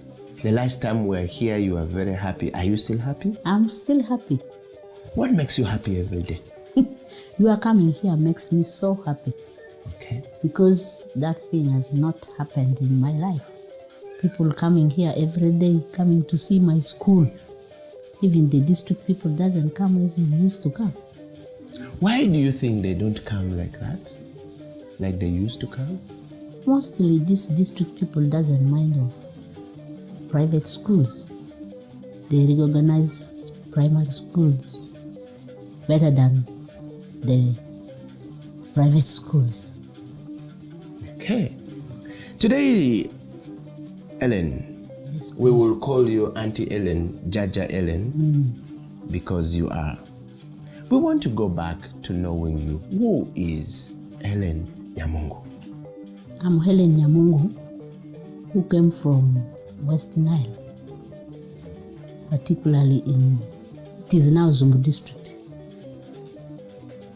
The last time we were here, you were very happy. Are you still happy? I'm still happy. What makes you happy every day? You are coming here makes me so happy. Okay. Because that thing has not happened in my life. People coming here every day, coming to see my school. Even the district people doesn't come as you used to come. Why do you think they don't come like that? Like they used to come? Mostly this district people doesn't mind of private schools. They recognize primary schools better than the private schools. Okay. Today, Ellen, yes, we will call you Auntie Ellen, Jaja Ellen, because you are. We want to go back to knowing you. Who is Ellen Nyamungo? I'm Helen Nyamungo, who came from West Nile, particularly it is now Zumbu district.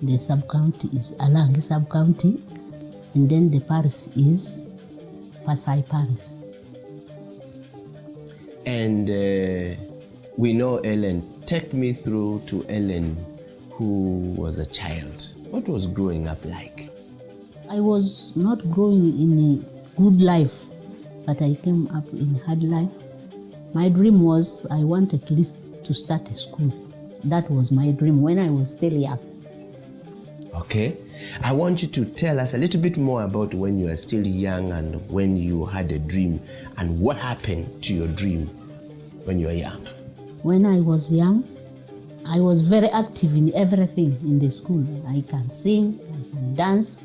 The sub-county is Alangi sub-county, and then the parish is Pasai parish. And we know Ellen. Take me through to Ellen, who was a child. What was growing up like? I was not growing in a good life, but I came up in hard life. My dream was I wanted at least to start a school. That was my dream when I was still young. Okay. I want you to tell us a little bit more about when you were still young and when you had a dream and what happened to your dream when you were young. When I was young, I was very active in everything in the school. I can sing, I can dance,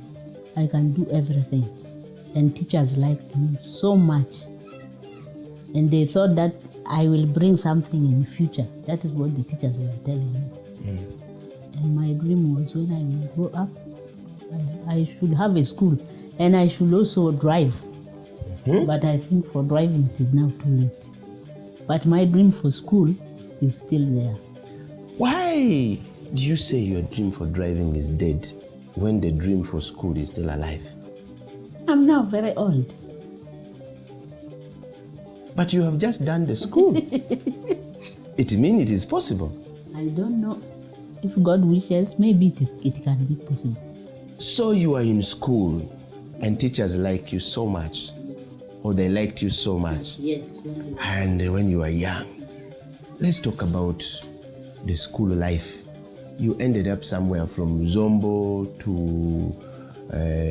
I can do everything. And teachers liked me so much. And they thought that I will bring something in the future. That is what the teachers were telling me. And my dream was when I will grow up, I should have a school. And I should also drive. But I think for driving it is now too late. But my dream for school is still there. Why do you say your dream for driving is dead when the dream for school is still alive? I'm now very old. But you have just done the school. It means it is possible. I don't know. If God wishes, maybe it can be possible. So you are in school and teachers like you so much, or they liked you so much. Yes. And when you were young, let's talk about the school life. You ended up somewhere from Zombo to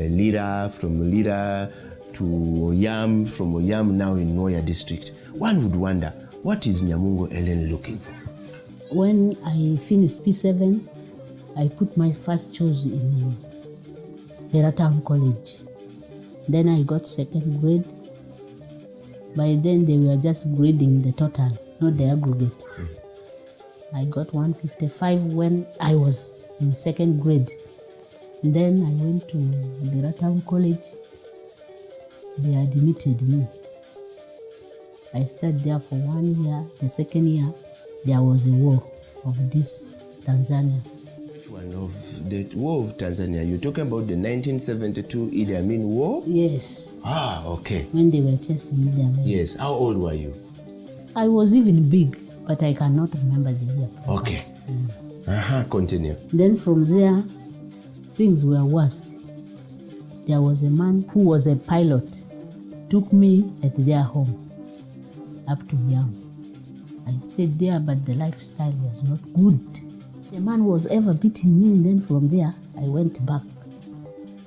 Lira, from Lira to Oyam, from Oyam now in Noya district. One would wonder, what is Nyamungo Ellen looking for? When I finished P7, I put my first choice in Town College. Then I got second grade. By then they were just grading the total, not the aggregate. I got 155 when I was in second grade. Then I went to Town College. They admitted me. I stayed there for 1 year. The second year, there was a war of this Tanzania. Which one of the war of Tanzania? You're talking about the 1972 Idi Amin war? Yes. Ah, okay. When they were chasing Idi Amin. Yes. How old were you? I was even big, but I cannot remember the year. Okay. Continue. Then from there, things were worse. There was a man who was a pilot, took me at their home, up to young. I stayed there, but the lifestyle was not good. The man was ever beating me, and then from there, I went back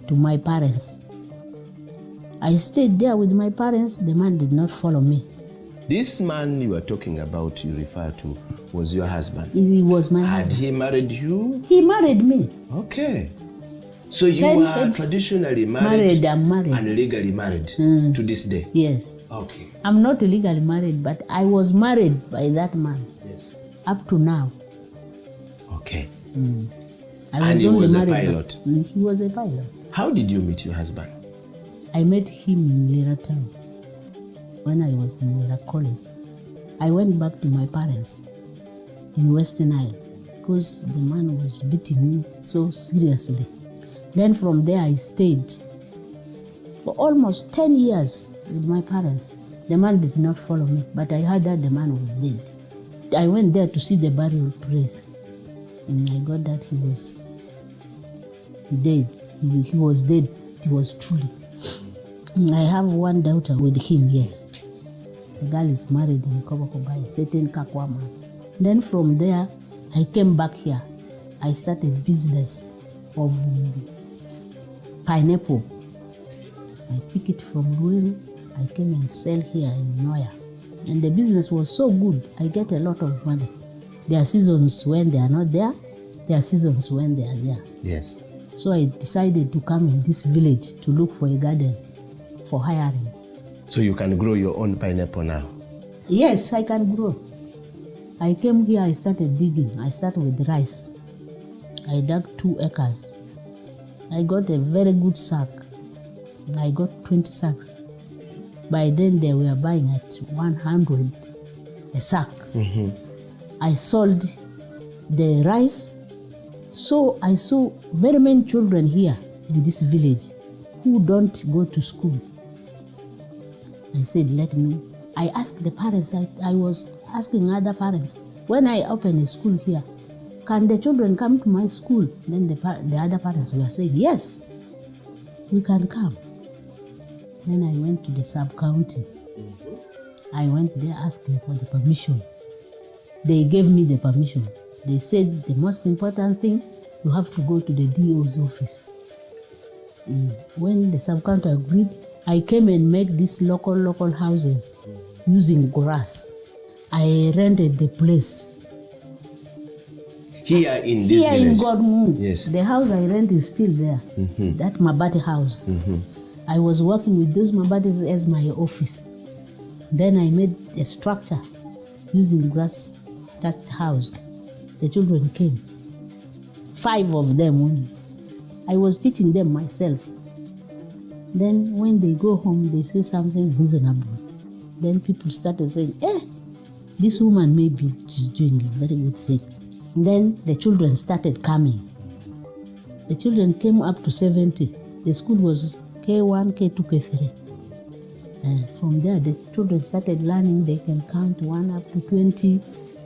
to my parents. I stayed there with my parents. The man did not follow me. This man you are talking about, you refer to, was your husband? He was my husband. Had he married you? He married me. Okay. So you are traditionally married and legally married to this day? Yes. Okay. I'm not legally married, but I was married by that man. Yes. Up to now. Okay. I was and he only was married. a pilot? He was a pilot. How did you meet your husband? I met him in Lira Town when I was in Lira College. I went back to my parents in Western Isle because the man was beating me so seriously. Then from there I stayed for almost 10 years with my parents. The man did not follow me, but I heard that the man was dead. I went there to see the burial place, and I got that he was dead. He was dead. He was truly. I have one daughter with him, yes. The girl is married in Kobokobai, certain Kakwama. Then from there, I came back here. I started business of pineapple. I pick it from Ruiru. I came and sell here in Noya. And the business was so good, I get a lot of money. There are seasons when they are not there. There are seasons when they are there. Yes. So I decided to come in this village to look for a garden for hiring. So you can grow your own pineapple now? Yes, I can grow. I came here, I started digging. I started with rice. I dug 2 acres. I got a very good sack. I got 20 sacks. By then they were buying at 100 a sack. I sold the rice. So I saw very many children here in this village who don't go to school. I said, I asked the parents, I was asking other parents, when I open a school here, can the children come to my school? Then the other parents were saying, yes, we can come. Then I went to the sub-county. I went there asking for the permission. They gave me the permission. They said the most important thing, you have to go to the DO's office. When the sub-county agreed, I came and made these local houses using grass. I rented the place. Here in this village? Here in Godmu. Yes. The house I rent is still there. That Mabati house. I was working with those Mabatis as my office. Then I made a structure using grass thatched house. The children came. 5 of them only. I was teaching them myself. Then when they go home, they say something reasonable. Then people started saying, this woman maybe she's doing a very good thing. Then the children started coming. The children came up to 70. The school was K1, K2, K3. And from there, the children started learning. They can count 1 up to 20.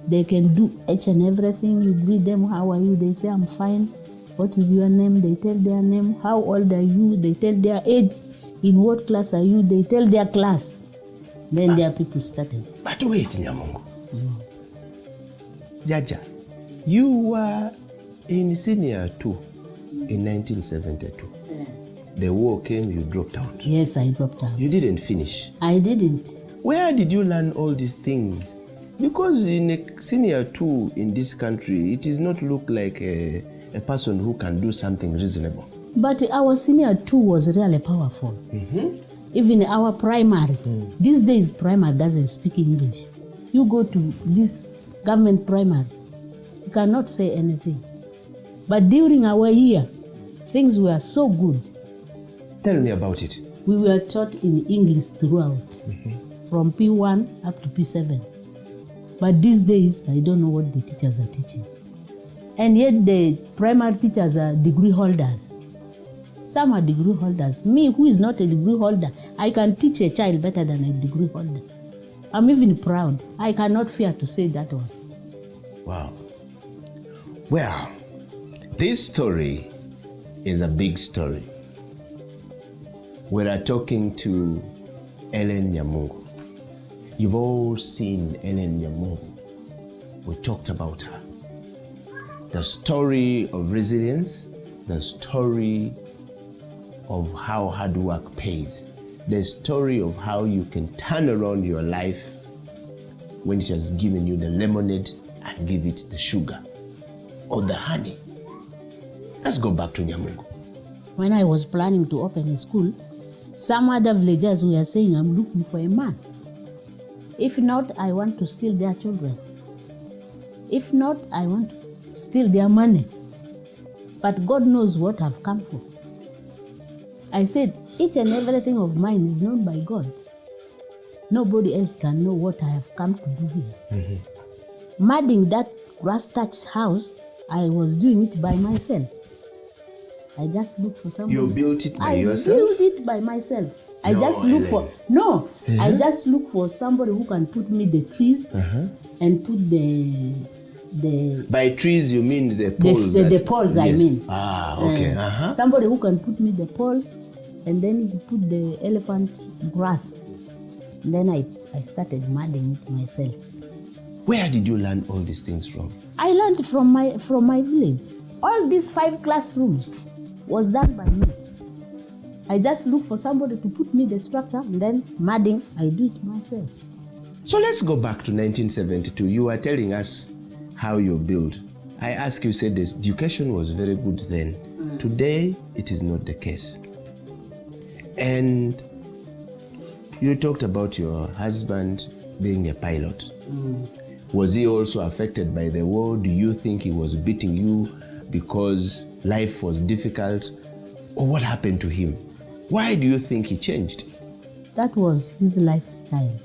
They can do each and everything. You greet them, how are you? They say, I'm fine. What is your name? They tell their name. How old are you? They tell their age. In what class are you? They tell their class. Then their people started. But wait, Nyamungu. Jaja, you were in senior 2 in 1972. The war came, you dropped out. Yes, I dropped out. You didn't finish. I didn't. Where did you learn all these things? Because in a senior 2 in this country, it does not look like a person who can do something reasonable. But our senior 2 was really powerful. Even our primary. These days, primary doesn't speak English. You go to this government primary, you cannot say anything. But during our year, things were so good. Tell me about it. We were taught in English throughout. from P1 up to P7. But these days, I don't know what the teachers are teaching. And yet the primary teachers are degree holders. Some are degree holders. Me, who is not a degree holder, I can teach a child better than a degree holder. I'm even proud. I cannot fear to say that one. Wow. Well, this story is a big story. We are talking to Ellen Nyamungu. You've all seen Ellen Nyamungu. We talked about her. The story of resilience, the story of how hard work pays, the story of how you can turn around your life when it has given you the lemonade and give it the sugar or the honey. Let's go back to Nyamungu. When I was planning to open a school, some other villagers were saying, I'm looking for a man. If not, I want to steal their children. If not, I want to steal their money. But God knows what I've come for. I said, each and everything of mine is known by God. Nobody else can know what I have come to do here. Mudding that grass-thatched house, I was doing it by myself. I just looked for somebody. You built it by yourself? I built it by myself. I just look for I just look for somebody who can put me the trees and put the by trees you mean the poles? The poles, yes. I mean. Okay. Somebody who can put me the poles, and then he put the elephant grass. And then I started mudding it myself. Where did you learn all these things from? I learned from my village. All these 5 classrooms was done by me. I just look for somebody to put me the structure, and then mudding, I do it myself. So let's go back to 1972. You were telling us how you built. I asked you, said this education was very good then. Today, it is not the case. And you talked about your husband being a pilot. Was he also affected by the war? Do you think he was beating you because life was difficult? Or what happened to him? Why do you think he changed? That was his lifestyle.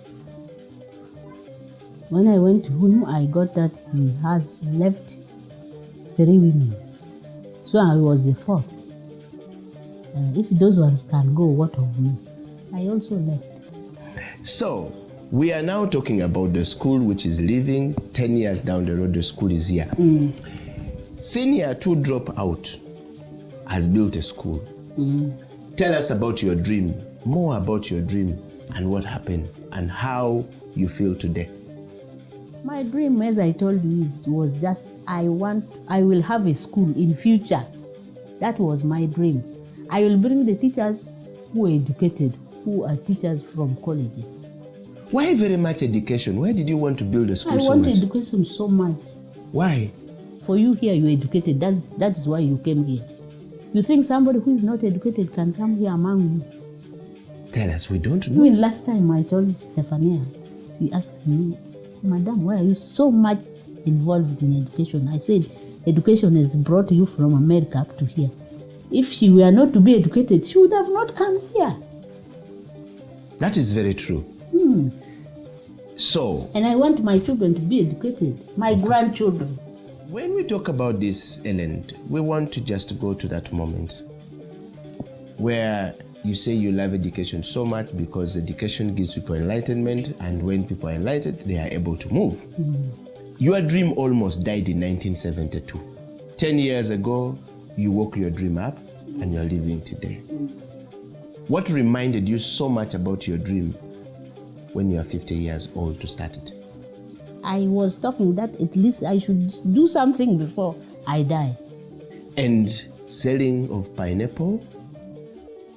When I went to him, I got that he has left 3 women. So I was the 4th. If those ones can go, what of me? I also left. So, we are now talking about the school which is leaving. 10 years down the road, the school is here. Senior 2 dropout has built a school. Tell us about your dream, more about your dream and what happened and how you feel today. My dream, as I told you, was just I will have a school in future. That was my dream. I will bring the teachers who are educated, who are teachers from colleges. Why very much education? Why did you want to build a school so much? I want education so much. Why? For you here, you're educated. That is why you came here. You think somebody who is not educated can come here among you? Tell us, we don't know. Even last time I told Stefania, she asked me, Madam, why are you so much involved in education? I said, education has brought you from America up to here. If she were not to be educated, she would have not come here. That is very true. So. And I want my children to be educated, my grandchildren. When we talk about this, Ellen, we want to just go to that moment where you say you love education so much because education gives people enlightenment, and when people are enlightened, they are able to move. Your dream almost died in 1972. 10 years ago, you woke your dream up and you're living today. What reminded you so much about your dream when you are 50 years old to start it? I was talking that at least I should do something before I die. And selling of pineapple,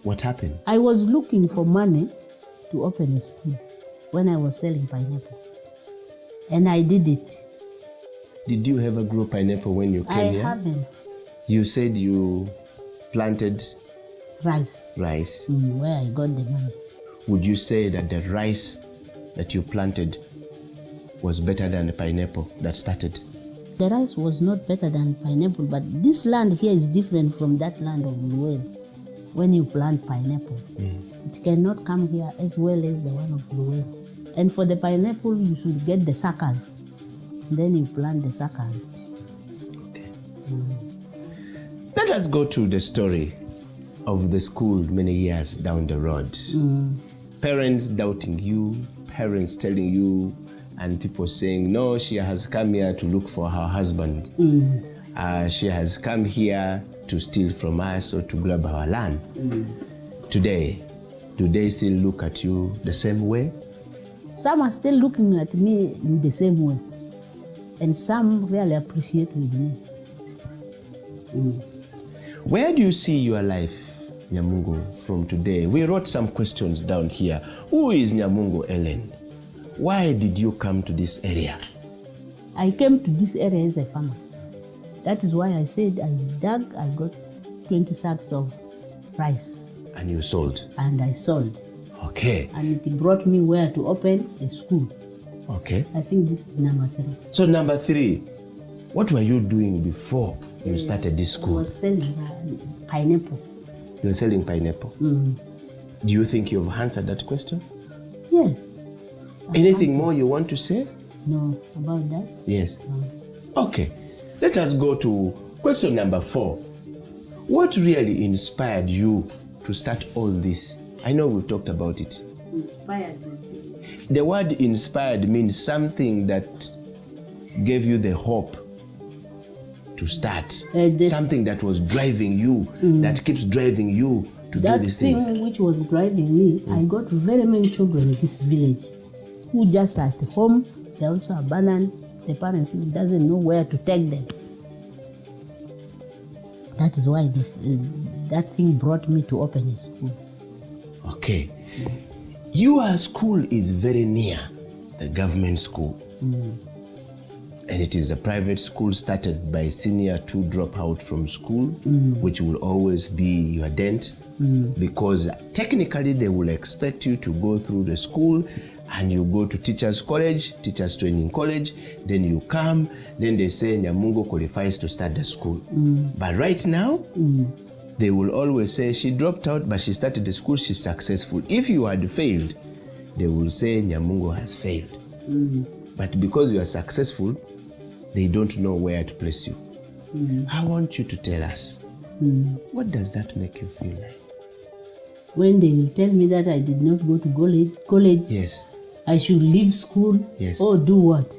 what happened? I was looking for money to open a school when I was selling pineapple. And I did it. Did you ever grow pineapple when you came here? I haven't. You said you planted rice. Where I got the money. Would you say that the rice that you planted was better than the pineapple that started? The rice was not better than pineapple, but this land here is different from that land of Luel. When you plant pineapple, it cannot come here as well as the one of Luel. And for the pineapple, you should get the suckers. Then you plant the suckers. Let us go to the story of the school many years down the road. Parents doubting you, parents telling you, and people saying, no, she has come here to look for her husband. She has come here to steal from us or to grab our land. Today, do they still look at you the same way? Some are still looking at me in the same way. And some really appreciate with me. Where do you see your life, Nyamungo, from today? We wrote some questions down here. Who is Nyamungo Ellen? Why did you come to this area? I came to this area as a farmer. That is why I said I dug, I got 20 sacks of rice. And you sold? And I sold. Okay. And it brought me where to open a school. Okay. I think this is number 3. So number 3, what were you doing before you started this school? I was selling pineapple. You were selling pineapple? Do you think you've answered that question? Yes. Anything more you want to say? No, about that? Yes. Okay. Let us go to question number 4. What really inspired you to start all this? I know we've talked about it. Inspired. The word inspired means something that gave you the hope to start. Something that was driving you, that keeps driving you to do this thing. That thing which was driving me, I got very many children in this village who just at home, they also abandoned. The parents doesn't know where to take them. That is why that thing brought me to open a school. Okay. Your school is very near the government school. And it is a private school started by senior 2 drop out from school, which will always be your dent. Because technically they will expect you to go through the school and you go to teachers college, teachers training college, then you come, then they say Nyamungo qualifies to start the school. But right now, they will always say she dropped out but she started the school, she's successful. If you had failed, they will say Nyamungo has failed. But because you are successful, they don't know where to place you. I want you to tell us, what does that make you feel like? When they will tell me that I did not go to college, yes, I should leave school, yes, or do what?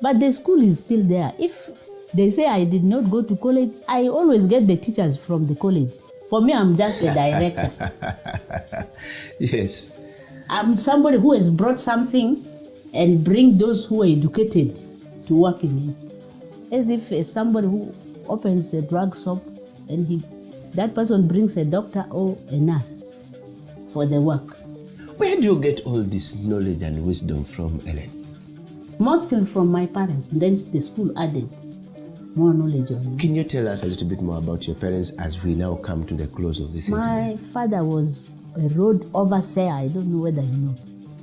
But the school is still there. If they say I did not go to college, I always get the teachers from the college. For me, I'm just a director. Yes. I'm somebody who has brought something and bring those who are educated to work in it. As if somebody who opens a drug shop and that person brings a doctor or a nurse for the work. Where do you get all this knowledge and wisdom from, Ellen? Mostly from my parents. Then the school added more knowledge on me. Can you tell us a little bit more about your parents as we now come to the close of this interview? My father was a road overseer. I don't know whether you know.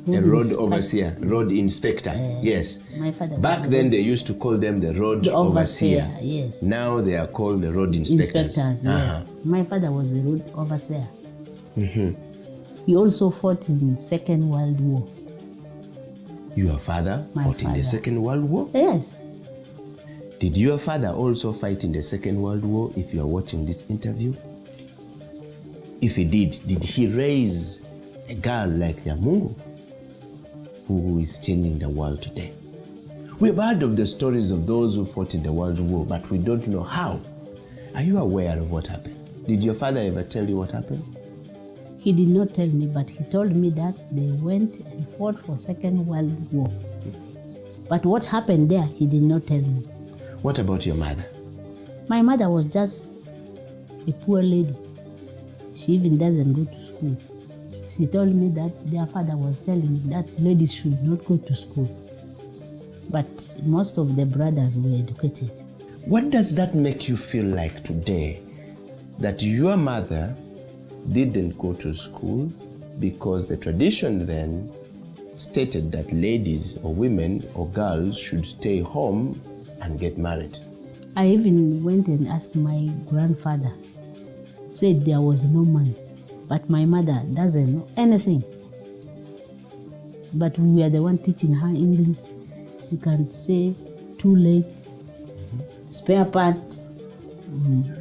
A road overseer, road inspector, yes. My father Back then they used to call them the road overseer. Yes. Now they are called the road inspectors. Yes. My father was a road overseer. He also fought in the Second World War. Your father fought in the Second World War? Yes. Did your father also fight in the Second World War, if you are watching this interview? If he did he raise a girl like Nyamungo, who is changing the world today? We've heard of the stories of those who fought in the World War, but we don't know how. Are you aware of what happened? Did your father ever tell you what happened? He did not tell me, but he told me that they went and fought for Second World War. But what happened there, he did not tell me. What about your mother? My mother was just a poor lady. She even doesn't go to school. She told me that their father was telling me that ladies should not go to school. But most of the brothers were educated. What does that make you feel like today? That your mother didn't go to school because the tradition then stated that ladies or women or girls should stay home and get married. I even went and asked my grandfather. Said there was no money. But my mother doesn't know anything. but we are the one teaching her English. She can say too late, spare part.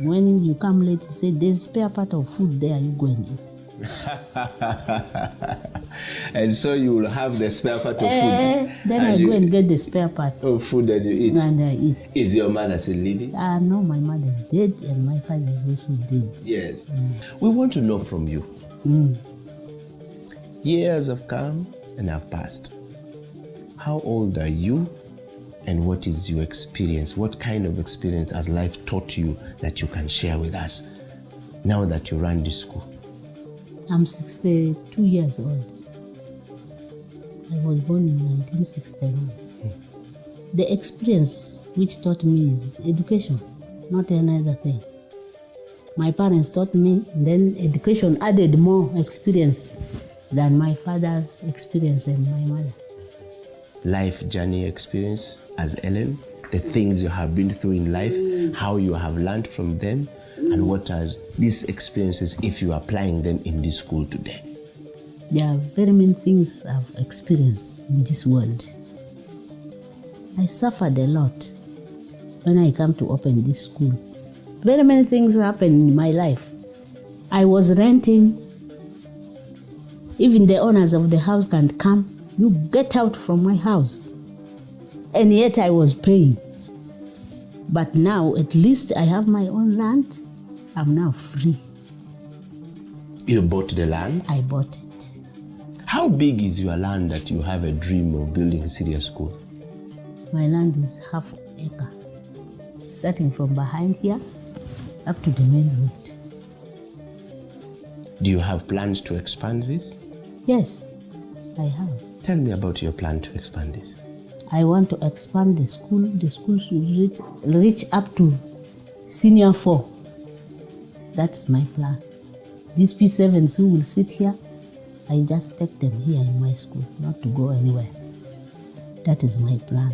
When you come late, you say there's spare part of food there, you go and eat. And so you will have the spare part of food. Then I go and get the spare part of food that you eat. And I eat. Is your mother still living? No, my mother is dead and my father is also dead. Yes. We want to know from you. Years have come and have passed. How old are you and what is your experience? What kind of experience has life taught you that you can share with us now that you run this school? I'm 62 years old. I was born in 1961. The experience which taught me is education, not any other thing. My parents taught me, then education added more experience than my father's experience and my mother. Life journey experience as Ellen, the things you have been through in life, how you have learned from them, and what are these experiences if you are applying them in this school today? There are very many things I've experienced in this world. I suffered a lot when I come to open this school. Very many things happened in my life. I was renting. Even the owners of the house can't come. You get out from my house. And yet I was paying. But now at least I have my own land. I'm now free. You bought the land? I bought it. How big is your land that you have a dream of building a serious school? My land is half acre. Starting from behind here up to the main road. Do you have plans to expand this? Yes, I have. Tell me about your plan to expand this. I want to expand the school. The school should reach up to senior 4. That's my plan. These P7s who will sit here, I just take them here in my school, not to go anywhere. That is my plan.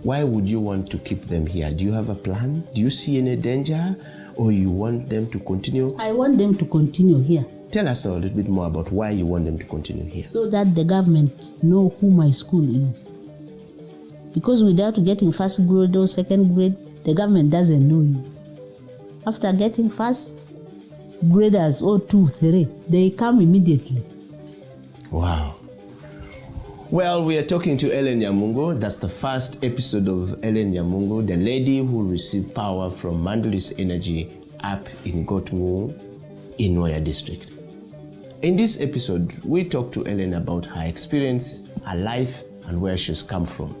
Why would you want to keep them here? Do you have a plan? Do you see any danger? Or you want them to continue? I want them to continue here. Tell us a little bit more about why you want them to continue here. So that the government know who my school is. Because without getting first grade or second grade, the government doesn't know you. After getting first graders or 2, 3, they come immediately. Wow. Well, we are talking to Ellen Nyamungo. That's the first episode of Ellen Nyamungo, the lady who received power from Mandulis Energy up in Gotmu in Noya district. In this episode, we talk to Ellen about her experience, her life, and where she's come from.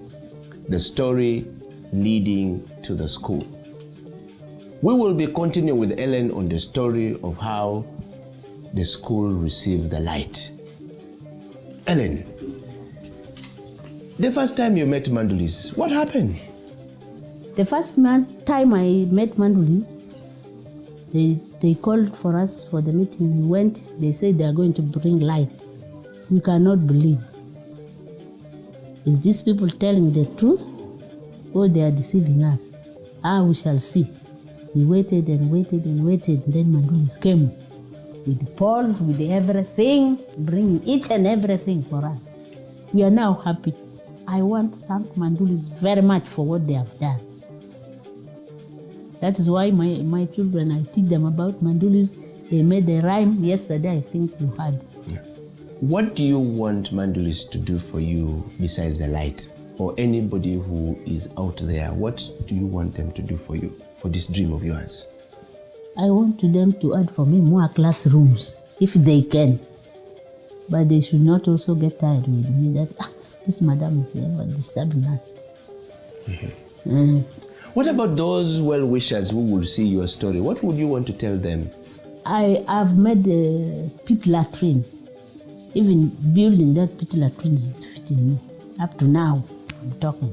The story leading to the school. We will be continuing with Ellen on the story of how the school received the light. Ellen, the first time you met Mandulis, what happened? The first time I met Mandulis, they called for us for the meeting. We went, they said they are going to bring light. We cannot believe. Is these people telling the truth or they are deceiving us? We shall see. We waited and waited and waited. Then Mandulis came with poles, with everything, bringing each and everything for us. We are now happy. I want to thank Mandulis very much for what they have done. That is why my children, I teach them about Mandulis. They made a rhyme yesterday, I think you heard. Yeah. What do you want Mandulis to do for you besides the light? Or anybody who is out there, what do you want them to do for you, for this dream of yours? I want them to add for me more classrooms, if they can. But they should not also get tired with me that this madam is ever disturbing us. What about those well-wishers who will see your story? What would you want to tell them? I've made a pit latrine. Even building that pit latrine is fitting me. Up to now, I'm talking.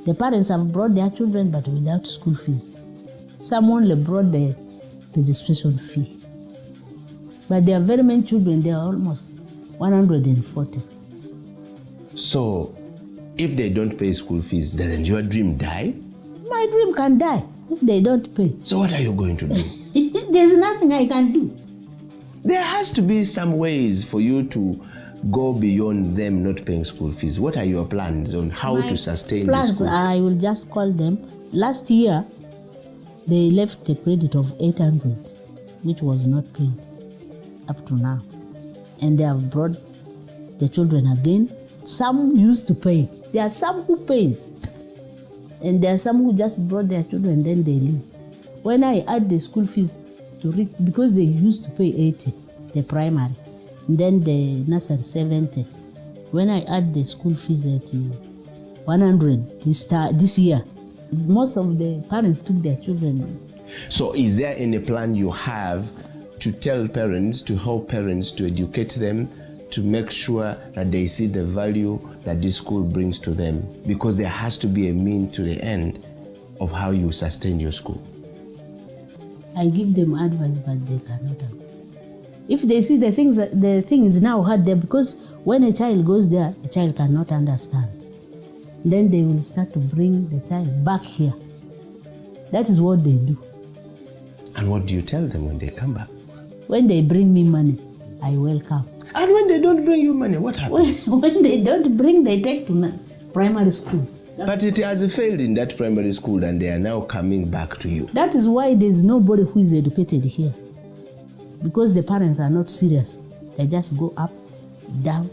The parents have brought their children, but without school fees. Some only brought the registration fee. But there are very many children, there are almost 140. So, if they don't pay school fees, doesn't your dream die? My dream can die if they don't pay. So what are you going to do? There's nothing I can do. There has to be some ways for you to go beyond them not paying school fees? What are your plans on how to sustain the Plans, school? I will just call them. Last year, they left a credit of 800, which was not paid up to now. And they have brought the children again. Some used to pay. There are some who pays. And there are some who just brought their children, then they leave. When I add the school fees to read, because they used to pay 80, the primary, and then the nursery 70. When I add the school fees at 100 this year, most of the parents took their children. So is there any plan you have to tell parents, to help parents, to educate them, to make sure that they see the value that this school brings to them? Because there has to be a means to the end of how you sustain your school. I give them advice, but they cannot. If they see the thing is now hard there, because when a child goes there, a child cannot understand. Then they will start to bring the child back here. That is what they do. And what do you tell them when they come back? When they bring me money, I welcome. And when they don't bring you money, what happens? When they don't bring, they take to primary school. But it has failed in that primary school and they are now coming back to you. That is why there is nobody who is educated here. Because the parents are not serious. They just go up, down,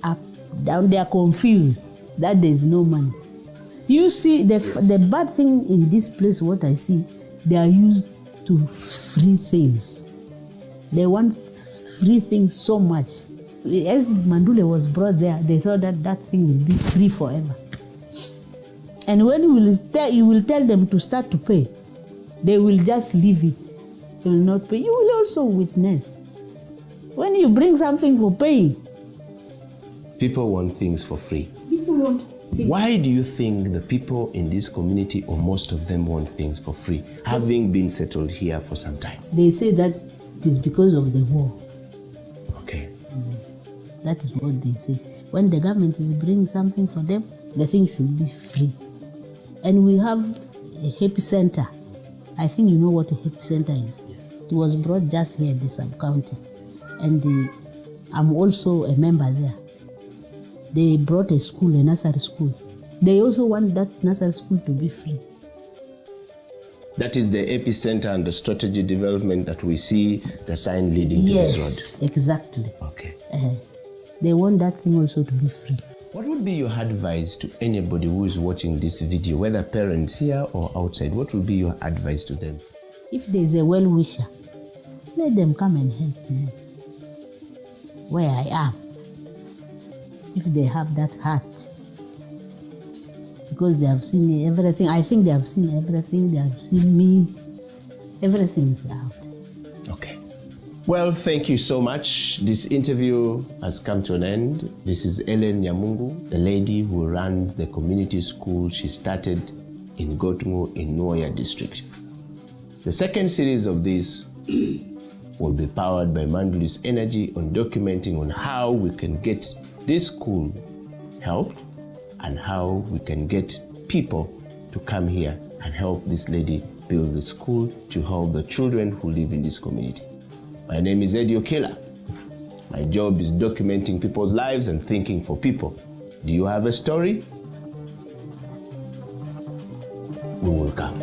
up, down. They are confused that there is no money. You see, the bad thing in this place, what I see, they are used to free things. They want free things so much. As Mandule was brought there, they thought that thing will be free forever. And when you will tell them to start to pay, they will just leave it. They will not pay. You will also witness. When you bring something for paying. People want things for free. People want. Why do you think the people in this community, or most of them, want things for free, having been settled here for some time? They say that it is because of the war. Okay. That is what they say. When the government is bringing something for them, the thing should be free. And we have a happy center. I think you know what a happy center is. It was brought just here in the sub-county. And I'm also a member there. They brought a school, a nursery school. They also want that nursery school to be free. That is the epicenter and the strategy development that we see the sign leading to this road. Yes, exactly. Okay. They want that thing also to be free. What would be your advice to anybody who is watching this video, whether parents here or outside? What would be your advice to them? If there is a well-wisher, let them come and help me where I am. If they have that heart. Because they have seen everything. I think they have seen everything. They have seen me. Everything is out. Okay. Well, thank you so much. This interview has come to an end. This is Ellen Nyamungu, the lady who runs the community school she started in Gotungu in Nuoya district. The second series of this will be powered by Manduli's energy on documenting on how we can get this school helped and how we can get people to come here and help this lady build the school to help the children who live in this community. My name is Eddie Okela. My job is documenting people's lives and thinking for people. Do you have a story? We will come.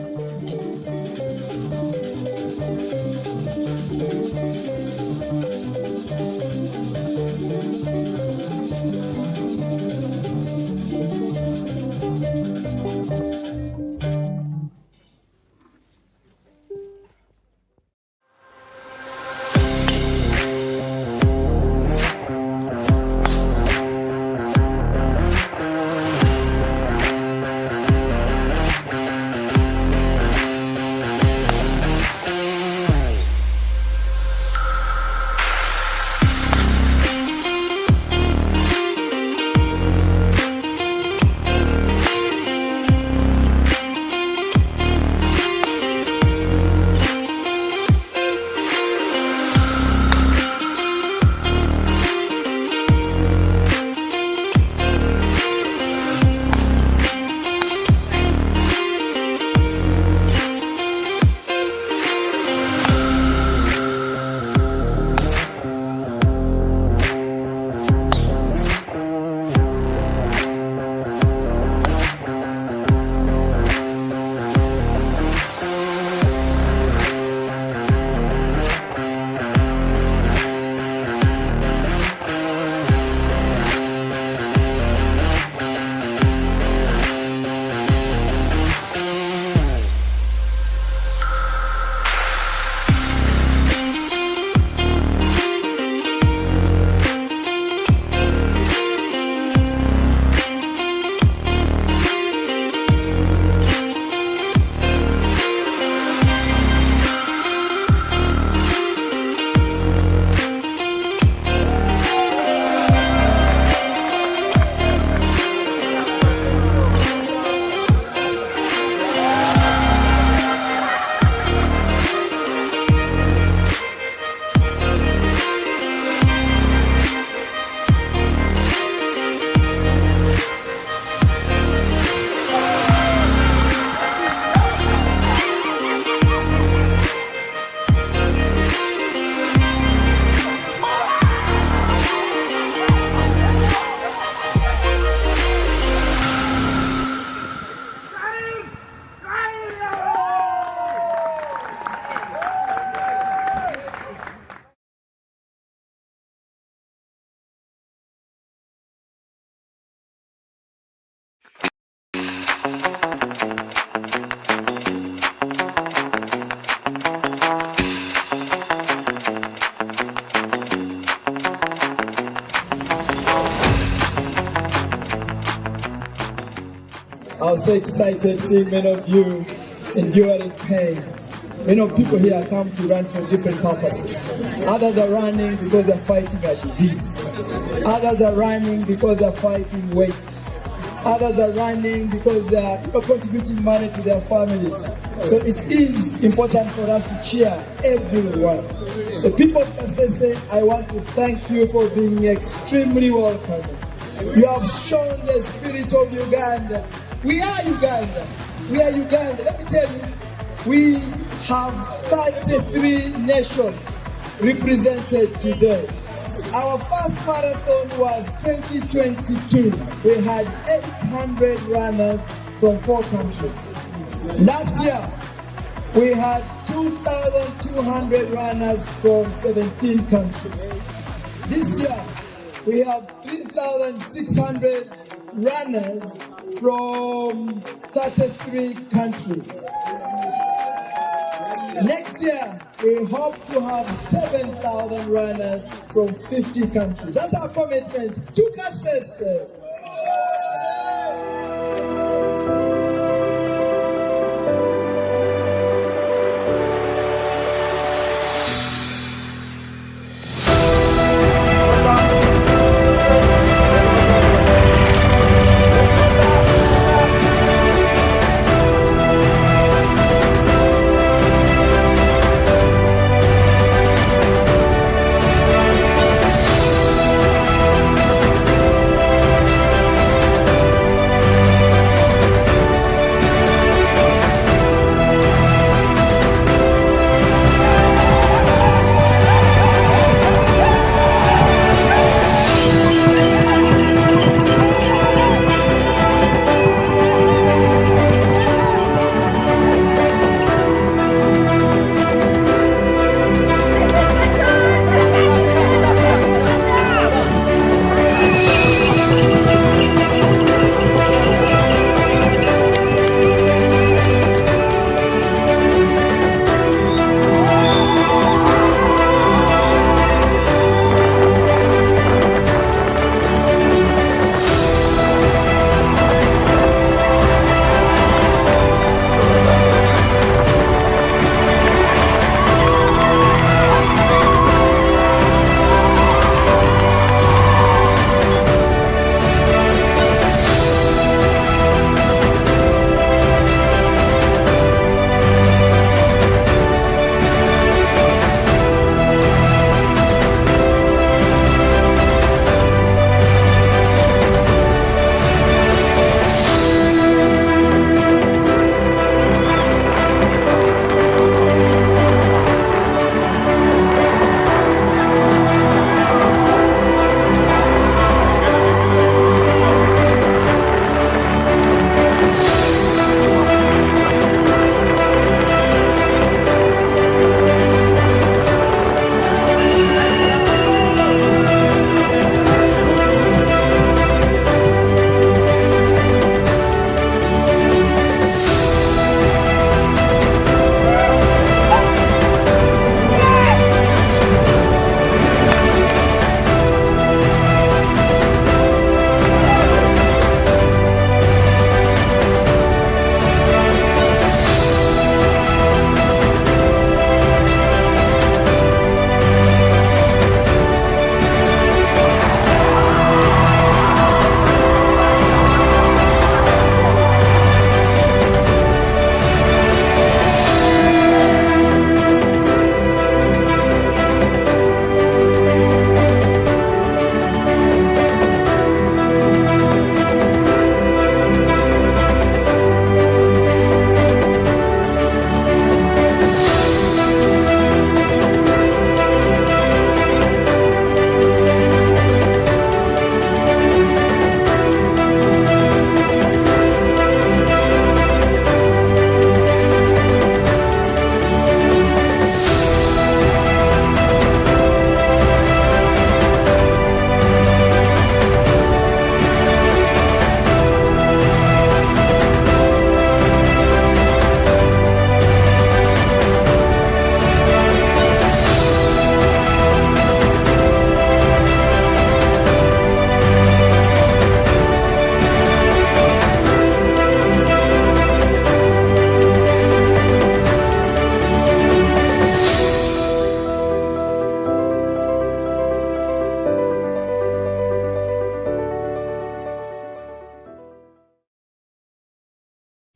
I was so excited seeing many of you enduring pain. Many of people here come to run for different purposes. Others are running because they're fighting a disease. Others are running because they're fighting weight. Others are running because they're contributing money to their families. So it is important for us to cheer everyone. The people of Kasese, I want to thank you for being extremely welcome. You have shown the spirit of Uganda. We are Uganda. We are Uganda. Let me tell you, we have 33 nations represented today. Our first marathon was 2022. We had 800 runners from 4 countries. Last year, we had 2,200 runners from 17 countries. This year, we have 3,600 runners from 33 countries. Next year, we hope to have 7,000 runners from 50 countries. That's our commitment to Kasese.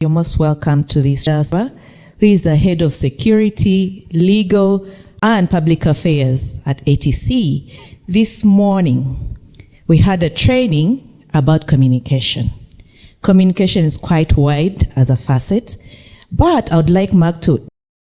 You're most welcome to this, who is the head of security, legal, and public affairs at ATC. This morning, we had a training about communication. Communication is quite wide as a facet, but I would like Mark to